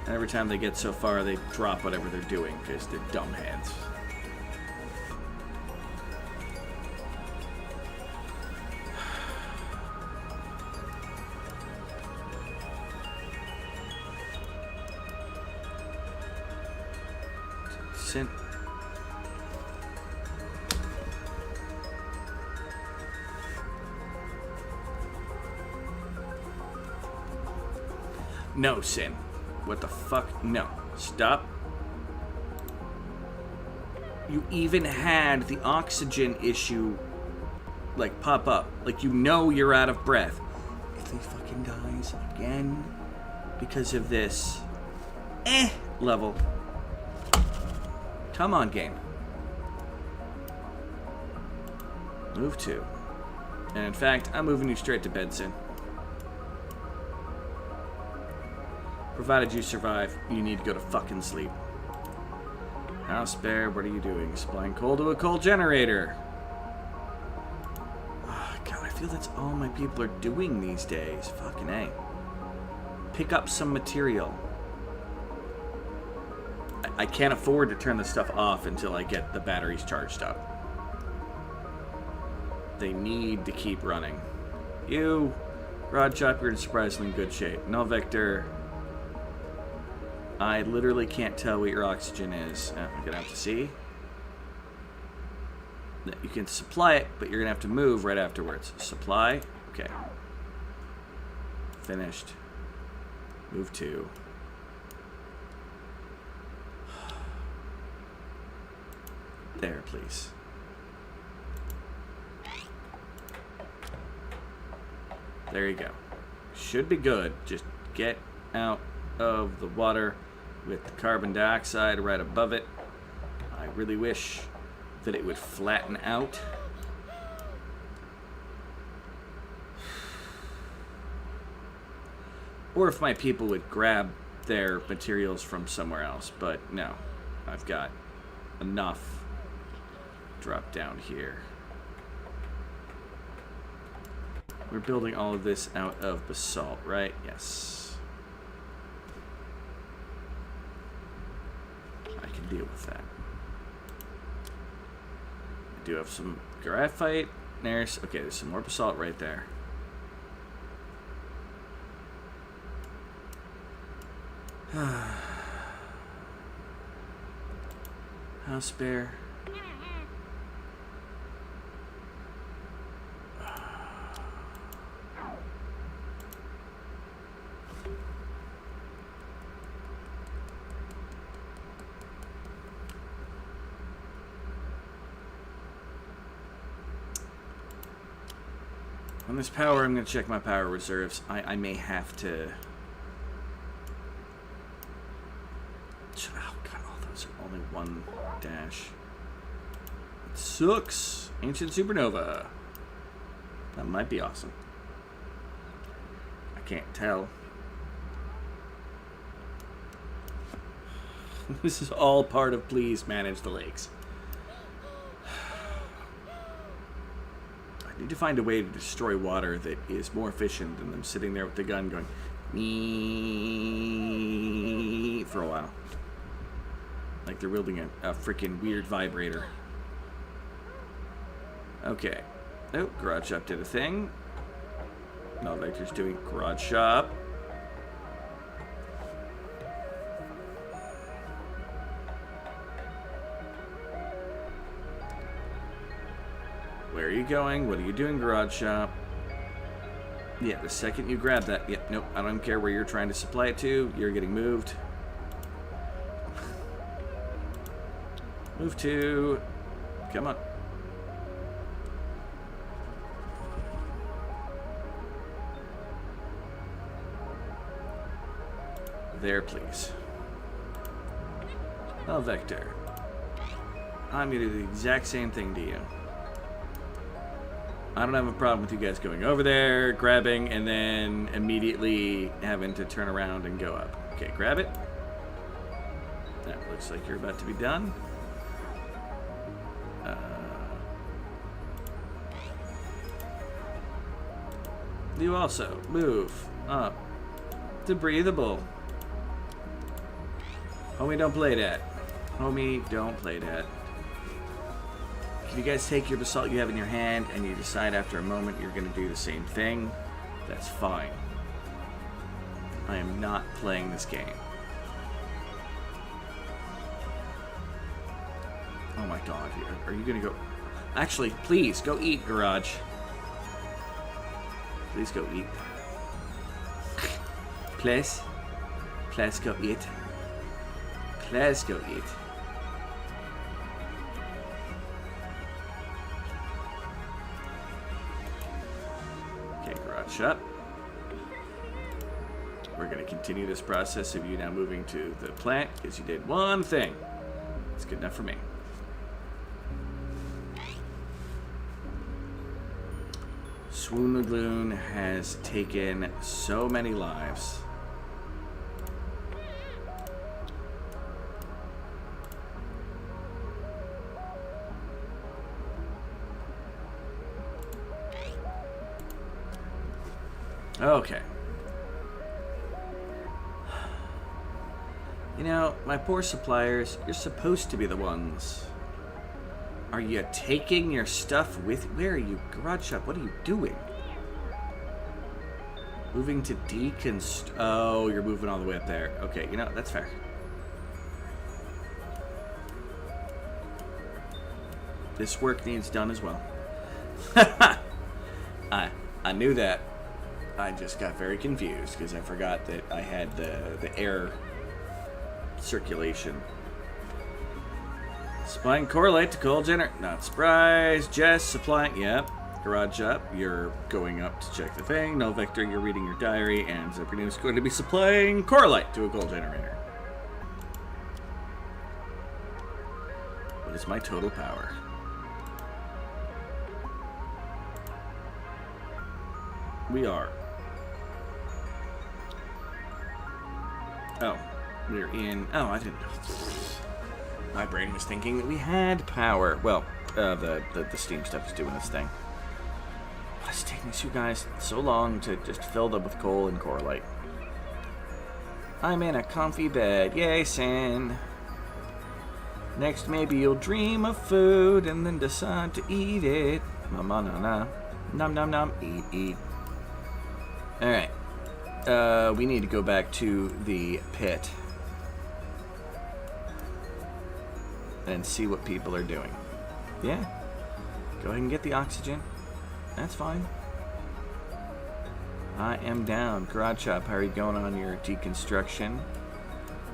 And every time they get so far, they drop whatever they're doing because they're dumbheads. Sin. No, Sin. What the fuck? No. Stop. You even had the oxygen issue, like, pop up. Like, you know you're out of breath. If he fucking dies again because of this level. Come on, game. Move 2. And in fact, I'm moving you straight to bed, Sin. Provided you survive, you need to go to fucking sleep. House Bear, what are you doing? Supplying coal to a coal generator. Oh, God, I feel that's all my people are doing these days. Fucking A. Pick up some material. I can't afford to turn this stuff off until I get the batteries charged up. They need to keep running. You, Rod Chop, you're in surprisingly good shape. No, Vector. I literally can't tell what your oxygen is. I'm gonna have to see. You can supply it, but you're gonna have to move right afterwards. Supply. Okay. Finished. Move 2. There, please. There you go. Should be good. Just get out of the water with the carbon dioxide right above it. I really wish that it would flatten out. Or if my people would grab their materials from somewhere else, but no. I've got enough. Drop down here. We're building all of this out of basalt, right? Yes. I can deal with that. I do have some graphite. There's, okay, there's some more basalt right there. House Bear. On this power, I'm going to check my power reserves. I may have to... Oh, God, all those are only 1 dash. It sucks. Ancient Supernova. That might be awesome. I can't tell. This is all part of Please Manage the Lakes. I need to find a way to destroy water that is more efficient than them sitting there with the gun going me for a while. Like they're wielding a freaking weird vibrator. Okay. Oh, Garage Shop did a thing. No, Vector's doing Garage Shop. Where are you going? What are you doing, Garage Shop? Yeah, the second you grab that... Yeah, nope, I don't care where you're trying to supply it to. You're getting moved. Move to... Come on. There, please. Oh, Vector. I'm going to do the exact same thing to you. I don't have a problem with you guys going over there, grabbing, and then immediately having to turn around and go up. Okay, grab it. That looks like you're about to be done. You also move up to breathable. Homie, don't play that. Homie, don't play that. If you guys take your basalt you have in your hand and you decide after a moment you're going to do the same thing, that's fine. I am not playing this game. Oh my god, are you going to go... Actually, please, go eat, Garage. Please go eat. Please. Please go eat. Please go eat. Okay, Garage, shut. We're going to continue this process of you now moving to the plant because you did one thing. It's good enough for me. Swoon Lagoon has taken so many lives. Okay. You know, my poor suppliers, you're supposed to be the ones. Are you taking your stuff with... Where are you? Garage shop, what are you doing? Moving to deconst... Oh, you're moving all the way up there. Okay, you know, that's fair. This work needs done as well. I knew that. I just got very confused because I forgot that I had the air circulation. Supplying correlate to coal generator. Not surprised. Jess supplying. Yep. Garage up. You're going up to check the thing. No, Vector, you're reading your diary. And Zephyrnew is going to be supplying correlate to a coal generator. What is my total power? We are. Oh, we're in. Oh, I didn't know. My brain was thinking that we had power. Well, the steam stuff is doing its thing. Why is it taking these two guys so long to just fill them with coal and correlate? I'm in a comfy bed. Yay, Sin. Next, maybe you'll dream of food and then decide to eat it. Mama na na. Nom nom nom. Eat, eat. Alright. We need to go back to the pit and see what people are doing. Yeah. Go ahead and get the oxygen. That's fine. I am down. Garage shop, how are you going on your deconstruction?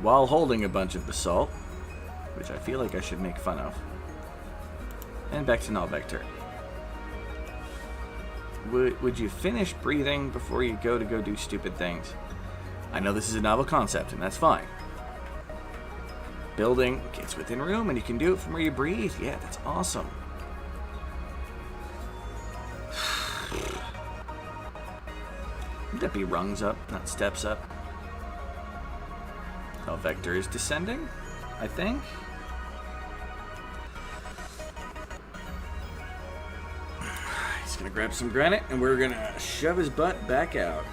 While holding a bunch of basalt, which I feel like I should make fun of. And back to null vector. Would you finish breathing before you go do stupid things? I know this is a novel concept, and that's fine. Building gets within room, and you can do it from where you breathe. Yeah, that's awesome. Would that be rungs up, not steps up? Oh, vector is descending, I think. He's gonna grab some granite, and we're gonna shove his butt back out.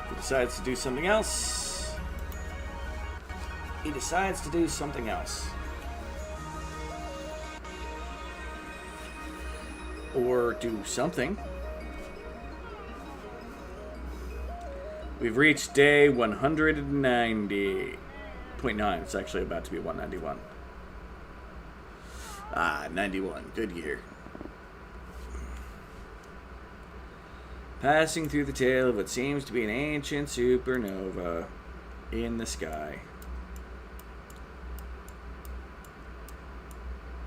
He decides to do something else. He decides to do something else. Or do something. We've reached day 190.9. It's actually about to be 191. Ah, 91. Good year. Passing through the tail of what seems to be an ancient supernova in the sky.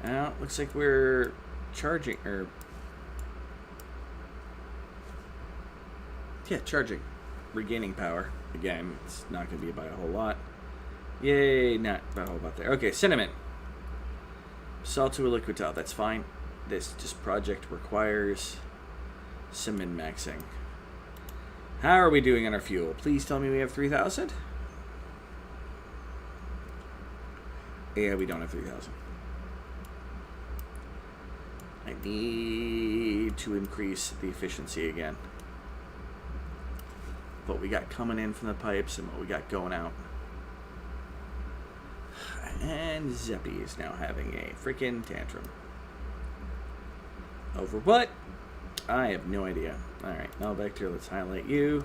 Now, looks like we're charging, charging. Regaining power. Again, it's not going to be by a whole lot. Yay, not by a whole lot there. Okay, cinnamon. Salt to a liquid tile. That's fine. This just project requires some min-maxing. How are we doing on our fuel? Please tell me we have 3,000. Yeah, we don't have 3,000. I need to increase the efficiency again. What we got coming in from the pipes and what we got going out. And Zeppy is now having a freaking tantrum. Over what? I have no idea. Alright, now Vector, let's highlight you.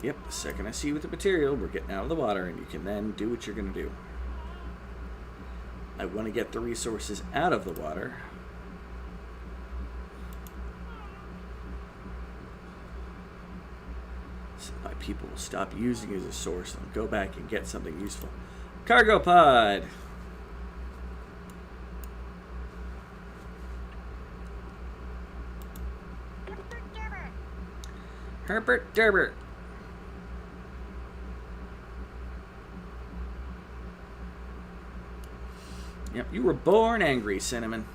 Yep, the second I see you with the material, we're getting out of the water, and you can then do what you're going to do. I want to get the resources out of the water. So my people will stop using it as a source and go back and get something useful. Cargo pod! Herbert Derbert. Yep, you were born angry, Cinnamon.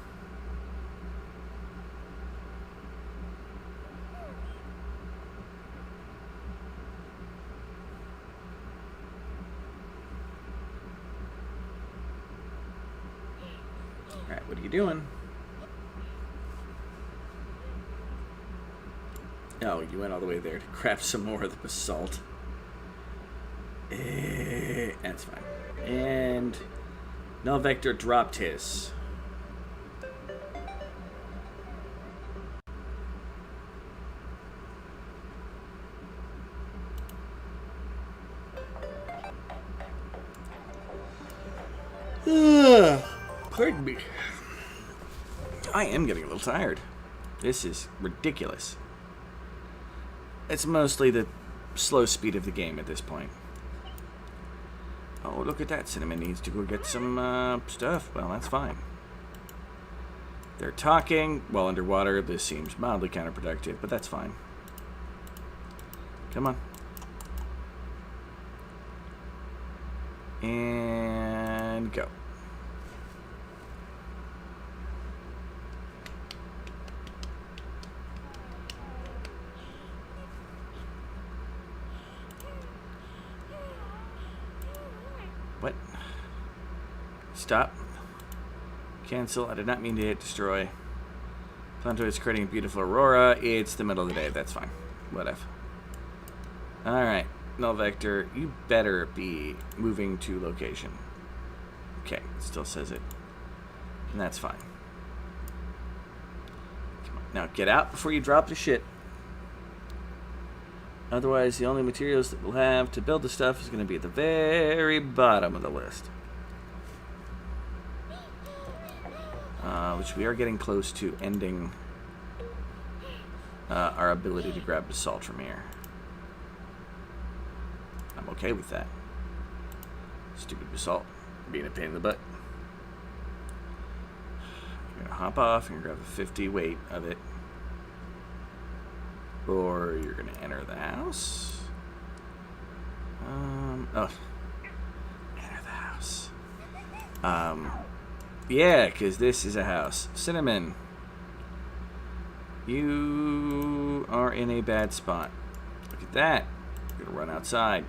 Alright, what are you doing? Oh, you went all the way there to grab some more of the basalt. That's fine. And Null Vector dropped his. Pardon me. I am getting a little tired. This is ridiculous. It's mostly the slow speed of the game at this point. Oh, look at that. Cinnamon needs to go get some stuff. Well, that's fine. They're talking while underwater. This seems mildly counterproductive, but that's fine. Come on. And go. What? Stop. Cancel. I did not mean to hit destroy. Planto is creating a beautiful aurora. It's the middle of the day. That's fine. Whatever. Alright. Null Vector, you better be moving to location. Okay. It still says it. And that's fine. Come on. Now get out before you drop the shit. Otherwise, the only materials that we'll have to build the stuff is going to be at the very bottom of the list. Which we are getting close to ending our ability to grab basalt from here. I'm okay with that. Stupid basalt being a pain in the butt. You're going to hop off and grab a 50 weight of it. Or you're going to enter the house. Oh. Enter the house. Yeah, because this is a house. Cinnamon. You are in a bad spot. Look at that. You're going to run outside.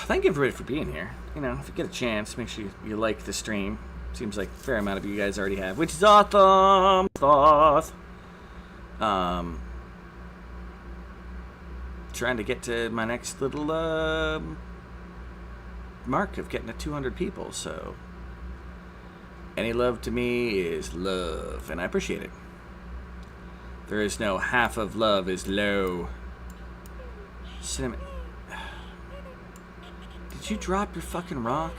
Thank everybody for being here. You know, if you get a chance, make sure you like the stream. Seems like a fair amount of you guys already have, which is awesome. Trying to get to my next little mark of getting to 200 people, so any love to me is love, and I appreciate it. There is no half of love is low. Cinnamon. Did you drop your fucking rock?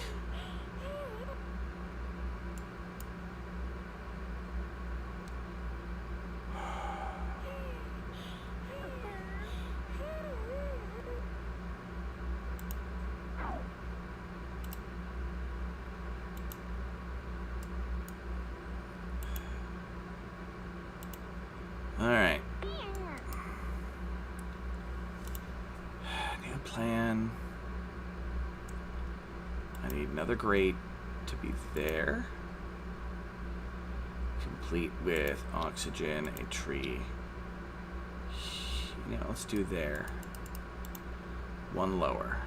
Alright. New plan. need another grate to be there. Complete with oxygen, a tree. Yeah, let's do there. One lower.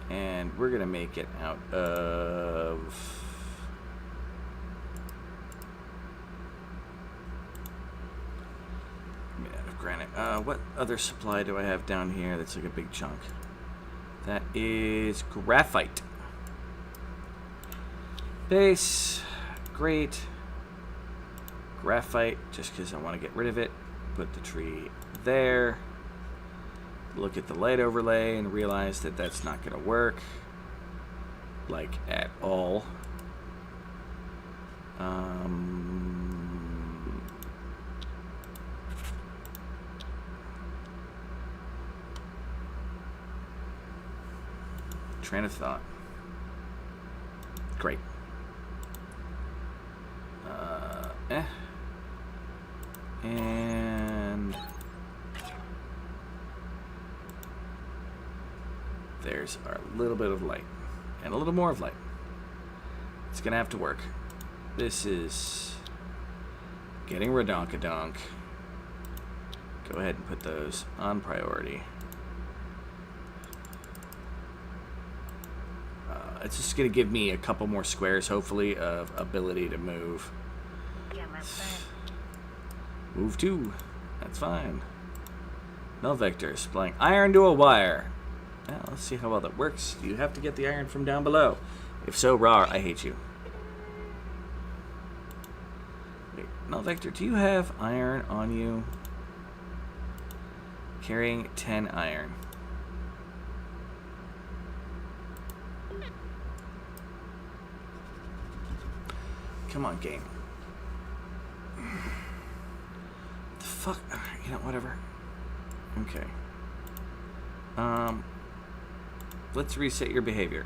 And we're gonna make it out of granite. What other supply do I have down here that's like a big chunk? That is graphite. Base. Great. Graphite, just because I want to get rid of it. Put the tree there. Look at the light overlay and realize that that's not going to work. Like, at all. Train of thought. Great. And there's our little bit of light. And a little more of light. It's gonna have to work. This is getting redonkadonk. Go ahead and put those on priority. It's just going to give me a couple more squares, hopefully, of ability to move. Move 2. That's fine. Null vector, supplying iron to a wire. Well, let's see how well that works. You have to get the iron from down below. If so, raw, I hate you. Wait, null vector, do you have iron on you? Carrying 10 iron. Come on, game. The fuck? You know, whatever. Okay. Let's reset your behavior.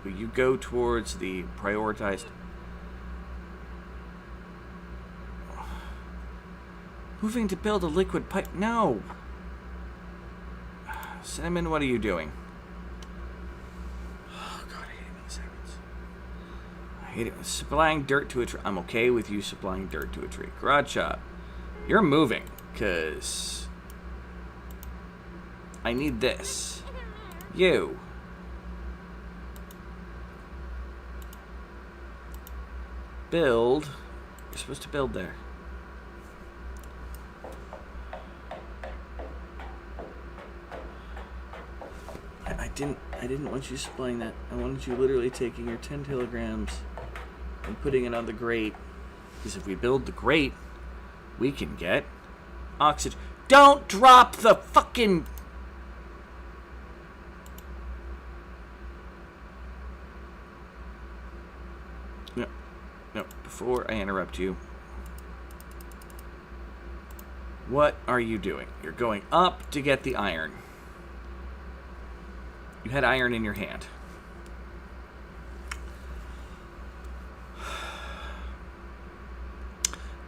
Will you go towards the prioritized? Moving to build a liquid pipe? No! Cinnamon, what are you doing? Supplying dirt to a tree. I'm okay with you supplying dirt to a tree. Garage shop. You're moving, because I need this. You. Build. You're supposed to build there. I didn't want you supplying that. I wanted you literally taking your 10 kilograms and putting it on the grate. Because if we build the grate, we can get oxygen. Don't drop the fucking... No, before I interrupt you. What are you doing? You're going up to get the iron. You had iron in your hand.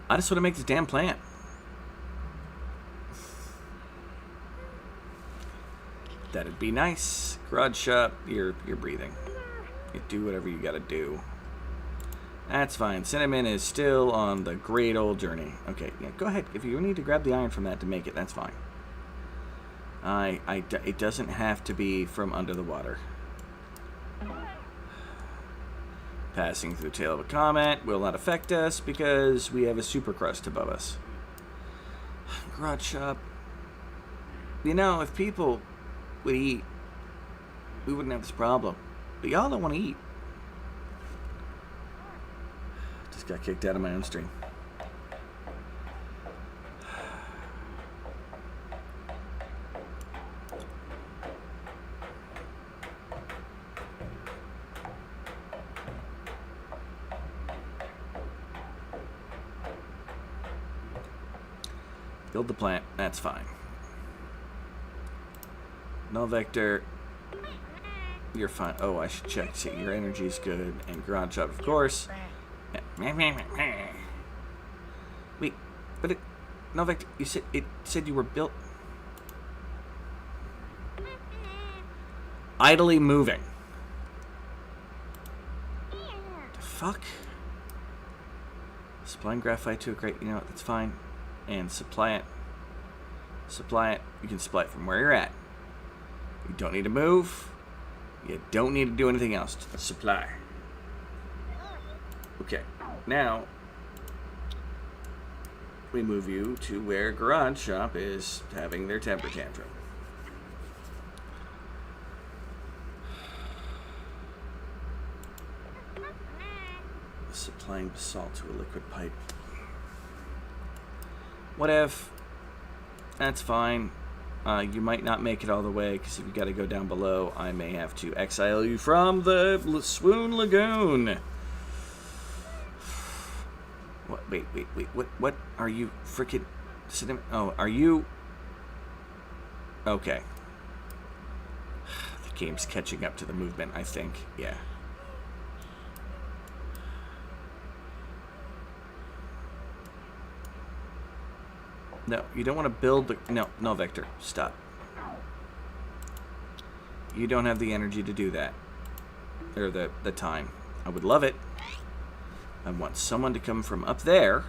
I just want to make this damn plant. That'd be nice. Garage shop, you're breathing. You do whatever you gotta do. That's fine. Cinnamon is still on the great old journey. Okay, yeah, go ahead. If you need to grab the iron from that to make it, that's fine. It doesn't have to be from under the water. Passing through the tail of a comet will not affect us because we have a supercrust above us. Garage shop. You know, if people would eat, we wouldn't have this problem. But y'all don't want to eat. Just got kicked out of my own stream. Build the plant, that's fine. Null vector, you're fine. Oh, I should check. See, your energy's good. And garage shop, of course. Wait, but null vector, it said you were built. idly moving. The fuck? Supplying graphite to a crate. You know what? That's fine. And supply it. Supply it. You can supply it from where you're at. You don't need to move. You don't need to do anything else. Just supply. Okay. Now, we move you to where Garage Shop is having their temper tantrum. Supplying basalt to a liquid pipe. What if? That's fine. You might not make it all the way, because if you got to go down below, I may have to exile you from the Swoon Lagoon. What? Wait. What are you freaking? Oh, are you? Okay. The game's catching up to the movement, I think. Yeah. No, you don't want to build the... No, Vector. Stop. You don't have the energy to do that. Or the time. I would love it. I want someone to come from up there.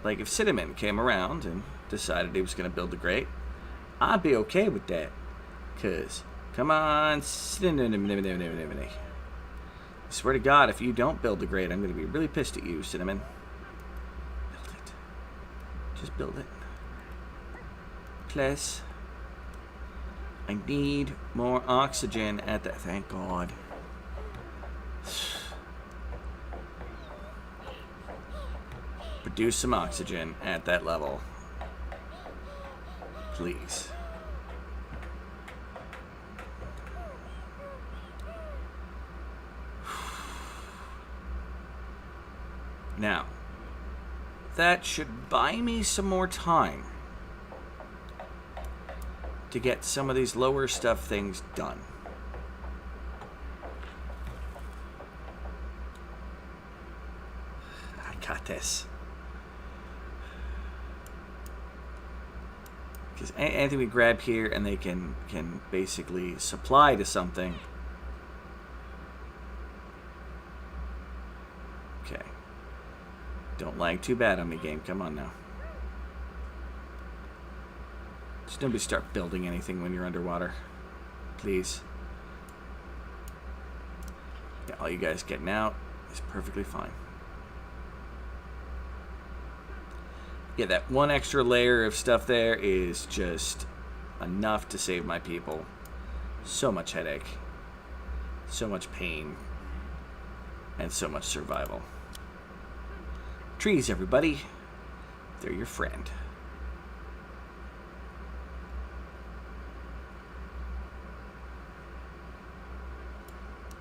Like if Cinnamon came around and decided he was going to build the grate, I'd be okay with that. Because, come on, Cinnamon. I swear to God, if you don't build the grate, I'm going to be really pissed at you, Cinnamon. Just build it. Plus, I need more oxygen at that. Thank God. Produce some oxygen at that level. Please. Now, that should buy me some more time to get some of these lower stuff things done. I got this. Because anything we grab here and they can basically supply to something. Okay. Don't lag too bad on me, game. Come on now. Just nobody start building anything when you're underwater. Please. Yeah, all you guys getting out is perfectly fine. Yeah, that one extra layer of stuff there is just enough to save my people. So much headache. So much pain. And so much survival. Trees, everybody. They're your friend.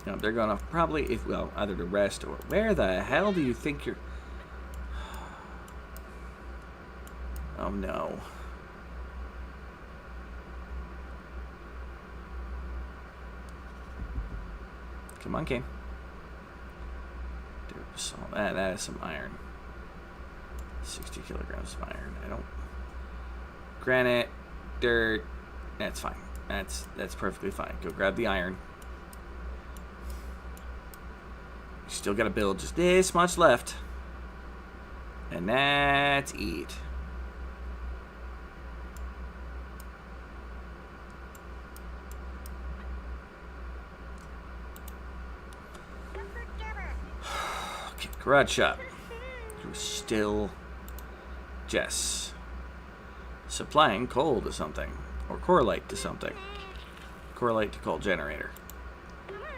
No, they're going off probably, either to rest or... Where the hell do you think you're... Oh, no. Come on, Kane. That is some iron. 60 kilograms of iron. I don't... Granite, dirt. That's fine. That's perfectly fine. Go grab the iron. You still got to build just this much left. And that's it. Okay, garage shop. You're still Jess. Supplying coal to something. Or correlate to something. Correlate to coal generator.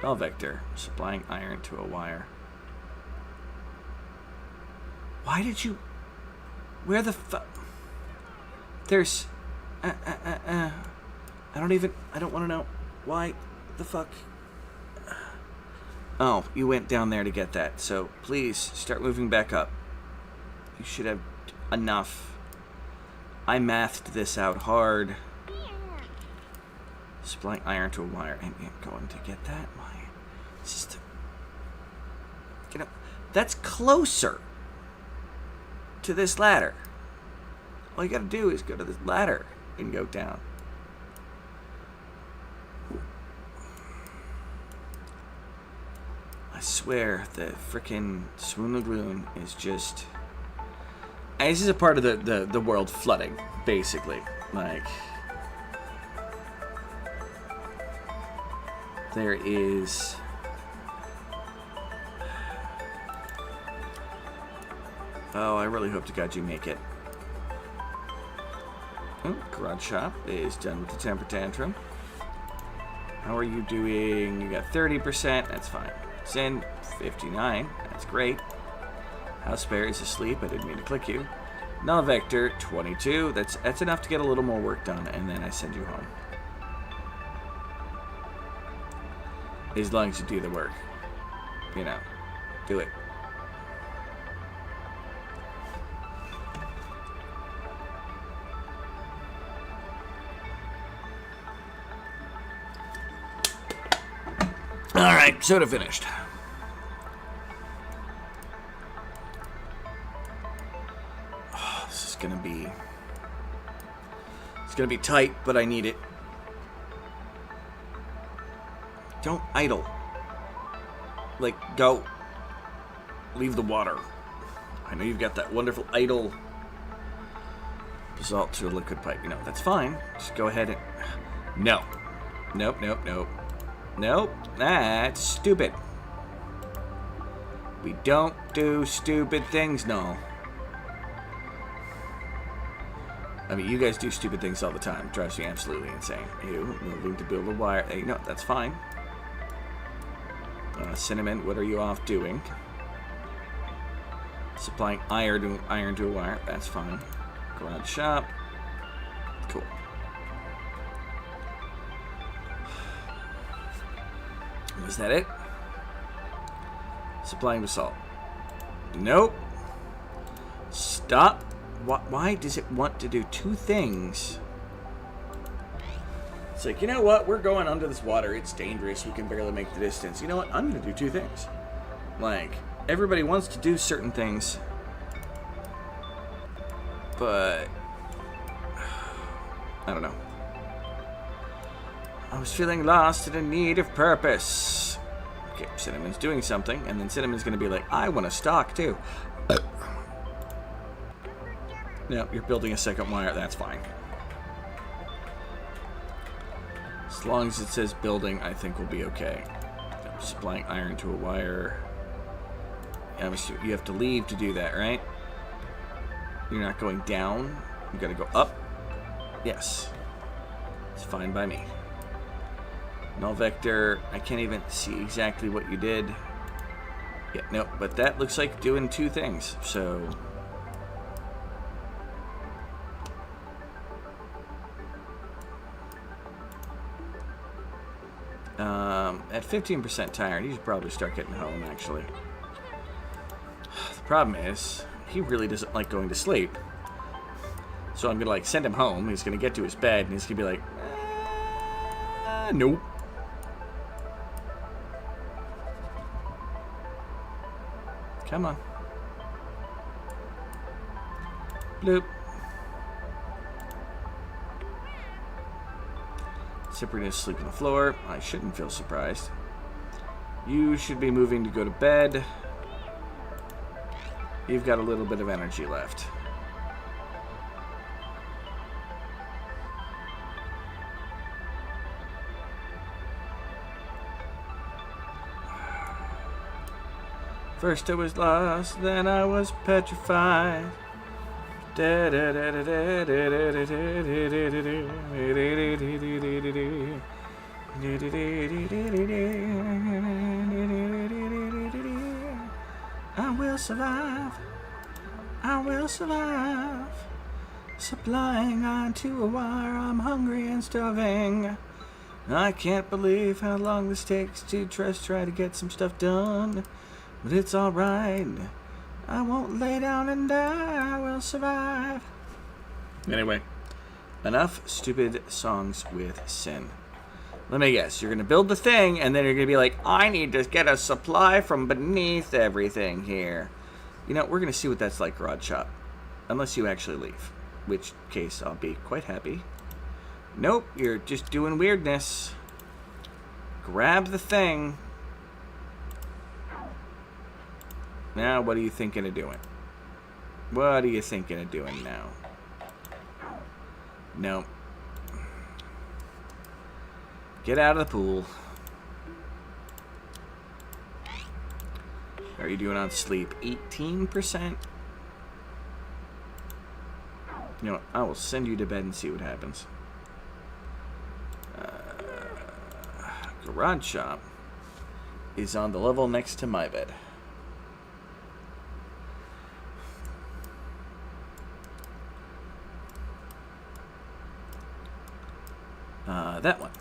Bell Vector. Supplying iron to a wire. Why did you... Where the fuck... There's... I don't want to know. Why the fuck... Oh, you went down there to get that. So, please, start moving back up. You should have enough. I mathed this out hard. Supplying iron to a wire. And going to get that. It's just... that's closer to this ladder. All you gotta do is go to this ladder and go down. I swear, the frickin' Swoon Lagoon is just... This is a part of the world flooding, basically. Like... There is... Oh, I really hope to God you make it. Oh, garage shop is done with the temper tantrum. How are you doing? You got 30%. That's fine. Sin, 59. That's great. House Bear is asleep. I didn't mean to click you. Null Vector, 22. That's enough to get a little more work done, and then I send you home. As long as you do the work. You know, do it. Alright, soda finished. Oh, this is gonna be... It's gonna be tight, but I need it. Don't idle. Like, go. Leave the water. I know you've got that wonderful idle basalt to a liquid pipe. You know, that's fine. Just go ahead and... No. Nope, nope, nope. Nope, that's stupid. We don't do stupid things, no. I mean, you guys do stupid things all the time. It drives me absolutely insane. You moving to build a wire. Hey, no, that's fine. Cinnamon, what are you off doing? Supplying iron to a wire. That's fine. Garage shop. Cool. Is that it? Supplying basalt. Nope. Stop. Why does it want to do two things? It's like, you know what? We're going under this water. It's dangerous. We can barely make the distance. You know what? I'm going to do two things. Like, everybody wants to do certain things. But... I don't know. I was feeling lost and in need of purpose. Okay, Cinnamon's doing something, and then Cinnamon's going to be like, I want to stalk, too. No, you're building a second wire. That's fine. As long as it says building, I think we'll be okay. Supplying iron to a wire. You have to leave to do that, right? You're not going down. You got to go up. Yes. It's fine by me. Null Vector, I can't even see exactly what you did. Yeah, no, but that looks like doing two things, so... At 15% tired, he should probably start getting home, actually. The problem is, he really doesn't like going to sleep. So I'm going to, like, send him home. He's going to get to his bed, and he's going to be like, nope. Come on. Bloop. Cyprian is asleep on the floor. I shouldn't feel surprised. You should be moving to go to bed. You've got a little bit of energy left. First I was lost, then I was petrified. I will survive. I will survive. Supplying onto a wire. I'm hungry and starving. I can't believe how long this takes to try to get some stuff done. But it's alright. I won't lay down and die. I will survive. Anyway, enough stupid songs with Sin. Let me guess. You're going to build the thing, and then you're going to be like, I need to get a supply from beneath everything here. You know, we're going to see what that's like, Garage Shop. Unless you actually leave. Which case, I'll be quite happy. Nope, you're just doing weirdness. Grab the thing. Now, what are you thinking of doing? What are you thinking of doing now? No. Get out of the pool. How are you doing on sleep? 18%? You know what? I will send you to bed and see what happens. Garage shop is on the level next to my bed. That one.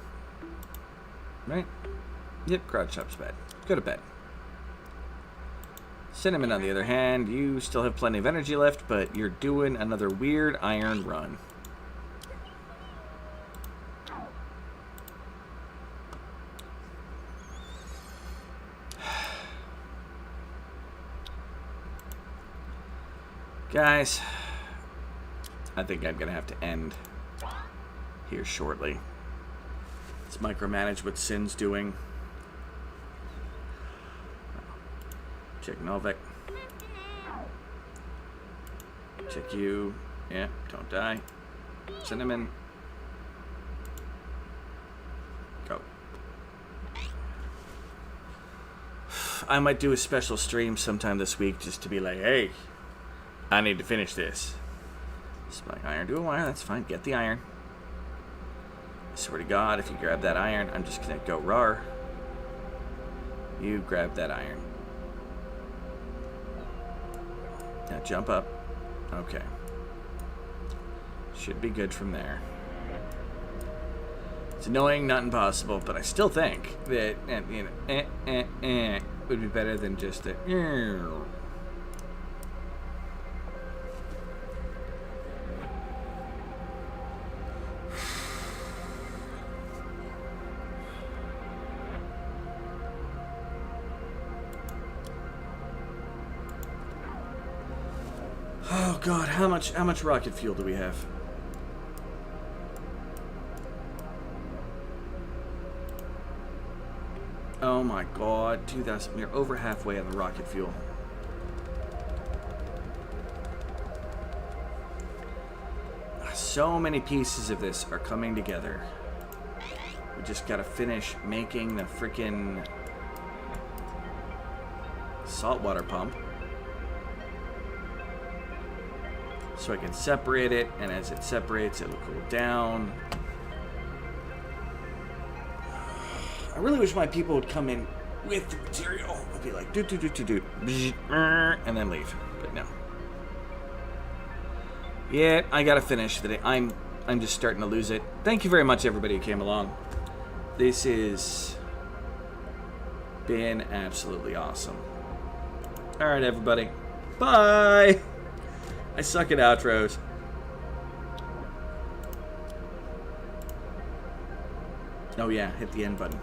Right? Yep, garage shop's bed. Go to bed. Cinnamon, on the other hand, you still have plenty of energy left, but you're doing another weird iron run. Guys, I think I'm going to have to end here shortly. Let's micromanage what Sin's doing. Check Novik. Check you. Yeah, don't die. Cinnamon. Go. I might do a special stream sometime this week just to be like, hey, I need to finish this. Spike iron. Do a wire. That's fine. Get the iron. I swear to God, if you grab that iron, I'm just going to go rar. You grab that iron. Now jump up. Okay. Should be good from there. It's annoying, not impossible, but I still think that, you know, would be better than just a... Oh God, how much rocket fuel do we have? Oh my God, 2,000. We're over halfway on the rocket fuel. So many pieces of this are coming together. We just gotta finish making the freaking saltwater pump. So I can separate it, and as it separates, it'll cool down. I really wish my people would come in with the material. I'd be like, do, and then leave. But no. Yeah, I gotta finish the day. I'm just starting to lose it. Thank you very much, everybody who came along. This has been absolutely awesome. All right, everybody. Bye. I suck at outros. Oh yeah, hit the end button.